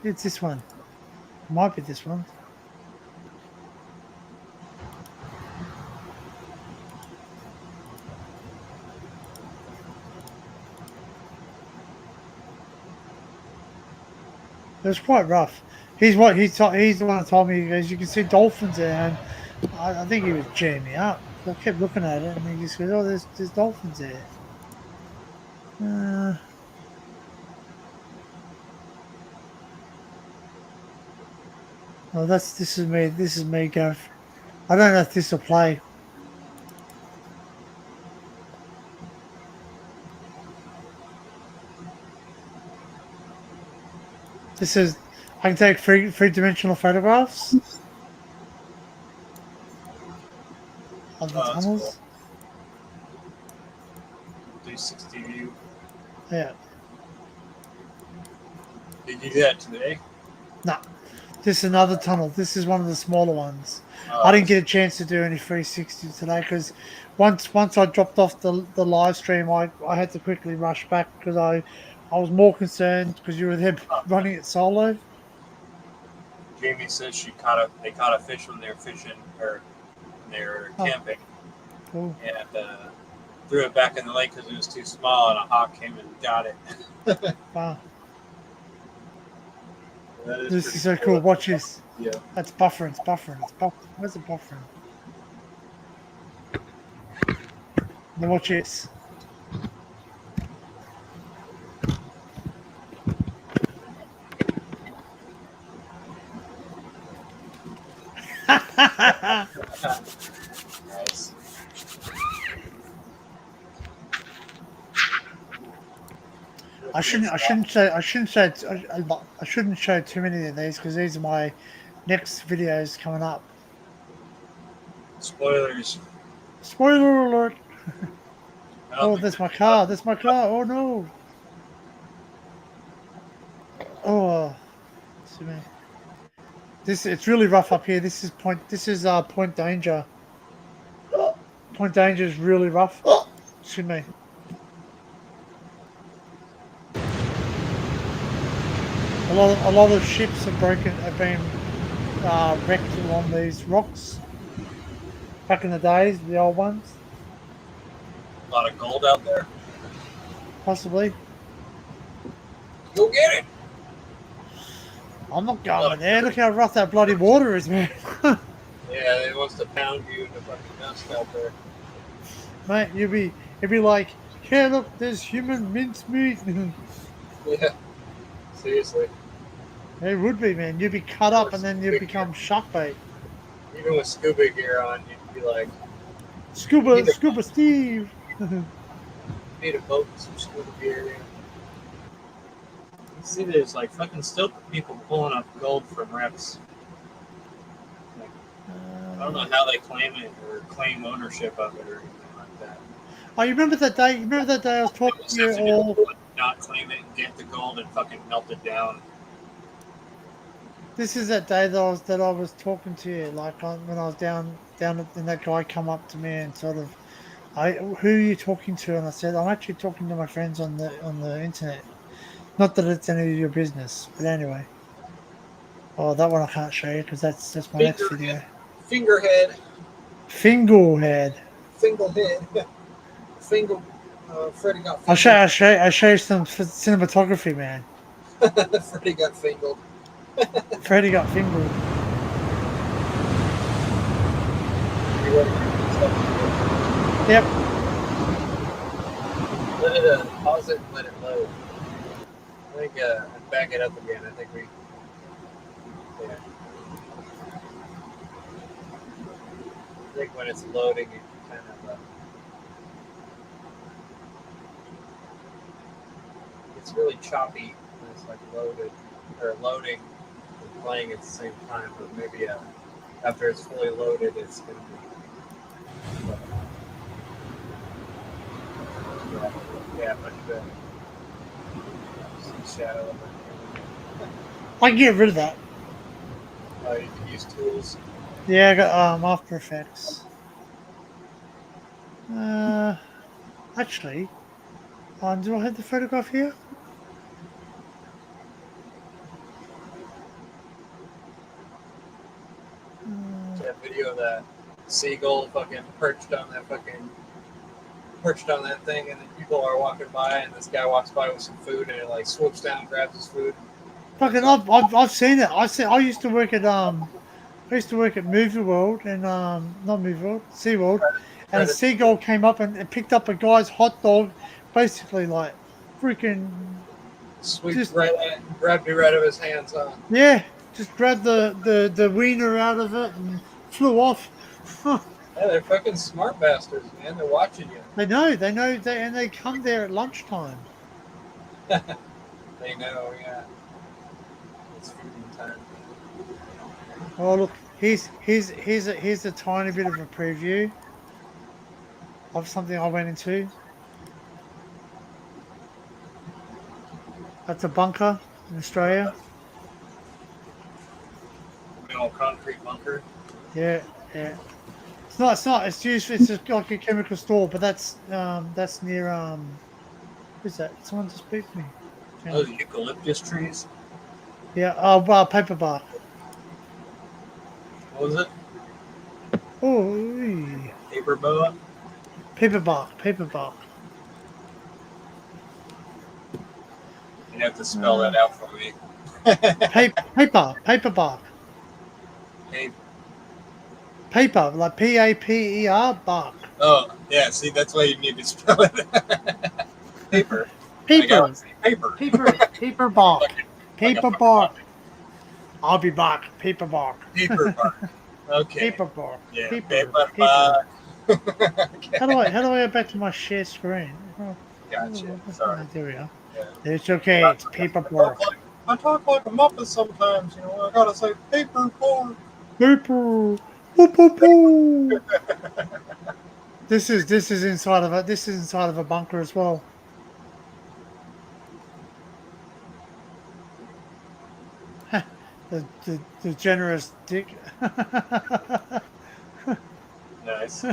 it's this one. It might be this one. It was quite rough. He's the one that told me. As you can see dolphins there, and I think he was jamming me up. I kept looking at it, and he just goes, "Oh, there's dolphins there." Oh, this is me. This is me, Gav. I don't know if this will play. This is. I can take three-dimensional photographs of the tunnels. Cool. 360 view. Yeah. Did you do that today? No. This is another tunnel. This is one of the smaller ones. I didn't get a chance to do any 360 today because once I dropped off the live stream, I had to quickly rush back because I was more concerned because you were there running it solo. Jamie says they caught a fish when they were fishing or they were camping. Cool. And threw it back in the lake because it was too small, and a hawk came and got it. Wow. This is so cool. Watch this. Yeah. That's buffering. It's buffering. It's buffering. Where's the buffering? Then watch this. Nice. I shouldn't show too many of these because these are my next videos coming up. Spoilers. Spoiler alert! I don't Oh, think that's my car. That's my car. Oh no! Oh, see me. It's really rough up here. This is Point Danger. Point Danger is really rough. Excuse me. A lot of ships have been wrecked along these rocks. Back in the days, the old ones, a lot of gold out there. possibly. Go get it. I'm not going there. Look how rough that bloody water is, man. Yeah, it wants to pound you into fucking dust out there. Mate, it'd be like, yeah, look, there's human mincemeat. Yeah. Seriously. It would be, man. You'd be cut up and then you'd become shark bait. Even with scuba gear on, you'd be like, Scuba Steve. you need a boat and some scuba gear. Yeah. You see, there's like fucking still people pulling up gold from wrecks. Like, I don't know how they claim it or claim ownership of it or anything like that. Oh, you remember that day? You remember that day I was talking to you all? Not claim it and get the gold and fucking melt it down. This is that day that I was talking to you, like when I was down and that guy come up to me and sort of, who are you talking to? And I said, I'm actually talking to my friends on the internet. Not that it's any of your business, but anyway. Oh, that one I can't show you because that's my next video. Fingerhead. Fingerhead. Fingerhead. Finger. Freddie got. I'll show you some cinematography, man. Freddie got fingered. Freddie got fingered. Yep. Let it pause it and let it load. I think back it up again. I think we. Yeah. I think when it's loading, it kind of. It's really choppy when it's like loaded or loading and playing at the same time. But maybe after it's fully loaded, it's going to be. Yeah, much better. Some shadow of it. I can get rid of that. Oh, you can use tools. Yeah, I got After Effects. Actually, do I have the photograph here? That video of that seagull fucking perched on that thing, and then people are walking by, and this guy walks by with some food, and it like swoops down, and grabs his food. Fucking, I've seen it. I used to work at Movie World and not Movie World, Sea World, and a seagull came up and picked up a guy's hot dog, basically like freaking. Grabbed me right out of his hands, huh? Yeah, just grabbed the wiener out of it and flew off. Yeah, they're fucking smart bastards, man. They're watching you. They know, and they come there at lunchtime. They know, yeah. It's feeding time. Oh look, here's a tiny bit of a preview of something I went into. That's a bunker in Australia. An old concrete bunker. Yeah. It's not. It's just like a chemical store, but that's near who's that? Someone just beeped me. Those eucalyptus trees. Yeah. Oh, paper bark. What was it? Oh. Paper boa. Paper bark. You'd have to spell that out for me. Paper bark. Hey, Paper, like Paper bark. oh, yeah, see, that's why you need to spell it. Paper. Like I would Paper. say paper. Paper bark. Like a Paper fucking bark. puppet. I'll be back. Paper bark. Paper bark. Okay. Paper bark. Yeah, Paper. paper Paper. bark. How do I go back to my share screen? Oh, Gotcha. what the Sorry. hell? There we are. Yeah. It's okay. It's paper bark. I talk like a muppet sometimes, you know. I gotta say paper bark. Paper. Poo, poo, poo. This is inside of a bunker as well. the generous dick. Nice.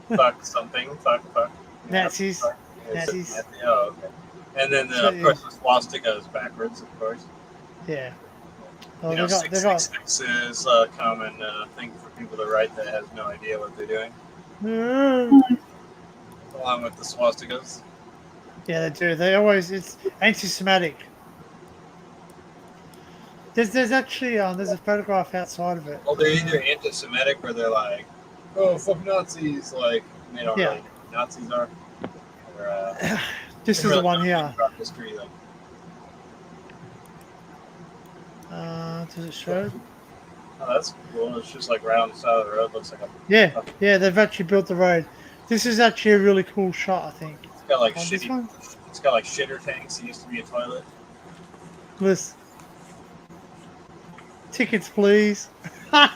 Fuck something. Fuck. Yeah, Nazis. fuck. Nazis. Oh, okay. And then, So, of course, the swastika is backwards, of course. Yeah. Oh, You know, they got 666 is a common thing for people to write that has no idea what they're doing. Along with the swastikas. Yeah, they do. They always, it's anti-Semitic. There's actually there's a photograph outside of it. Well, they're either anti-Semitic or they're like, oh, fuck Nazis. Like, they don't really know who Nazis are. Or, this is the one here. History, like. Does it show? Oh, that's cool. It's just like right on the side of the road. Looks like a. Yeah, they've actually built the road. This is actually a really cool shot, I think. It's got like this one? It's got like shitter tanks. It used to be a toilet. Listen. Tickets, please. Yeah,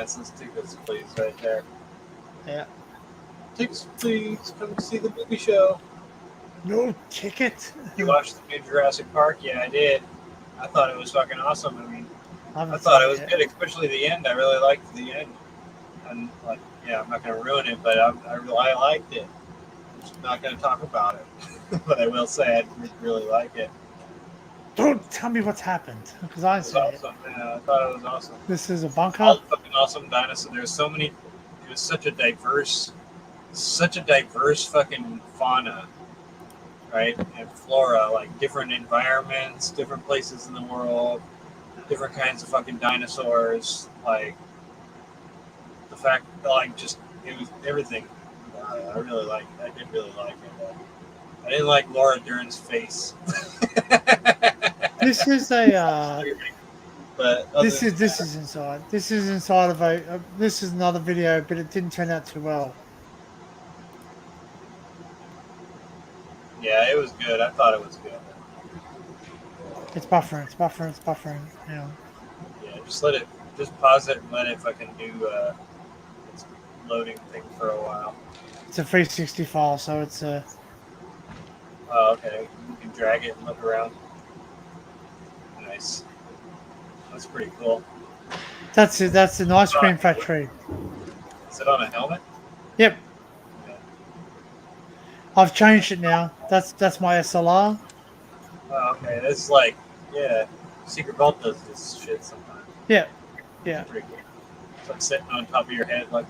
it says tickets, please, right there. Yeah. Tickets, please. Come see the movie show. No ticket. You watched the new Jurassic Park? Yeah, I did. I thought it was fucking awesome. I mean, I thought it was good, especially the end. I really liked the end. And like, yeah, I'm not gonna ruin it, but I liked it. I'm just not gonna talk about it, but I will say I really like it. Don't tell me what's happened, because I It was awesome. Yeah, I thought it was awesome. This is a bunker. All fucking awesome dinosaurs. There's so many. It was such a diverse fucking fauna, right? And flora, like different environments, different places in the world, different kinds of fucking dinosaurs. Like the fact, like just it was everything. I did really like it. I didn't like Laura Dern's face. This is a. But this is inside. This is inside of a. This is another video, but it didn't turn out too well. Yeah, it was good. I thought it was good. It's buffering. Yeah. Yeah, just pause it and let it fucking do its loading thing for a while. It's a 360 file, so it's a. Oh, okay. You can drag it and look around. Nice. That's pretty cool. That's it. That's an ice cream factory. Is it on a helmet? Yep. Yeah. I've changed it now. That's my SLR. Oh, okay. This is like, yeah. Secret Vault does this shit sometimes. Yeah. It's pretty cool. It's like sitting on top of your head, like.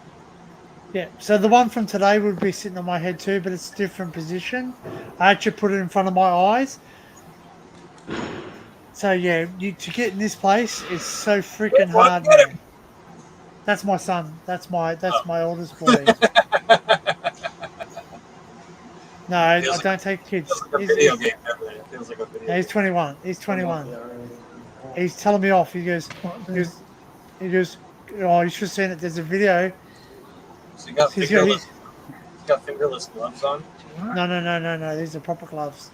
Yeah. So the one from today would be sitting on my head too, but it's a different position. I actually put it in front of my eyes. So yeah, to get in this place is so freaking hard, man. That's my son. That's my oldest boy. No, I don't take kids. Feels like a video game. It feels like a video game. He's 21. He's 21. He's telling me off. He goes, oh, you should have seen it. There's a video. So you got fingerless gloves on? No. These are proper gloves.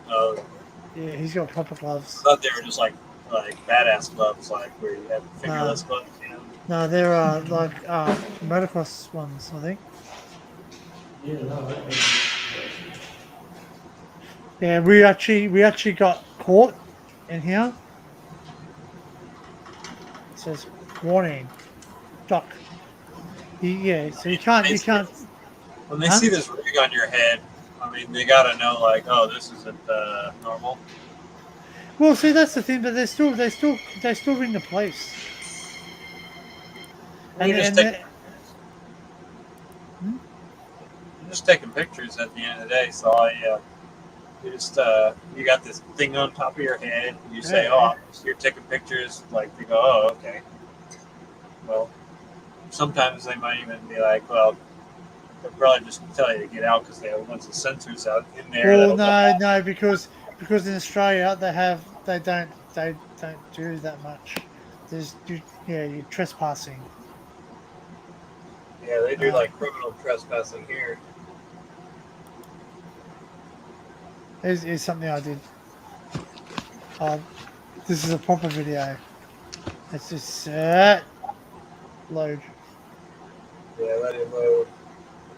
Oh. Yeah, he's got proper gloves. I thought they were just like badass gloves, like where you have fingerless gloves. You know? No, they're like motocross ones, I think. Yeah, we actually got caught in here. It says warning, duck. Yeah, so you can't. When they see this rig on your head, I mean, they gotta know, like, oh, this isn't normal. Well, see, that's the thing, but they still ring the police. just taking pictures at the end of the day. So you just you got this thing on top of your head. And you say, "Oh, you're taking pictures." Like they go, "Oh, okay." Well, sometimes they might even be like, "Well, they'll probably just tell you to get out because they have a bunch of sensors out in there." Well, no, because in Australia they don't do that much. You're trespassing. Yeah, they do like criminal trespassing here. Is something I did. This is a proper video. It's just load. Yeah, let it load.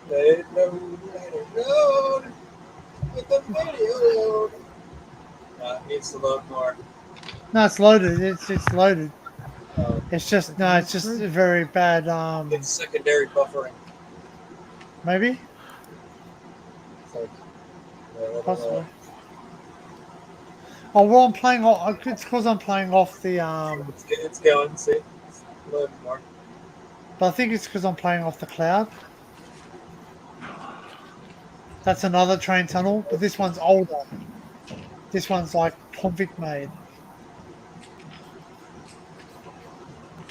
Let it load. Let it load. Let the video load. It needs to load more. No, it's loaded. It's loaded. Um, It's just it's just a very bad. it's secondary buffering. Maybe. So, Possibly. Oh, well, I'm playing off. It's because I'm playing off the It's going. See, it's loading more. But I think it's because I'm playing off the cloud. That's another train tunnel, but this one's older. This one's like convict made.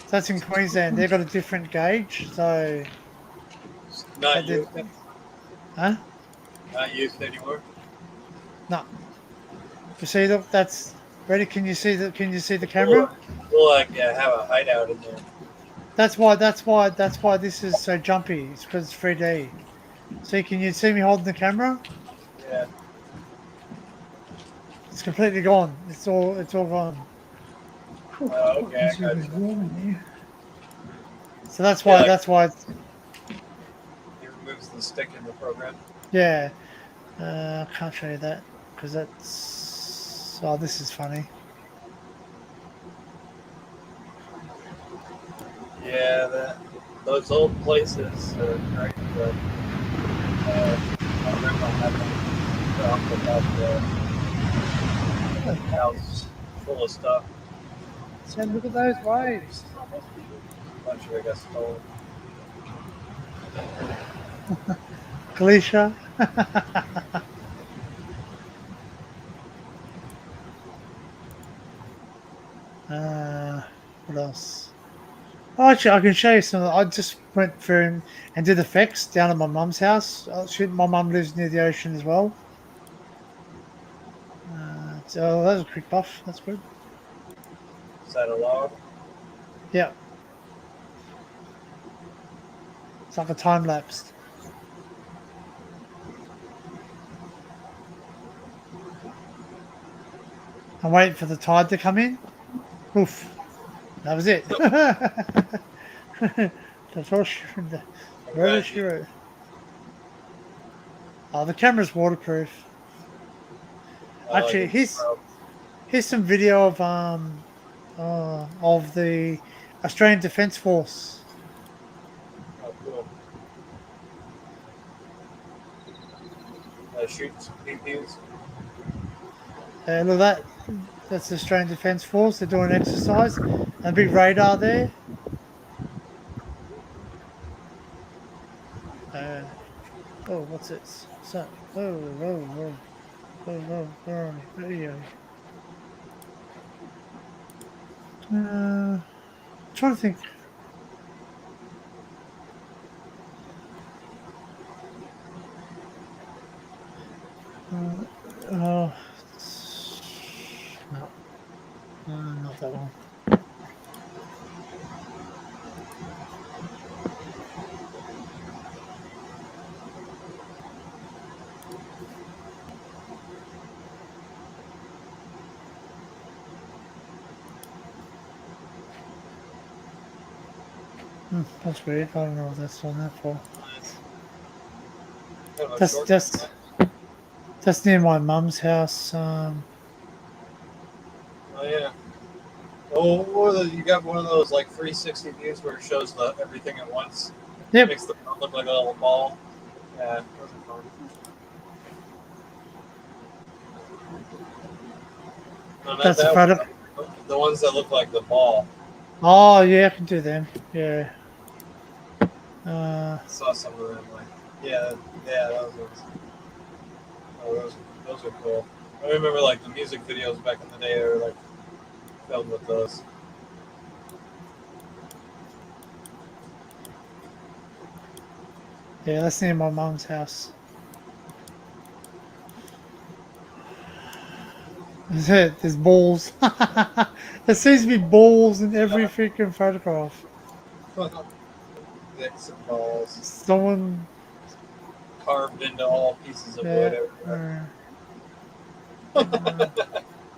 That's in Queensland. They've got a different gauge, so. Not used. Huh? Not used anymore. No. You see, look, that's ready. Can you see the? Can you see the camera? We'll like have a hideout in there. That's why this is so jumpy. It's because it's 3D. See, can you see me holding the camera? Yeah. It's completely gone. It's all gone. Okay. I got you. So that's why He removes the stick in the program. Yeah. I can't show you that because that's. Oh, this is funny. Yeah, those old places are great. But, I remember having talked about the house full of stuff. So look at those waves. A bunch of it got stolen. Glacier. What else? Oh, actually, I can show you some. I just went through and did effects down at my mum's house. My mum lives near the ocean as well. So that was a quick buff. That's good. Is that a log? Yeah. It's like a time lapse. I'm waiting for the tide to come in. Oof. That was it. That's all very sure. Oh, the camera's waterproof. Actually, here's some video of the Australian Defence Force. Oh, cool. Shoots PPs. Look at that. That's the Australian Defence Force. They're doing exercise. And a big radar there. Oh, what's this? So, whoa. Trying to think. No, not that one. That's weird. I don't know what that's on there for. That's near my mum's house. Oh yeah. Oh, you got one of those like 360 views where it shows everything at once. Yep. Makes the look like a little ball. Yeah, those are fun. No, That's a photo. The ones that look like the ball. Oh yeah, I can do them. Yeah. Saw some of them. Like, yeah, those ones. Oh, those are cool. I remember like the music videos back in the day. They were like filmed with those. Yeah, that's near my mum's house. There's balls. There seems to be balls in every freaking photograph. Dicks and balls Someone, carved into all pieces of wood everywhere.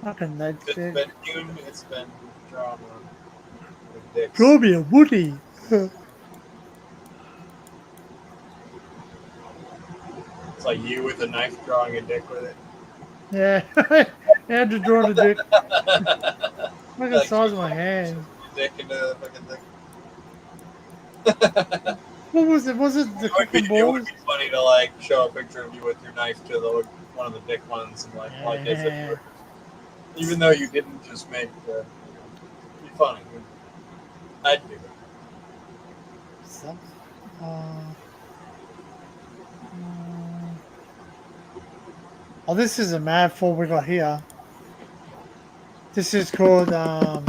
fucking that It's dick. been hewn. It's been drawn on with dicks. Draw me a Woody. It's like you with a knife drawing a dick with it. Yeah, I had to draw the dick. Look at the Like, size of my hand. Dick into a fucking thing. What was it? Was it the cooking It would balls? be funny to like show a picture of you with your knife to one of the dick ones and like this Yeah. even though you didn't just make the it'd be funny. I'd do it. So, oh, this is a mad fall we got here. This is called Yeah.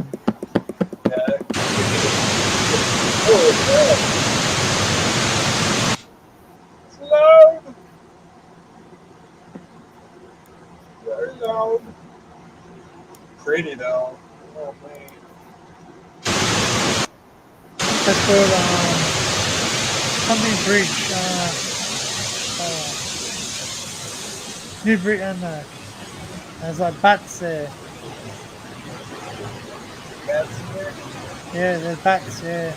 It's loud. Very loud. Pretty though. Oh man. that's called something bridge. New Britain. There's like bats there. That's weird. Yeah, there's bats. Yeah.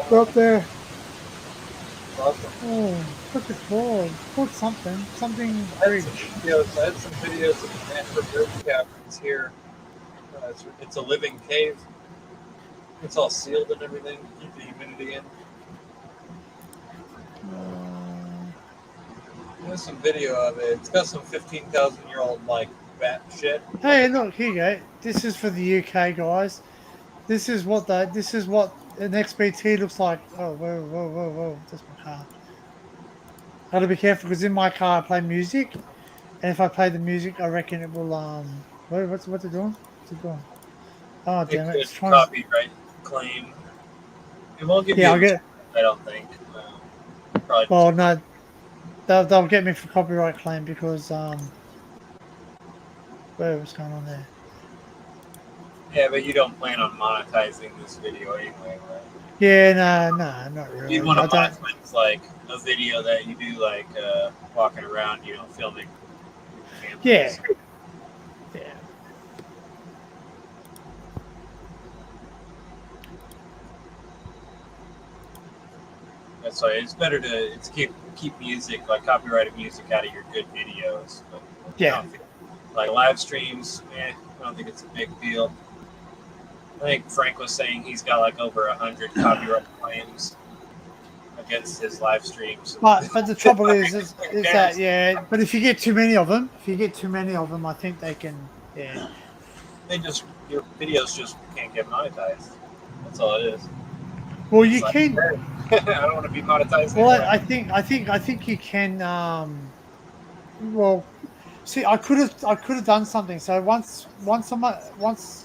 Go up there. Awesome. Oh, what's it called? It's called something. Something I bridge. had some videos of Manfred Bridge caverns here. It's a living cave. It's all sealed and everything. Keep the humidity in. There's some video of it. It's got some 15,000-year-old like bat shit. Hey, look, here you go. This is for the UK guys. This is what an XBT looks like. Oh, whoa. That's my car. I gotta be careful because in my car I play music. And if I play the music, I reckon it will, what's it doing? What's it doing? Oh, damn it. It's trying to... Copyright claim. It won't give Yeah, you I'll get... I don't think. Probably Well, no. They'll get me for copyright claim because, what's going on there? yeah, but you don't plan on monetizing this video anyway, right? Yeah, no, not really. You'd want to monetize like a video that you do, like walking around, filming. Yeah. That's why it's better to keep music, like copyrighted music, out of your good videos. But yeah, like live streams, I don't think it's a big deal. I think Frank was saying he's got like over 100 copyright claims against his live streams. But the trouble is that but if you get too many of them, I think they can your videos just can't get monetized. That's all it is. Well, you can. I don't want to be monetized. Well, anyway. I think you can. Well, see, I could have done something. So once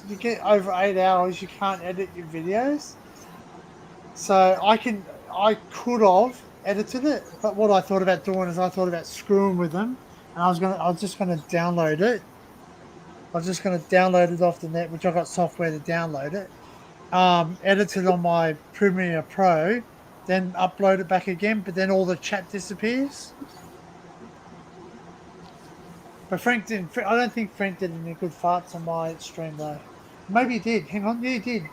you get over 8 hours, you can't edit your videos. So I could have edited it, but what I thought about doing is I thought about screwing with them, and I was just gonna download it. I was just gonna download it off the net, which I got software to download it. Edit it on my Premiere Pro, then upload it back again, but then all the chat disappears. But Frank didn't. I don't think Frank did any good farts on my stream though. Maybe he did. Hang on, yeah, he did.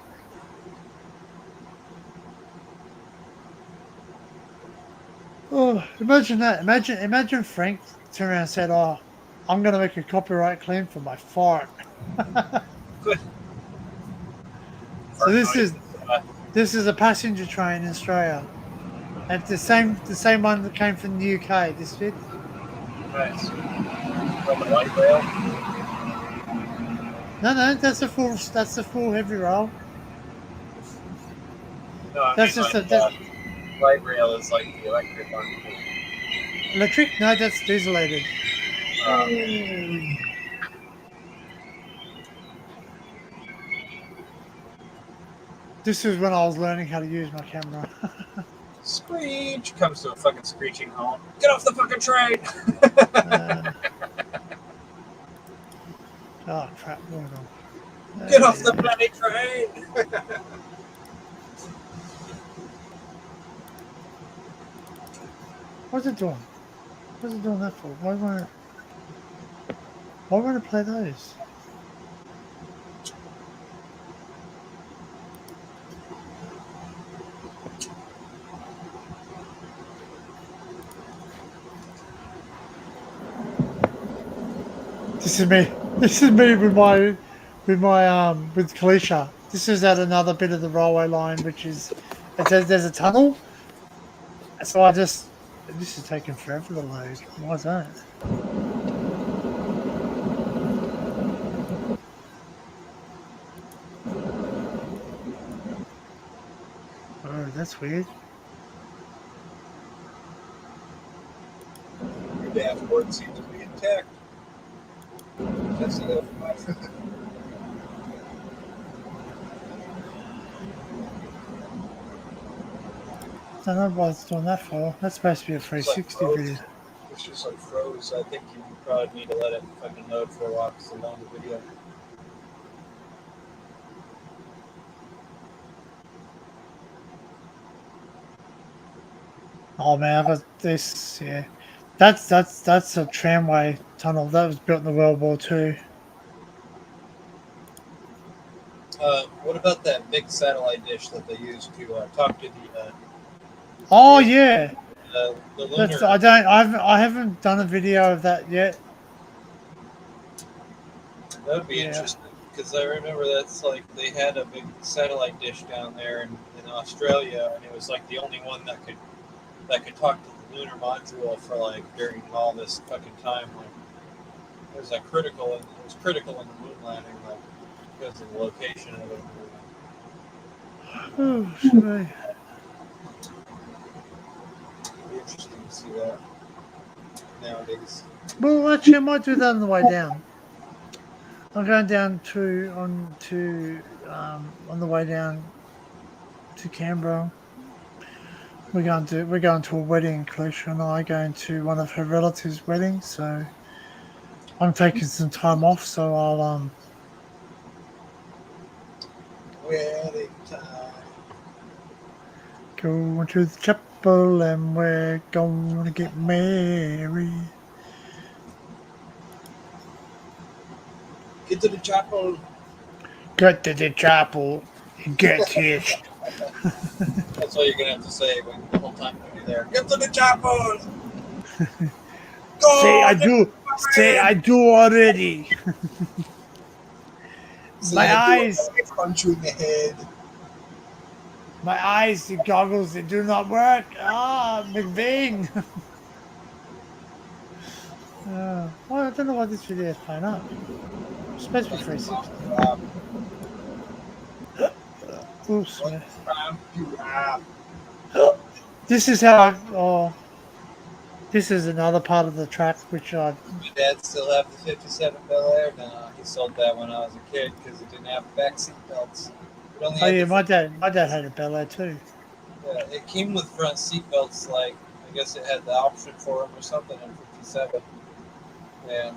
Oh, imagine that. Imagine Frank turned around and said, "Oh, I'm going to make a copyright claim for my fart." So this is a passenger train in Australia. And the same one that came from the UK. This bit. Nice. From the light rail. No, that's a full heavy roll. No, I That's mean just like light rail is like the electric one. electric. No, that's dieselated. This is when I was learning how to use my camera. Screech comes to a fucking screeching halt. Get off the fucking train! Oh crap! Hold on. Get off the bloody train! What's it doing? What's it doing that for? Why won't it play those? This is me. This is me with Kalisha. This is at another bit of the railway line, which is there's a tunnel. So this is taking forever to load. Why is that? Oh, that's weird. Your dashboard seems to be intact. That's enough. I don't know why it's doing that for. That's supposed to be a 360 video. It's just like froze. I think you probably need to let it fucking load for a while because it's a long video. Oh man, I got this. Yeah, that's a tramway tunnel that was built in the World War II. What about that big satellite dish that they use to talk to the? Oh yeah, the lunar. I haven't done a video of that yet. That would be interesting because I remember that's like they had a big satellite dish down there in Australia, and it was like the only one that could talk to the lunar module for like during all this fucking time. Like it was critical in the moon landing, like because of the location of it. Oh, should I? It'd be interesting to see that nowadays. Well, actually, I might do that on the way down. I'm going down on the way down to Canberra. We're going to a wedding. Kalisha and I are going to one of her relatives' weddings, so I'm taking some time off. So I'll Wedding time. go to the chapel and we're gonna get married. Get to the chapel. Get to the chapel and get hitched. That's all you're gonna have to say when the whole time when you're there. Get to the chapel. Say I do. Say I do already. My eyes. Punch you in the head. My eyes, the goggles, they do not work. Ah, McVeigh. Well, I don't know why this video is playing up. It's supposed to be 360. Oops. This is how this is another part of the track which I... My dad still have the 57 Bel Air now. He sold that when I was a kid because it didn't have back seat belts. Oh yeah, my dad had a Bel Air too. Yeah, it came with front seat belts. Like I guess it had the option for them or something in 57, and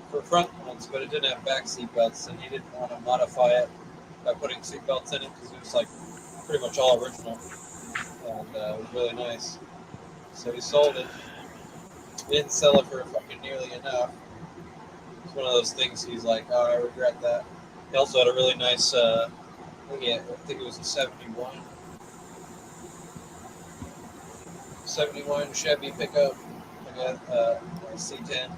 for front ones, but it didn't have back seat belts, and he didn't want to modify it by putting seat belts in it because it was like pretty much all original, and it was really nice. So he sold it. He didn't sell it for fucking nearly enough. It's one of those things he's like, oh, I regret that. He also had a really nice, I think it was a 71 Chevy pickup, like a C10.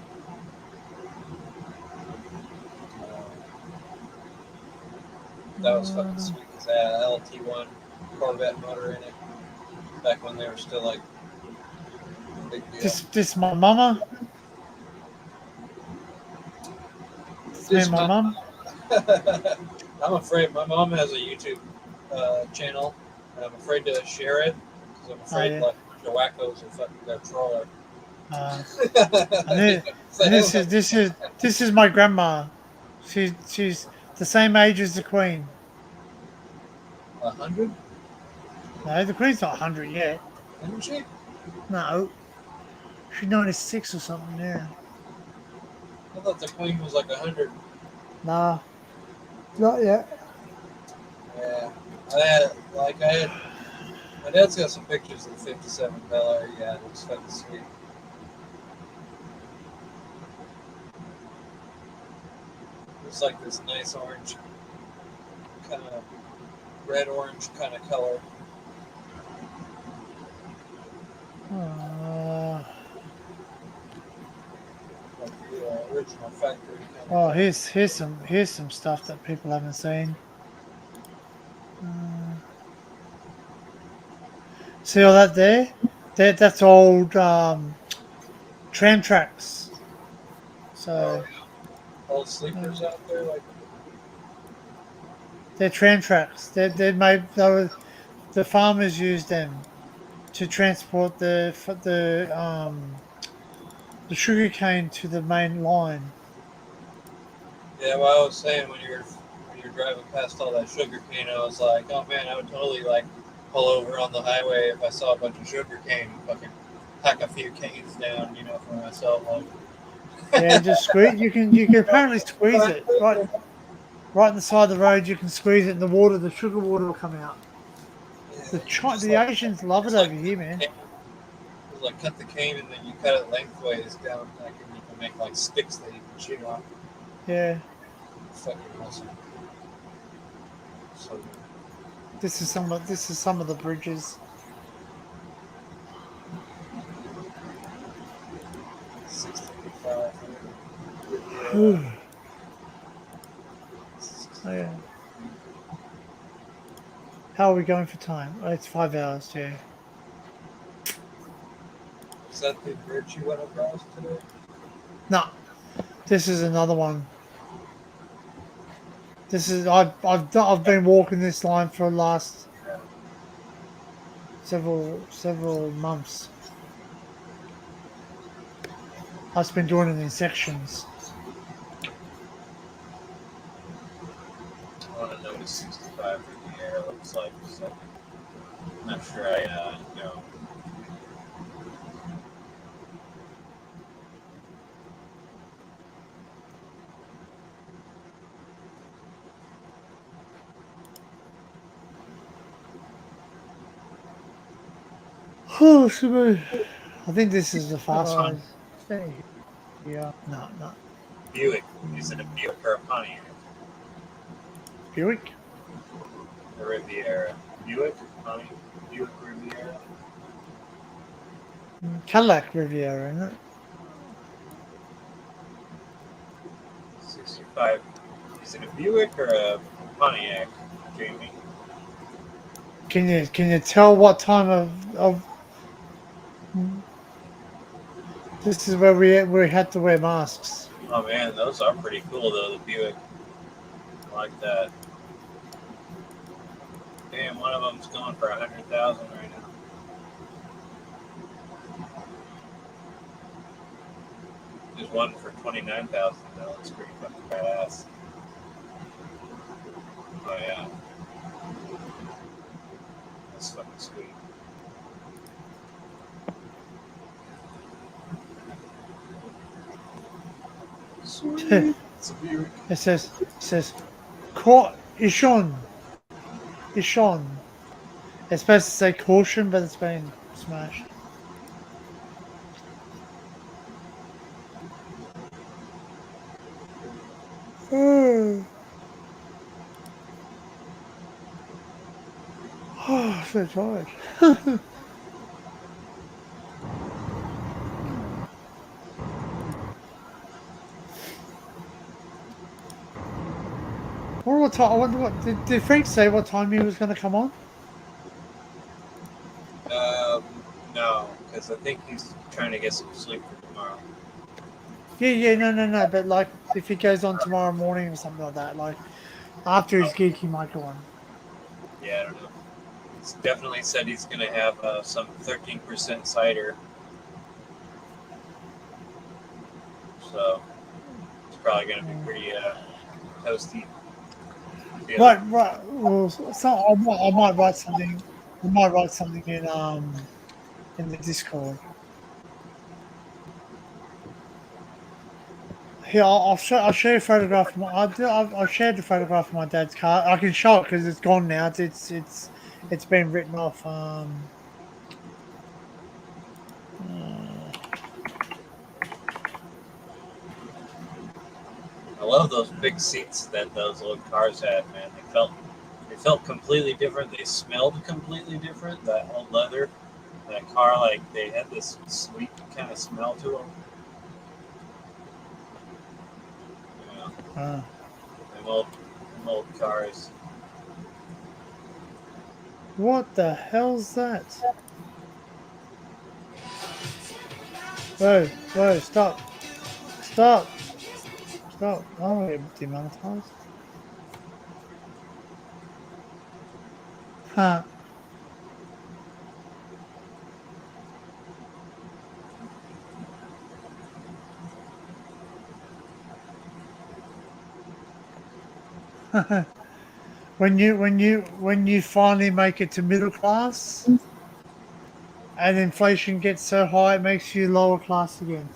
That was fucking sweet because it had an LT1 Corvette motor in it back when they were still like big deal. This my mama. This my mum. I'm afraid. My mom has a YouTube channel, and I'm afraid to share it because I'm afraid yeah. like the wackos will fucking go troll her. And this is my grandma. She's the same age as the Queen. 100? No, the Queen's not 100 yet. Isn't she? No, she's 96 or something now. I thought the Queen was like 100. Nah, not yet. Yeah. I had. My dad's got some pictures of the 57 Bel Yeah, it was fucking sweet. It's like this nice orange, kind of red-orange kind of color. Like the original factory kind Oh, of here's some stuff that people haven't seen. See all that there? That's old tram tracks. So old sleepers out there, like they're tram tracks. They made the farmers used them to transport the sugar cane to the main line. yeah. Well, I was saying when you're driving past all that sugar cane, I was like, oh man, I would totally like pull over on the highway if I saw a bunch of sugar cane and fucking hack a few canes down, for myself. Like, Yeah, just squeeze. You can apparently squeeze it right on the side of the road. You can squeeze it, and the sugar water will come out. The Asians love it over here, man. Just like cut the cane and then you cut it lengthways down, like, and you can make like sticks that you can shoot off. Yeah. It's fucking awesome. So This is some of the bridges. 65. Oh, yeah. How are we going for time? Oh, it's 5 hours, yeah. Is that the bridge you went across today? No, this is another one. This is I've been walking this line for the last several months. I've been doing it in sections. I want to know what 65 from the air looks like. So I'm not sure I know. Oh, I think this is the fast one. Yeah, no. Buick. Is it a Buick or a Pontiac? Buick? The Riviera. Buick? Pontiac? Buick Riviera? Cadillac Riviera, isn't it? 65. Is it a Buick or a Pontiac, Jamie? Can you tell what time of this is where we had to wear masks. Oh man, those are pretty cool though, the Buick. I like that. Damn, one of them's going for 100,000 right now. There's one for 29,000 though. It's pretty fucking badass. Oh yeah. That's fucking sweet. Sweet. It's a Buick. It says caught Ishon. It's supposed to say caution, but it's been smashed. Oh, I'm so tired. I wonder what did Frank say what time he was going to come on? No, because I think he's trying to get some sleep for tomorrow. Yeah, no. But like, if he goes on tomorrow morning or something like that, like after his gig, he might go on. Yeah, I don't know. He's definitely said he's going to have some 13% cider. So it's probably going to be pretty toasty. Right. Well, so I might write something. I might write something in the Discord. Here, I'll show you a photograph. I've shared the photograph of my dad's car. I can show it because it's gone now. It's been written off. I love those big seats that those old cars had, man. They felt completely different. They smelled completely different. That old leather, that car, like they had this sweet kind of smell to them. You know, them old cars. What the hell's that? Whoa, stop. Stop. Oh, get demonetized. Huh. when you finally make it to middle class and inflation gets so high it makes you lower class again.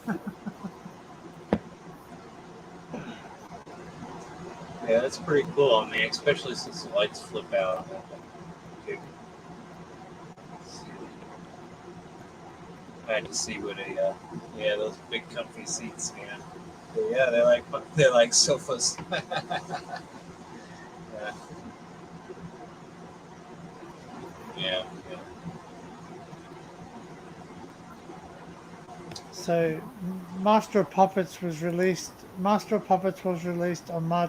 Yeah, that's pretty cool on me, especially since the lights flip out. I had to see what yeah, those big comfy seats, man. But yeah, they're like sofas. Yeah. Yeah. So Master of Puppets was released on March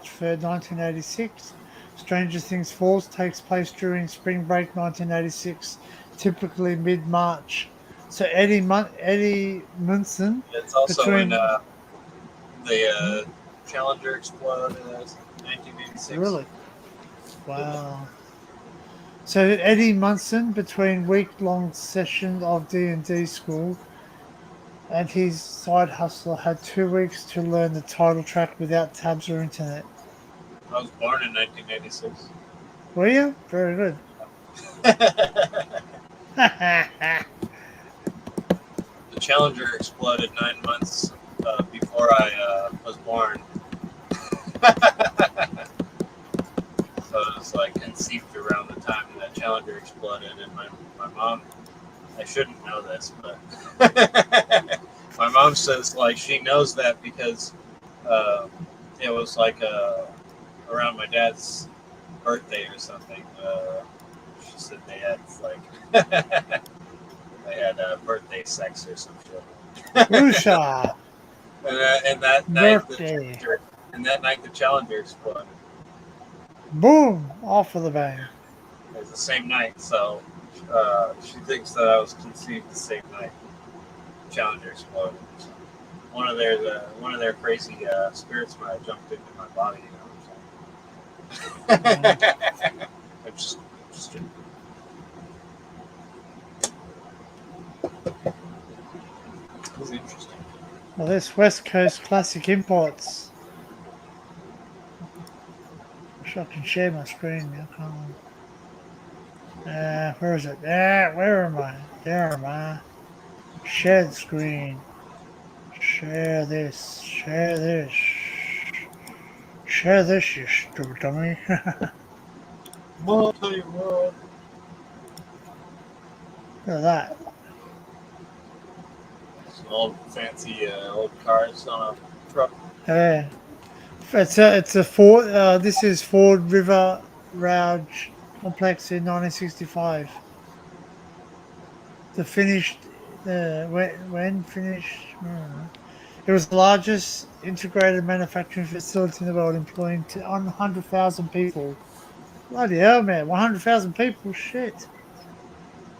3rd, 1986. Stranger Things Falls takes place during spring break 1986, typically mid-March. So Eddie Munson It's also when between the Challenger exploded in 1986. really wow. So Eddie Munson between week-long sessions of D&D school and his side hustle had 2 weeks to learn the title track without tabs or internet. I was born in 1986. Were you? Very good. The Challenger exploded 9 months before I was born. So it was like conceived around the time that Challenger exploded, and my mom, I shouldn't know this, but my mom says like she knows that because it was like around my dad's birthday or something. She said they had like they had birthday sex or some shit. Woosha! And that night, Birthday. the Challenger exploded. Boom! Off of the bang. It was the same night, so she thinks that I was conceived the same night. Challenger exploded. So one of their crazy spirits might have jumped into my body. You know what I'm saying? I'm just it was interesting. Well, this West Coast Classic Imports. Wish I can share my screen now. Come on. Where is it? Where am I? There am I. Share the screen. Share this. Share this. Share this, you stupid dummy. Multi-world. Look at that. Some old fancy old cars on a truck. Yeah. It's a Ford. This is Ford River Rouge complex in 1965. The finished. When finished. It was the largest integrated manufacturing facility in the world, employing 100,000 people. Bloody hell, man! 100,000 people. Shit.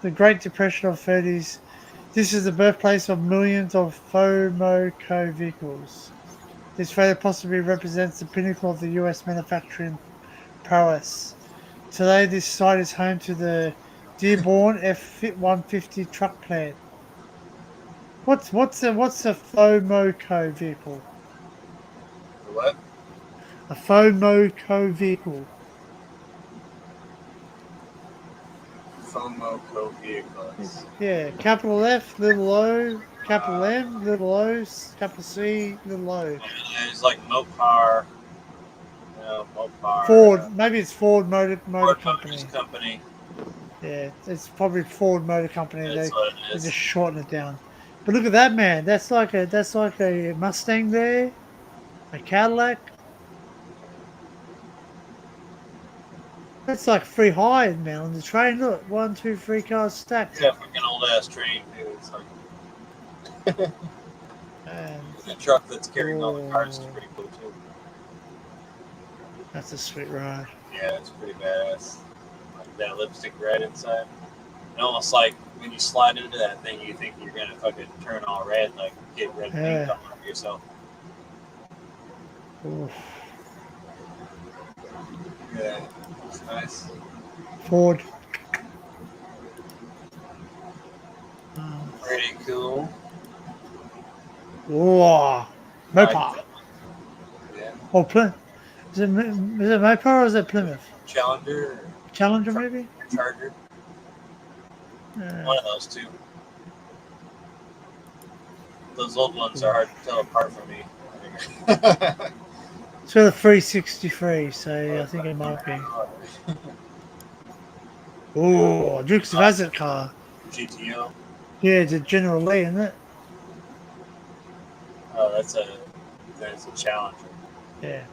The Great Depression of 30s This is the birthplace of millions of FOMOCO vehicles. This photo possibly represents the pinnacle of the US manufacturing prowess. Today, this site is home to the Dearborn F-150 truck plant. What's a FOMOCO vehicle? What? A FOMOCO vehicle. FOMO vehicles. Yeah, capital F, little O, capital M, little O, capital C, little O. It's like Mopar. Mopar. Ford, maybe it's Ford Motor Ford Motors Company. Company. Yeah, it's probably Ford Motor Company. That's what it They is. just shorten it down. But look at that, man. That's like a Mustang there, a Cadillac. That's like free hide, man, on the train. Look, 1, 2, 3 cars stacked. Yeah, fucking old ass train, dude. It's like And the truck that's carrying all the cars is oh, pretty cool too. that's a sweet ride. Yeah, it's pretty badass. Like that lipstick red inside. And almost like when you slide into that thing, you think you're gonna fucking turn all red, like get red paint all over yourself. Oof. Yeah, it's nice. Ford. Pretty cool. Whoa. Mopar. Yeah. Oh, Plymouth. Is it Mopar or is it Plymouth? Challenger. Challenger, maybe? Charger. Yeah. One of those two. Those old ones are hard to tell apart from me. It's got a 363, so I think it might be. Oh, Dukes of Hazzard car. GTO. Yeah, it's a General Lee, isn't it? Oh, that's a Challenger. Yeah.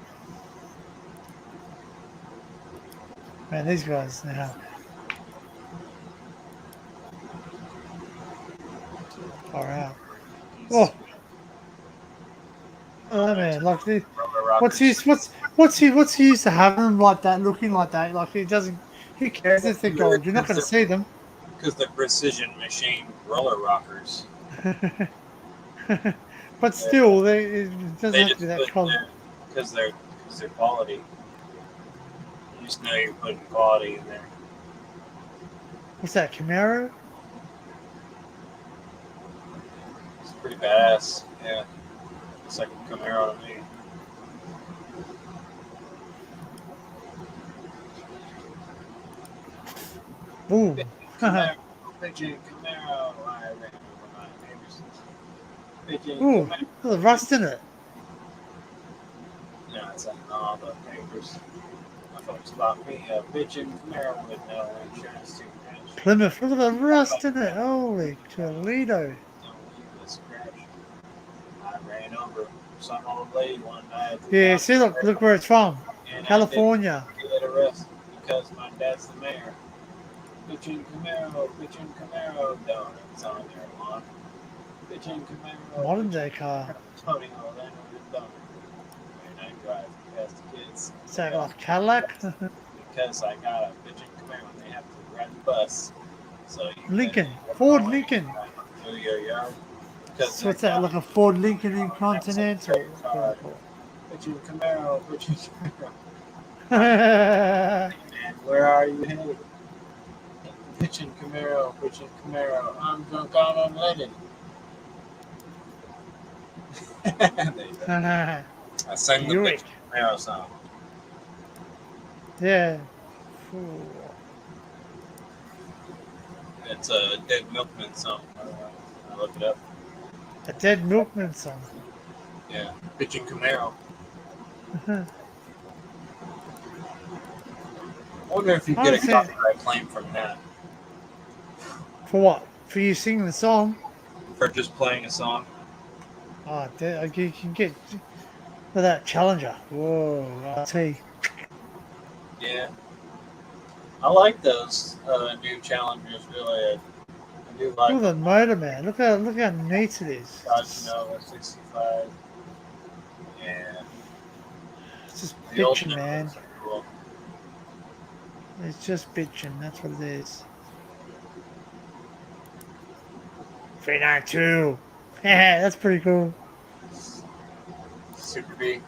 Man, these guys now. Far out. Oh. Oh man, like this. What's he used to having them like that, looking like that? Like he doesn't. Who cares if they're gold? You're not going to see them. Because they're precision machine roller rockers. But still, it doesn't have to be that color. Because they're quality. You just know you're putting quality in there. What's that, Camaro? It's pretty badass. Yeah. It's like a Camaro to me. Ooh. Pigeon Camaro. I ran over my neighbors. Pigeon Ooh, Camaro. there's rust in it. No, it's like all the papers. My folks bought me a Pigeon Camaro with no insurance to match. Plymouth, look at the rust in it. Holy Toledo. Don't leave a scratch. I ran over some old lady one night. Yeah, see, look where it's from. California. I didn't get arrested because my dad's the mayor. Pigeon Camaro donuts on their lawn. Pigeon Camaro. Modern day car. Tony Orlando with donuts. And I drive past the kids. Is that like Cadillac? Because I got a Pigeon Camaro and they have to ride the bus. So Lincoln. Ford Lincoln. Through your yard. So what's that, like a Ford Lincoln in Continental? Pigeon Camaro, Pigeon Camaro. Yeah, And where are you headed? Pigeon Camaro, I'm drunk on unleaded. I sang the Buick. Pigeon Camaro song. Yeah. It's a Dead Milkman song. I look it up. A Dead Milkman song. Yeah, Pigeon Camaro. I wonder if you get a copyright claim from that. For what? For you singing the song? For just playing a song? Oh, you can get for that Challenger. Whoa, RT. Yeah. I like those new Challengers, really. I do like Look at the motor, man. Look how neat it is. Dodge Nova 65. Yeah. It's just The old bitching, man. Novas are cool. It's just bitching. That's what it is. 392. Yeah, that's pretty cool. Super B.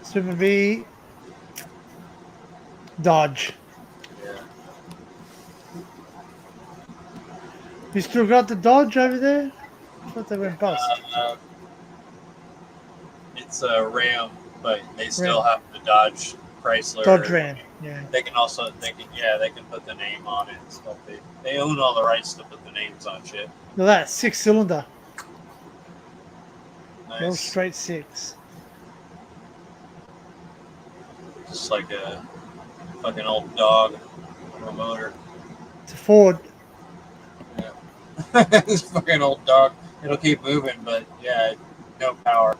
Super B. Dodge. Yeah. You still got the Dodge over there? I thought they went bust. It's a Ram, but they still Ram. have the Dodge Chrysler. Dodge Ram. Yeah. They can put the name on it and stuff. They own all the rights to put the names on shit. Look at that 6-cylinder. Nice. Real straight 6. Just like a fucking old dog on a motor. It's a Ford. Yeah. This fucking old dog. It'll keep moving, but yeah, no power.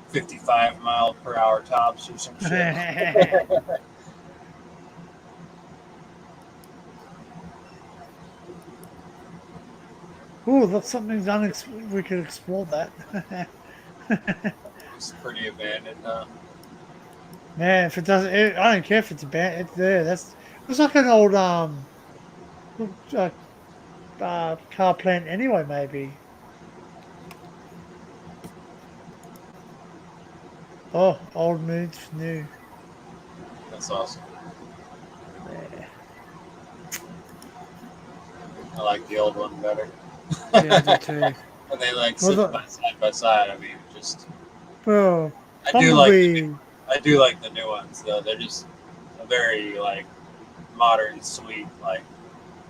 55 mile per hour tops or some shit. Ooh, that's something we could explore that. It's pretty abandoned, huh? Man, if it doesn't, I don't care if it's abandoned. It's there. It's like an old car plant anyway. Maybe. Oh, old moods new. That's awesome. Yeah. I like the old one better. Yeah, I do too. And they like Well, side by side. I mean, just Well, I probably. do like the new ones though. They're just a very like modern, sweet, like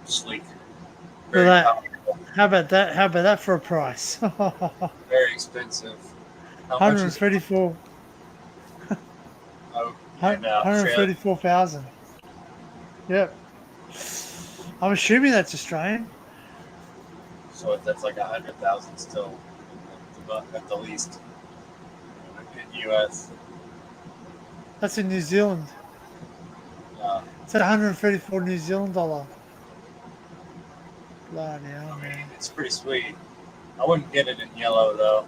sleek. Very powerful, How about that? How about that for a price? very expensive. How much is it? 134. Oh, and trailer. 134,000. Yep. I'm assuming that's Australian. So that's like 100,000 still at the least in US. That's in New Zealand. It's at 134 New Zealand dollar. Bloody hell, man. It's pretty sweet. I wouldn't get it in yellow though.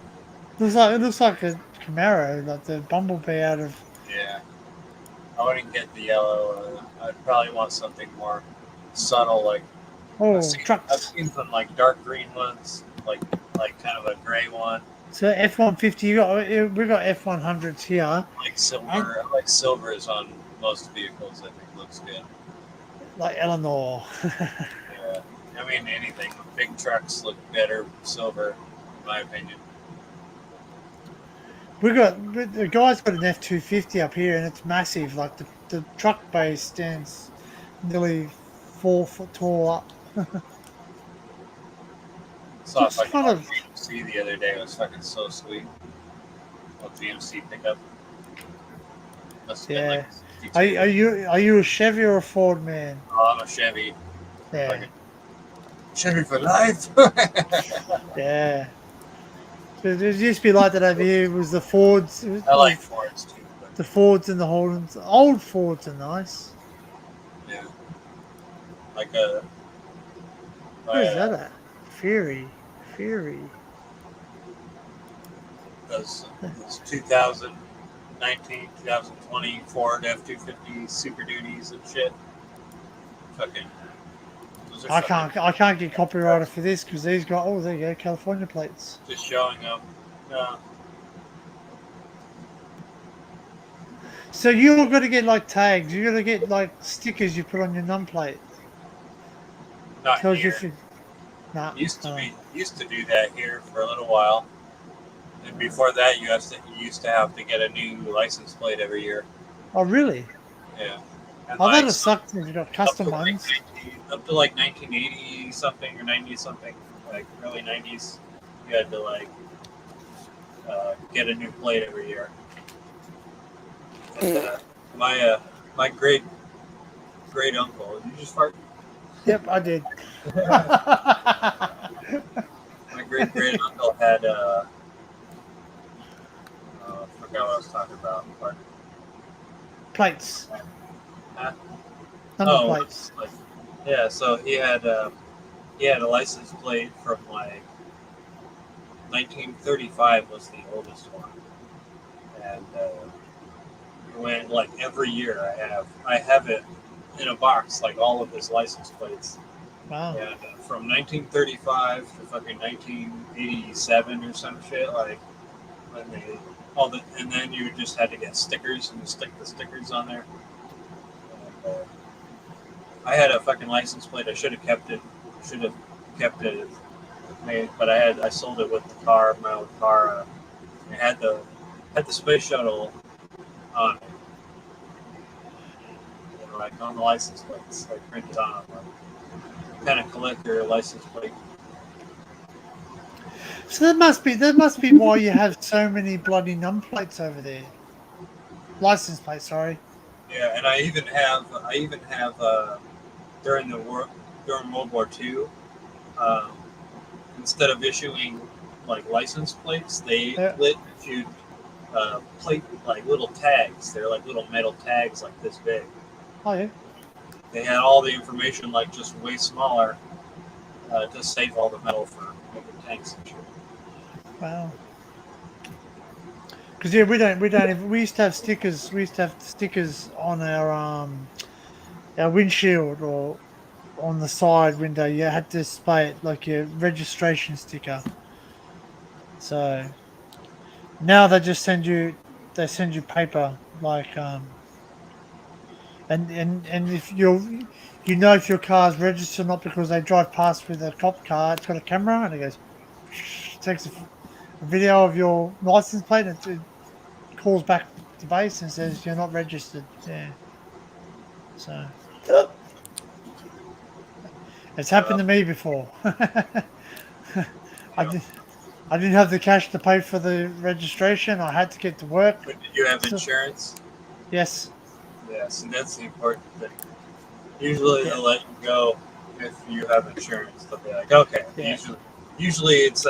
It looks like a Camaro, like the Bumblebee out of. Yeah, I wouldn't get the yellow. I'd probably want something more subtle, like Trucks. I've seen some like dark green ones, like kind of a gray one. So F-150, we got F-100s here. Like silver, silvers on most vehicles. I think looks good. Like Eleanor. Yeah, I mean anything. Big trucks look better silver, in my opinion. The guy's got an F-250 up here, and it's massive. Like the truck base stands nearly 4 foot tall up. Saw a fucking GMC the other day. It was fucking so sweet. A GMC pickup. Must have been like Are you a Chevy or a Ford man? Oh, I'm a Chevy. Yeah. Fucking Chevy for life. Yeah. So there used to be like that over here. It was the Fords. I like Fords too. But the Fords and the Holdens. Old Fords are nice. yeah. Like a. Where's that at? Fury. Those 2019, 2020 Ford F-250 Super Duties and shit. Fucking. I can't get copyrighted for this because these got there you go, California plates. Just showing up. So you're gonna get like tags. You're gonna get like stickers you put on your numplate. Not Tells here. you nah. Used to do that here for a little while, and before that, you used to have to get a new license plate every year. Oh really? Yeah. And That'd have sucked if you got custom ones. Up to like 1980 something or 90 something, like early 90s, you had to like get a new plate every year. My great uncle. Did you just fart? Yep, I did. My great uncle had I forgot what I was talking about. But, Plates. Number plates. Yeah, so he had a license plate from like 1935 was the oldest one, and when like every year I have it in a box, like all of his license plates, Wow. Yeah, from 1935 to fucking 1987 or some shit. Like when they and then you just had to get stickers and you stick the stickers on there. And, I had a fucking license plate. I should have kept it. Should have kept it. But I sold it with the car, my old car. It had the space shuttle on it. You know, like on the license plates, like printed on them. Like, kind of collect your license plate. So that must be why you have so many bloody numplates over there. License plates, sorry. Yeah, and I even have during World War II, um, instead of issuing like license plates, they Yeah. issued plate like little tags. They're like little metal tags like this big. Oh yeah. They had all the information like just way smaller to save all the metal for making tanks and shit. Wow. Because yeah, we used to have stickers. We used to have stickers on our windshield or on the side window. You had to display it like your registration sticker. So now they send you paper like and if you know if your car's registered or not because they drive past with a cop car, it's got a camera and it goes takes a video of your license plate and it calls back to base and says you're not registered. Yeah. So it's happened to me before. I did. I didn't have the cash to pay for the registration. I had to get to work. But did you have So, insurance? yes. Yes, and that's the important thing. Usually Yeah. they'll let you go if you have insurance. They'll be like, okay. Yeah. Usually it's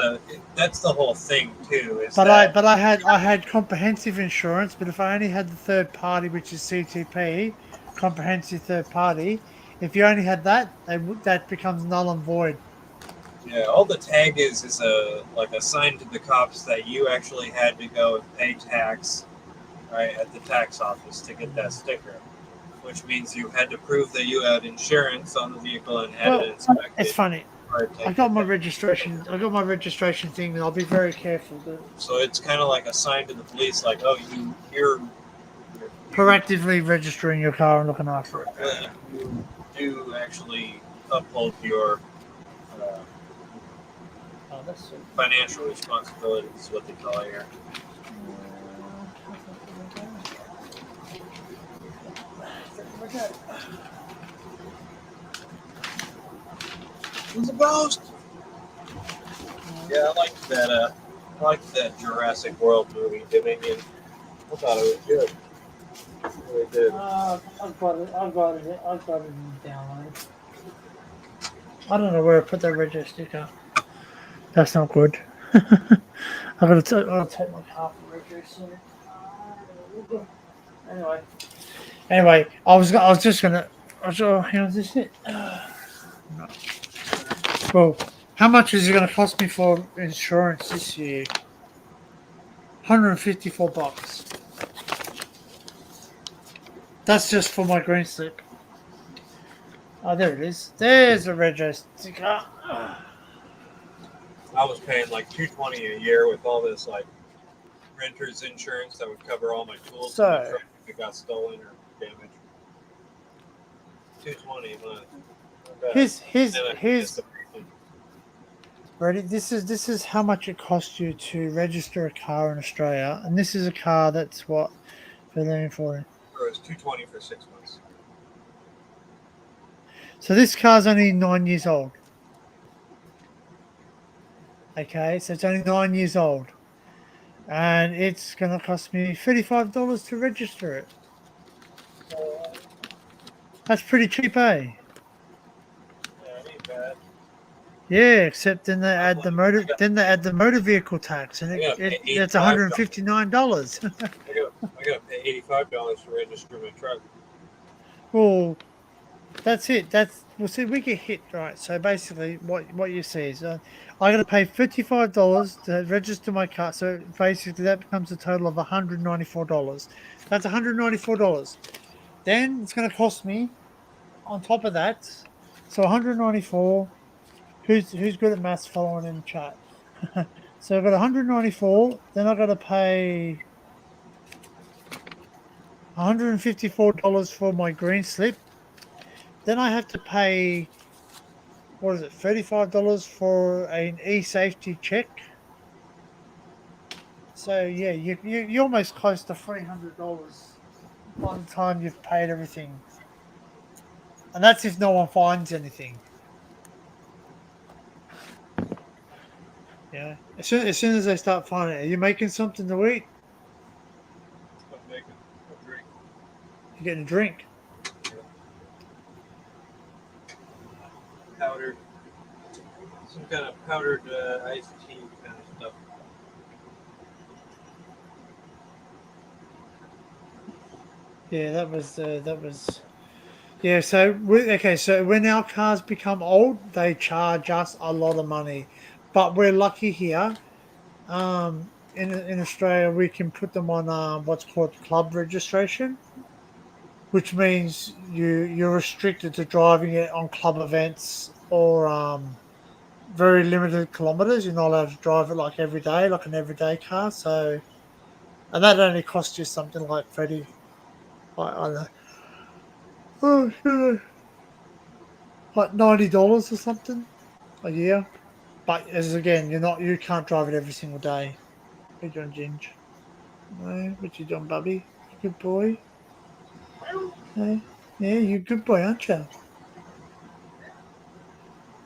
that's the whole thing too. I had comprehensive insurance, but if I only had the third party, which is CTP, comprehensive third party, if you only had that, that becomes null and void. Yeah, all the tag is a sign to the cops that you actually had to go and pay tax, right, at the tax office to get that sticker, which means you had to prove that you had insurance on the vehicle and had it inspected. It's funny. I got my registration thing, and I'll be very careful. So it's kind of like a sign to the police, like, oh, you're proactively registering your car and looking after it. You do actually uphold your financial responsibility is what they call it here. Who's a ghost? Yeah, I liked that Jurassic World movie, Dominion. I thought it was good. I really did. I've got it in download. I don't know where I put that register sticker. That's not good. I'll take my car for registry. Anyway, I was just gonna. How's this it? No. Well, how much is it going to cost me for insurance this year? $154. That's just for my green slip. Oh, there it is. There's a registry sticker. I was paying like $220 a year with all this like renter's insurance that would cover all my tools if it got stolen or damaged. $220 a month. Here's ready. This is how much it costs you to register a car in Australia, and this is a car that's what for. It was $220 for 6 months. So this car's only 9 years old. Okay, so it's only 9 years old, and it's going to cost me $35 to register it. That's pretty cheap, eh? Yeah, it ain't bad. Yeah, except then they add the motor vehicle tax, and that's $159. I gotta pay $85 to register my truck. Well, that's it. See, we get hit, right? So basically, what you see is I got to pay $55 to register my car. So basically, that becomes a total of $194. That's $194. Then it's going to cost me, on top of that, So 194. Who's good at maths following in the chat? So I've got 194. Then I've got to pay $154 for my green slip. Then I have to pay, what is it, $35 for an e-safety check. So yeah, you're almost close to $300 by the time you've paid everything, and that's if no one finds anything. Yeah, as soon as they start finding it, are you making something to eat? I'm making a drink. You're getting a drink. Powdered, some kind of powdered iced tea kind of stuff. Yeah, that was. Yeah, so so when our cars become old, they charge us a lot of money, but we're lucky here. In Australia, we can put them on what's called club registration, which means you're restricted to driving it on club events or very limited kilometers. You're not allowed to drive it like every day, like an everyday car. So, and that only costs you something like 30, I don't know, oh, shit, like $90 or something a year. But as again, you can't drive it every single day. What you doing, Ginge? No, what you doing, Bubby? Good boy. Hey, yeah, you good boy, aren't you?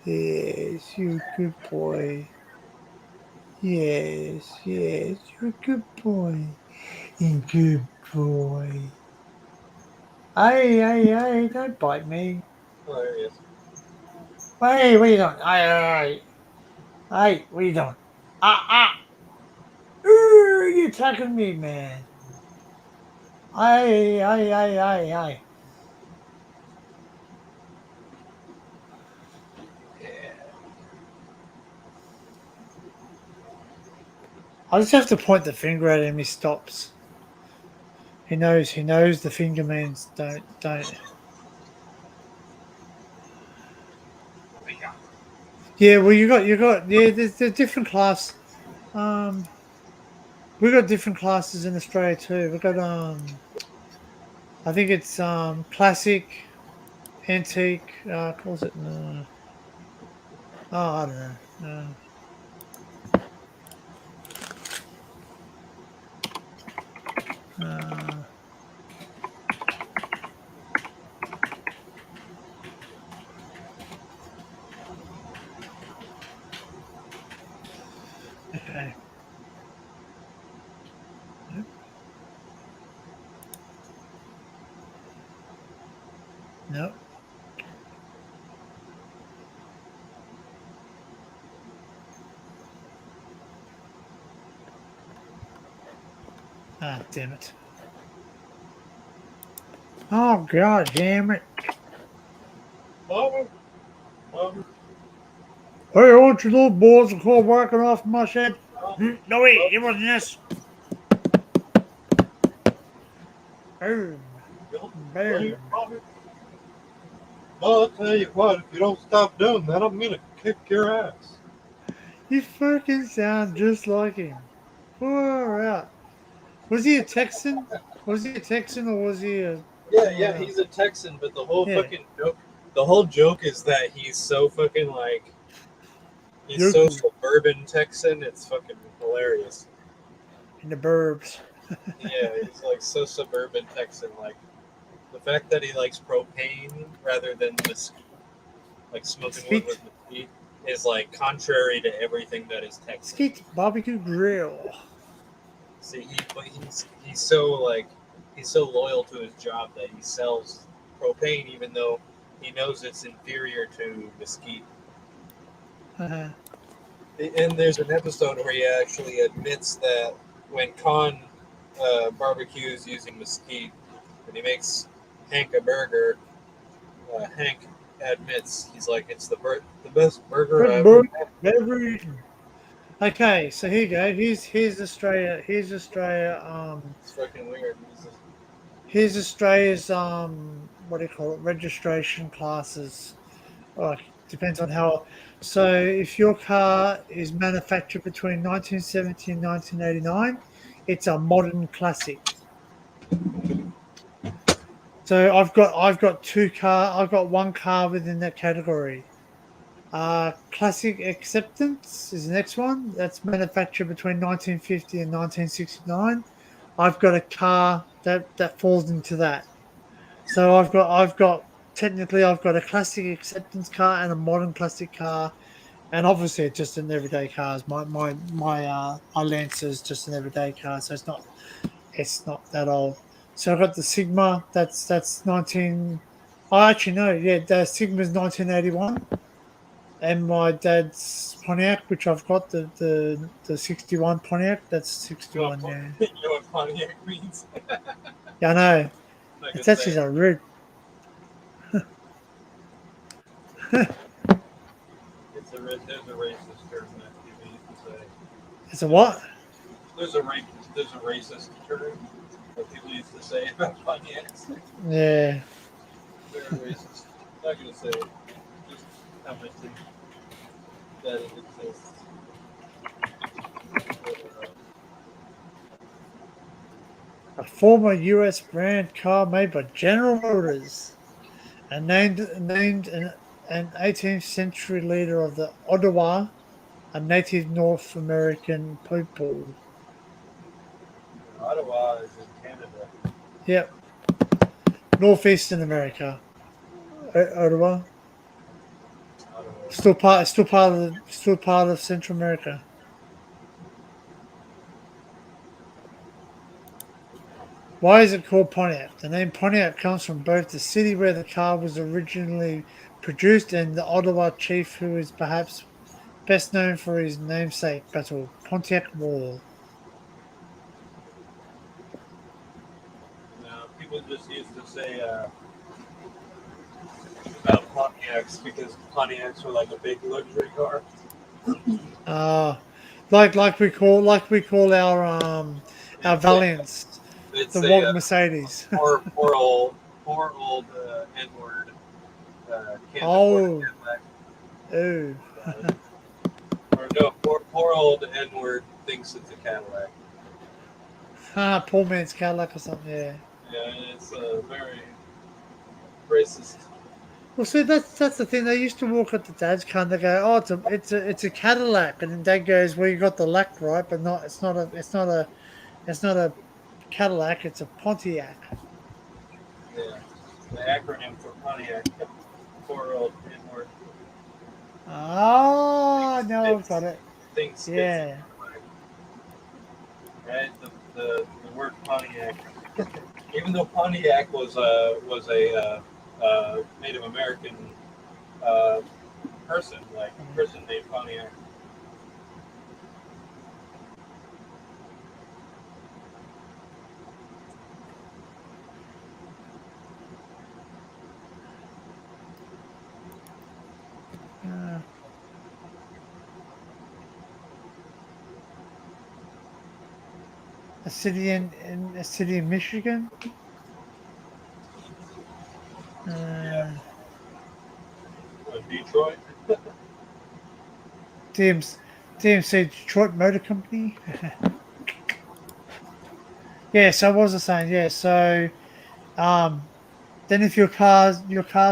Yes, you good boy. Yes, you're a good boy. You good boy. Hey, don't bite me. Oh, there he is. Hey, what are you doing? Hey, what are you doing? Ah. You attacking me, man. Hey. I just have to point the finger at him. He stops. He knows the finger means don't. Yeah, well, yeah. There's a different class. Um, we've got different classes in Australia too. We've got I think it's classic, antique. Calls it oh, I don't know. Uh, okay. No. Ah, damn it. Oh, God damn it. Mama. Hey, I want you little boys to call working off my shed. No, wait, it wasn't this. Boom. Boom. I'll tell you what, if you don't stop doing that, I'm gonna kick your ass. You fucking sound just like him. Far out. Was he a Texan? Was he a Texan or was he a Yeah, somewhere else? he's a Texan, but the whole Yeah. fucking joke, the whole joke is that he's so fucking like, he's so Yoku suburban Texan, it's fucking hilarious. in the burbs. Yeah, he's like so suburban Texan, like the fact that he likes propane rather than like smoking wood with Skeet. mesquite is like contrary to everything that is Texan. Skeet barbecue grill. See, but he's so like he's so loyal to his job that he sells propane even though he knows it's inferior to mesquite. Uh-huh. And there's an episode where he actually admits that when Khan barbecues using mesquite, when he makes Hank a burger, Hank admits he's like it's the best burger I've ever had. Never eaten. Okay, so here you go. Here's Australia. Here's Australia. It's fucking weird. Here's Australia's what do you call it? Registration classes. Oh, depends on how. So if your car is manufactured between 1970 and 1989, it's a modern classic. So I've got one car within that category. Classic Acceptance is the next one. That's manufactured between 1950 and 1969. I've got a car that falls into that. So I've got technically I've got a classic acceptance car and a modern classic car, and obviously it's just an everyday cars. My Lancer is just an everyday car, so it's not that old. So I've got the Sigma. That's 19. Oh, actually no, yeah, the Sigma's 1981, and my dad's Pontiac, which I've got the 61 Pontiac. That's 61. Yeah, You know what Pontiac means? yeah, I know. Like It's I actually say, so rude. there's a racist term that people used to say. It's a what? There's a racist term that people used to say about Pontiacs. Yeah. They're racist. I'm not gonna say just how much that it exists. A former U.S. brand car made by General Motors and named an 18th century leader of the Ottawa, a native North American people. Ottawa is in Canada. Yep, northeastern America. Ottawa, Ottawa. still part of Central America. Why is it called Pontiac? The name Pontiac comes from both the city where the car was originally produced and the Ottawa chief, who is perhaps best known for his namesake battle, Pontiac War. People just used to say about Pontiacs because Pontiacs were like a big luxury car. Uh like we call our They'd say, Valiants they'd the say Wog Mercedes. poor old N-word can't afford a Oh, Cadillac. oh. Or no, poor old N-word thinks it's a Cadillac. Poor man's Cadillac or something. Yeah. Yeah, it's very racist. Well, see, that's the thing. They used to walk at the dad's car and they go, "Oh, it's a Cadillac," and then dad goes, "Well, you got the lack right, but not it's not a Cadillac. It's a Pontiac." Yeah, the acronym for Pontiac. Poor old N-word Oh, no, I've thinks got it. thinks it's a Yeah. Cadillac. Right? The word Pontiac. Even though Pontiac was a Native American uh, person named Pontiac. Uh, a city in Michigan. Yeah, Uh, Detroit. DMC, DMC Detroit Motor Company. Yeah. So what was I saying? Yeah. So then if your car's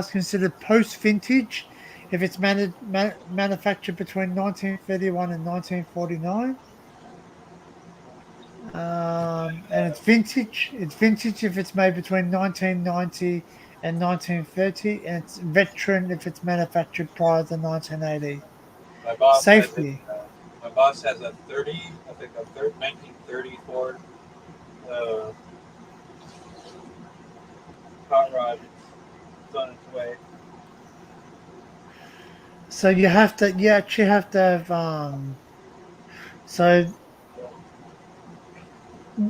considered post vintage, if it's manufactured between 1931 and 1949. And it's vintage. It's vintage if it's made between 1990 and 1930, and it's veteran if it's manufactured prior to 1980. My boss has it. Safety. My boss has a 1930 Ford uh, hot rod. It's on its way. So you actually have to have, so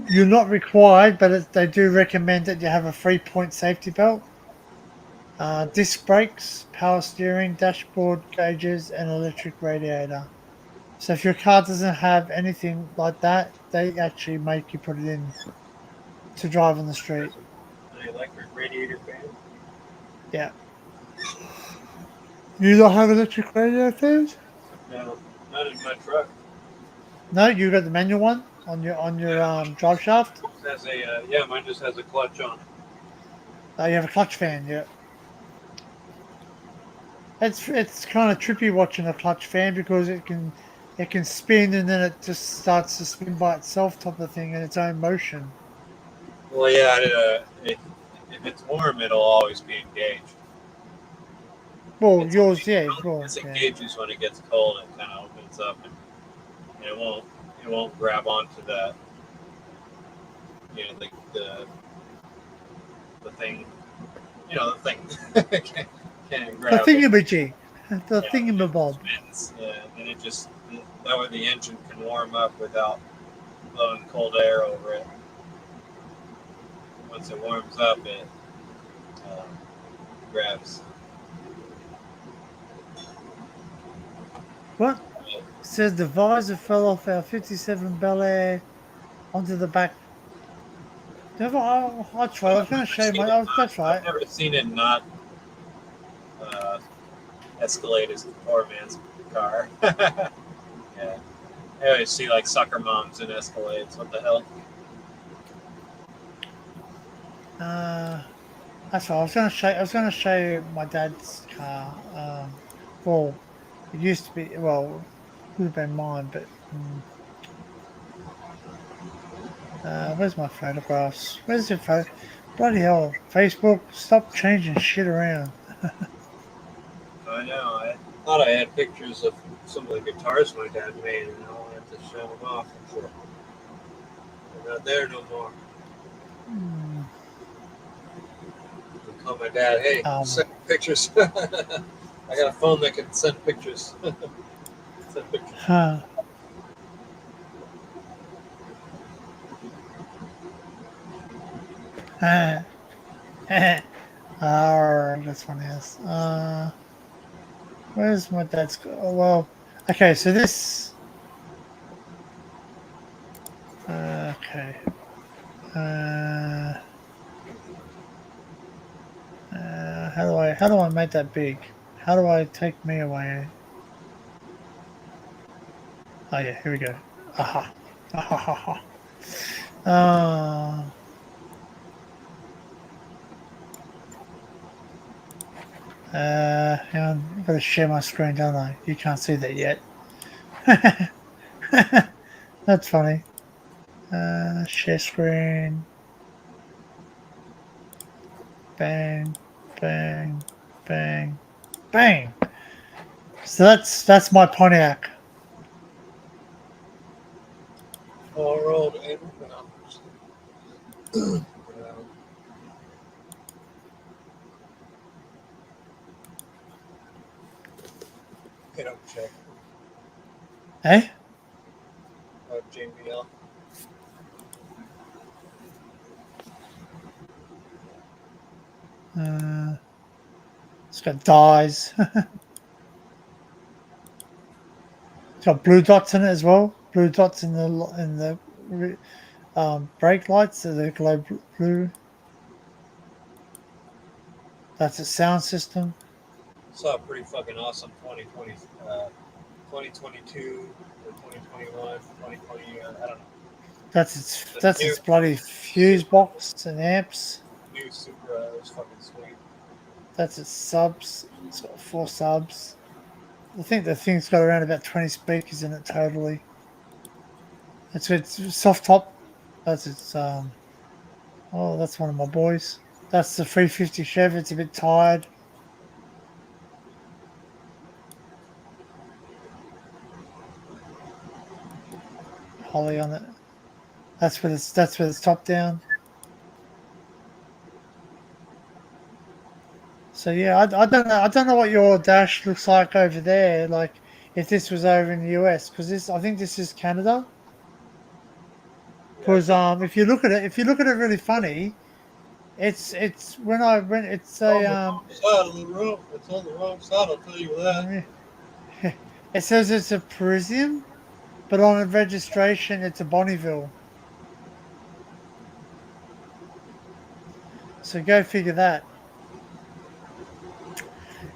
you're not required, but they do recommend that you have a 3-point safety belt, disc brakes, power steering, dashboard gauges, and electric radiator. So if your car doesn't have anything like that, they actually make you put it in to drive on the There's street. an electric radiator fan. Yeah. You don't have electric radio things? No, not in my truck. No, you got the manual one on your drive shaft. It has a yeah, mine just has a clutch on it. Oh, you have a clutch fan, yeah. It's kind of trippy watching a clutch fan because it can spin and then it just starts to spin by itself, type of thing, in its own motion. Well, yeah, if it's warm, it'll always be engaged. Well, It's yours, only, yeah, it only well, gets yeah. engaged when it gets cold and kind of opens up, and it won't grab onto that. You know, the thing. You know, the thing can't The grab it. thingamajig, the Yeah, and it thingamabob. spins. Yeah, and it just that way the engine can warm up without blowing cold air over it. Once it warms up, it grabs. What? It says the visor fell off our 57 Bel Air onto the back. I'll try. I was going to show you my. Oh, that's I've right. never seen it not uh, Escalade as the poor man's car. Yeah, I always see like soccer moms in Escalades. What the hell? That's right. I was going to show you my dad's car. Well, it used to be. Well, it would have been mine, but. Where's my photographs? Where's the photo? Bloody hell! Facebook, stop changing shit around. I know. I thought I had pictures of some of the guitars my dad made, and I wanted to show them off. They're not there no more. I call my dad, hey, send pictures. I got a phone that can send pictures. Send pictures. Huh. That's funny. Yes. Where's my dad's? Oh, well, okay. So this. Okay. How do I make that big? How do I take me away? Oh yeah, here we go. Aha. Aha. Hang on, I've got to share my screen, don't I? You can't see that yet. That's funny. Share screen. Bang, bang, bang, bang. So that's my Pontiac. All rolled in. Hit up check. Eh? JBL. It's got dies. It's got blue dots in it as well. Blue dots in the brake lights, so they glow blue. That's a sound system. Saw a pretty fucking awesome 2022 or 2021, 2020. I don't know. That's its bloody fuse box and amps. New Supra was fucking sweet. That's its subs. It's got 4 subs. I think the thing's got around about 20 speakers in it totally. It's its soft top. That's its oh, that's one of my boys. That's the 350 Chev. It's a bit tired. Holly on it. That's with its top down. So yeah, I don't know what your dash looks like over there. Like if this was over in the US, because I think this is Canada. Because if you look at it really funny, it's when I went, it's a wrong side of the road. It's on the wrong side. I'll tell you that. It says it's a Parisian, but on a registration it's a Bonneville. So go figure that.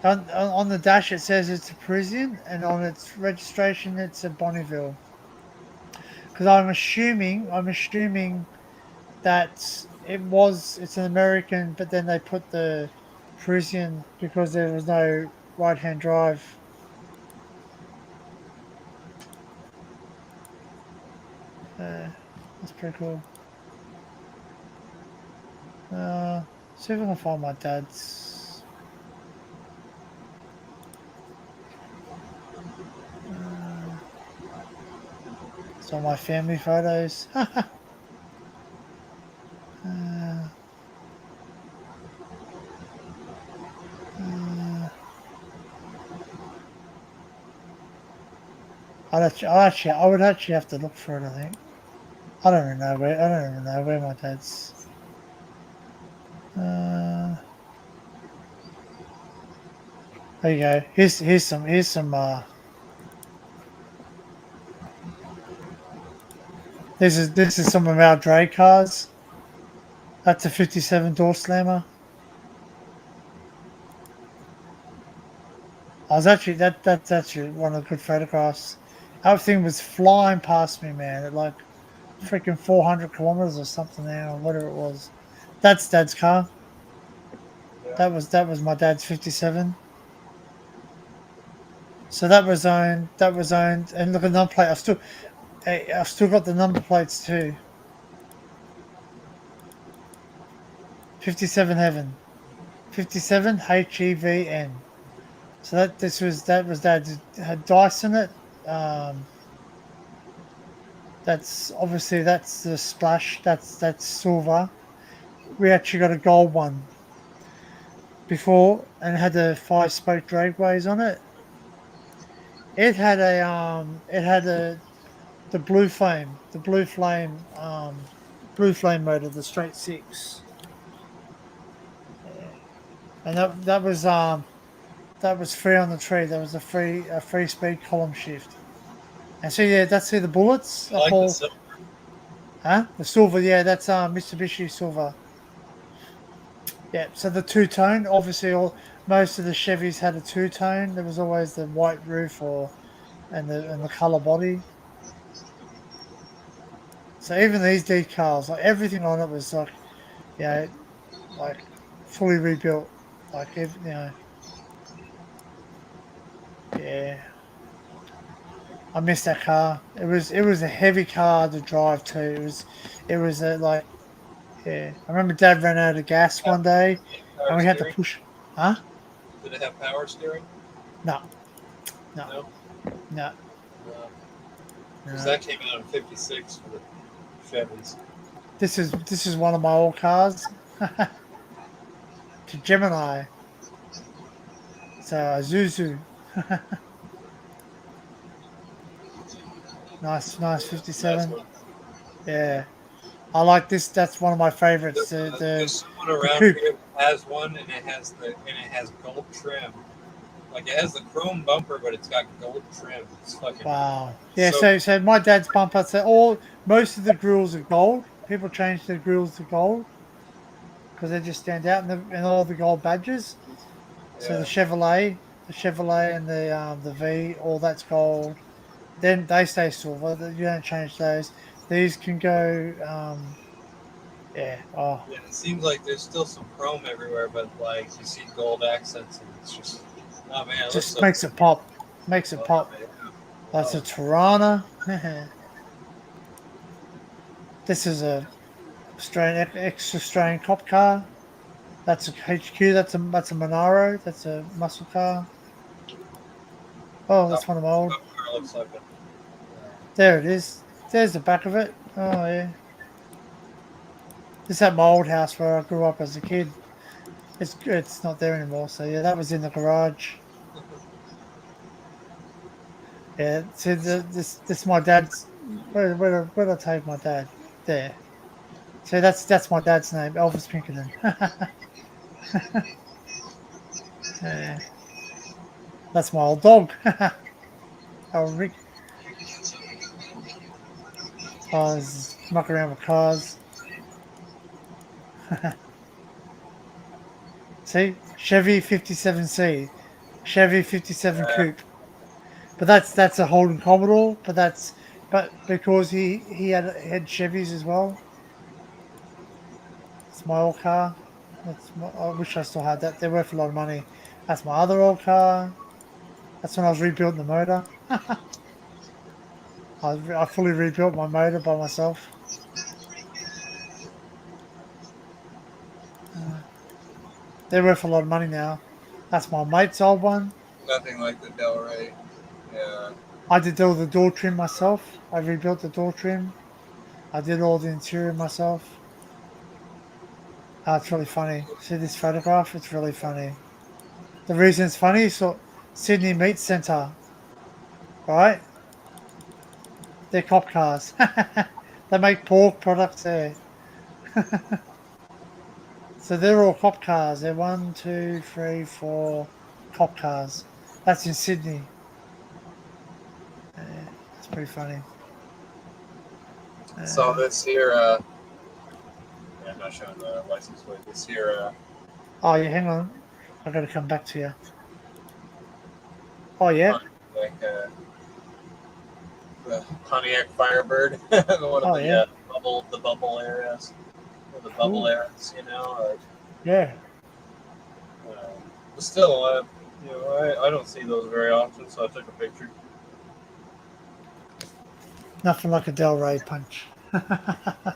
On the dash it says it's a Parisian, and on its registration it's a Bonneville. Because I'm assuming that it's an American, but then they put the Parisian because there was no right hand drive. That's pretty cool. See if I can find my dad's. It's all my family photos. I would actually have to look for it. I think. I don't even know where my dad's. There you go. Here's some. This is some of our Dre cars. That's a 57 door slammer. That's actually one of the good photographs. Everything was flying past me, man, at like freaking 400 kilometers or something now, or whatever it was. That's Dad's car. Yeah. That was my dad's 57. So that was owned. And look at the number plate. I've still got the number plates too. 57 Heaven, 57 HEVN. So that was Dad's. It had dice in it. That's obviously that's the splash. That's silver. We actually got a gold one before, and it had the 5-spoke dragways on it. It had the blue flame motor, the straight six. Yeah. And that was free on the tree. There was a free speed column shift. And so yeah, that's the bullets. I like the silver. Huh? The silver, yeah, that's Mitsubishi silver. Yeah, so the two-tone, obviously most of the Chevys had a two-tone. There was always the white roof and the colour body. So even these decals, like everything on it was like, you know, like fully rebuilt. Like yeah. I missed that car. It was a heavy car to drive too. It was yeah. I remember Dad ran out of gas one day, Power and we had to steering? push. Huh? Did it have power steering? No, No. no. No. Because that came out in '56 for the Chevys. This is one of my old cars. To Gemini. It's a Zuzu. Nice 57. Nice one. Yeah. I like this. That's one of my favorites. There's someone around coupe. here that has one, and it has gold trim. Like it has the chrome bumper, but it's got gold trim. It's fucking Wow. Yeah. So my dad's bumper. So most of the grills are gold. People change their grills to gold because they just stand out, and all the gold badges. So Yeah. the Chevrolet, and the V, all that's gold. Then they stay silver. You don't change those. These can go. Yeah. Oh, Yeah, it seems like there's still some chrome everywhere, but like you see gold accents, and it's just oh man, it just looks makes so it pop. Makes it pop. That's a Tirana. This is a extra Australian cop car. That's a HQ. That's a Monaro. That's a muscle car. Oh, that's one of my old. Looks like it. There it is. There's the back of it. Oh yeah. This is at my old house where I grew up as a kid. It's not there anymore. So yeah, that was in the garage. Yeah. See, this my dad's. Where did I take my dad? There. So that's my dad's name, Elvis Pinkerton. Yeah. That's my old dog. Oh, Rick. Oh, this is muck around with cars. See, Chevy 57C. Chevy 57 coupe. But that's a Holden Commodore. But because he had Chevys as well. It's my old car. I wish I still had that. They're worth a lot of money. That's my other old car. That's when I was rebuilding the motor. I fully rebuilt my motor by myself. They're worth a lot of money now. That's my mate's old one. Nothing like the Del Rey. Yeah. I did all the door trim myself. I rebuilt the door trim. I did all the interior myself. It's really funny. See this photograph? It's really funny. The reason it's funny is so Sydney Meat Centre, right? They're cop cars. They make pork products there. So they're all cop cars. They're 1, 2, 3, 4 cop cars. That's in Sydney. It's pretty funny. So this here, yeah, I'm not showing the license plate. This here, Oh, yeah, hang on. I got to come back to you. Oh, yeah. like the Pontiac Firebird, one of Oh, the bubble areas, or the Cool. bubble areas, you know. Yeah. But still, you know, I don't see those very often, so I took a picture. Nothing like a Del Rey punch. Yeah.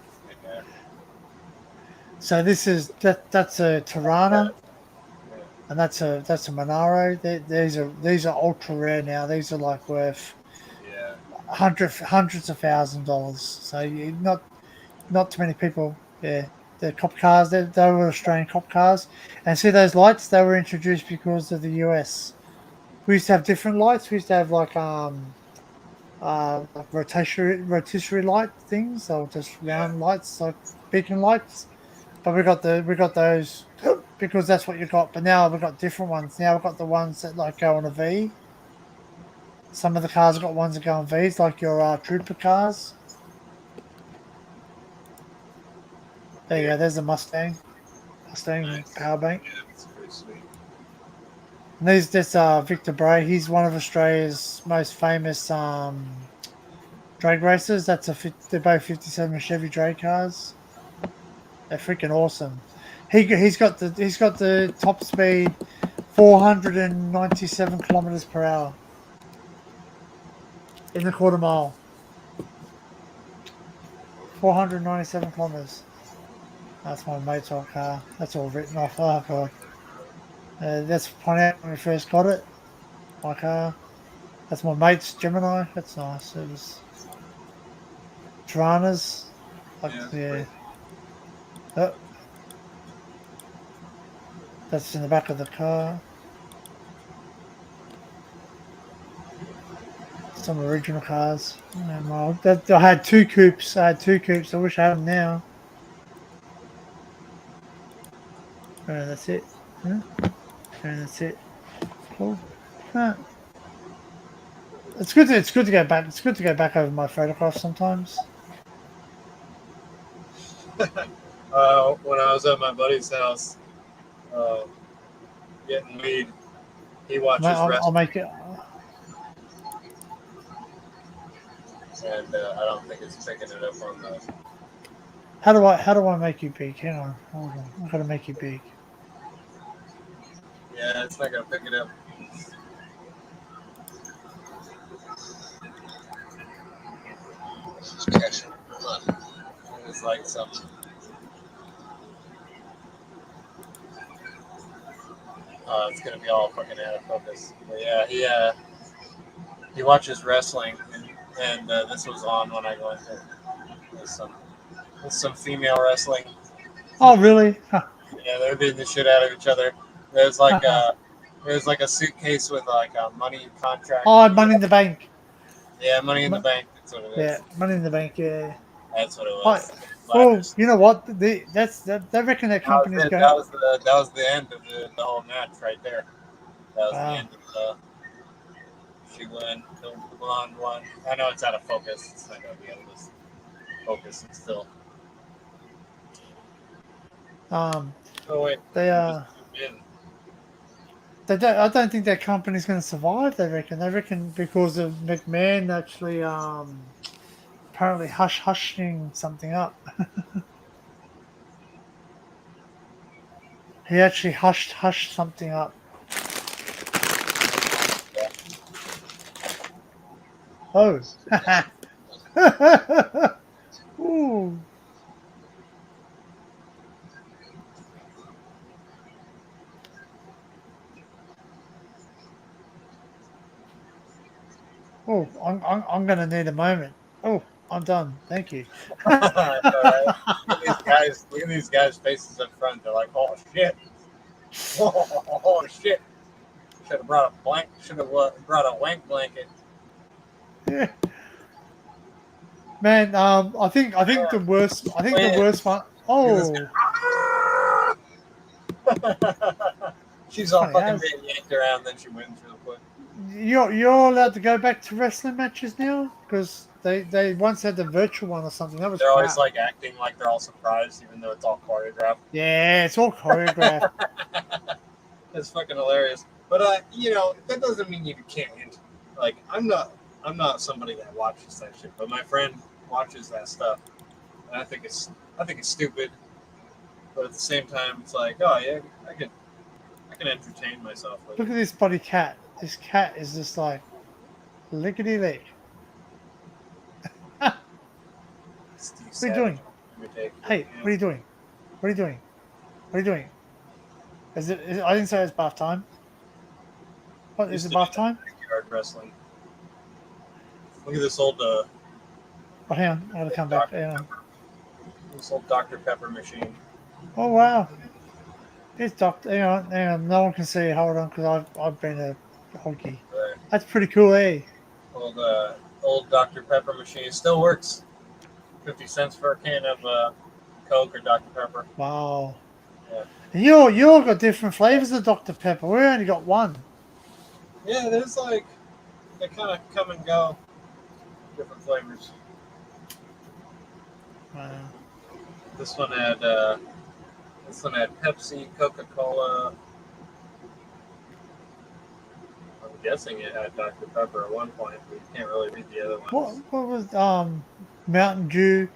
So this is that's a Tirana, and that's a Monaro. These are ultra rare now. These are like worth Yeah. hundreds of $1,000s. So not too many people. Yeah, they're cop cars. They were Australian cop cars. And see those lights? They were introduced because of the US. We used to have different lights. We used to have like rotisserie light things, or just round lights, like beacon lights. But we got those because that's what you got. But now we've got different ones. Now we've got the ones that like go on a V. Some of the cars have got ones that go on Vs, like your Trooper cars. There you go. There's a Mustang Nice. power bank. Yeah, that's pretty sweet. And this Victor Bray. He's one of Australia's most famous drag racers. They're both 57 Chevy drag cars. They're freaking awesome. He's got the top speed 497 kilometers per hour in the quarter mile. 497 kilometers. That's my mate's old car. That's all written off. Oh god. That's Pontiac when we first got it. My car. That's my mate's Gemini. That's nice. It was Tiranas. Like, yeah. Oh. That's in the back of the car. Some original cars. I had two coupes. I wish I had them now. That's it. And that's it. Cool. It's good to go back. It's good to go back over my photographs sometimes. When I was at my buddy's house getting weed, he watches wrestling. I'll make it. And I don't think it's picking it up on the. How do I make you big? Hang on, hold on. I gotta make you big. Yeah, it's not gonna pick it up. It's like something. It's gonna be all fucking out of focus. But yeah, he watches wrestling, and this was on when I went there. There's some female wrestling. Oh really? Huh. Yeah, they're beating the shit out of each other. There's like a suitcase with like a money contract. Oh, Money in the Bank. Yeah, Money in the Bank. That's what it is. Yeah, Money in the Bank. Yeah. That's what it was. Oh, you know what? They reckon that company's going. That was the end of the whole match right there. That was the end of she won. The blonde won. I know it's out of focus. It's not gonna be able to focus and still. Oh wait. They I don't think that company's going to survive. They reckon because of McMahon actually apparently hushing something up. He actually hushed something up. Oh. Ooh. Oh, I'm going to need a moment. Oh, I'm done. Thank you. All right. Look at these guys' faces up front. They're like, "Oh shit! Oh shit! Should have brought a blank. Should have brought a wank blanket." Yeah. Man, I think the worst one. Oh, She's all funny. fucking being yanked around, then she wins real quick. You're allowed to go back to wrestling matches now because they once had the virtual one or something. That was They're always crap. like acting like they're all surprised, even though it's all choreographed. Yeah, it's all choreographed. It's fucking hilarious. But you know, that doesn't mean you can't. Like, I'm not somebody that watches that shit, but my friend watches that stuff, and I think it's stupid. But at the same time, it's like, oh yeah, I can entertain myself with Look it. at this bloody cat. This cat is just like lickety lick. What Steve are you doing? Savage. Hey, what are you doing? What are you doing? What are you doing? I didn't say it's bath time. What is it? Bath time? Backyard wrestling. Look at this old Oh, hang on. I gotta come back. Hang on. this old Dr. Pepper machine. Oh wow. It's Doctor. Hang on. No one can see. Hold on, because I've been a honky. Right. That's pretty cool, eh? Old Dr. Pepper machine. It still works. 50 cents for a can of Coke or Dr. Pepper. Wow. Yeah. And you all got different flavors of Dr Pepper. We only got one. Yeah, there's like they kind of come and go. Different flavors. Wow. This one had Pepsi, Coca-Cola. I'm guessing it had Dr. Pepper at one point, but you can't really read the other ones. What was Mountain Dew?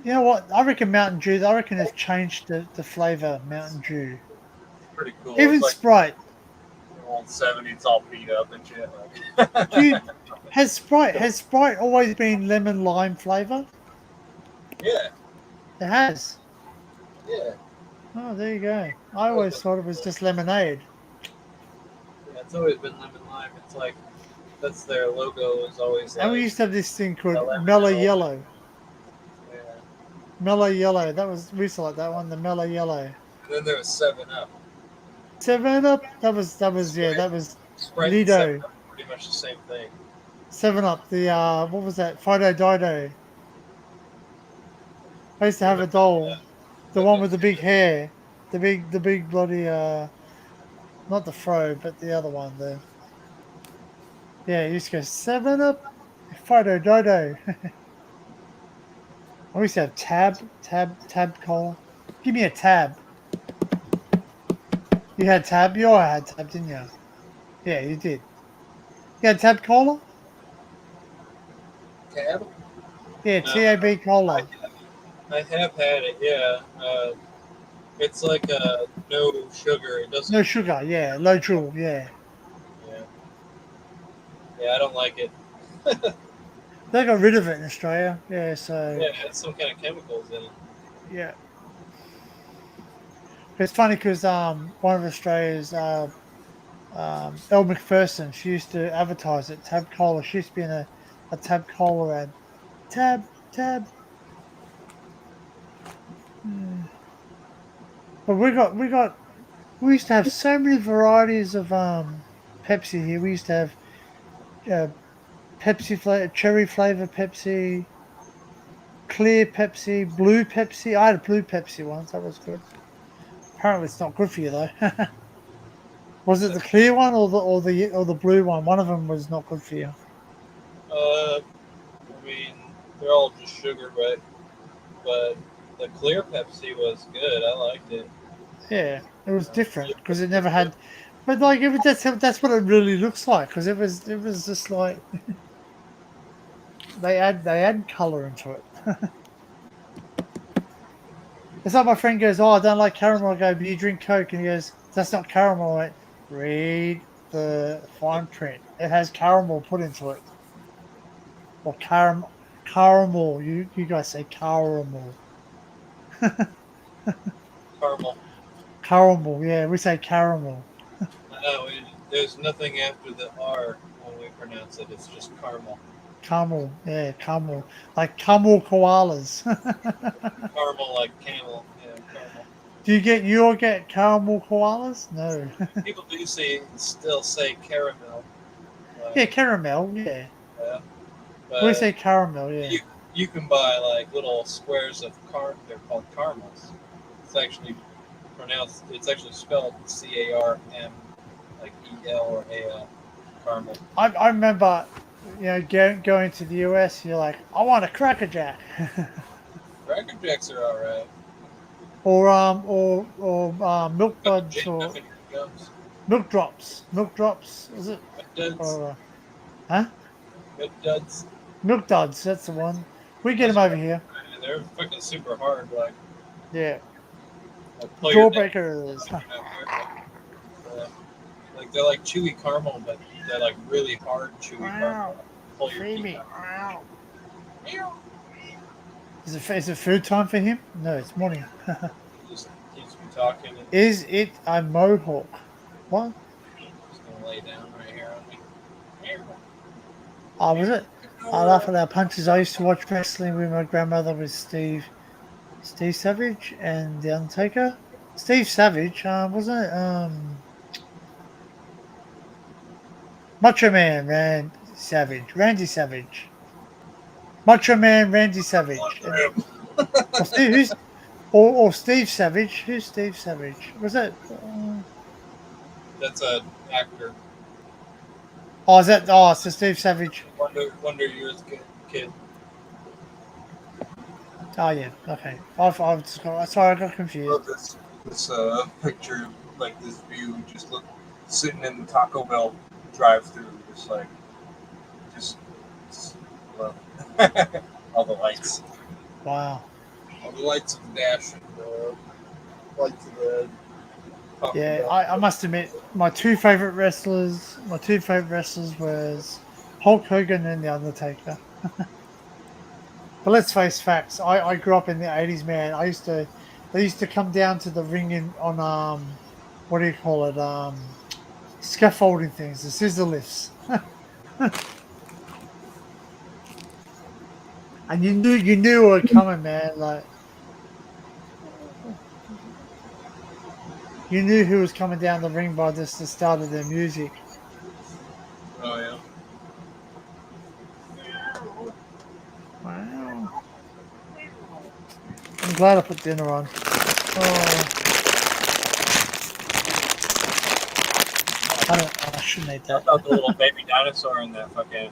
You know what? I reckon Mountain Dew. I reckon they've changed the flavor Mountain Dew. Pretty cool. Even It's like Sprite. old 70s, all beat up and shit. Like. Dude, has Sprite always been lemon lime flavor? Yeah, It has. yeah. Oh, there you go. I always thought it was just lemonade. Yeah, it's always been lemon lime. It's like that's their logo is always like. And we used to have this thing called lemon Mellow yellow. Yellow. Yeah. Mellow Yellow. We used to like that one, the Mellow Yellow. And then there was 7-Up. 7-Up. That was Sprite Lido. and 7-Up, pretty much the same thing. 7-Up. The what was that? Fido Dido. I used to have a doll. The one with the big hair. The big bloody not the fro, but the other one. Yeah, you used to go 7-Up, Fido Dido. I used to have tab cola. Give me a tab. You had tab? You all had tab, didn't you? Yeah, you did. You had tab cola? Tab? Yeah, No. TAB cola. I have had it, yeah. It's like no sugar. It doesn't. No sugar, yeah. Low jewel, yeah. Yeah. Yeah, I don't like it. They got rid of it in Australia. Yeah, so. Yeah, it's some kind of chemicals in it. Yeah. It's funny because one of Australia's Elle McPherson, she used to advertise it, Tab Cola. She used to be in a Tab Cola ad. Tab. But we used to have so many varieties of Pepsi here. We used to have Pepsi flavor, cherry flavor Pepsi, clear Pepsi, blue Pepsi. I had a blue Pepsi once. That was good. Apparently, it's not good for you though. Was it the clear one or the blue one? One of them was not good for you. I mean, they're all just sugar, but the clear Pepsi was good. I liked it. Yeah, it was different because it never had But like, that's what it really looks like, because it was just like they add color into it. It's like my friend goes, "Oh, I don't like caramel." I go, "But you drink Coke," and he goes, "That's not caramel." I went, "Read the fine print. It has caramel put into it, or caramel. You guys say caramel, Caramel. caramel. Yeah, we say caramel. No, there's nothing after the R when we pronounce it. It's just caramel. Caramel. Yeah, caramel. Like camel koalas." Caramel like camel. Yeah, caramel. You all get caramel koalas? No. People do still say caramel. Yeah, caramel. Yeah, Yeah, we but say caramel. Yeah. you you can buy like little squares of They're called caramels. It's actually pronounced. It's actually spelled CARM, like EL or AL. Caramel. I remember, going to the US. You're like, I want a Cracker Jack, Cracker Jacks are all right. or Milk Buds Jake or Dunkin' gums. Milk Drops. Milk Drops, is it? Good duds. Or huh? Good duds. Milk Duds. That's the one. We get Those them are over here. they're fucking super hard. Yeah. Like pull your neck. Jawbreakers. Like they're like chewy caramel, but they're like really hard chewy caramel. Pull your Free teeth me. out. Is it food time for him? No, it's morning. Just keeps me talking and Is it a mohawk? What? just gonna lay down right here on me. Oh, was it? I laugh at our punches. I used to watch wrestling with my grandmother with Steve Savage and The Undertaker. Steve Savage, wasn't it? Macho Man, Randy Savage. Macho Man, Randy Savage. Or Steve Savage. Who's Steve Savage? Was that? That's an actor. Oh, is that? Oh, so Steve Savage. Wonder Years kid. Oh yeah, okay. I've just got, sorry, I got confused. Love this picture, like this view, just look sitting in the Taco Bell drive-through, just love all the lights, Wow. All the lights of the dash and the lights of the. Yeah, I must admit, my two favorite wrestlers was Hulk Hogan and The Undertaker. But let's face facts. I grew up in the 80s, man. They used to come down to the ring on what do you call it? Scaffolding things, the scissor lifts. And you knew it were coming, man. Like you knew who was coming down the ring by just the start of their music. Oh yeah. Wow. I'm glad I put dinner on. Oh. I shouldn't eat I that. thought the little baby dinosaur in that fucking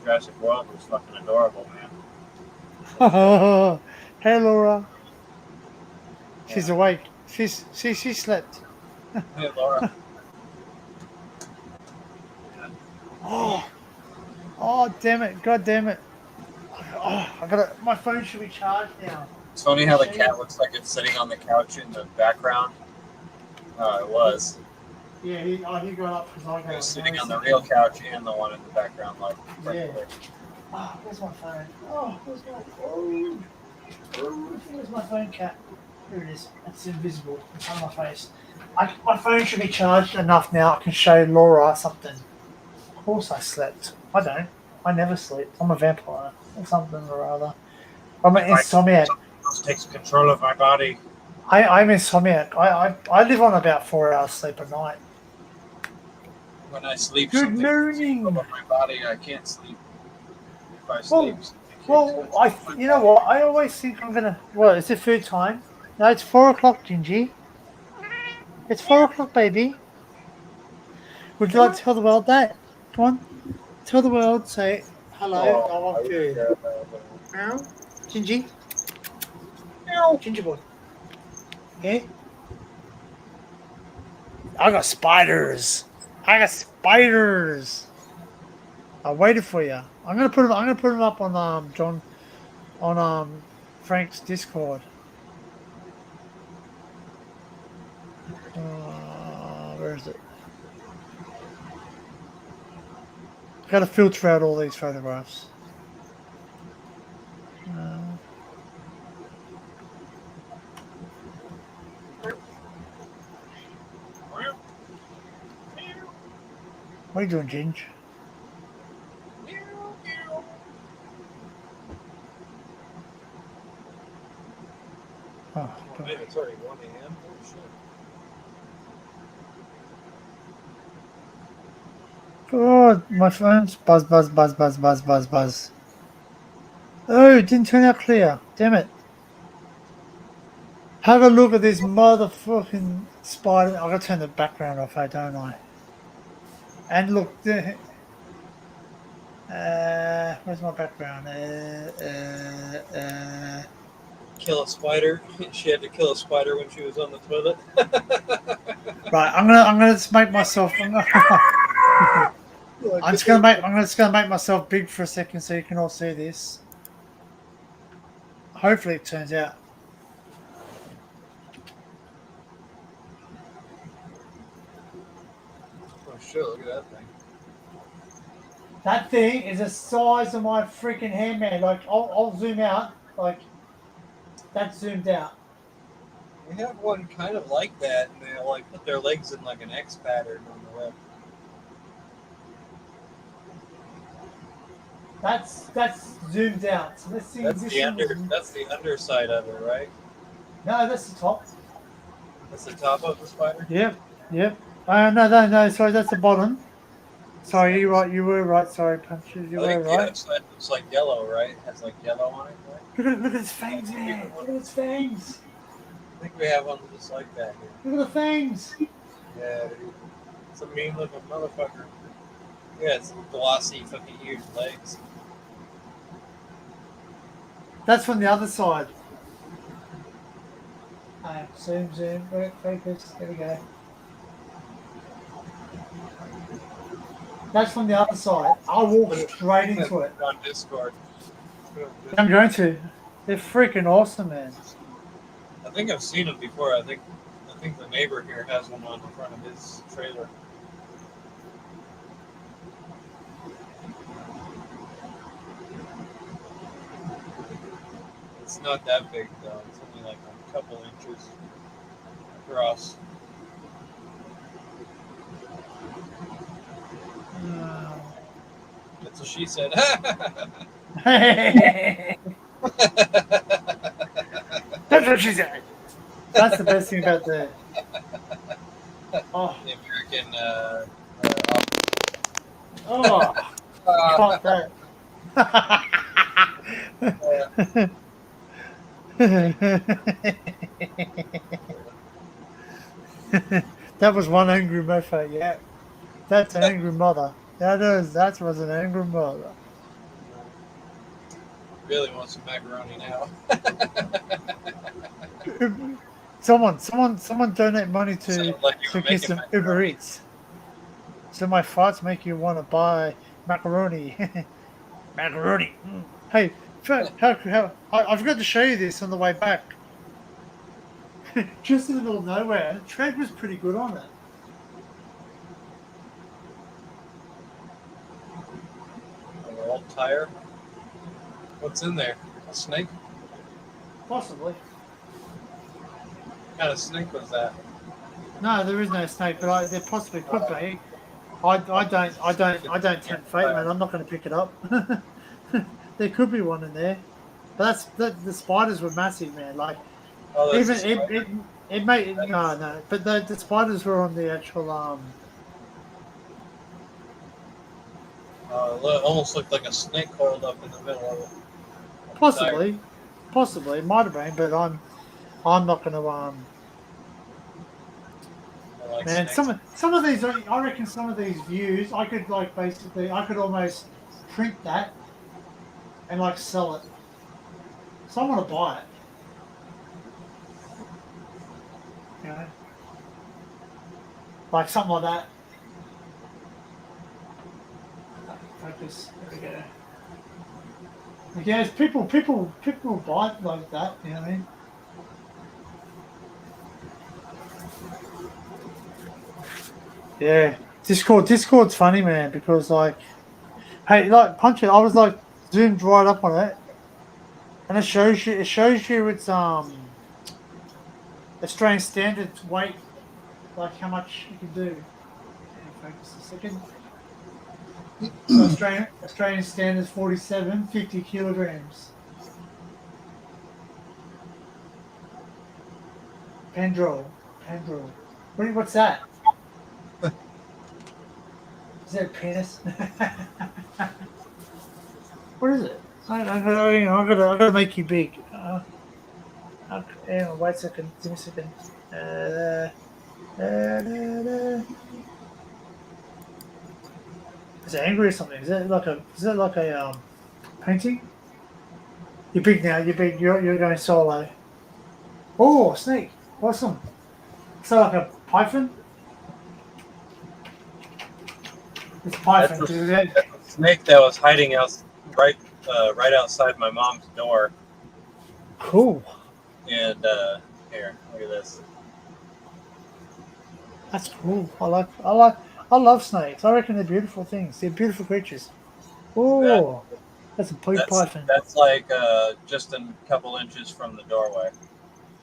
Jurassic World was fucking adorable, man. Hey, Laura. She's Yeah. awake. She slept. Hey, Laura. Oh, damn it. God damn it. Oh, my phone should be charged now. It's funny how the cat looks like it's sitting on the couch in the background. It was. Yeah, he got up because I It got was sitting on the real couch and the one in the background, like right Yeah. there. Oh, where's my phone? Oh, where's my phone? Where's my phone, cat? Here it is. It's invisible. It's on my face. My phone should be charged enough now. I can show Laura something. Of course I slept. I don't. I never sleep. I'm a vampire or something or other. I'm an insomniac. Takes control of my body. I'm insomniac. I live on about 4 hours sleep a night. When I sleep, Good something takes morning. control of my body. I can't sleep. If I Well, sleep, Well, you know what? I always think I'm gonna. Well, is it food time? No, it's 4 o'clock, Gingy. It's 4 o'clock, baby. Would you like to tell the world that? Come on, tell the world. Say hello. I want food. Meow, Gingy. Meow, Ginger boy. Yeah. I got spiders. I got spiders. I waited for you. I'm gonna put them. I'm gonna put them up on John on Frank's Discord. Where is it? Got to filter out all these photographs. What are you doing, Ginge? Oh, Oh, man, it's already 1 a.m. Holy shit. God, my phone's buzz, buzz, buzz, buzz, buzz, buzz, buzz. Oh, it didn't turn out clear. Damn it. Have a look at this motherfucking spider. I gotta turn the background off, don't I? And look, where's my background? Kill a spider. She had to kill a spider when she was on the toilet. Right, I'm gonna just make myself. I'm just gonna make myself big for a second so you can all see this. Hopefully, it turns out. Oh shit! Look at that thing. That thing is the size of my freaking hand, man. Like, I'll zoom out. Like, that's zoomed out. We have one kind of like that, and they like put their legs in like an X pattern on the web. That's zoomed out. So let's see. That's the underside of it, right? No, that's the top. That's the top of the spider. Yep. No. Sorry, that's the bottom. Sorry, you were right. Sorry, Punches, you I were think the right. outside looks like yellow, right? It has like yellow on it, right? Look at its fangs, man. Look at its fangs. I think we have one just like that here. Look at the fangs. Yeah, dude. It's a mean looking motherfucker. Yeah, it's glossy, fucking huge legs. That's from the other side. Zoom. Focus. There we go. That's from the other side. I'll walk straight into it. On Discord. I'm going to. They're freaking awesome, man. I think I've seen them before. I think the neighbor here has one on the front of his trailer. It's not that big though. It's only like a couple inches across. That's what she said. That's what she said. That's the best thing about the. Oh. The American. Caught that. That was one angry mofo, yeah. That's an angry mother. That was an angry mother. Really want some macaroni now. Someone donate money to get some macaroni. Uber Eats. So my farts make you want to buy macaroni. Macaroni. Hey, I forgot to show you this on the way back. Just in the middle of nowhere. The tread was pretty good on it. An old tire. What's in there? A snake? Possibly. What kind of snake was that? No, there is no snake, but there possibly could be. I don't tempt fate, man. I'm not going to pick it up. There could be one in there, but the spiders were massive, man. Like even it made no, but the spiders were on the actual almost looked like a snake coiled up in the middle of it. Possibly, it might have been, but I'm not going to Like man, snakes. some of these, I reckon some of these views, I could I could almost print that and like sell it. So I want to buy it. You know? like something like that. Focus. There we go. Like, yeah, it's people buy it like that. You know what I mean? Yeah, Discord's funny, man, because like, hey, like punch it. I was like zoomed right up on it, and it shows you its Australian standards weight, like how much you can do. And focus a second. So Australian standards 47, 50 kilograms. Pendrol. What's that? Is that a penis? What is it? I gotta make you big. Hang on, wait a second. Give me a second. Is it angry or something? Is that like a painting? You're big now. You're big. You're going solo. Oh, snake! Awesome. So like a python. It's python. That's a snake that was hiding out right outside my mom's door. Cool. And here, look at this. That's cool. I love snakes. I reckon they're beautiful things. They're beautiful creatures. Oh, that's a big python. That's like just a couple inches from the doorway.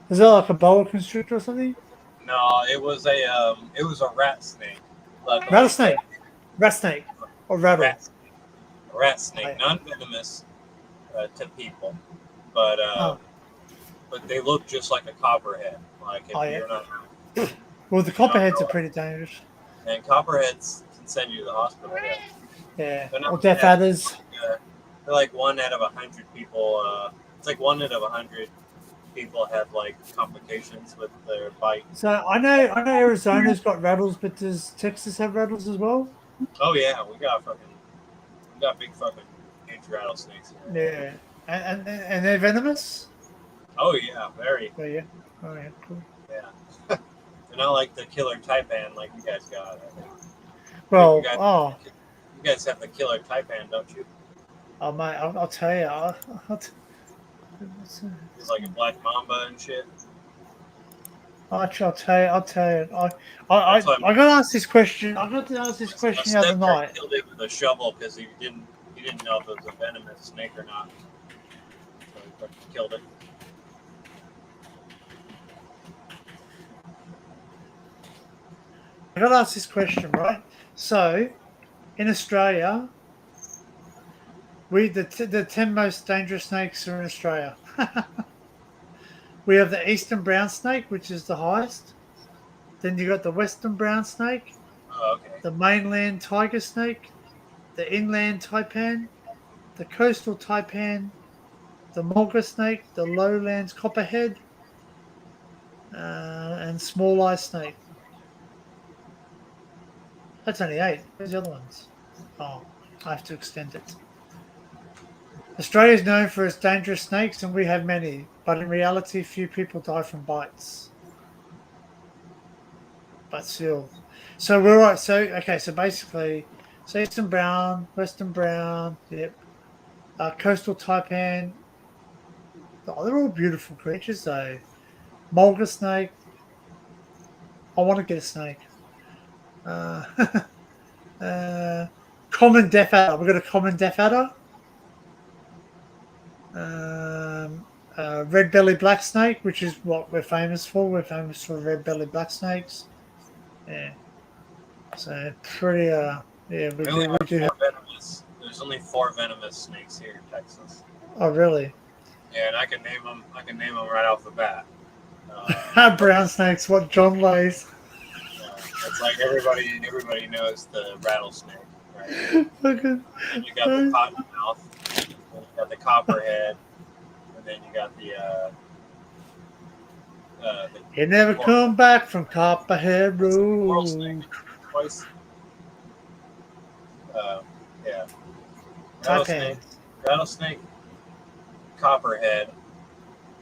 Is that like a boa constrictor or something? No, it was a rat snake. Rattlesnake. Rat snake. Or rattle. Rat snake, non-venomous to people, but they look just like a copperhead. Like if you're not. Well, the copperheads are pretty dangerous. And copperheads can send you to the hospital. Yeah. Or death adders. They're like 1 out of 100 people. It's like 1 out of 100 people have like complications with their bite. So I know Arizona's got rattles, but does Texas have rattles as well? Oh yeah, we got big fucking huge rattlesnakes here. Yeah, and they're venomous. Oh yeah, very. Oh yeah, cool. Yeah, they're not like the killer taipan like you guys got. I think. Well, you guys have the killer taipan, don't you? Oh mate, I'll tell you. It's like a black mamba and shit. Actually, I'll tell you. I got to ask this question. I got to ask this question the other night. Killed it with a shovel because he didn't know if it was a venomous snake or not. So he killed it. I got to ask this question, right? So, in Australia, the 10 most dangerous snakes are in Australia. We have the eastern brown snake, which is the highest. Then you got the western brown snake, the mainland tiger snake, the inland taipan, the coastal taipan, the mulga snake, the lowlands copperhead, and small eye snake. That's only 8. Where's the other ones? Oh, I have to extend it. Australia is known for its dangerous snakes, and we have many, but in reality, few people die from bites. But still. So we're right. So basically, eastern brown, western brown, yep. Coastal taipan. Oh, they're all beautiful creatures, though. Mulga snake. I want to get a snake. Common deaf adder. We've got a common deaf adder. Red belly black snake, which is what we're famous for. We're famous for red belly black snakes. Yeah. So pretty. Yeah. We do have venomous. There's only 4 venomous snakes here in Texas. Oh really? Yeah, and I can name them right off the bat. Brown snakes. What John lays. It's like everybody knows the rattlesnake, right? Okay. And you got the cottonmouth, and you got the copperhead, and then you got the you never come back from Copperhead Road. Snake. Twice. Yeah. Rattlesnake, copperhead,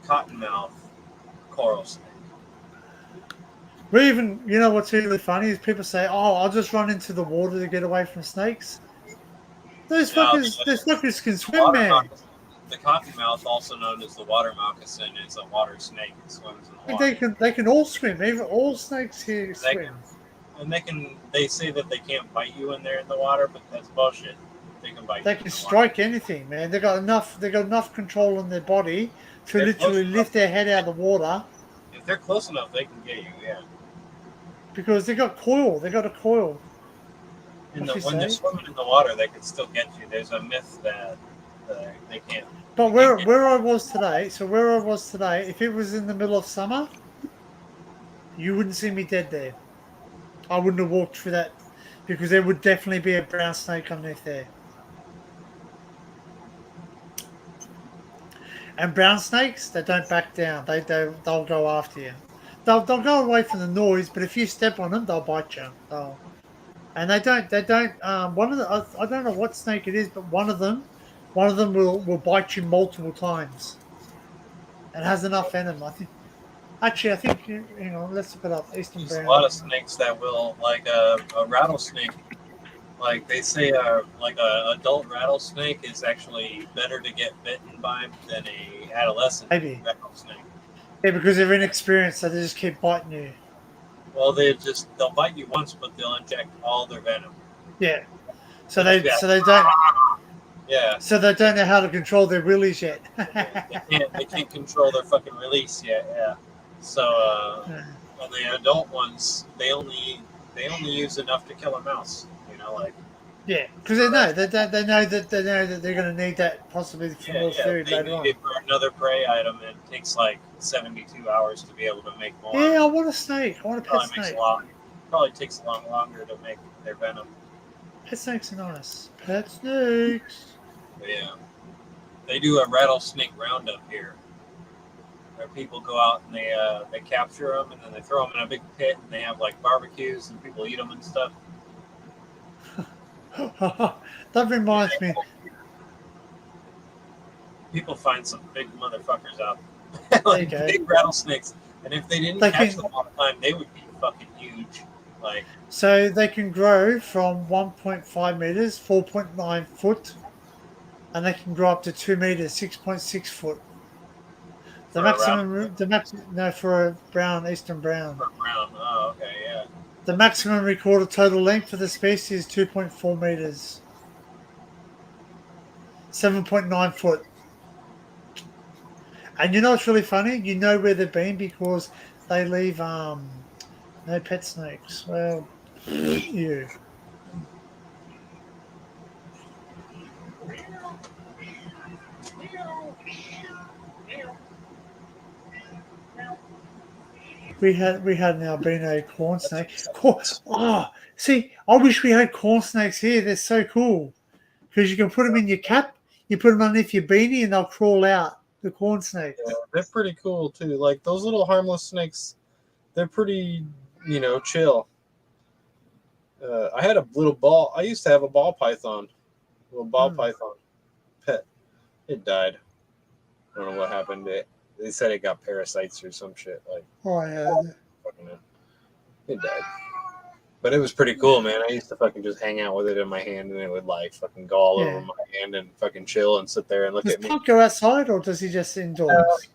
cottonmouth, coral snake. We even, you know what's really funny is people say, "Oh, I'll just run into the water to get away from snakes." Those Now, fuckers can swim, water man. moccasin, the cottonmouth, also known as the water moccasin, is a water snake. It swims in the water. They can all swim. Even all snakes here They swim. And they say that they can't bite you when they're in the water, but that's bullshit. They can bite They you can in the strike water. anything, man. They got enough control on their body to They're close literally enough. lift their head out of the water If they're close enough, they can get you. Yeah. because they got coil. They got a coil. And What you when they're say? swimming in the water, they can still get you. There's a myth that they can't. But They can't get where I was today, if it was in the middle of summer, you wouldn't see me dead there. I wouldn't have walked through that because there would definitely be a brown snake underneath there. And brown snakes, they don't back down. They'll go after you. They'll go away from the noise, but if you step on them, they'll bite you. And they don't. One of the I don't know what snake it is, but one of them will bite you multiple times. And has enough venom. I think. Actually, I think. Hang on, let's look it up. Eastern There's a brown. lot of snakes that will, like a rattlesnake. Like they say, like a adult rattlesnake is actually better to get bitten by than a adolescent Maybe. rattlesnake. Yeah, because they're inexperienced, so they just keep biting you. Well, they'll bite you once, but they'll inject all their venom. Yeah. So they don't. Yeah. So they don't know how to control their willies yet. They can't control their fucking release yet. Yeah. So on the adult ones, they only use enough to kill a mouse. You know, like. Yeah, because they know that they're going to need that possibly for more food they later need on. it for another prey item, and it takes like 72 hours to be able to make more. Yeah, I want a snake. I want a pet Probably snake. Probably takes a lot longer to make their venom. Pet snakes are nice. Pet snakes. But yeah, they do a rattlesnake roundup here, where people go out and they capture them and then they throw them in a big pit and they have like barbecues and people eat them and stuff. That reminds me. People find some big motherfuckers out, Like big rattlesnakes, and if they didn't catch them all the time, they would be fucking huge. Like, so they can grow from 1.5 meters, 4.9 foot, and they can grow up to 2 meters, 6.6 foot. The maximum, no, for a brown, eastern brown. For brown, oh, okay, yeah. The maximum recorded total length for the species is 2.4 meters, 7.9 foot. And you know what's really funny? You know where they've been because they leave no pet snakes. Well, you. We had an albino corn snake. See, I wish we had corn snakes here. They're so cool because you can put them in your cap, you put them underneath your beanie, and they'll crawl out. The corn snakes. Yeah, they're pretty cool too. Like those little harmless snakes, they're pretty, chill. I had a little ball. I used to have a ball python, python pet. It died. I don't know what happened. They said it got parasites or some shit. Like, oh yeah, it died. But it was pretty cool, man. I used to fucking just hang out with it in my hand, and it would like fucking go all over my hand and fucking chill and sit there and look at me. Does Punk go outside, or does he just indoors?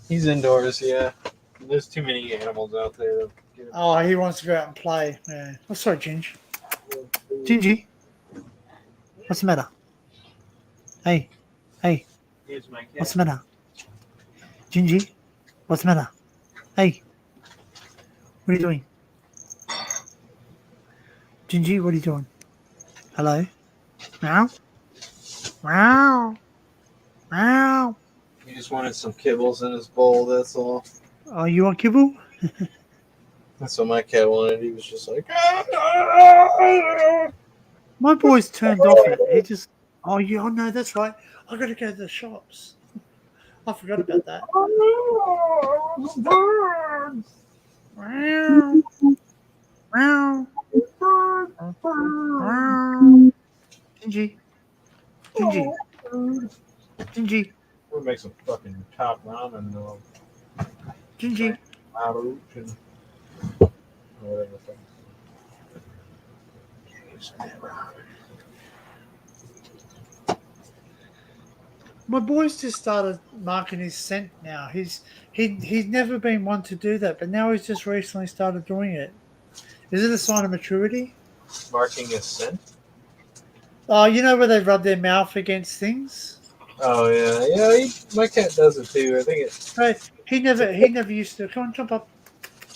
He's indoors, yeah. There's too many animals out there. Oh, he wants to go out and play. Yeah. Oh, sorry, Gingy. Gingy, what's the matter? Hey. What's the matter? Gingy, what's the matter? Hey, what are you doing? Gingy, what are you doing? Hello? Meow? Meow? Meow? He just wanted some kibbles in his bowl, that's all. Oh, you want kibble? That's what my cat wanted. He was just like... My boy's turned off it. He just... Oh, no, that's right. I got to go to the shops. I forgot about that. Meow. Meow. Gingy. We'll make some fucking top ramen though. Gingy. Whatever. My boy's just started marking his scent now. He's never been one to do that, but now he's just recently started doing it. Is it a sign of maturity? Marking a scent? Oh, you know where they rub their mouth against things? Oh yeah. My cat does it too. I think it's Right. He never used to. Come on, jump up.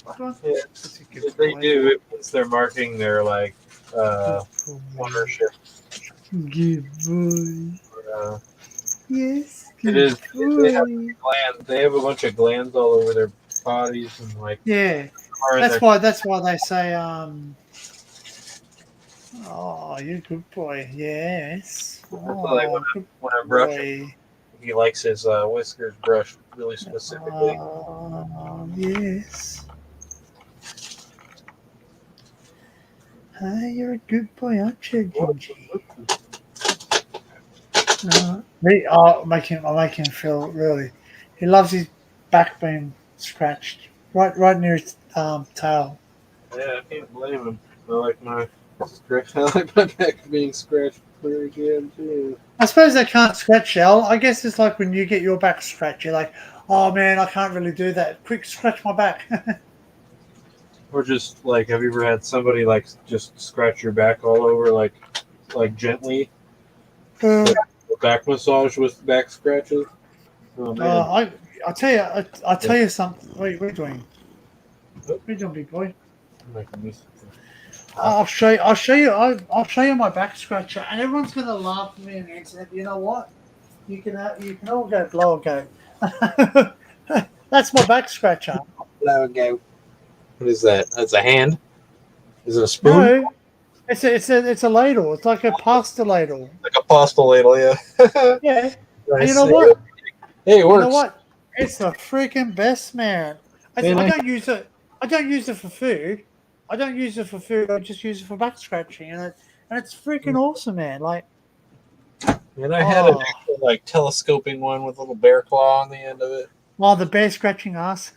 Come on. yeah. That's a good They boy. do it once they're marking their like Good boy. ownership. Good boy. Uh, Yes, it good is. They have boy. glands. They have a bunch of glands all over their bodies and like Yeah. are in That's their. why they say oh, you're a good boy. Yes. Like Oh, good when I'm brushing, boy. he likes his whiskers brushed really specifically. Oh, yes. Hey, you're a good boy, aren't you, Gingy? I make him feel really. He loves his back being scratched, right near his tail. Yeah, I can't blame him. I like my scratch. I like my back being scratched clear again too. I suppose they can't scratch you. I guess it's like when you get your back scratched, you're like, oh man, I can't really do that. Quick, scratch my back. Or just like, have you ever had somebody like just scratch your back all over, like gently? Back massage with back scratches. Oh man. I'll tell you, I'll tell you something. What are you doing? What are you doing, big boy? I'm making music. I'll show you. I'll show you my back scratcher, and everyone's gonna laugh at me on the internet. You know what? You can all go blow a go. That's my back scratcher. There we go. What is that? That's a hand. Is it a spoon? No, it's a ladle. It's like a pasta ladle. Like a pasta ladle, yeah. Yeah. And Nice. you know what? Hey, it You works. know what? It's the freaking best, man. I Man, don't use it. I don't use it for food. I don't use it for food. I just use it for back scratching, and it's freaking awesome, man. Like, And I had an oh, actual like telescoping one with a little bear claw on the end of it. oh, the bear scratching ass,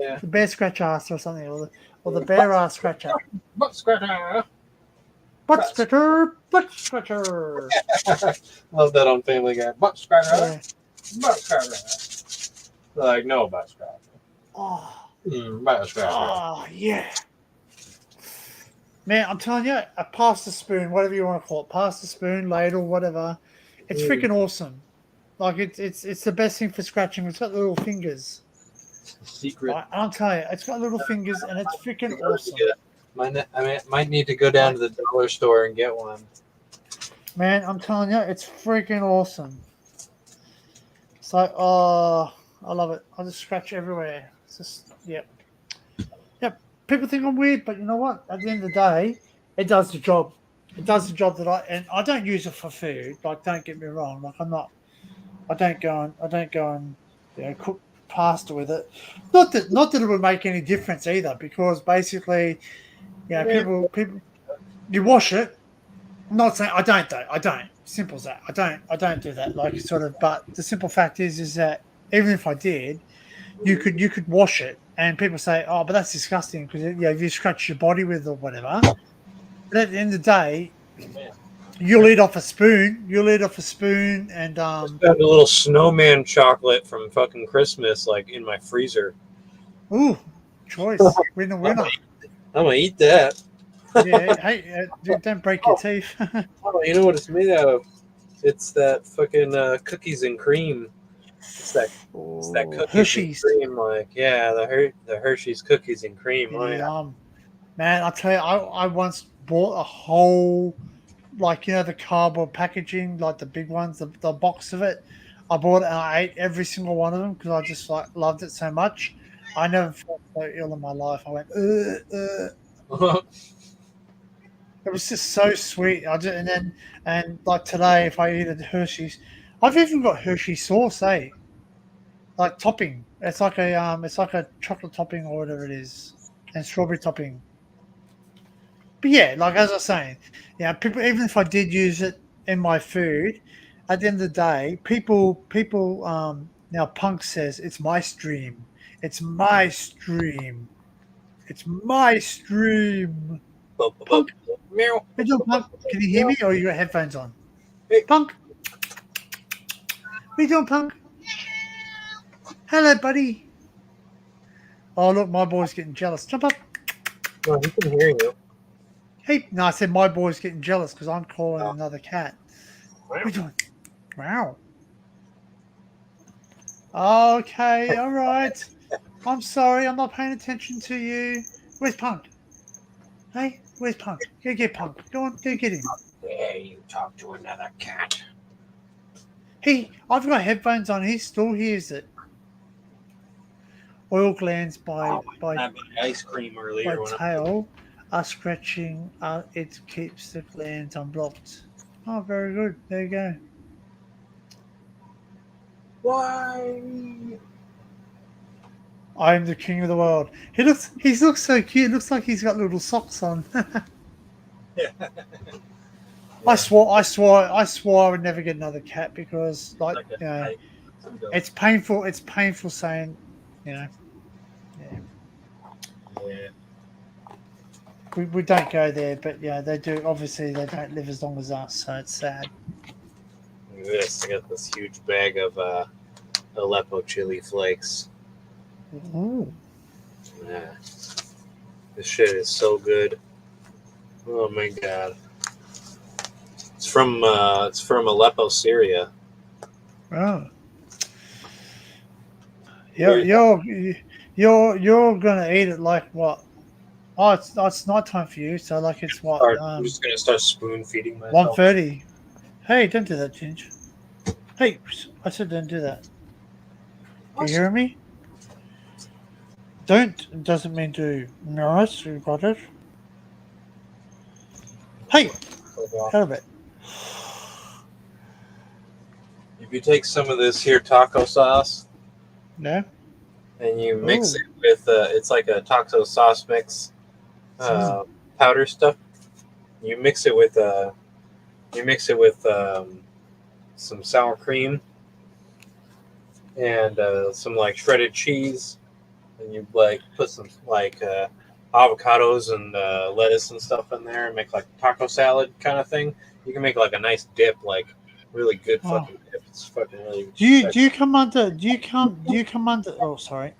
Yeah. the bear scratch ass or something, or the bear ass scratcher, Butt scratcher. butt scratcher, butt scratcher. Love that on Family Guy. Butt scratcher. Yeah. Butt scratcher. Like, no butt scratcher. Oh, Butt scratcher. oh, yeah. Man, I'm telling you, a pasta spoon, whatever you want to call it, pasta spoon, ladle, whatever, it's freaking awesome. Like it's the best thing for scratching. It's got little fingers. Secret. Right? I'll tell you, it's got little fingers, and it's freaking awesome. I might need to go down to the dollar store and get one. Man, I'm telling you, it's freaking awesome. So, oh, I love it. I just scratch everywhere. It's just, yep. People think I'm weird, but you know what? At the end of the day, it does the job. It does the job and I don't use it for food. Like, don't get me wrong. Like, I don't go and cook pasta with it. Not that it would make any difference either, because basically, people you wash it. I'm not saying I don't though. I don't. Simple as that. I don't do that. Like, sort of. But the simple fact is that even if I did, you could wash it, and people say, "Oh, but that's disgusting," because if you scratch your body with or whatever. But at the end of the day, you'll eat off a spoon. And Got a little snowman chocolate from fucking Christmas, like in my freezer. ooh, choice, winner. I'm gonna eat that. Yeah, hey, dude, don't break your teeth. Oh, you know what it's made out of? It's that fucking cookies and cream. It's that cookies Hershey's. and cream, like the Hershey's cookies and cream. Oh yeah. Yum. Man, I'll tell you, I once bought a whole, like, the cardboard packaging, like the big ones, the box of it. I bought it and I ate every single one of them because I just like loved it so much. I never felt so ill in my life. I went, It was just so sweet. And like today, if I eat a Hershey's, I've even got Hershey sauce, like topping. It's like a chocolate topping or whatever it is, and strawberry topping. But yeah, like as I was saying, people, even if I did use it in my food, at the end of the day, people now Punk says it's my stream. It's my stream. It's my stream. Punk. Meow. Hey, John, Punk. Can you hear me or you got headphones on? Hey. Punk. What are you doing, Punk? Hello, buddy. Oh, look, my boy's getting jealous. Jump up. No, he can hear you. Hey, no, I said my boy's getting jealous because I'm calling another cat. What are you doing? Wow. Okay, all right. I'm sorry, I'm not paying attention to you. Where's Punk? Hey, where's Punk? Go get Punk. Go on, go get him. Yeah, you talk to another cat. Hey, I've got headphones on. He still hears it. Oil glands I had ice cream earlier. by tail are scratching. It keeps the glands unblocked. Oh, very good. There you go. Why? I am the king of the world. He looks so cute. It looks like he's got little socks on. Yeah. I swore I would never get another cat because it's painful. It's painful saying, yeah. Yeah. We don't go there, but yeah, they do. Obviously, they don't live as long as us, so it's sad. Look at this. I got this huge bag of Aleppo chili flakes. Ooh. Yeah. This shit is so good. Oh my god. It's from Aleppo, Syria. Oh. You're gonna eat it like what? Oh, it's night time for you, so like it's what? I'm just gonna start spoon feeding myself. 1:30. Hey, don't do that, Ginge. Hey, I said don't do that. Do you hear me? Don't doesn't mean do. Nice, you got it. Hey, out of it. If you take some of this here taco sauce No. and you mix it with it's like a taco sauce mix powder stuff. You mix it with some sour cream and some like shredded cheese, and you like put some like avocados and lettuce and stuff in there and make like taco salad kind of thing. You can make like a nice dip, like really good fucking dip. It's fucking really. Do you come under? Oh, sorry.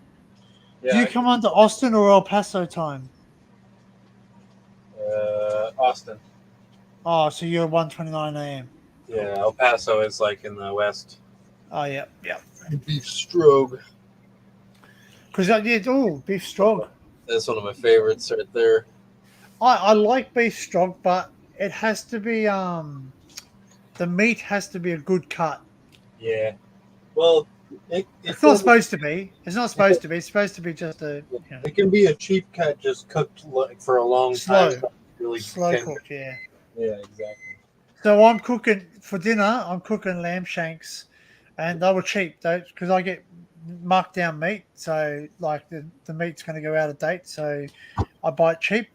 Yeah, do you come under Austin or El Paso time? Austin. Oh, so you're 1:29 a.m. Yeah, El Paso is like in the west. Oh yeah. Beef strogue. Because beef strog. That's one of my favorites right there. I like beef strog, but it has to be the meat has to be a good cut. Yeah. Well, it's not supposed to be. It's not supposed to be. It's supposed to be just a. It can be a cheap cut, just cooked like for a long time. Really slow cooked. Yeah. Yeah, exactly. So I'm cooking for dinner. I'm cooking lamb shanks, and they were cheap though because I get marked down meat. So like the meat's going to go out of date. So I buy it cheap.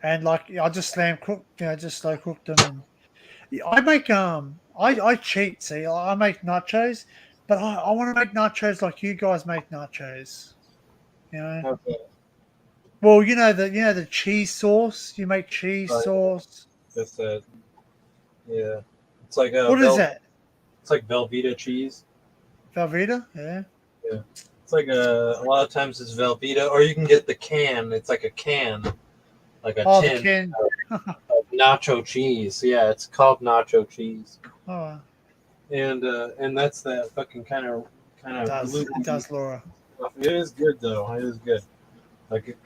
And like I just slam cook, just slow cook them. And I make I cheat. See, I make nachos, but I want to make nachos like you guys make nachos. Okay. Well, the cheese sauce. You make cheese sauce. That's it. Yeah, it's like what is that? It's like Velveeta cheese. Velveeta, yeah. Yeah, it's like a lot of times it's Velveeta, or you can get the can. It's like a can. Like a tin of nacho cheese. Yeah, it's called nacho cheese. Oh. And that's that fucking kind of. It does, Laura. It is good though. It is good. Like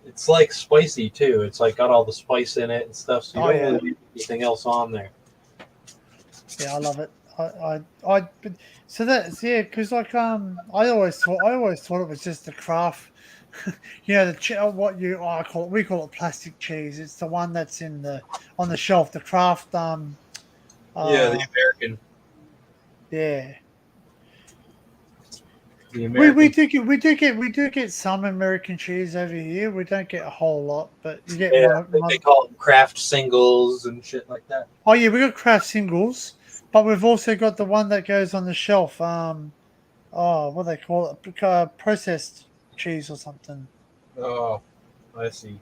it's like spicy too. It's like got all the spice in it and stuff. So you don't really need anything else on there. Yeah, I love it. Because like I always thought it was just the craft. We call it plastic cheese. It's the one that's on the shelf, the craft. The American. Yeah. The American. We do get some American cheese over here. We don't get a whole lot, but you get they call them craft singles and shit like that. Oh yeah, we got craft singles, but we've also got the one that goes on the shelf. what they call it, processed cheese or something. Oh, I see.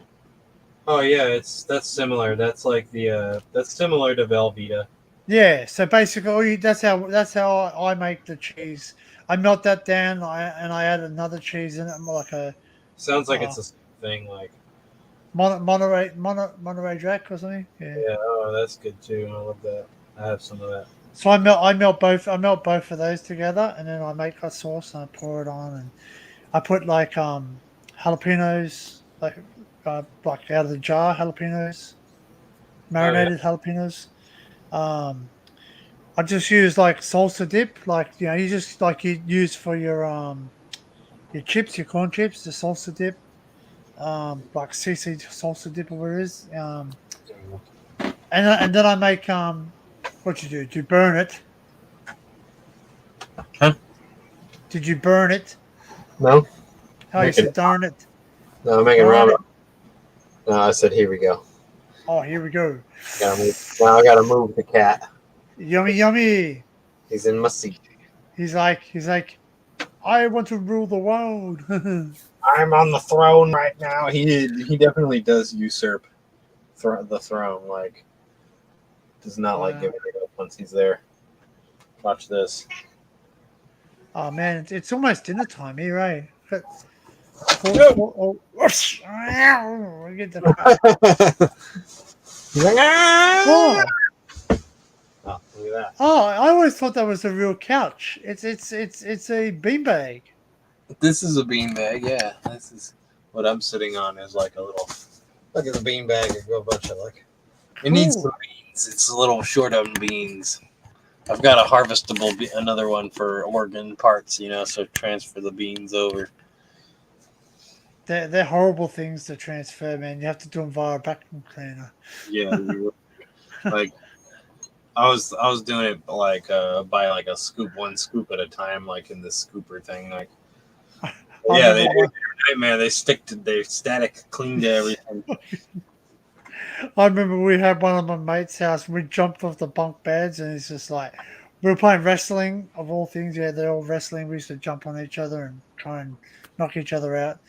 Oh yeah, that's similar. That's like that's similar to Velveeta. Yeah, so basically that's how I make the cheese. I melt that down, and I add another cheese in it, more like a Sounds like it's uh, the same thing. Like Monterey Jack or something. Yeah. yeah, oh that's good too. I love that. I have some of that. So I melt both of those together, and then I make a sauce and I pour it on, and I put like jalapenos, like out of the jar jalapenos, Oh yeah, marinated jalapenos. Um, I just use like salsa dip, like you just like you use for your chips, your corn chips, the salsa dip, like CC salsa dip or whatever it is. And then I make what you do? Do you burn it? Huh? Did you burn it? No, How you making said darn it? no, I'm making Darn ramen. it. No, I said here we go. Oh, here we go. Gotta move. Now I gotta move the cat. Yummy, yummy. He's in my seat. He's like, I want to rule the world. I'm on the throne right now. He definitely does usurp the throne. Like does not like giving it up once he's there. Watch this. Oh man, it's almost dinner time here, right? Get the He's like, ah! oh. Oh, look at that. Oh, I always thought that was a real couch. It's a beanbag. This is a beanbag, yeah. This is what I'm sitting on is like a little look at the beanbag. There's a bunch of like it needs some beans. It's a little short on beans. I've got a harvestable another one for organ parts, so transfer the beans over. They're horrible things to transfer, man. You have to do them via a vacuum cleaner. Yeah, like I was doing it like by like a one scoop at a time, like in this scooper thing. Like yeah, they do nightmare. They static clean to everything. I remember we had one at my mate's house and we jumped off the bunk beds and it's just like we were playing wrestling of all things. Yeah, they're all wrestling. We used to jump on each other and try and knock each other out.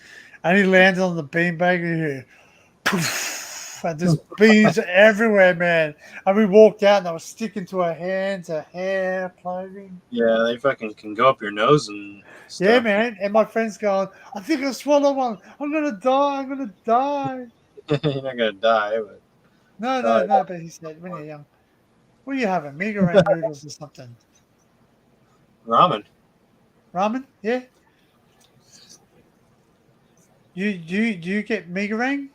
And he landed on the beanbag and here, poof, and there's beans everywhere, man. And we walked out and they were sticking to our hands, our hair, clothing. Yeah, they fucking can go up your nose and stuff. Yeah, man. And my friend's going, I think I'll swallow one. I'm gonna die. I'm gonna die. You're not gonna die, but No. But he said, when you're young, what are you having? Megarang noodles or something? ramen. Ramen? Yeah. Do you get Megarang?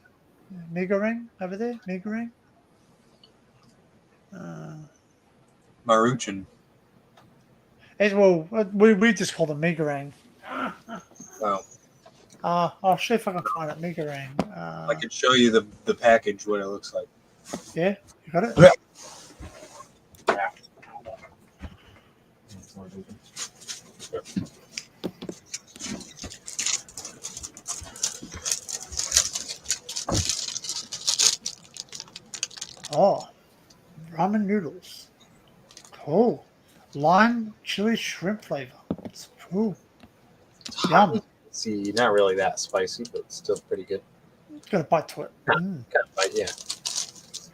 Megarang over there? Megarang? Maruchan. We just call them Megarang. Oh. I'll see if I can find it. Megarang. I could show you the package, what it looks like. Yeah, you got it? Yeah. Oh, ramen noodles. Cool. Lime chili shrimp flavor. It's cool. Yum. See, not really that spicy, but still pretty good. Got a bite to it. Kind of bite, yeah.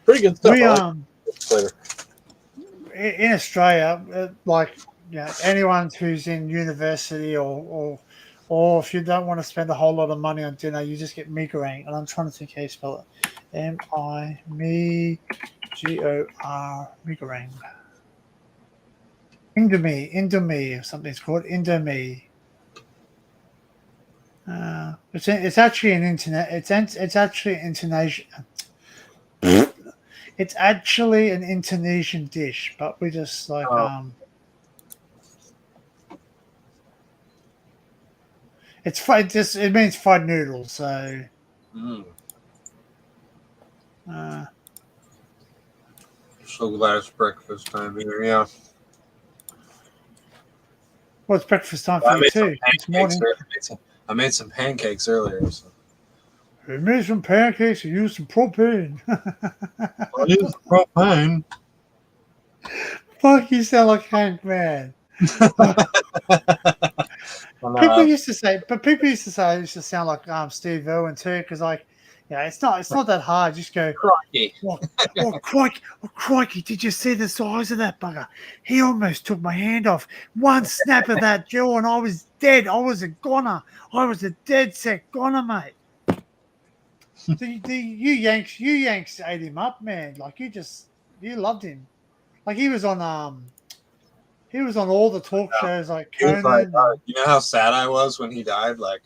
Pretty good stuff. We I like this flavor. in Australia, anyone who's in university or if you don't want to spend a whole lot of money on dinner, you just get Megarang. And I'm trying to think how you spell it. M-I-M-E-G-O-R Megarang. Indomie or something's called Indomie. It's actually an internet. It's actually an Indonesian. It's actually an Indonesian dish, but we just it's fried. It means fried noodles. So. So glad it's breakfast time here. Yeah. Well, it's breakfast time for you too. It's morning. I made some pancakes earlier. So. I made some pancakes and used some propane. I used propane. Fuck, you sound like Hank Man. People used to say it used to sound like Steve Irwin too, because like, it's not that hard. Just go, Crikey. crikey! Did you see the size of that bugger? He almost took my hand off. One snap of that jaw, and I was dead. I was a goner. I was a dead set goner, mate. You Yanks ate him up, man. Like you loved him. Like he was on all the talk shows like He was Conan. like, you know how sad I was when he died? Like,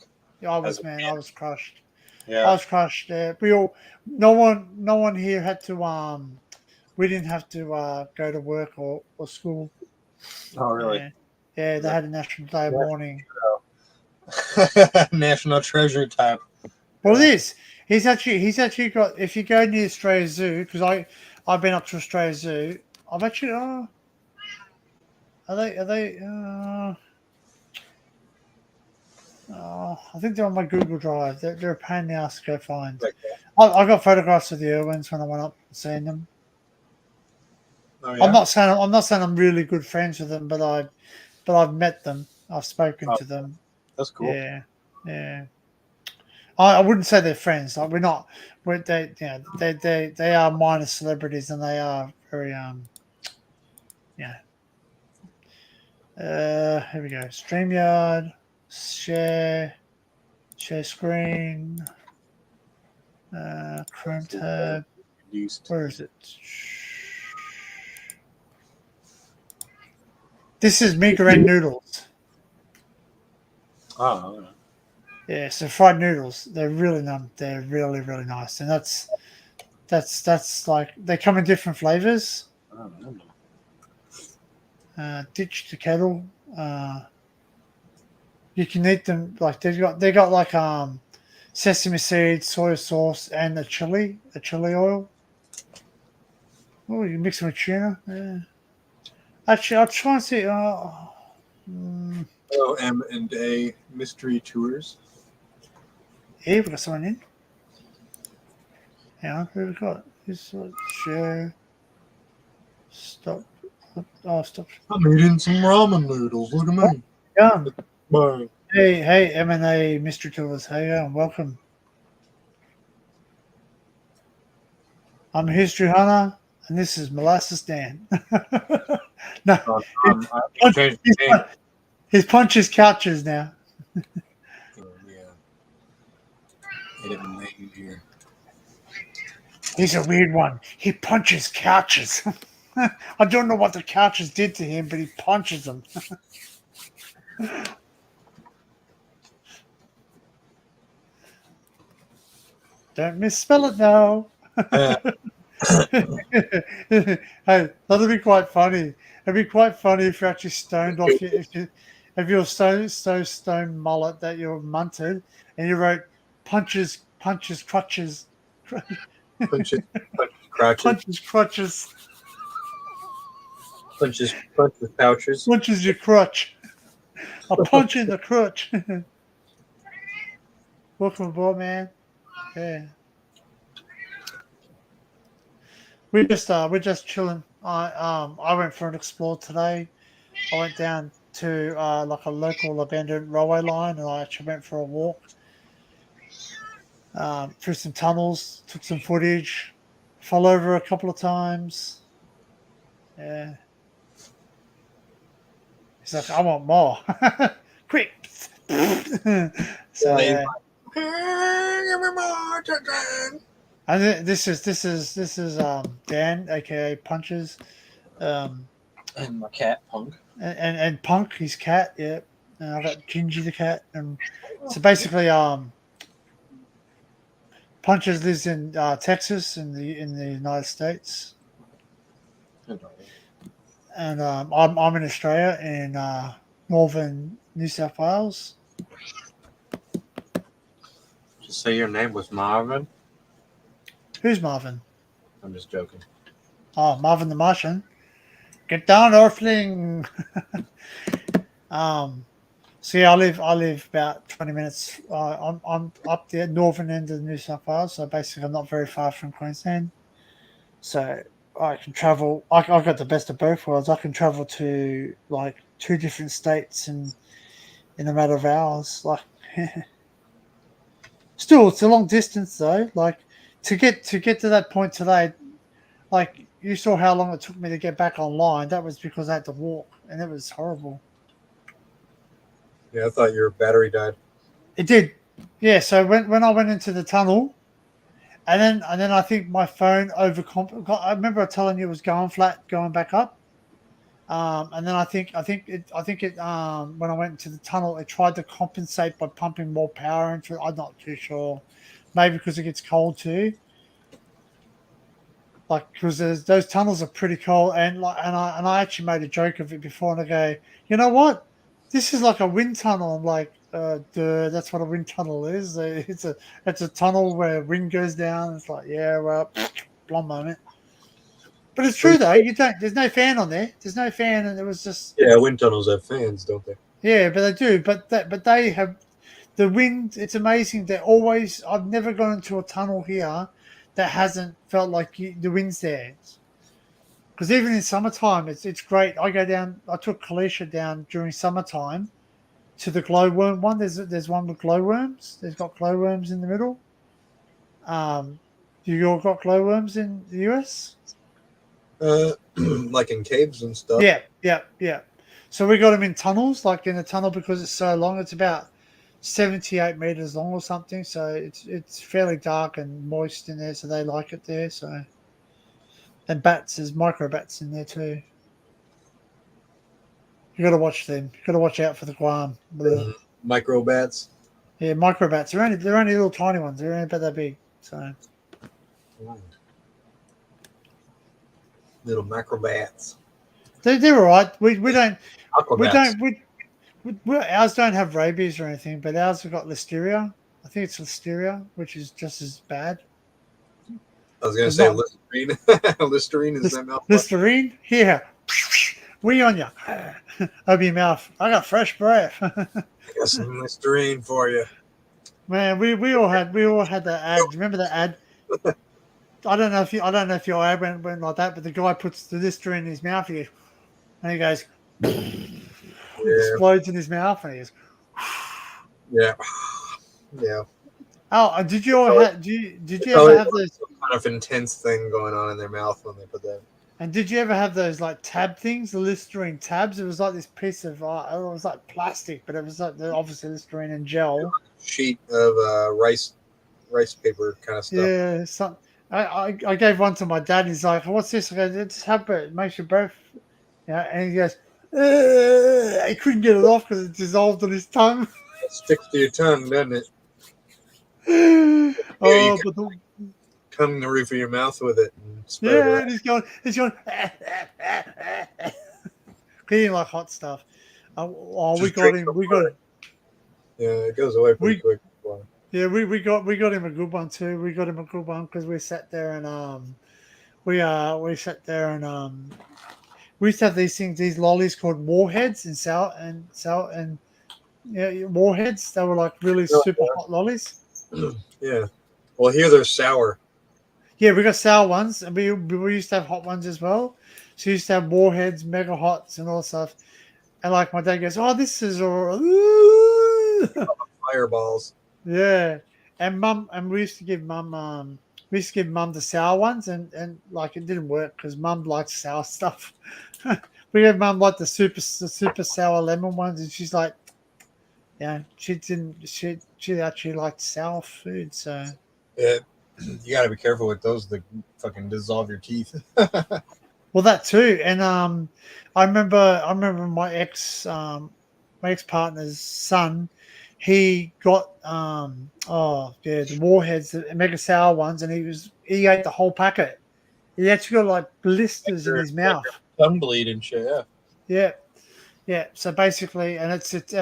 I was crushed. yeah. I was crushed. No one here had to we didn't have to go to work or school. Oh, really? Yeah, they had a National Day of Mourning. National treasure type. Well, it is. He's actually got. If you go near Australia Zoo, because I've been up to Australia Zoo. I've actually. Are they? I think they're on my Google Drive. They're a pain in the ass to go find. Okay. I got photographs of the Irwins when I went up and seen them. Oh, yeah? I'm not saying I'm really good friends with them, but I've met them. I've spoken to them. That's cool. Yeah. I wouldn't say they're friends. Like they are minor celebrities, and they are very here we go. StreamYard, share screen, Chrome tab. Where is it? This is migraine noodles. Oh. Yeah, so fried noodles. They're really they're really, really nice, and that's like they come in different flavors. Ditch the kettle. You can eat them like they got like sesame seeds, soy sauce, and a chili oil. Oh, you mix them with tuna. Yeah. Actually, I'll try and see. M&A mystery tours. Yeah, we've got someone in. Hang on, who we got? This share. Stop. Oh, stop. I'm eating some ramen noodles. Look at me. Yeah. Bye. Hey, M&A mystery tours. How you going? Welcome. I'm a history hunter, and this is Molasses Dan. No, he punches couches now. He's a weird one. He punches couches. I don't know what the couches did to him, but he punches them. Don't misspell it now. Hey, that'll be quite funny. It'd be quite funny if you're actually stoned off if you're so stone mullet that you're munted and you wrote punches, crutches. Punches, crutches. Punches, pouches. Punches your crutch. I'll punch in the crutch. Welcome aboard, man. Yeah. We're just chilling. I went for an explore today. I went down to like a local abandoned railway line, and I actually went for a walk through some tunnels. Took some footage. Fell over a couple of times. Yeah. He's like, I want more. Quick. So yeah. Give me more chicken. And this is Dan, aka Punches, and my cat Punk, and Punk, his cat, yeah. And I've got Gingy the cat, and so basically, Punches lives in Texas in the United States, and I'm in Australia in northern New South Wales. Just say your name was Marvin. Who's Marvin? I'm just joking. Oh, Marvin the Martian. Get down, Earthling. So yeah, I live about 20 minutes. I'm up the northern end of New South Wales, so basically I'm not very far from Queensland. So I can travel. I've got the best of both worlds. I can travel to like 2 different states in in a matter of hours. Like, still, it's a long distance though. Like to get to that point today, like you saw how long it took me to get back online. That was because I had to walk, and it was horrible. Yeah, I thought your battery died. It did, yeah. So when I went into the tunnel, and then I think my phone I remember telling you it was going flat, going back up. And then I think it when I went into the tunnel, it tried to compensate by pumping more power into it. I'm not too sure. Maybe because it gets cold too. Like because those tunnels are pretty cold, and I actually made a joke of it before, and I go, you know what? This is like a wind tunnel. I'm like, duh, that's what a wind tunnel is. It's a tunnel where wind goes down. It's like, yeah, well, blonde moment. But it's true though. You don't. There's no fan on there. There's no fan, and it was just. Yeah, wind tunnels have fans, don't they? Yeah, but they do. But they have the wind. It's amazing. They're always. I've never gone into a tunnel here that hasn't felt like the wind's there. Because even in summertime, it's great. I go down. I took Kalisha down during summertime to the glowworm one. There's one with glowworms. There's got glowworms in the middle. You all got glowworms in the US? Like in caves and stuff. Yeah. So we got them in tunnels, like in a tunnel because it's so long. It's about 78 meters long or something. So it's fairly dark and moist in there. So they like it there. So and bats, there's micro bats in there too. You got to watch them. You got to watch out for the Guam. Micro bats. Yeah, micro bats. They're only little tiny ones. They're only about that big. So Little macrobats. they're all right. We don't Aquabats. ours don't have rabies or anything, but ours have got listeria. I think it's listeria, which is just as bad. I was gonna say Listerine. Listerine is that mouth. Listerine? Yeah. We on you. Open your mouth. I got fresh breath. I got some Listerine for you. Man, we all had that ad. Remember that ad? I don't know if your ad went like that, but the guy puts the Listerine in his mouth and he goes explodes in his mouth and he goes yeah. Oh, did you ever have those some kind of intense thing going on in their mouth when they put that? And did you ever have those like tab things, the Listerine tabs? It was like this piece of it was like plastic, but it was like obviously Listerine and gel. Sheet of rice paper kind of stuff. Yeah, I gave one to my dad. He's like, "What's this?" I go, "Just have it. It makes your breath." Yeah, and he goes, he couldn't get it off because it dissolved on his tongue. It sticks to your tongue, doesn't it? Come in the roof of your mouth with it. And and he's going, cleaning like hot stuff. We got him. Yeah, it goes away pretty quick. Yeah, we got him a good one too. We got him a good one because we sat there and we used to have these lollies called warheads and warheads. They were like really super hot lollies. Yeah. Well, here they're sour. Yeah, we got sour ones, and we used to have hot ones as well. So we used to have warheads, mega hots, and all stuff. And like my dad goes, "Oh, this is all fireballs." Yeah, and we used to give mum the sour ones, and like it didn't work because mum likes sour stuff. We gave mum like the super sour lemon ones, and she's like, yeah, she actually liked sour food, so yeah. You got to be careful with those. They fucking dissolve your teeth. Well, that too, and I remember my ex partner's son. He got the warheads, the mega sour ones, and he ate the whole packet. He actually got like blisters in his mouth, tongue bleed and shit. Yeah. So basically, and is it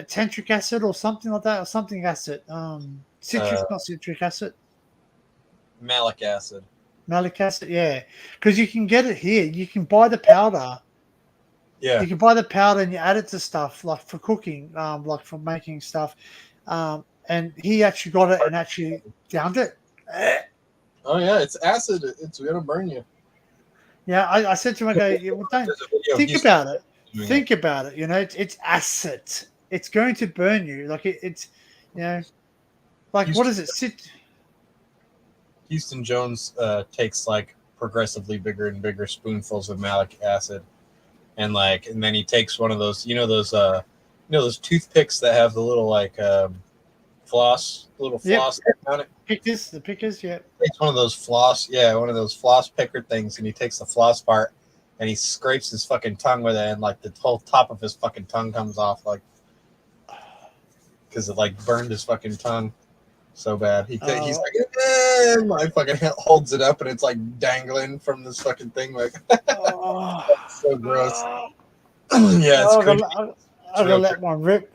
tantric acid or something like that, or something acid? Not citric acid. Malic acid. Malic acid, yeah. Because you can get it here. You can buy the powder. Yeah. You can buy the powder and you add it to stuff like for cooking, like for making stuff. And he actually got it and actually downed it. Oh yeah, it's acid. It's gonna burn you. Yeah, I said to him, I go, don't think about it. Think about it. You know, it's acid. it's going to burn you. Like it's, you know, like what does it sit? Houston Jones takes like progressively bigger and bigger spoonfuls of malic acid, and then he takes one of those, those toothpicks that have the little like floss on it. The pickers, yeah. Takes one of those floss picker things, and he takes the floss part and he scrapes his fucking tongue with it, and like the whole top of his fucking tongue comes off, like because it like burned his fucking tongue so bad. He's like, fucking holds it up, and it's like dangling from this fucking thing, like so gross. Yeah, it's crazy. I'm gonna let one rip.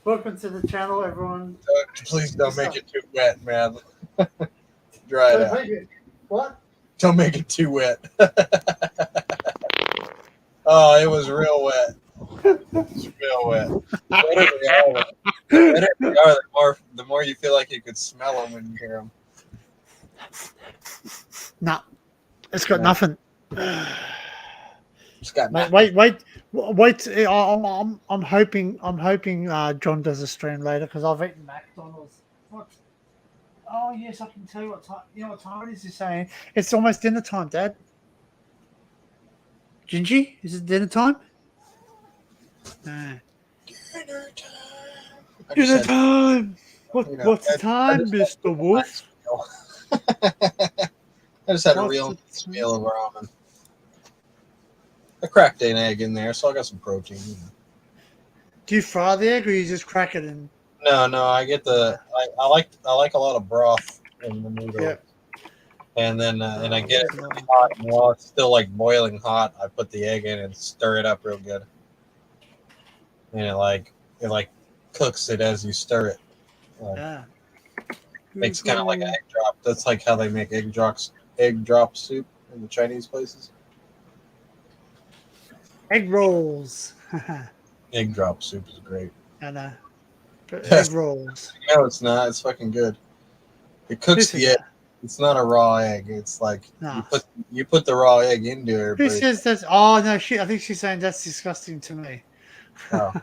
Welcome to the channel, everyone. Please don't make it too wet, man. Dry it out. What? Don't make it too wet. Oh, it was real wet. It's real wet. The more you feel like you could smell them when you hear them. Nah, it's got nothing. It's got wait. I'm hoping John does a stream later because I've eaten McDonald's. What? Oh yes, I can tell you what time. You know what time it is? He's saying it's almost dinner time, Dad. Gingy, is it dinner time? Dinner time. What's the time, Mr. Wolf? I just had a real meal of ramen. I cracked an egg in there, so I got some protein. Do you fry the egg, or you just crack it in? No, I get I like a lot of broth in the noodle. Yep. And then and I get it really hot, and while it's still like boiling hot, I put the egg in and stir it up real good. And it cooks it as you stir it. Makes kind of like an egg drop. That's like how they make egg drop soup in the Chinese places. Egg rolls. Egg drop soup is great. I know. Egg rolls. No, it's not. It's fucking good. It cooks the egg. It's not a raw egg. It's like you put the raw egg into it. Who says that's? Oh no, I think she's saying that's disgusting to me. Oh,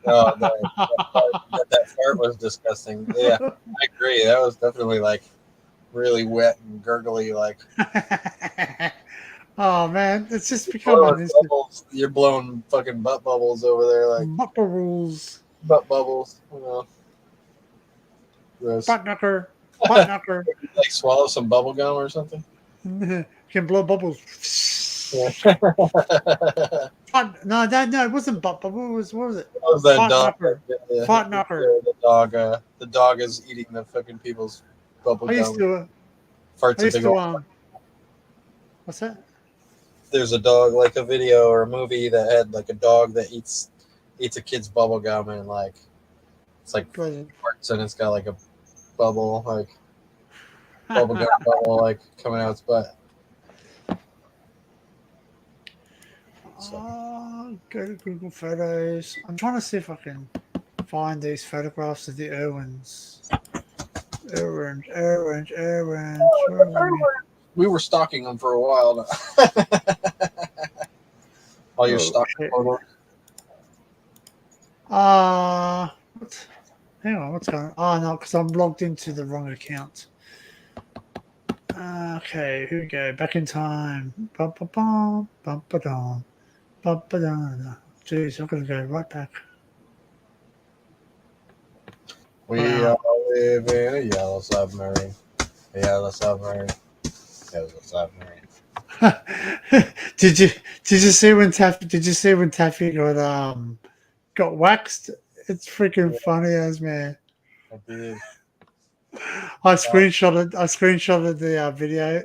no, that fart was disgusting. Yeah, I agree. That was definitely like really wet and gurgly. Like, oh man, it's just become you're blowing fucking butt bubbles over there, like butt bubbles. Butt bubbles. You know. Gross. Butt knucker. Like swallow some bubble gum or something. Can blow bubbles. Yeah. No, it wasn't butt bubble. What was it? What was that Fart dog? knocker. Yeah. Fart knocker. The dog is eating the fucking people's bubble gum. What's that? There's a dog, like a video or a movie that had like a dog that eats a kid's bubble gum, and like it's like farts, and it's got like a bubble, like bubble gum bubble, like coming out its butt. Go to Google Photos. I'm trying to see if I can find these photographs of the Irwins. Irwins. We were stalking them for a while. All your stalking photos. Hang on, what's going on? Oh no, because I'm logged into the wrong account. Okay, here we go. Back in time. Jeez, I'm gonna go right back. We all live in a yellow submarine. A yellow submarine. Yellow submarine. Did you see when Taffy got waxed? It's freaking funny as man. I did. I screenshotted the video.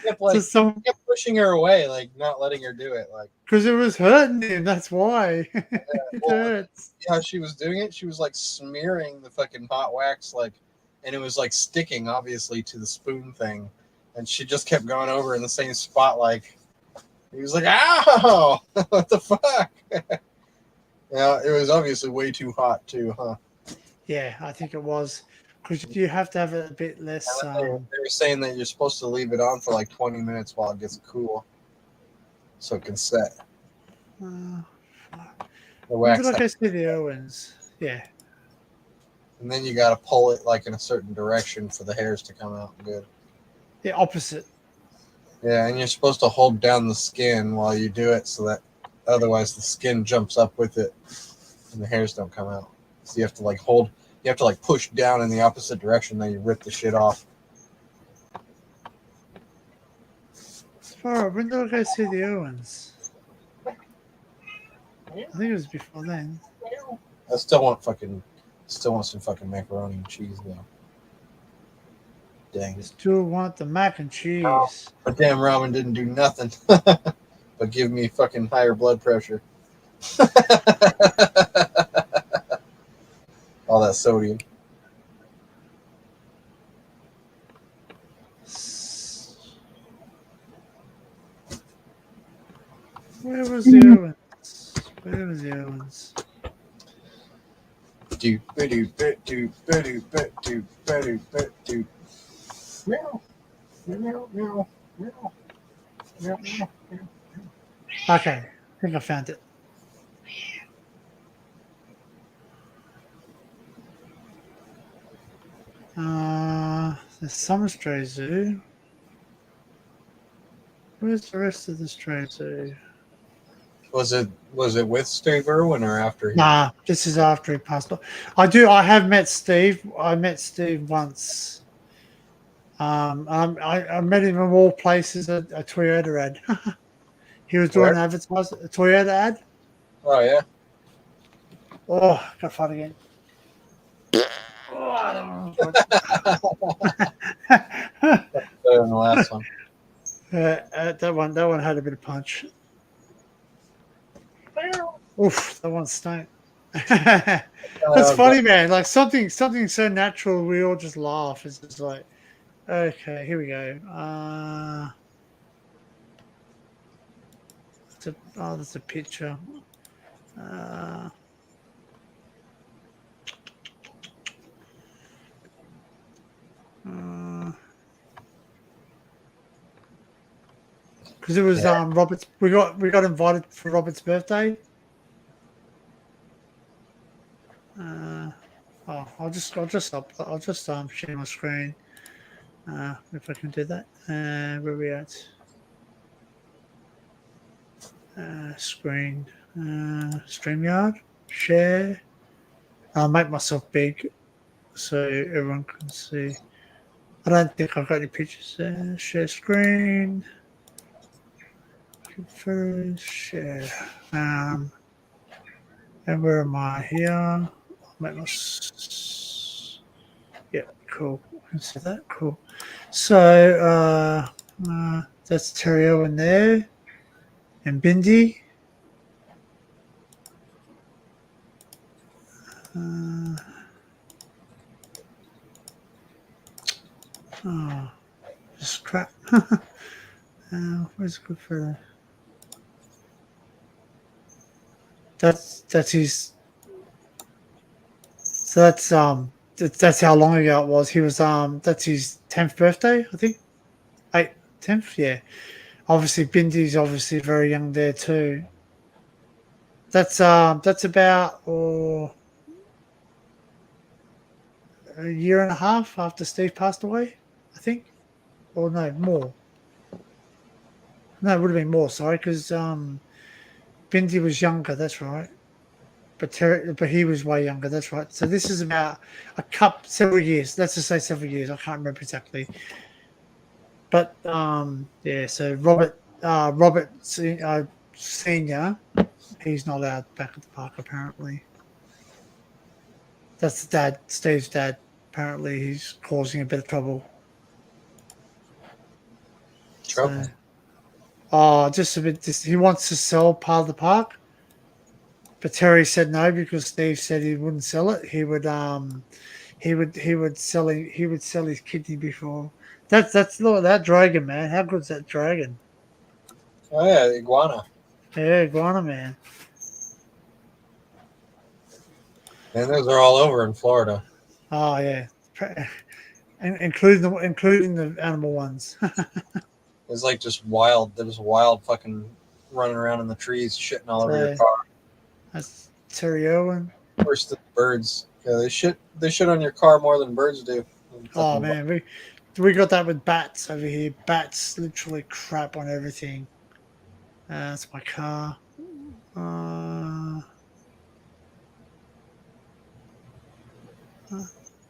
Kept pushing her away, like not letting her do it, like because it was hurting him. That's why. It hurts. Yeah, she was doing it. She was like smearing the fucking hot wax, like, and it was like sticking obviously to the spoon thing, and she just kept going over in the same spot. Like he was like, "Ow, what the fuck?" Yeah, it was obviously way too hot too, huh? Yeah, I think it was. Because you have to have it a bit less. They were saying that you're supposed to leave it on for like 20 minutes while it gets cool, so it can set. Uh, The when wax. did I go see the Owens? Yeah. And then you got to pull it like in a certain direction for the hairs to come out good. The opposite. Yeah, and you're supposed to hold down the skin while you do it so that otherwise the skin jumps up with it and the hairs don't come out. So you have to like push down in the opposite direction, then you rip the shit off. Far, when did I go see the Owens? I think it was before then. I still want some fucking macaroni and cheese though. Dang. Still want the mac and cheese. But damn ramen didn't do nothing but give me fucking higher blood pressure. All that sodium. Where was the Owens? Where was the Owens? Okay, I think I found it. The Summer Stray Zoo. Where's the rest of the Stray Zoo? Was it with Steve Irwin or after him? Nah, this is after he passed on. I have met Steve. I met Steve once. I met him in all places at a Toyota ad. He was doing an advertising, a Toyota ad. Oh yeah. Oh, got fight again. Oh, I don't know. Better than the last one. That one had a bit of punch. Oof, that one stunk. That's funny, man. Like something so natural, we all just laugh. It's just like, okay, here we go. That's a picture. Because it was Robert's. We got invited for Robert's birthday. I'll just share my screen. If I can do that. Where are we at? Screen. StreamYard. Share. I'll make myself big so everyone can see. I don't think I've got any pictures there. Share screen. Photos. Share. And where am I here? I'll make my. Yeah, cool. I can see that. Cool. So that's Terry Owen there, and Bindi. Just crap. Where's good for that? That's his. So that's how long ago it was. He was that's his 10th birthday, I think. 10th, yeah. Obviously Bindi's obviously very young there too. That's about a year and a half after Steve passed away, I think. Or no, more. No, it would have been more, sorry, because Bindi was younger, that's right. But he was way younger. That's right. So this is about several years. Let's just say several years. I can't remember exactly. But yeah. So Robert Senior, he's not allowed back at the park apparently. That's Steve's dad. Apparently, he's causing a bit of trouble. Trouble. Just a bit. He wants to sell part of the park. But Terry said no because Steve said he wouldn't sell it. He would sell his kidney before. Look at that dragon, man. How good's that dragon? Oh yeah, the iguana. Yeah, iguana man. And those are all over in Florida. Oh yeah, including the animal ones. It's like just wild. There's wild fucking running around in the trees, shitting all over your So, car. that's Terry Owen. Worse than birds. Yeah, they shit on your car more than birds do. Oh man, we got that with bats over here. Bats literally crap on everything. That's my car.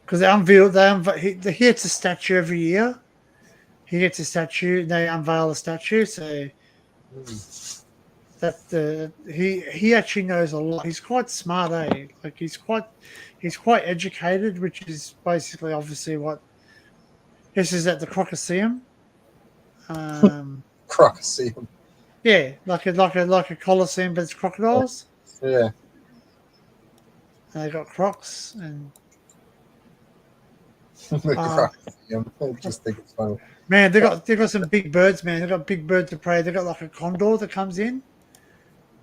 Because he gets a statue every year. He gets a statue, and they unveil a statue. So he actually knows a lot. He's quite smart, eh? Like he's quite educated, which is basically obviously what this is at the Crocodile. Crocodile. Yeah, like a coliseum, but it's crocodiles. Yeah. And they got crocs and The crocodile. I just think it's funny. man, they got some big birds, man. They got big birds of prey. They got like a condor that comes in.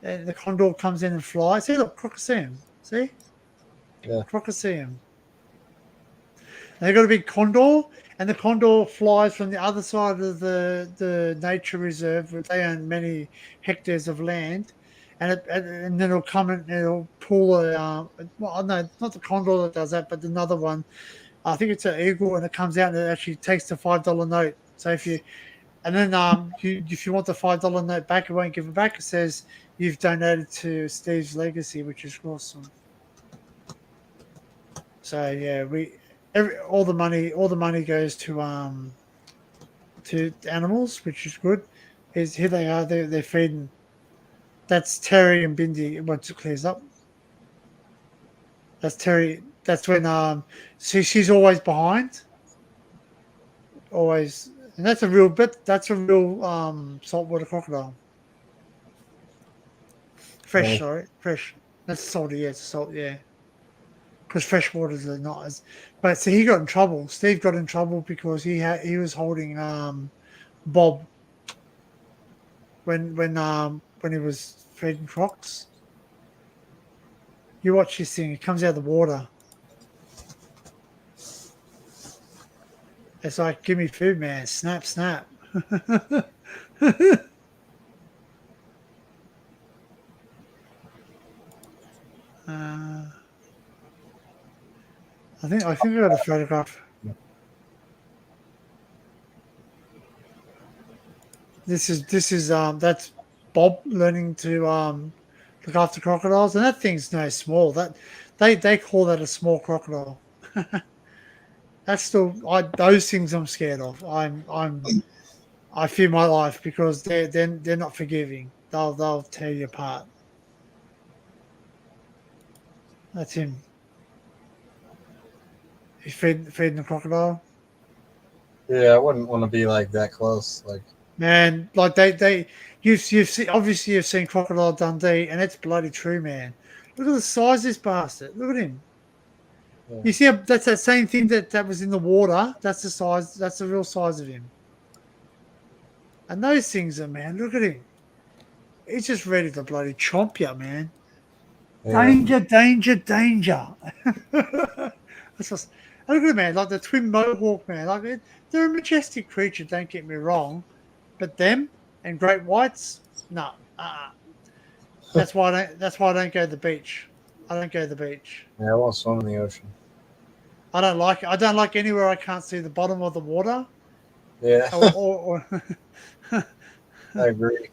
And the condor comes in and flies. See, look, crocodile. See, Yeah. crocodile. They got a big condor, and the condor flies from the other side of the nature reserve, where they own many hectares of land, and then it'll come and it'll pull a well, no, not the condor that does that, but another one. I think it's an eagle, and it comes out and it actually takes the $5 note. So if you and then if you want the $5 note back, it won't give it back. It says you've donated to Steve's legacy, which is awesome. So yeah, all the money goes to animals, which is good. Here they are. They're feeding. That's Terry and Bindi. Once it clears up, that's Terry. That's when she's always behind. Always, and that's a real bit. That's a real saltwater crocodile. Fresh, Right. sorry, fresh. That's salty. Yeah, it's salt. Yeah, because fresh waters are not as. But so he got in trouble. Steve got in trouble because he was holding Bob when he was feeding crocs. You watch this thing. It comes out of the water. It's like, give me food, man. Snap, snap. I think I got a photograph. This is that's Bob learning to look after crocodiles, and that thing's no small. That they call that a small crocodile. That's still those things I'm scared of. I fear my life because they're not forgiving. They'll tear you apart. That's him. He's feeding the crocodile. Yeah, I wouldn't want to be like that close. Like, Man, like you've seen, obviously you've seen Crocodile Dundee, and it's bloody true, man. Look at the size of this bastard. Look at him. yeah. You see, that's that same thing that was in the water. That's the size. That's the real size of him. And those things are, man. Look at him. He's just ready to bloody chomp you, man. Yeah. Danger, danger, danger. That's just, look at it, man. Like the twin mohawk, man. Like they're a majestic creature. Don't get me wrong, but them and great whites, no. That's why I don't go to the beach. I don't go to the beach. Yeah, I won't swim in the ocean. I don't like anywhere I can't see the bottom of the water. Yeah, Or I agree.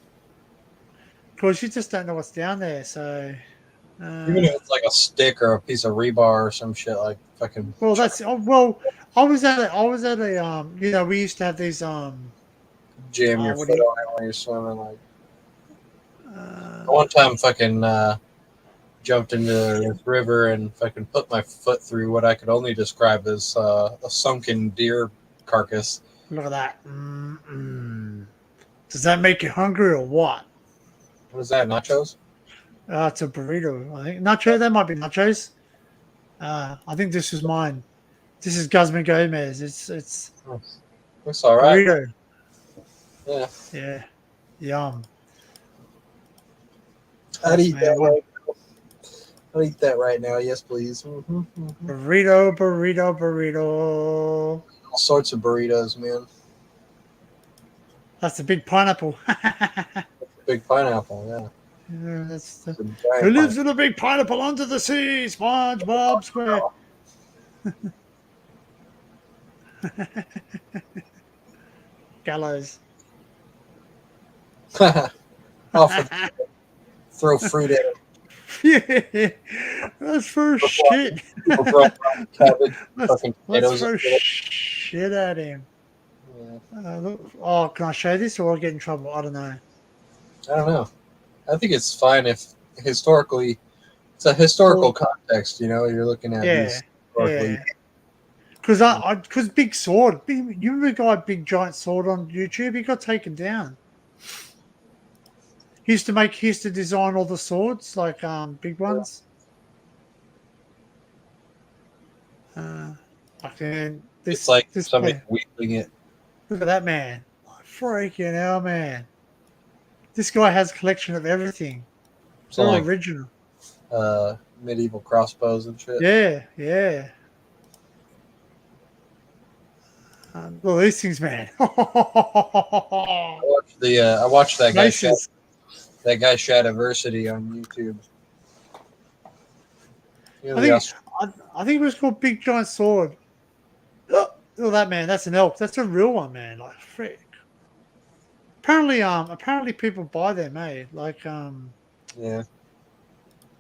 because you just don't know what's down there. So Even if it's like a stick or a piece of rebar or some shit, like fucking. well, I was at a we used to have these Jam your what foot do you- on it when you're swimming. Like one time, fucking jumped into this river and fucking put my foot through what I could only describe as a sunken deer carcass. look at that. Mm-mm. Does that make you hungry or what? What is that? Nachos? It's a burrito, I think. Nacho, that might be nachos. I think this is mine. This is Guzman Gomez. It's It's all right. burrito. Yeah. Yeah. Yum. I'd eat Man, that what- right now. I'll eat that right now. Yes, please. Mm-hmm. Burrito. All sorts of burritos, man. That's a big pineapple. Big pineapple, yeah. Yeah, that's the, It's a giant who lives in a big pineapple under the sea? SpongeBob Square. Gallows. pineapple. Often throw fruit at it. Yeah, let's throw shit. People throw cabbage, let's fucking let's potatoes. throw At it. shit at him. Yeah. Look, oh, can I show this or I'll get in trouble? I don't know. I don't know. I think it's fine if historically, it's a historical context. You know, you're looking at Yeah, these historically. yeah. Because Big Sword, you remember the guy Big Giant Sword on YouTube? He got taken down. He used to design all the swords, like big ones. Like It's like this somebody guy, wielding it. look at that man. Like, freaking hell, man. This guy has a collection of everything. So They're all like original. medieval crossbows and shit. Yeah, yeah. Well, these things, man. I watched that guy Maces. Shadiversity on YouTube. You know, I think it was called Big Giant Sword. Oh, that man, that's an elk. That's a real one, man. Like frick. Apparently people buy them, eh? yeah.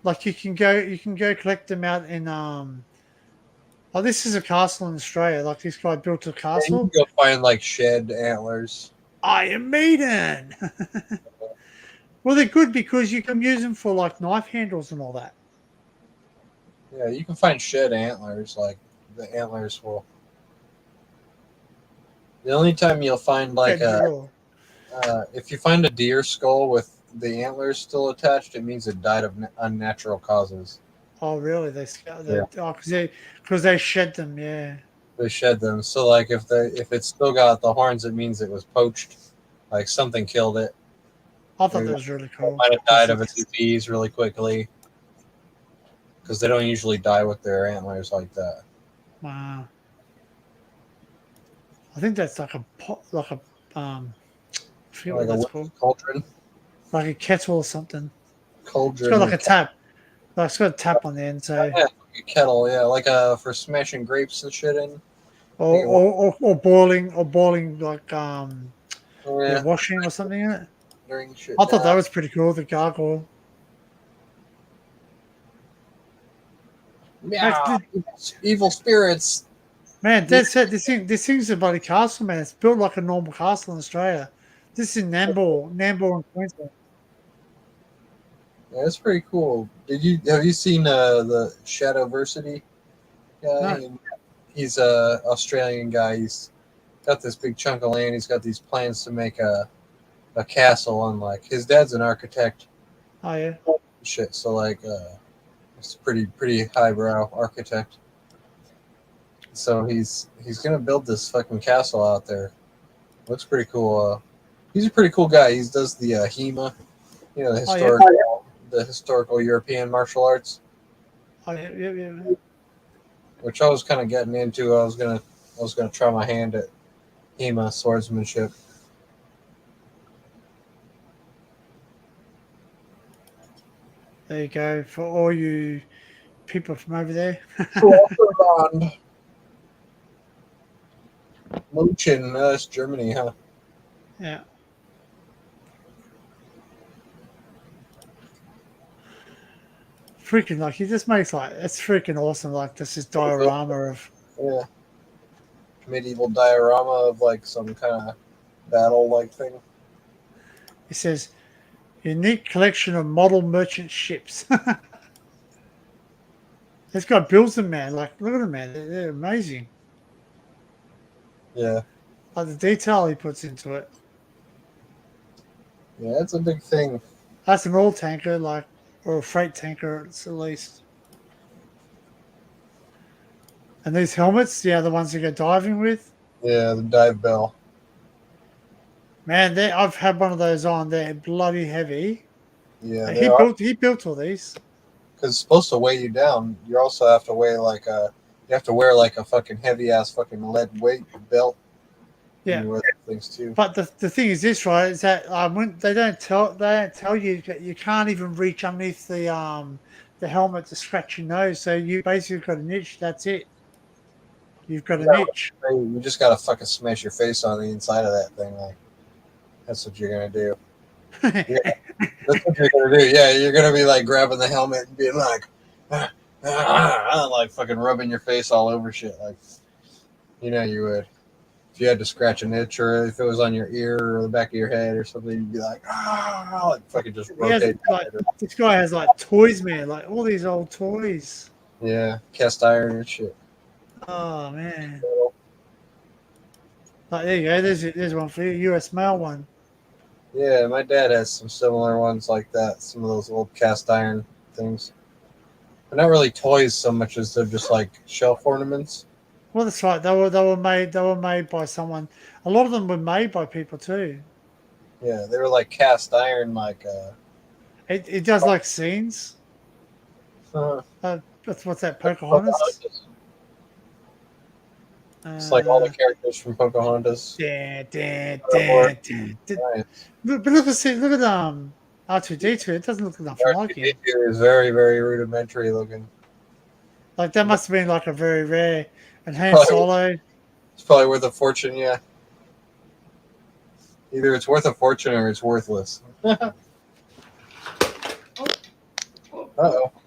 Like you can go collect them out in oh, this is a castle in Australia. Like this guy built a You can castle. go find like shed antlers. Iron Maiden. Well, they're good because you can use them for like knife handles and all that. Yeah, you can find shed antlers. Like the antlers will. The only time you'll find like if you find a deer skull with the antlers still attached, it means it died of unnatural causes. Oh, really? They Yeah. because they shed them. Yeah. They shed them. So like if it's still got the horns, it means it was poached. Like something killed it. I thought that was really cool. It might have died of a disease really quickly. Because they don't usually die with their antlers like that. Wow. I think that's like a I forget what that's called. Cauldron. Like a kettle or something. Cauldron. It's got like a tap. Like it's got a tap on the end, so yeah, like a kettle, yeah, like for smashing grapes and shit in. Or boiling like yeah, washing or something in it. During shit. I thought that was pretty cool, the gargoyle. Yeah, evil spirits. Man, that's it. This thing's a bloody castle, man. It's built like a normal castle in Australia. This is in Nambour in Queensland. Yeah, it's pretty cool. Have you seen the Shadowversity guy? No. He's a Australian guy. He's got this big chunk of land. He's got these plans to make a castle, and like his dad's an architect. Oh yeah. Shit. So like it's pretty highbrow architect. So he's gonna build this fucking castle out there. Looks pretty cool. He's a pretty cool guy. He does the HEMA, you know, the historical European martial arts. Oh yeah. Which I was kind of getting into. I was gonna try my hand at HEMA swordsmanship. There you go for all you people from over there. München, that's Germany, huh? Yeah. Freaking like he just makes like it's freaking awesome. Like this is diorama of medieval diorama of like some kind of battle like thing. It says unique collection of model merchant ships. This guy builds them, man. Like look at them, man. They're amazing. Yeah. Like the detail he puts into it. Yeah, it's a big thing. That's an oil tanker, like, or a freight tanker at least. And these helmets, yeah, the ones you go diving with. Yeah, the dive bell. Man, I've had one of those on. They're bloody heavy. Yeah, he built all these. Because it's supposed to weigh you down. You also have to weigh you have to wear like a fucking heavy ass fucking lead weight belt. Yeah. With things too. But the thing is this, right? Is that when they don't tell you that you can't even reach underneath the helmet to scratch your nose. So you basically got an itch. That's it. You've got an itch. You just gotta fucking smash your face on the inside of that thing. Like that's what you're gonna do. Yeah, that's what you're gonna do. Yeah, you're gonna be like grabbing the helmet and being like, like fucking rubbing your face all over shit. Like, you know, you would. If you had to scratch an itch or if it was on your ear or the back of your head or something, you'd be like, like fucking just rotate. This guy has like toys, man, like all these old toys. Yeah, cast iron and shit. Oh man. Like, there you go. There's one for you, US mail one. Yeah, my dad has some similar ones like that. Some of those old cast iron things. They're not really toys so much as they're just like shelf ornaments. Well, that's right. They were made by someone. A lot of them were made by people too. Yeah, they were like cast iron, like. It does like scenes. What's that? Pocahontas. It's like all the characters from Pocahontas. Nice. But look at R2D2. It doesn't look nothing like him. It is very, very rudimentary looking. Like that must have been like a very rare. And Han Solo. It's probably worth a fortune, yeah. Either it's worth a fortune or it's worthless. Uh-oh.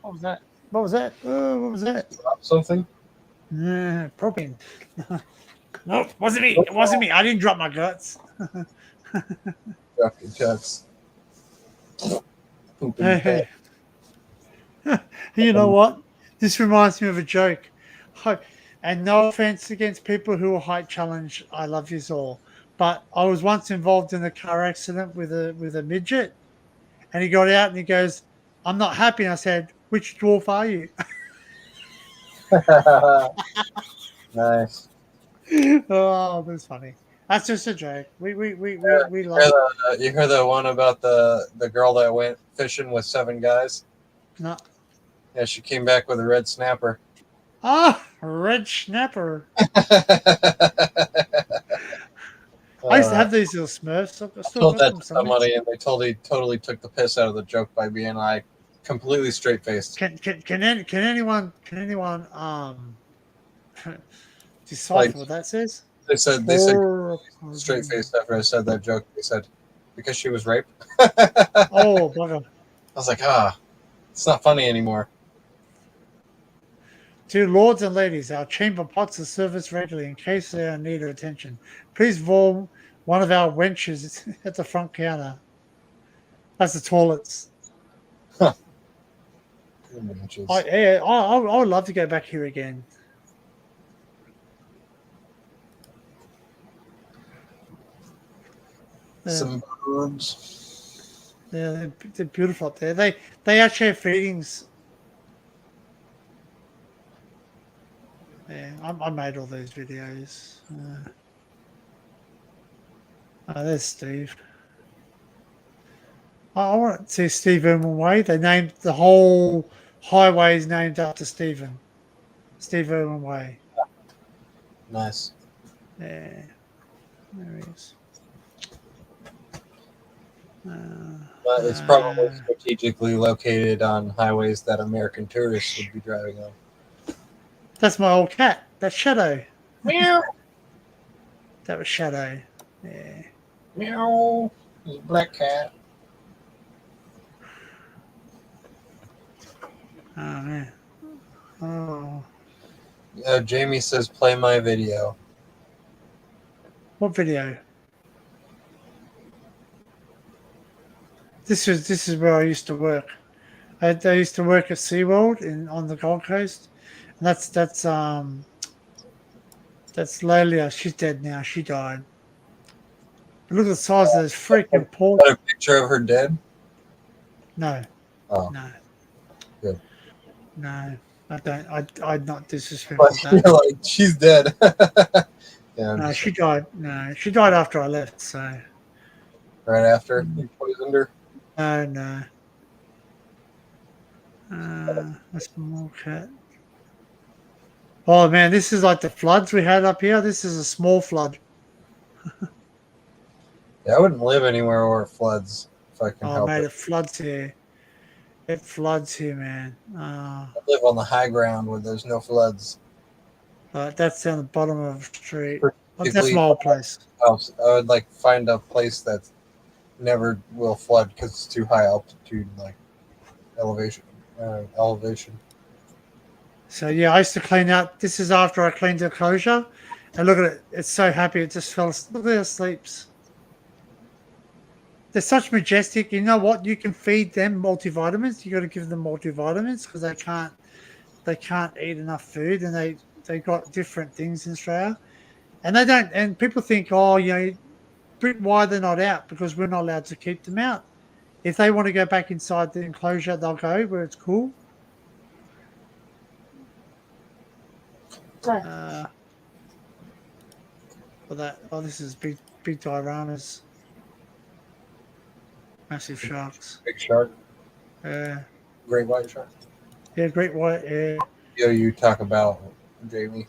What was that? What was that? What was that? Drop something? Propane. Nope, wasn't me. It wasn't me. I didn't drop my guts. Drop your guts. Hey. You know what? This reminds me of a joke. And no offense against people who will height challenge. I love you all. But I was once involved in a car accident with a midget. And he got out and he goes, I'm not happy. And I said, which dwarf are you? Nice. Oh, that's funny. That's just a joke. We love it. You heard the one about the girl that went fishing with 7 guys? No. Yeah, she came back with a red snapper. Ah, red snapper. I used to have these little Smurfs. I told that to somebody, and they totally took the piss out of the joke by being like completely straight faced. Can anyone decipher what that says? They said straight faced after I said that joke. They said because she was raped. Oh, bugger. I was like, it's not funny anymore. To lords and ladies, our chamber pots are serviced regularly in case they are in need of attention. Please warm one of our wenches at the front counter. That's the toilets. Huh. I would love to go back here again. Some birds. Yeah, they're beautiful up there. They actually have feedings. Yeah, I made all those videos. There's Steve. I want to see Steve Irwin Way. They named the whole highway is named after Stephen. Steve Irwin Way. Nice. Yeah, there he is. But it's probably strategically located on highways that American tourists would be driving on. That's my old cat. That's Shadow. Meow. That was Shadow. Yeah. Meow. There's a black cat. Oh man. Oh. Jamie says, "Play my video." What video? This is where I used to work. I used to work at SeaWorld on the Gold Coast. And that's Lelia. She's dead now. She died. But look at the size of those freaking paws. Got a picture of her dead? No. Oh. No. Good. No. I don't. I'd not disrespectful But you're like, she's dead. Yeah, no, she died. No, she died after I left. So. Right after you poisoned her. No. A small cat. Oh man, this is like the floods we had up here. This is a small flood. Yeah, I wouldn't live anywhere where it floods if I can Oh, help mate, it. it floods here. It floods here, man. I live on the high ground where there's no floods. That's down the bottom of the street. Oh, that's Particularly my old place. house. I would like find a place that never will flood because it's too high altitude, like elevation. Elevation. So yeah, I used to clean out. This is after I cleaned the enclosure, and look at it. It's so happy. It just fell. Look at how it sleeps. They're such majestic. You know what? You can feed them multivitamins. You got to give them multivitamins because they can't eat enough food, and they got different things in Australia, and they don't. And people think, oh, why they're not out because we're not allowed to keep them out. If they want to go back inside the enclosure, they'll go where it's cool. Uh, for that, oh, this is big dioramas, massive sharks. Big shark, Yeah, great white shark. yeah, great white. Yeah, You talk about Jamie.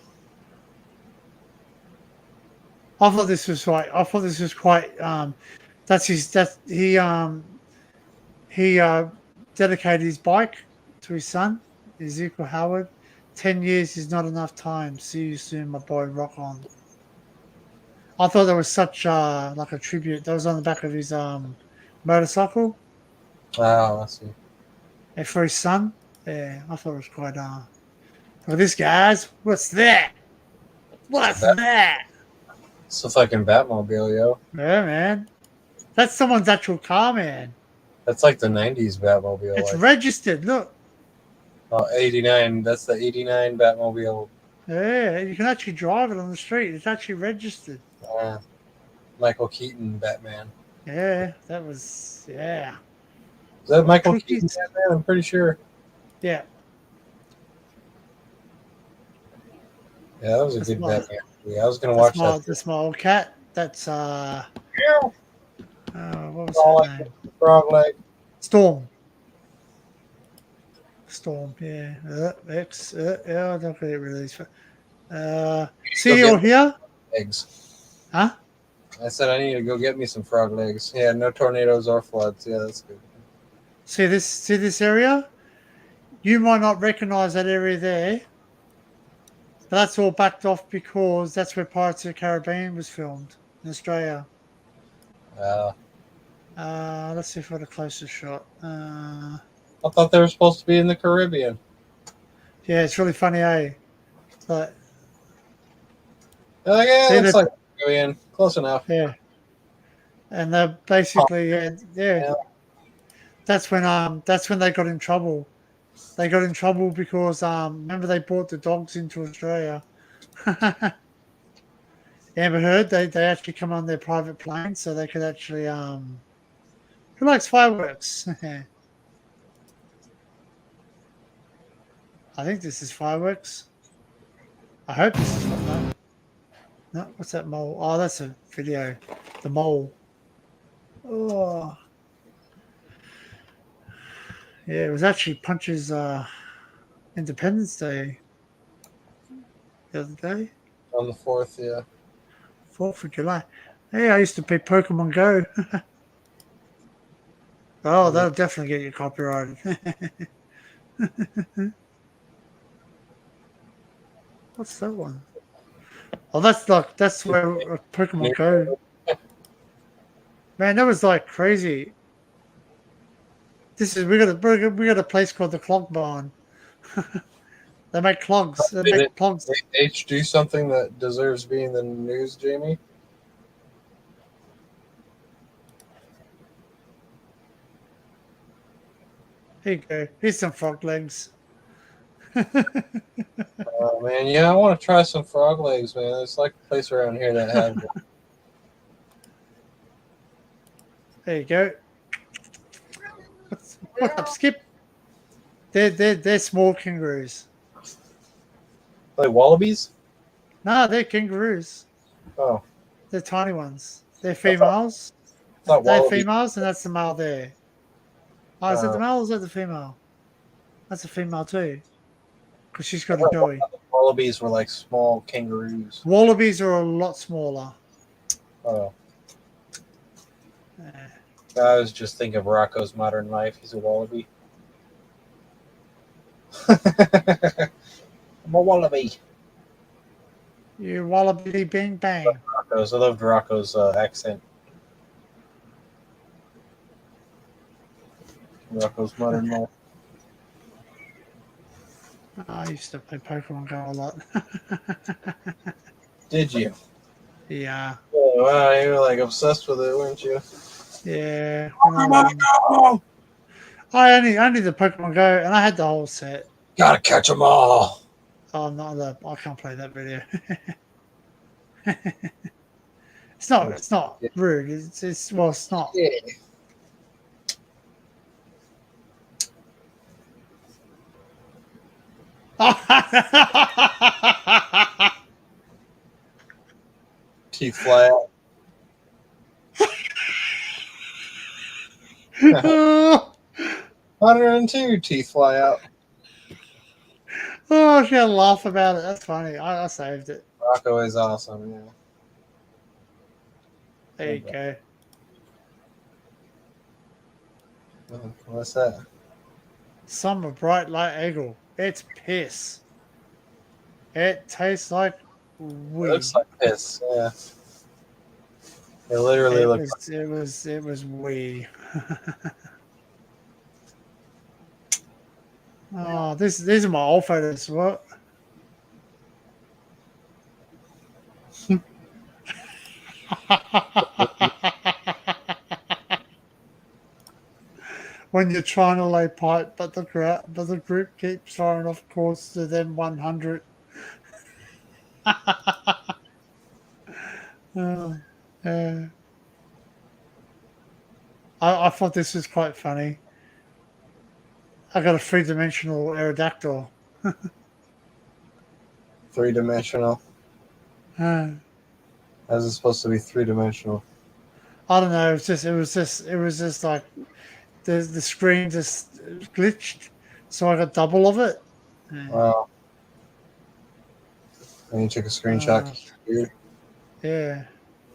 I thought this was right. I thought this was quite. That's his. That he dedicated his bike to his son, Ezekiel Howard. 10 years is not enough time. See you soon, my boy. Rock on. I thought that was such like a tribute. That was on the back of his motorcycle, Oh, I see. and for his son. Yeah, I thought it was quite. Look at this, guys. What's that? What's that? It's a fucking Batmobile, yo. Yeah, man. That's someone's actual car, man. That's like the '90s Batmobile. It's Like, registered. Look. oh, '89. That's the '89 Batmobile. Yeah, you can actually drive it on the street. It's actually registered. Michael Keaton Batman. Yeah, that was yeah. Is that Michael Cookies. Keaton Batman? I'm pretty sure. Yeah. Yeah, that was a That's good my- Batman movie. I was gonna watch that. That's my old cat. That's Yeah. what was Oh, her name? Frog leg. Storm. Storm, yeah. Yeah, I don't get it released. See you here? Eggs. Huh? I said I need to go get me some frog legs. Yeah, no tornadoes or floods. Yeah, that's good. See this area? You might not recognize that area there. But that's all backed off because that's where Pirates of the Caribbean was filmed in Australia. Let's see if I got a closer shot. I thought they were supposed to be in the Caribbean. Yeah, it's really funny, eh? But Yeah, see, it looks like Caribbean. Close enough. yeah, and they're basically yeah. That's when they got in trouble. They got in trouble because remember they brought the dogs into Australia. You ever heard they actually come on their private plane so they could actually who likes fireworks? I think this is fireworks. I hope this is no, what's that mole? Oh, that's a video. The mole. Oh. Yeah, it was actually Punch's Independence Day the other day. On the 4th, yeah. 4th of July. Hey, I used to play Pokemon Go. Oh, that'll definitely get you copyrighted. What's that one? Oh, that's where Pokemon Go. Man, that was like crazy. We got a place called the Clog Barn. They make clogs. They make clogs. H, do something that deserves being in the news, Jamie. Here you go. Here's some frog legs. Oh man, yeah, I want to try some frog legs, man. There's like a place around here that has them. There you go. What's up, Skip? They're small kangaroos. Like wallabies? No, they're kangaroos. Oh, They're tiny ones. They're females. I thought They're wallabies. females, and that's the male there. Oh, is that the male or is that the female? That's a female too. Because she's got a joey. Wallabies were like small kangaroos. Wallabies are a lot smaller. Oh. I was just thinking of Rocco's Modern Life. He's a wallaby. I'm a wallaby. You wallaby bing bang. I loved Rocco's accent. Rocco's Modern Life. I used to play Pokemon Go a lot. Did you? Yeah. Oh, wow, you were like obsessed with it, weren't you? Yeah. Pokemon Go! I only the Pokemon Go, and I had the whole set. Gotta catch them all. Oh, not the. I can't play that video. It's not. It's not rude. It's well. It's not. Yeah. Teeth fly out. Oh, 102 teeth fly out. I should laugh about it. That's funny. I saved it. Rocco is awesome, yeah. There you go. What's that? Summer bright light eagle. It's piss. It tastes like It weed. looks like piss, yeah. It literally It looks was, it was wee. Oh, these are my old photos. What? When you're trying to lay pipe, but the group keeps throwing off course to them 100. Oh, yeah. I thought this was quite funny. I got a three-dimensional Aerodactyl. three-dimensional. Uh, How's it supposed to be three-dimensional? I don't know. It was just like the screen just glitched, so I got double of it. Wow. And you took a screenshot. Weird. Yeah,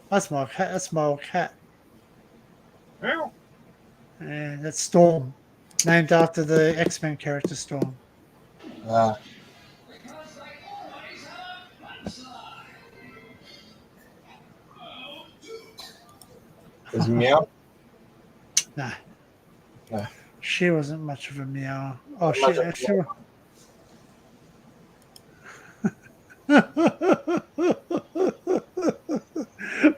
that's my cat. That's my old cat. Meow. Yeah, that's Storm, named after the X-Men character Storm. Ah. Is he meow? Nah, Nah. she wasn't much of a meow. Oh, Much of a she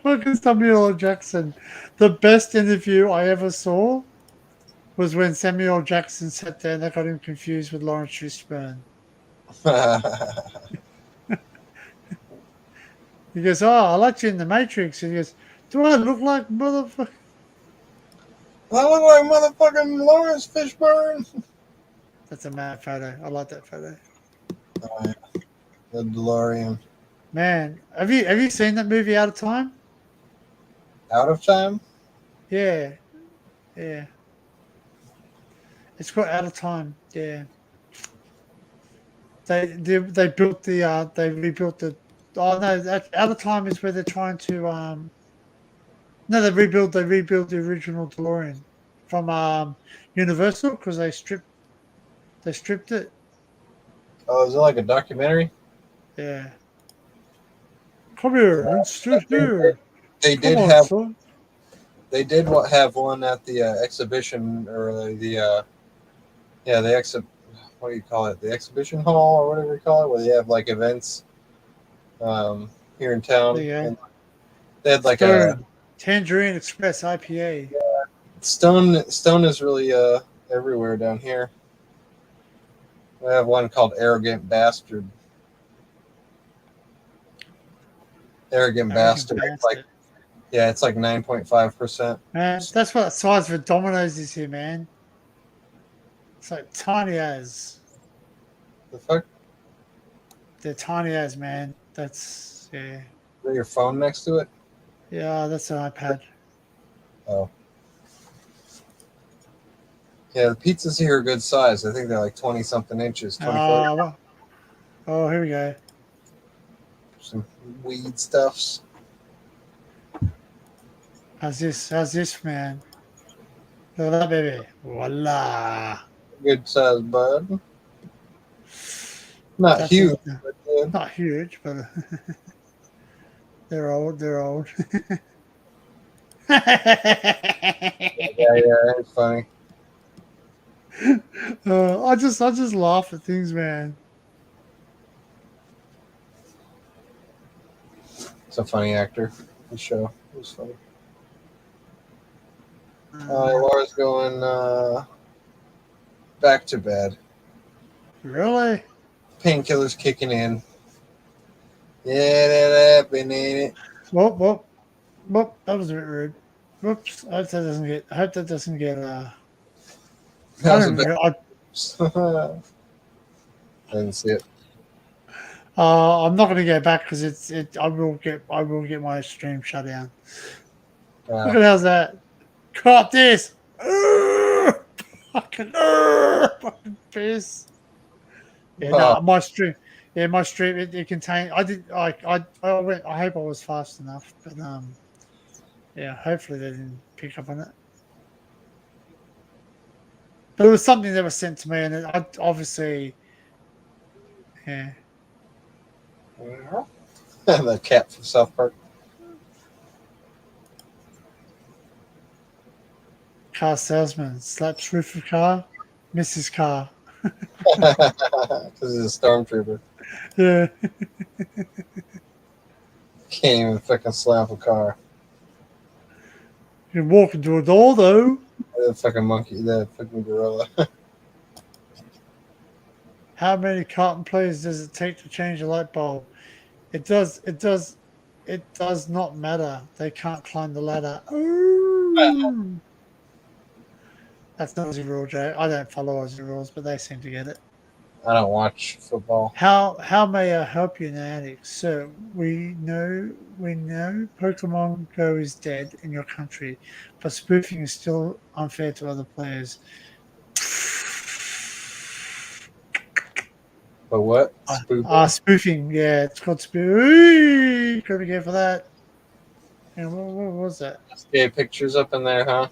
Look at Samuel L. Jackson. The best interview I ever saw was when Samuel L. Jackson sat there and they got him confused with Lawrence Fishburne. He goes, "Oh, I liked you in The Matrix." And he goes, "Do I look like motherfucker?" I look like motherfucking Lawrence Fishburne. That's a mad photo. I like that photo. Oh, yeah. The DeLorean. Man, have you seen that movie Out of Time? Out of Time? Yeah, yeah. It's called Out of Time. Yeah. They built they rebuilt the. Oh no, that Out of Time is where they're trying to No, they rebuild the original DeLorean from Universal because they stripped it. Oh, is it like a documentary? Yeah. Come here, instant here. They Come did on, have son. they did have one at the exhibition or the what do you call it, the exhibition hall or whatever you call it, where they have like events here in town. There you go. And they had like Stone. Tangerine Express IPA. Stone is really everywhere down here. We have one called Arrogant Bastard. Arrogant Bastard. It's like, yeah, it's like 9.5%. Man, that's what the size of a Domino's is here, man. It's like tiny as. The fuck? They're tiny as, man. That's, yeah. Is there your phone next to it? Yeah, that's an iPad. Oh. Yeah, the pizzas here are good size. I think they're like 20-something inches. 24. Oh, here we go. Some weed stuffs. How's this, man? Look at that baby. Voila. Good size bud. Not That's huge, it. but good. Not huge, but they're old. They're old. Yeah, it's funny. I just laugh at things, man. It's a funny actor. The show it was funny. Laura's going back to bed. Really? Painkillers kicking in. Yeah, that happened, ain't it? Whoop, whoop, whoop. That was a bit rude. Whoops. I hope that doesn't get. That I was a don't bit. know. I didn't see it. I'm not going to go back because I will get my stream shut down. Look at how's that. Crop this. Fucking piss. Yeah, no, my stream. Yeah, my stream. It contained. I did. I went. I hope I was fast enough, but yeah. Hopefully they didn't pick up on it. But it was something that was sent to me, and I obviously, yeah. The cat from South Park. Car salesman slaps roof of car, misses car. Because he's a stormtrooper. Yeah. Can't even fucking slap a car. You can walk into a door though. The fucking monkey, the fucking gorilla. How many carton plays does it take to change a light bulb? It does not matter. They can't climb the ladder. Ooh. That's not Aussie rule, Joe. I don't follow Aussie rules, but they seem to get it. I don't watch football. How may I help you, Niantic? So we know Pokemon Go is dead in your country, but spoofing is still unfair to other players. But what? Spoofing. Yeah, it's called spoofing. Gotta be careful for that. And what was that? Yeah, pictures up in there, huh?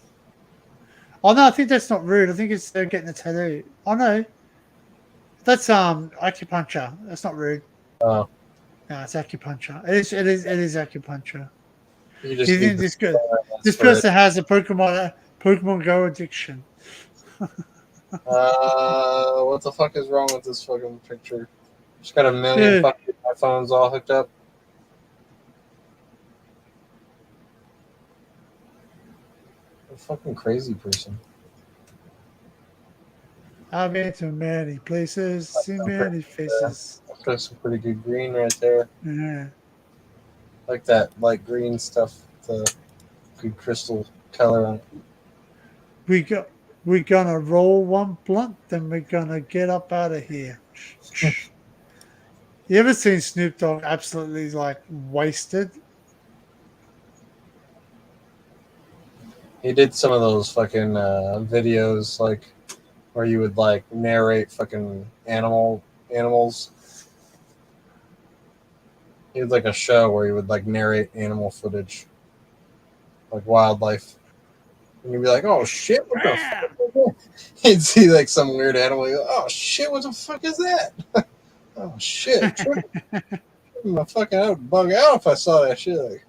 Oh no, I think that's not rude. I think it's getting a tattoo. Oh no, that's acupuncture. That's not rude. Oh, No, it's acupuncture. It is acupuncture. you Do just you think need this good? This for person has a Pokemon Go addiction. what the fuck is wrong with this fucking picture? Just got a million Yeah. fucking iPhones all hooked up. A fucking crazy person. I've been to many places, seen many faces. That's some pretty good green right there. Yeah. Like that light green stuff, the good crystal color on it. We're gonna roll one blunt, then we're gonna get up out of here. You ever seen Snoop Dogg absolutely like wasted? He did some of those fucking videos like where you would like narrate fucking animals. He had like a show where he would like narrate animal footage, like wildlife. And you'd be like, "Oh shit, what the fuck is that?" You'd see like some weird animal. You go, "Oh shit, what the fuck is that?" Oh shit, my fucking I would bug out if I saw that shit.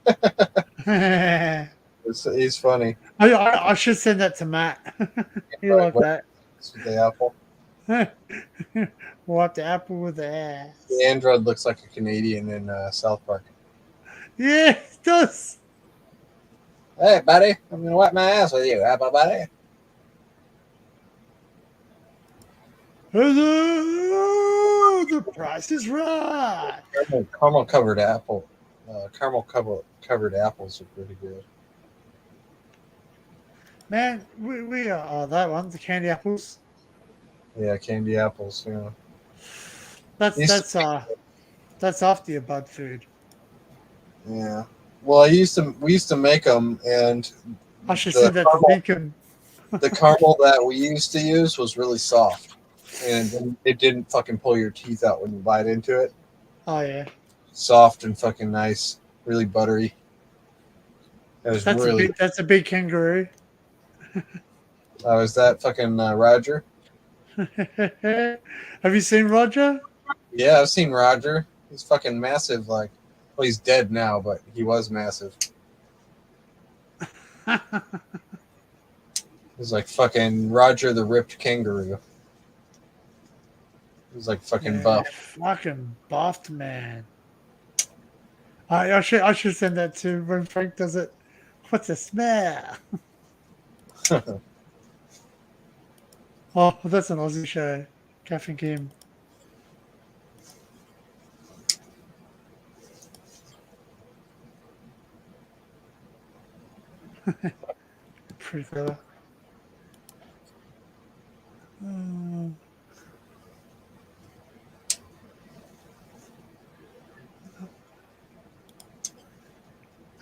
He's funny. I should send that to Matt. You like that? With the apple. Wipe the apple with the ass. The android looks like a Canadian in South Park. Yeah, it does. Hey, buddy, I'm gonna wipe my ass with you. How about, buddy? Hello, the price is right. Caramel covered apple. Caramel covered apples are pretty good. Man, we are that one, the candy apples. Yeah, candy apples. Yeah. That's after your bud food. Yeah. Well, we used to make them, and I should send that to Lincoln. The caramel that we used to use was really soft, and it didn't fucking pull your teeth out when you bite into it. Oh yeah. Soft and fucking nice, really buttery. It was That's a big kangaroo. Oh, is that fucking Roger? Have you seen Roger? Yeah, I've seen Roger. He's fucking massive. Like, well, he's dead now, but he was massive. He's like fucking Roger the ripped kangaroo. He's like fucking buff. Fucking buffed, man. I should send that to when Frank does it. What's the smell? Oh, that's an Aussie show. Kath and Kim. Pretty clever.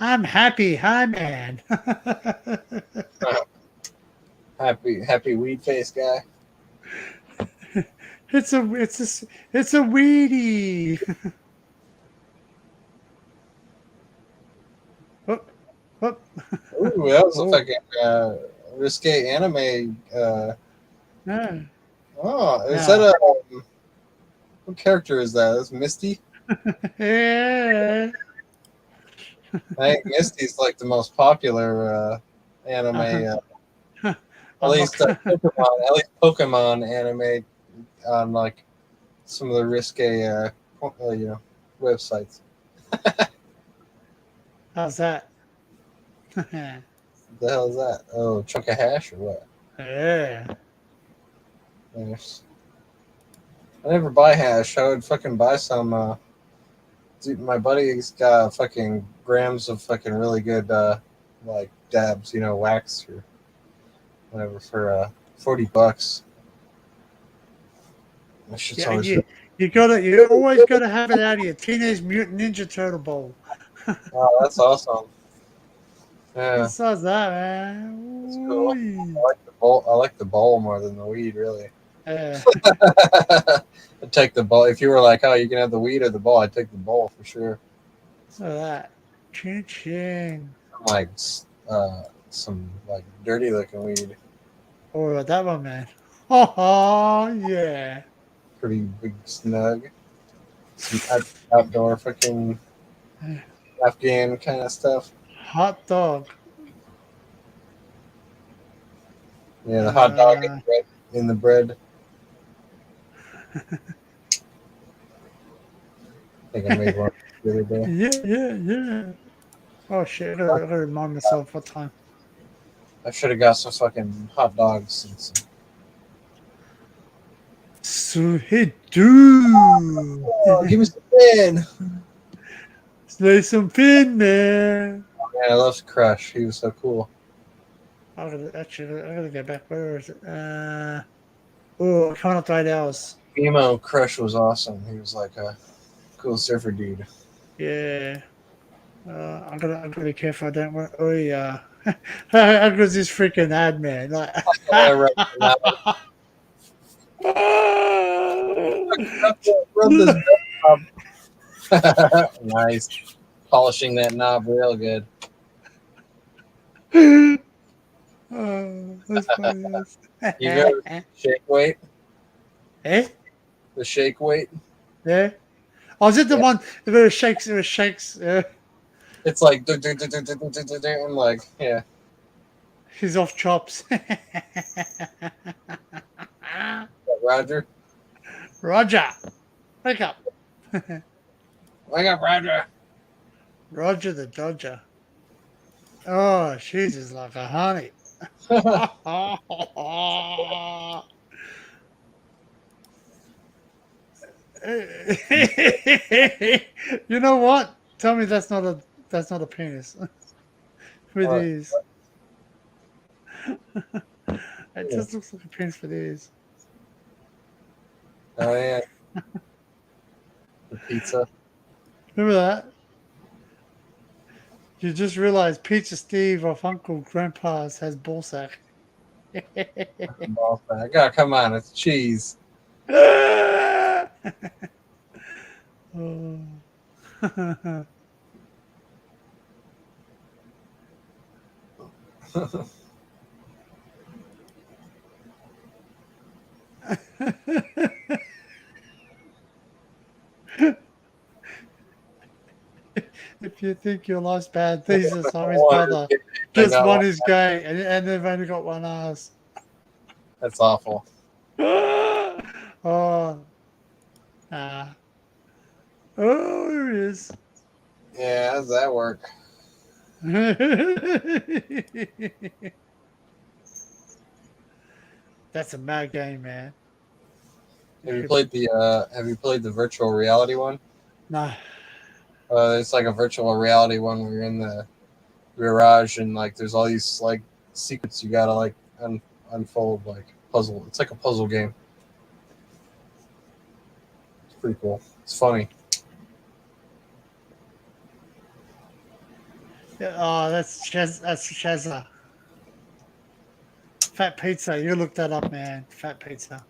I'm happy. Hi, man. Happy weed face guy. it's a weedy. Oh, oh. Ooh, that was a Oh. fucking risque anime. Yeah. Oh, is Yeah. that a what character is that? That's Misty. Yeah. I think Misty's like the most popular anime. At least Pokemon. At least Pokemon anime on like some of the risque websites. How's that? The hell is that? Oh, chunk of hash or what? Yeah. Yes. I never buy hash. I would fucking buy some. Dude, my buddy's got fucking grams of fucking really good like dabs, wax or whatever for $40. That shit's Yeah, always you always gotta have it out of your Teenage Mutant Ninja Turtle bowl. oh, that's awesome. Yeah, Besides that, man. that's cool. Ooh. I like the bowl. I like the bowl more than the weed, really. Yeah. I'd take the bowl. If you were like, oh, you can have the weed or the bowl, I'd take the bowl for sure. Look at that. Ching ching. Like some like dirty looking weed. Oh, that one, man. Oh, yeah. Pretty big snug. Some outdoor fucking Afghan kind of stuff. Hot dog. Yeah, the hot dog in the bread. I think I made one the other day. Yeah. Oh, shit. I gotta remind myself what time. I should have got some fucking hot dogs and some. So, hey, dude. Oh, give me some fin. Slay some fin, man. Man, I love Crush. He was so cool. I gotta get back. Where is it? Oh, coming up to 8 hours. Emo Crush was awesome. He was like a cool surfer dude. Yeah. I gotta be careful. I don't want. Oh yeah. I got this freaking ad, man. Like, Rub this knob. Nice. Polishing that knob real good. Oh, that's funny. You got shake weight? Eh? The shake weight? Yeah. Oh, is it the one that it shakes? It shakes. It's like, I'm like, yeah. He's off chops. Roger. Roger, wake up. Wake up, Roger. Roger the Dodger. Oh, she's just like a honey. You know what? Tell me that's not a penis. With these. It just looks like a penis for these. Oh yeah. The pizza. Remember that? You just realized Pizza Steve of Uncle Grandpa's has ballsack. Ball sack. Oh, come on, it's cheese. Oh. If you think your life's bad, these are some of his One, brother. I Just got one one. is gay, and they've only got one ass. That's awful. Oh, ah. Oh, there it is. Yeah, how's that work? That's a mad game, man. Have you played the virtual reality one? No. It's like a virtual reality one where you're in the garage and like there's all these like secrets you gotta like unfold like puzzle. It's like a puzzle game. It's pretty cool. It's funny. Yeah, oh, that's Shazza. Fat Pizza. You look that up, man. Fat Pizza.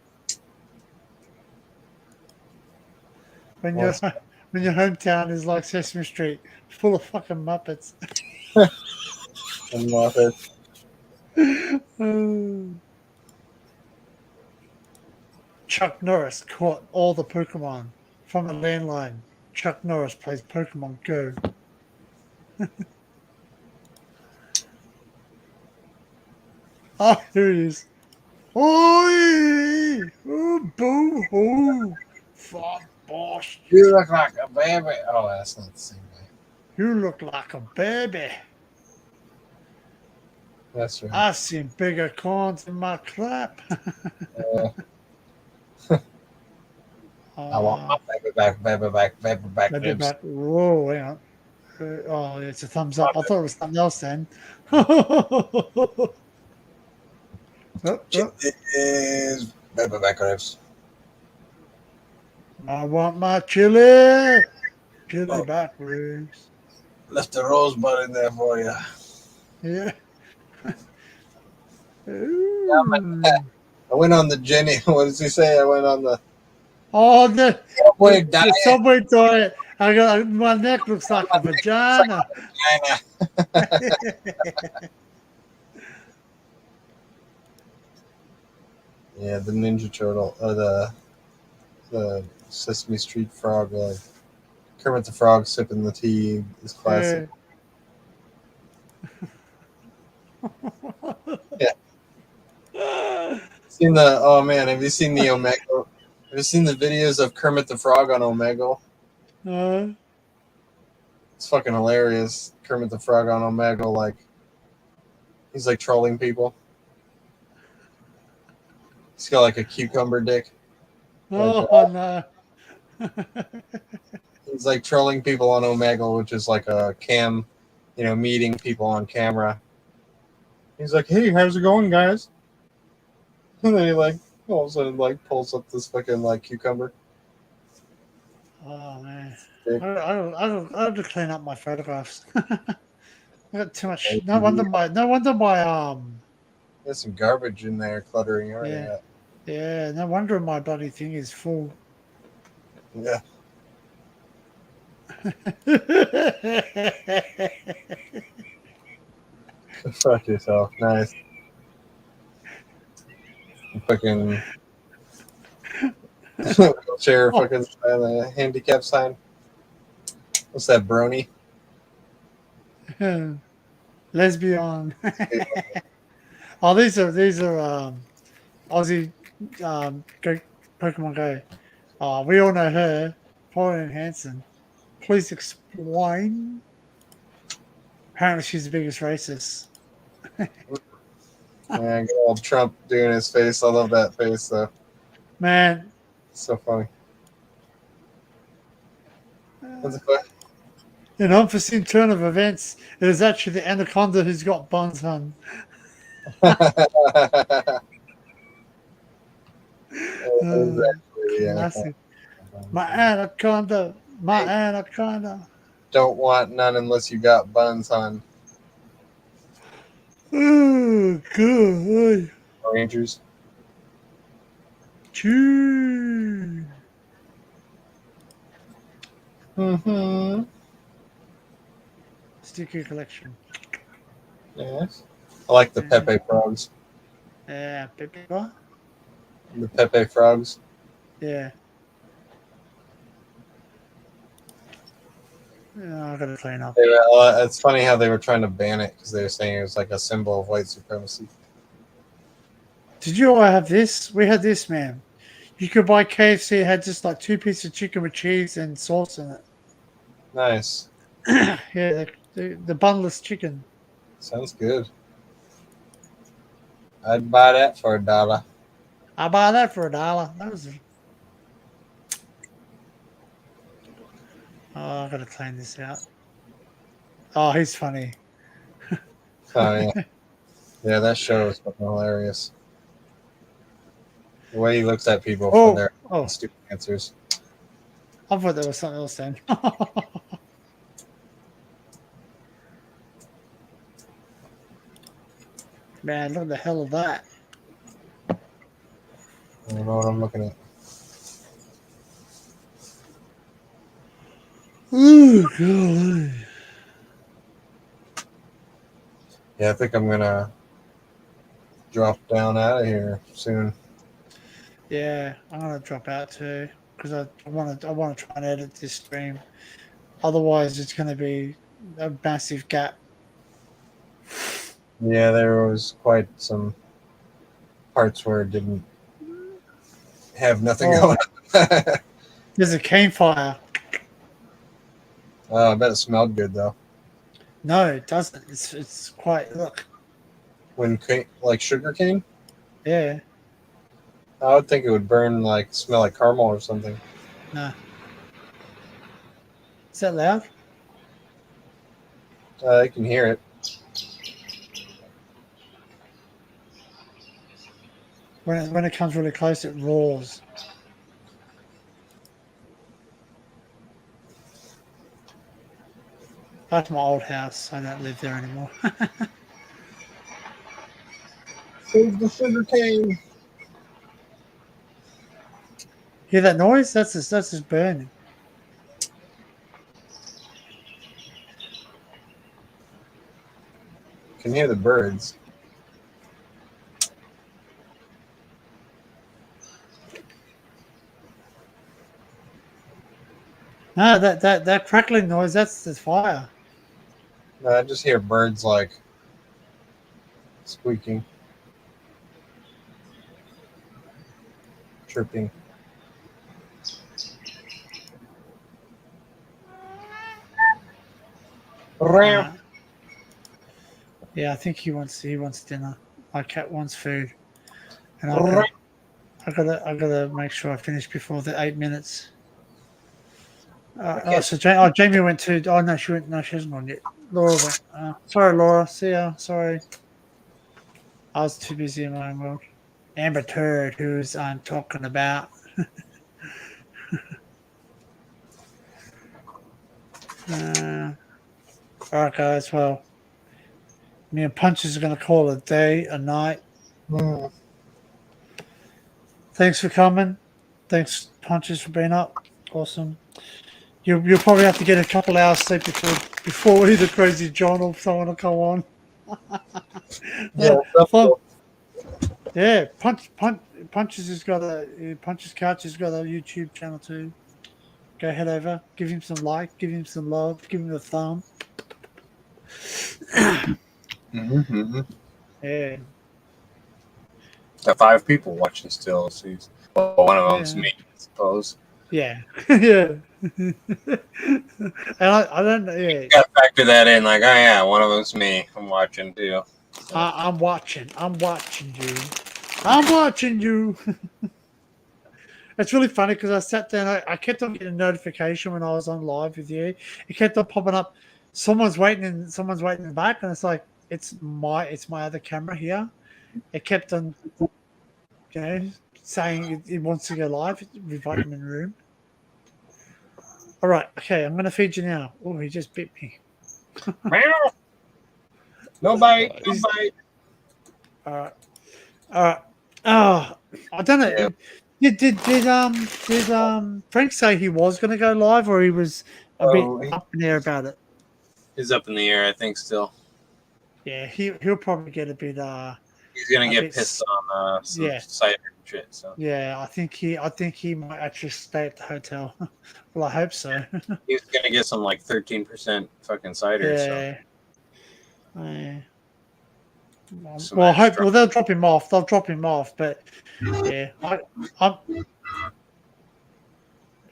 When your Well, when your hometown is like Sesame Street, full of fucking Muppets. and Muppet. Chuck Norris caught all the Pokemon from a landline. Chuck Norris plays Pokemon Go. Oh, here he is. Oi! Oh, boo hoo! Fuck, boss. You look like a baby. Oh, that's not the same guy. You look like a baby. That's right. I've seen bigger corns in my clap. I want my baby back, baby back, baby back Maybe ribs. back. Whoa, hang on. Oh, it's a thumbs up. I thought it was something else then. Oh, oh. Is baby back ribs. I want my chili. Chili Oh. back ribs. Left the rosebud in there for you. Yeah. I went on the Jenny. What does he say? I went on the Oh, the Subway diet. Subway diet. I got my neck looks like a vagina. Yeah, the Ninja Turtle or the Sesame Street frog, Kermit the Frog sipping the tea is classic. Yeah. Seen the oh man, have you seen the Omegle? Have you seen the videos of Kermit the Frog on Omegle? It's fucking hilarious. Kermit the Frog on Omegle, like he's like trolling people. He's got like a cucumber dick. Oh no. He's like trolling people on Omegle, which is like a cam, meeting people on camera. He's like, "Hey, how's it going, guys?" And then he like all of a sudden like pulls up this fucking like cucumber. Oh man. Dick. I have to clean up my photographs. I got too much. No wonder my There's some garbage in there cluttering everything up. Yeah, no wonder my bloody thing is full. Yeah. Fuck yourself. Nice. Fucking wheelchair fucking handicap sign. What's that, brony? Lesbian. Oh, these are Aussie Pokemon Go. Oh, we all know her, Pauline Hanson. Please explain. Apparently, she's the biggest racist. Yeah, good old Trump doing his face. I love that face though. Man. It's so funny. What's it called? In an unforeseen turn of events, it is actually the anaconda who's got buns on. Classic. My anaconda. My anaconda. Don't want none unless you got buns on. Oh, good. Rangers. Choo. Mm-hmm. Sticker collection. Yes. I like the Pepe frogs. Yeah, Pepe what? The Pepe frogs. Yeah. I gotta clean up. It's funny how they were trying to ban it because they were saying it was like a symbol of white supremacy. Did you all have this? We had this, man. You could buy KFC. It had just like 2 pieces of chicken with cheese and sauce in it. Nice. Yeah, the bunless chicken. Sounds good. I'd buy that for $1. I buy that for $1. That was. Oh, I gotta clean this out. Oh, he's funny. Oh yeah, yeah. That show is fucking hilarious. The way he looks at people for their stupid answers. I thought there was something else then. Man, look at the hell of that. I don't know what I'm looking at. Ooh, God. Yeah, I think I'm gonna drop down out of here soon. Yeah, I'm gonna drop out too because I want to try and edit this stream. Otherwise, it's gonna be a massive gap. Yeah, there was quite some parts where it didn't have nothing going on. There's a cane fire. I bet it smelled good though. No, it doesn't. It's quite look. When like sugar cane? Yeah. I would think it would burn smell like caramel or something. No. Is that loud? I can hear it. When it comes really close, it roars. That's my old house. I don't live there anymore. Save the sugar cane. Hear that noise? That's just burning. Can hear the birds. No, that crackling noise, that's the fire. No, I just hear birds squeaking, chirping. Yeah, I think he wants dinner. My cat wants food, and I gotta make sure I finish before the 8 minutes. So Jamie went too. Oh no, she went. No, she hasn't gone yet. Laura went. Sorry, Laura. See ya. Sorry. I was too busy in my own world. Amber Turd, who's I'm talking about. All right, guys. Well, me and Punches are going to call it a day, a night. Thanks for coming. Thanks, Punches, for being up. Awesome. You'll probably have to get a couple hours sleep before either Crazy John or someone will come on. Yeah, Punches Couch has got a YouTube channel too. Go head over, give him some like, give him some love, give him a thumb. Yeah. Got 5 people watching still. So one of them's me, I suppose. Yeah, yeah. And I don't know. Yeah. You gotta factor that in. Like, oh yeah, one of them's me. I'm watching too. I'm watching you. I'm watching you. It's really funny because I sat down. I kept on getting a notification when I was on live with you. It kept on popping up. Someone's waiting in the back, and it's like it's my other camera here. It kept on, saying it wants to go live. Invite him in the room. All right, okay. I'm gonna feed you now. Oh, he just bit me. No bite. All right. Oh, I don't know. Yeah. Did Frank say he was going to go live, or he was a bit up in the air about it? He's up in the air, I think, still. Yeah, he'll probably get a bit. He's gonna a get bit pissed on some yeah. cider and shit. So Yeah, I think he might actually stay at the hotel. Well, I hope so. he's gonna get some like 13% fucking cider. So Yeah. Yeah. some Well, I hope. extra. Well, they'll drop him off. They'll drop him off. But yeah, I'm.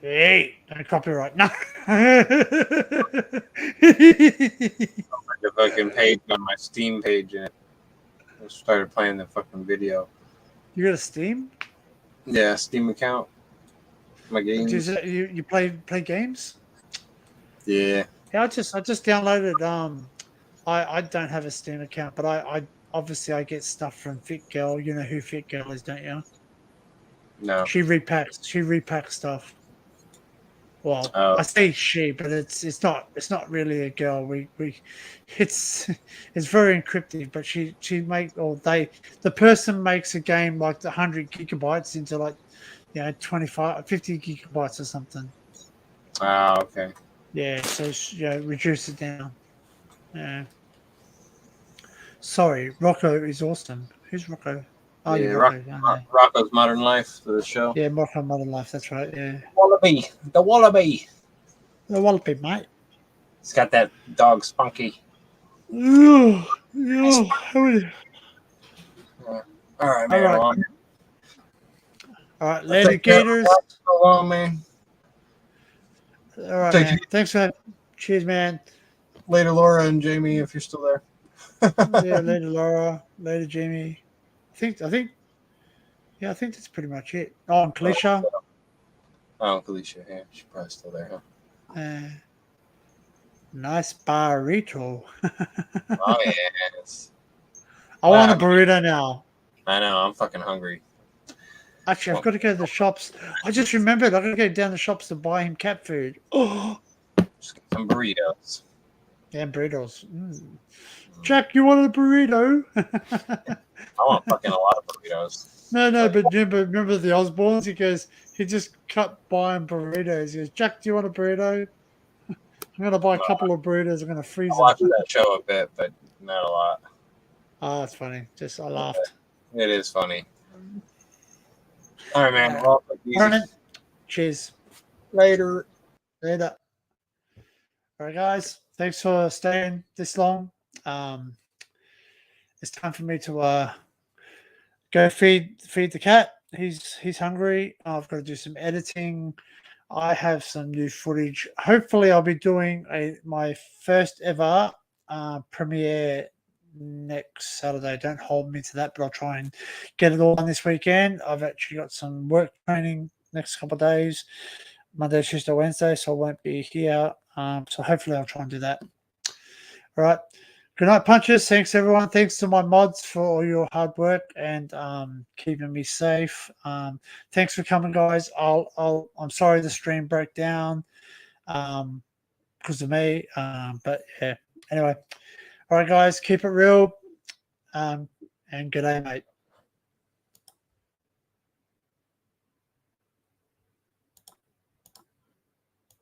Hey, don't copyright. No. The fucking page on my Steam page, and I started playing the fucking video. You got a Steam? Yeah, Steam account. My games. You play games? Yeah. Yeah, I just downloaded. I don't have a Steam account, but I obviously I get stuff from Fit Girl. You know who Fit Girl is, don't you? No. She repacks stuff. Well, Oh. I say she, but it's not really a girl. It's it's very encrypted. But she the person makes a game like 100 GB into like 25 50 GB or something. Ah, okay. Yeah, so reduce it down. Yeah. Sorry, Rocco is awesome. Who's Rocco? Oh, Yeah, you're Rocco. I know. Rocco's Modern Life for the show. Yeah, Rocco Modern Life. That's right. Yeah. Wallaby, the Wallaby. The Wallaby, mate. It's got that dog Spunky. Yeah. All right, man. All right. All right, later, Gators. So long, man. All right, man. Thanks for cheers, man. Later, Laura and Jamie, if you're still there. Yeah, later, Laura. Later, Jamie. I think that's pretty much it. Oh, and Kalisha. Oh, Kalisha, yeah, she's probably still there, huh? Nice burrito. Oh yes. I want a burrito now. I know. I'm fucking hungry. Actually, I've got to go to the shops. I just remembered I've got to go down the shops to buy him cat food. Oh, Just get some burritos. yeah, burritos. Jack, you want a burrito? I want fucking a lot of burritos. No, but remember the Osborns? He just kept buying burritos. He goes, Jack, do you want a burrito? I'm going to buy a couple of burritos. I'm going to freeze them. I watched that show a bit, but not a lot. Oh, that's funny. I laughed. It is funny. All right, man. Well, All right. Cheers. Later. All right, guys. Thanks for staying this long. It's time for me to go feed the cat. He's hungry. I've got to do some editing. I have some new footage. Hopefully, I'll be doing my first ever premiere next Saturday. Don't hold me to that, but I'll try and get it all done this weekend. I've actually got some work training next couple of days, Monday, Tuesday, Wednesday, so I won't be here. So hopefully I'll try and do that. All right. Good night, punchers. Thanks, everyone. Thanks to my mods for all your hard work and keeping me safe. Thanks for coming, guys. I'm sorry the stream broke down because of me. But yeah. Anyway. All right, guys. Keep it real. And good day, mate.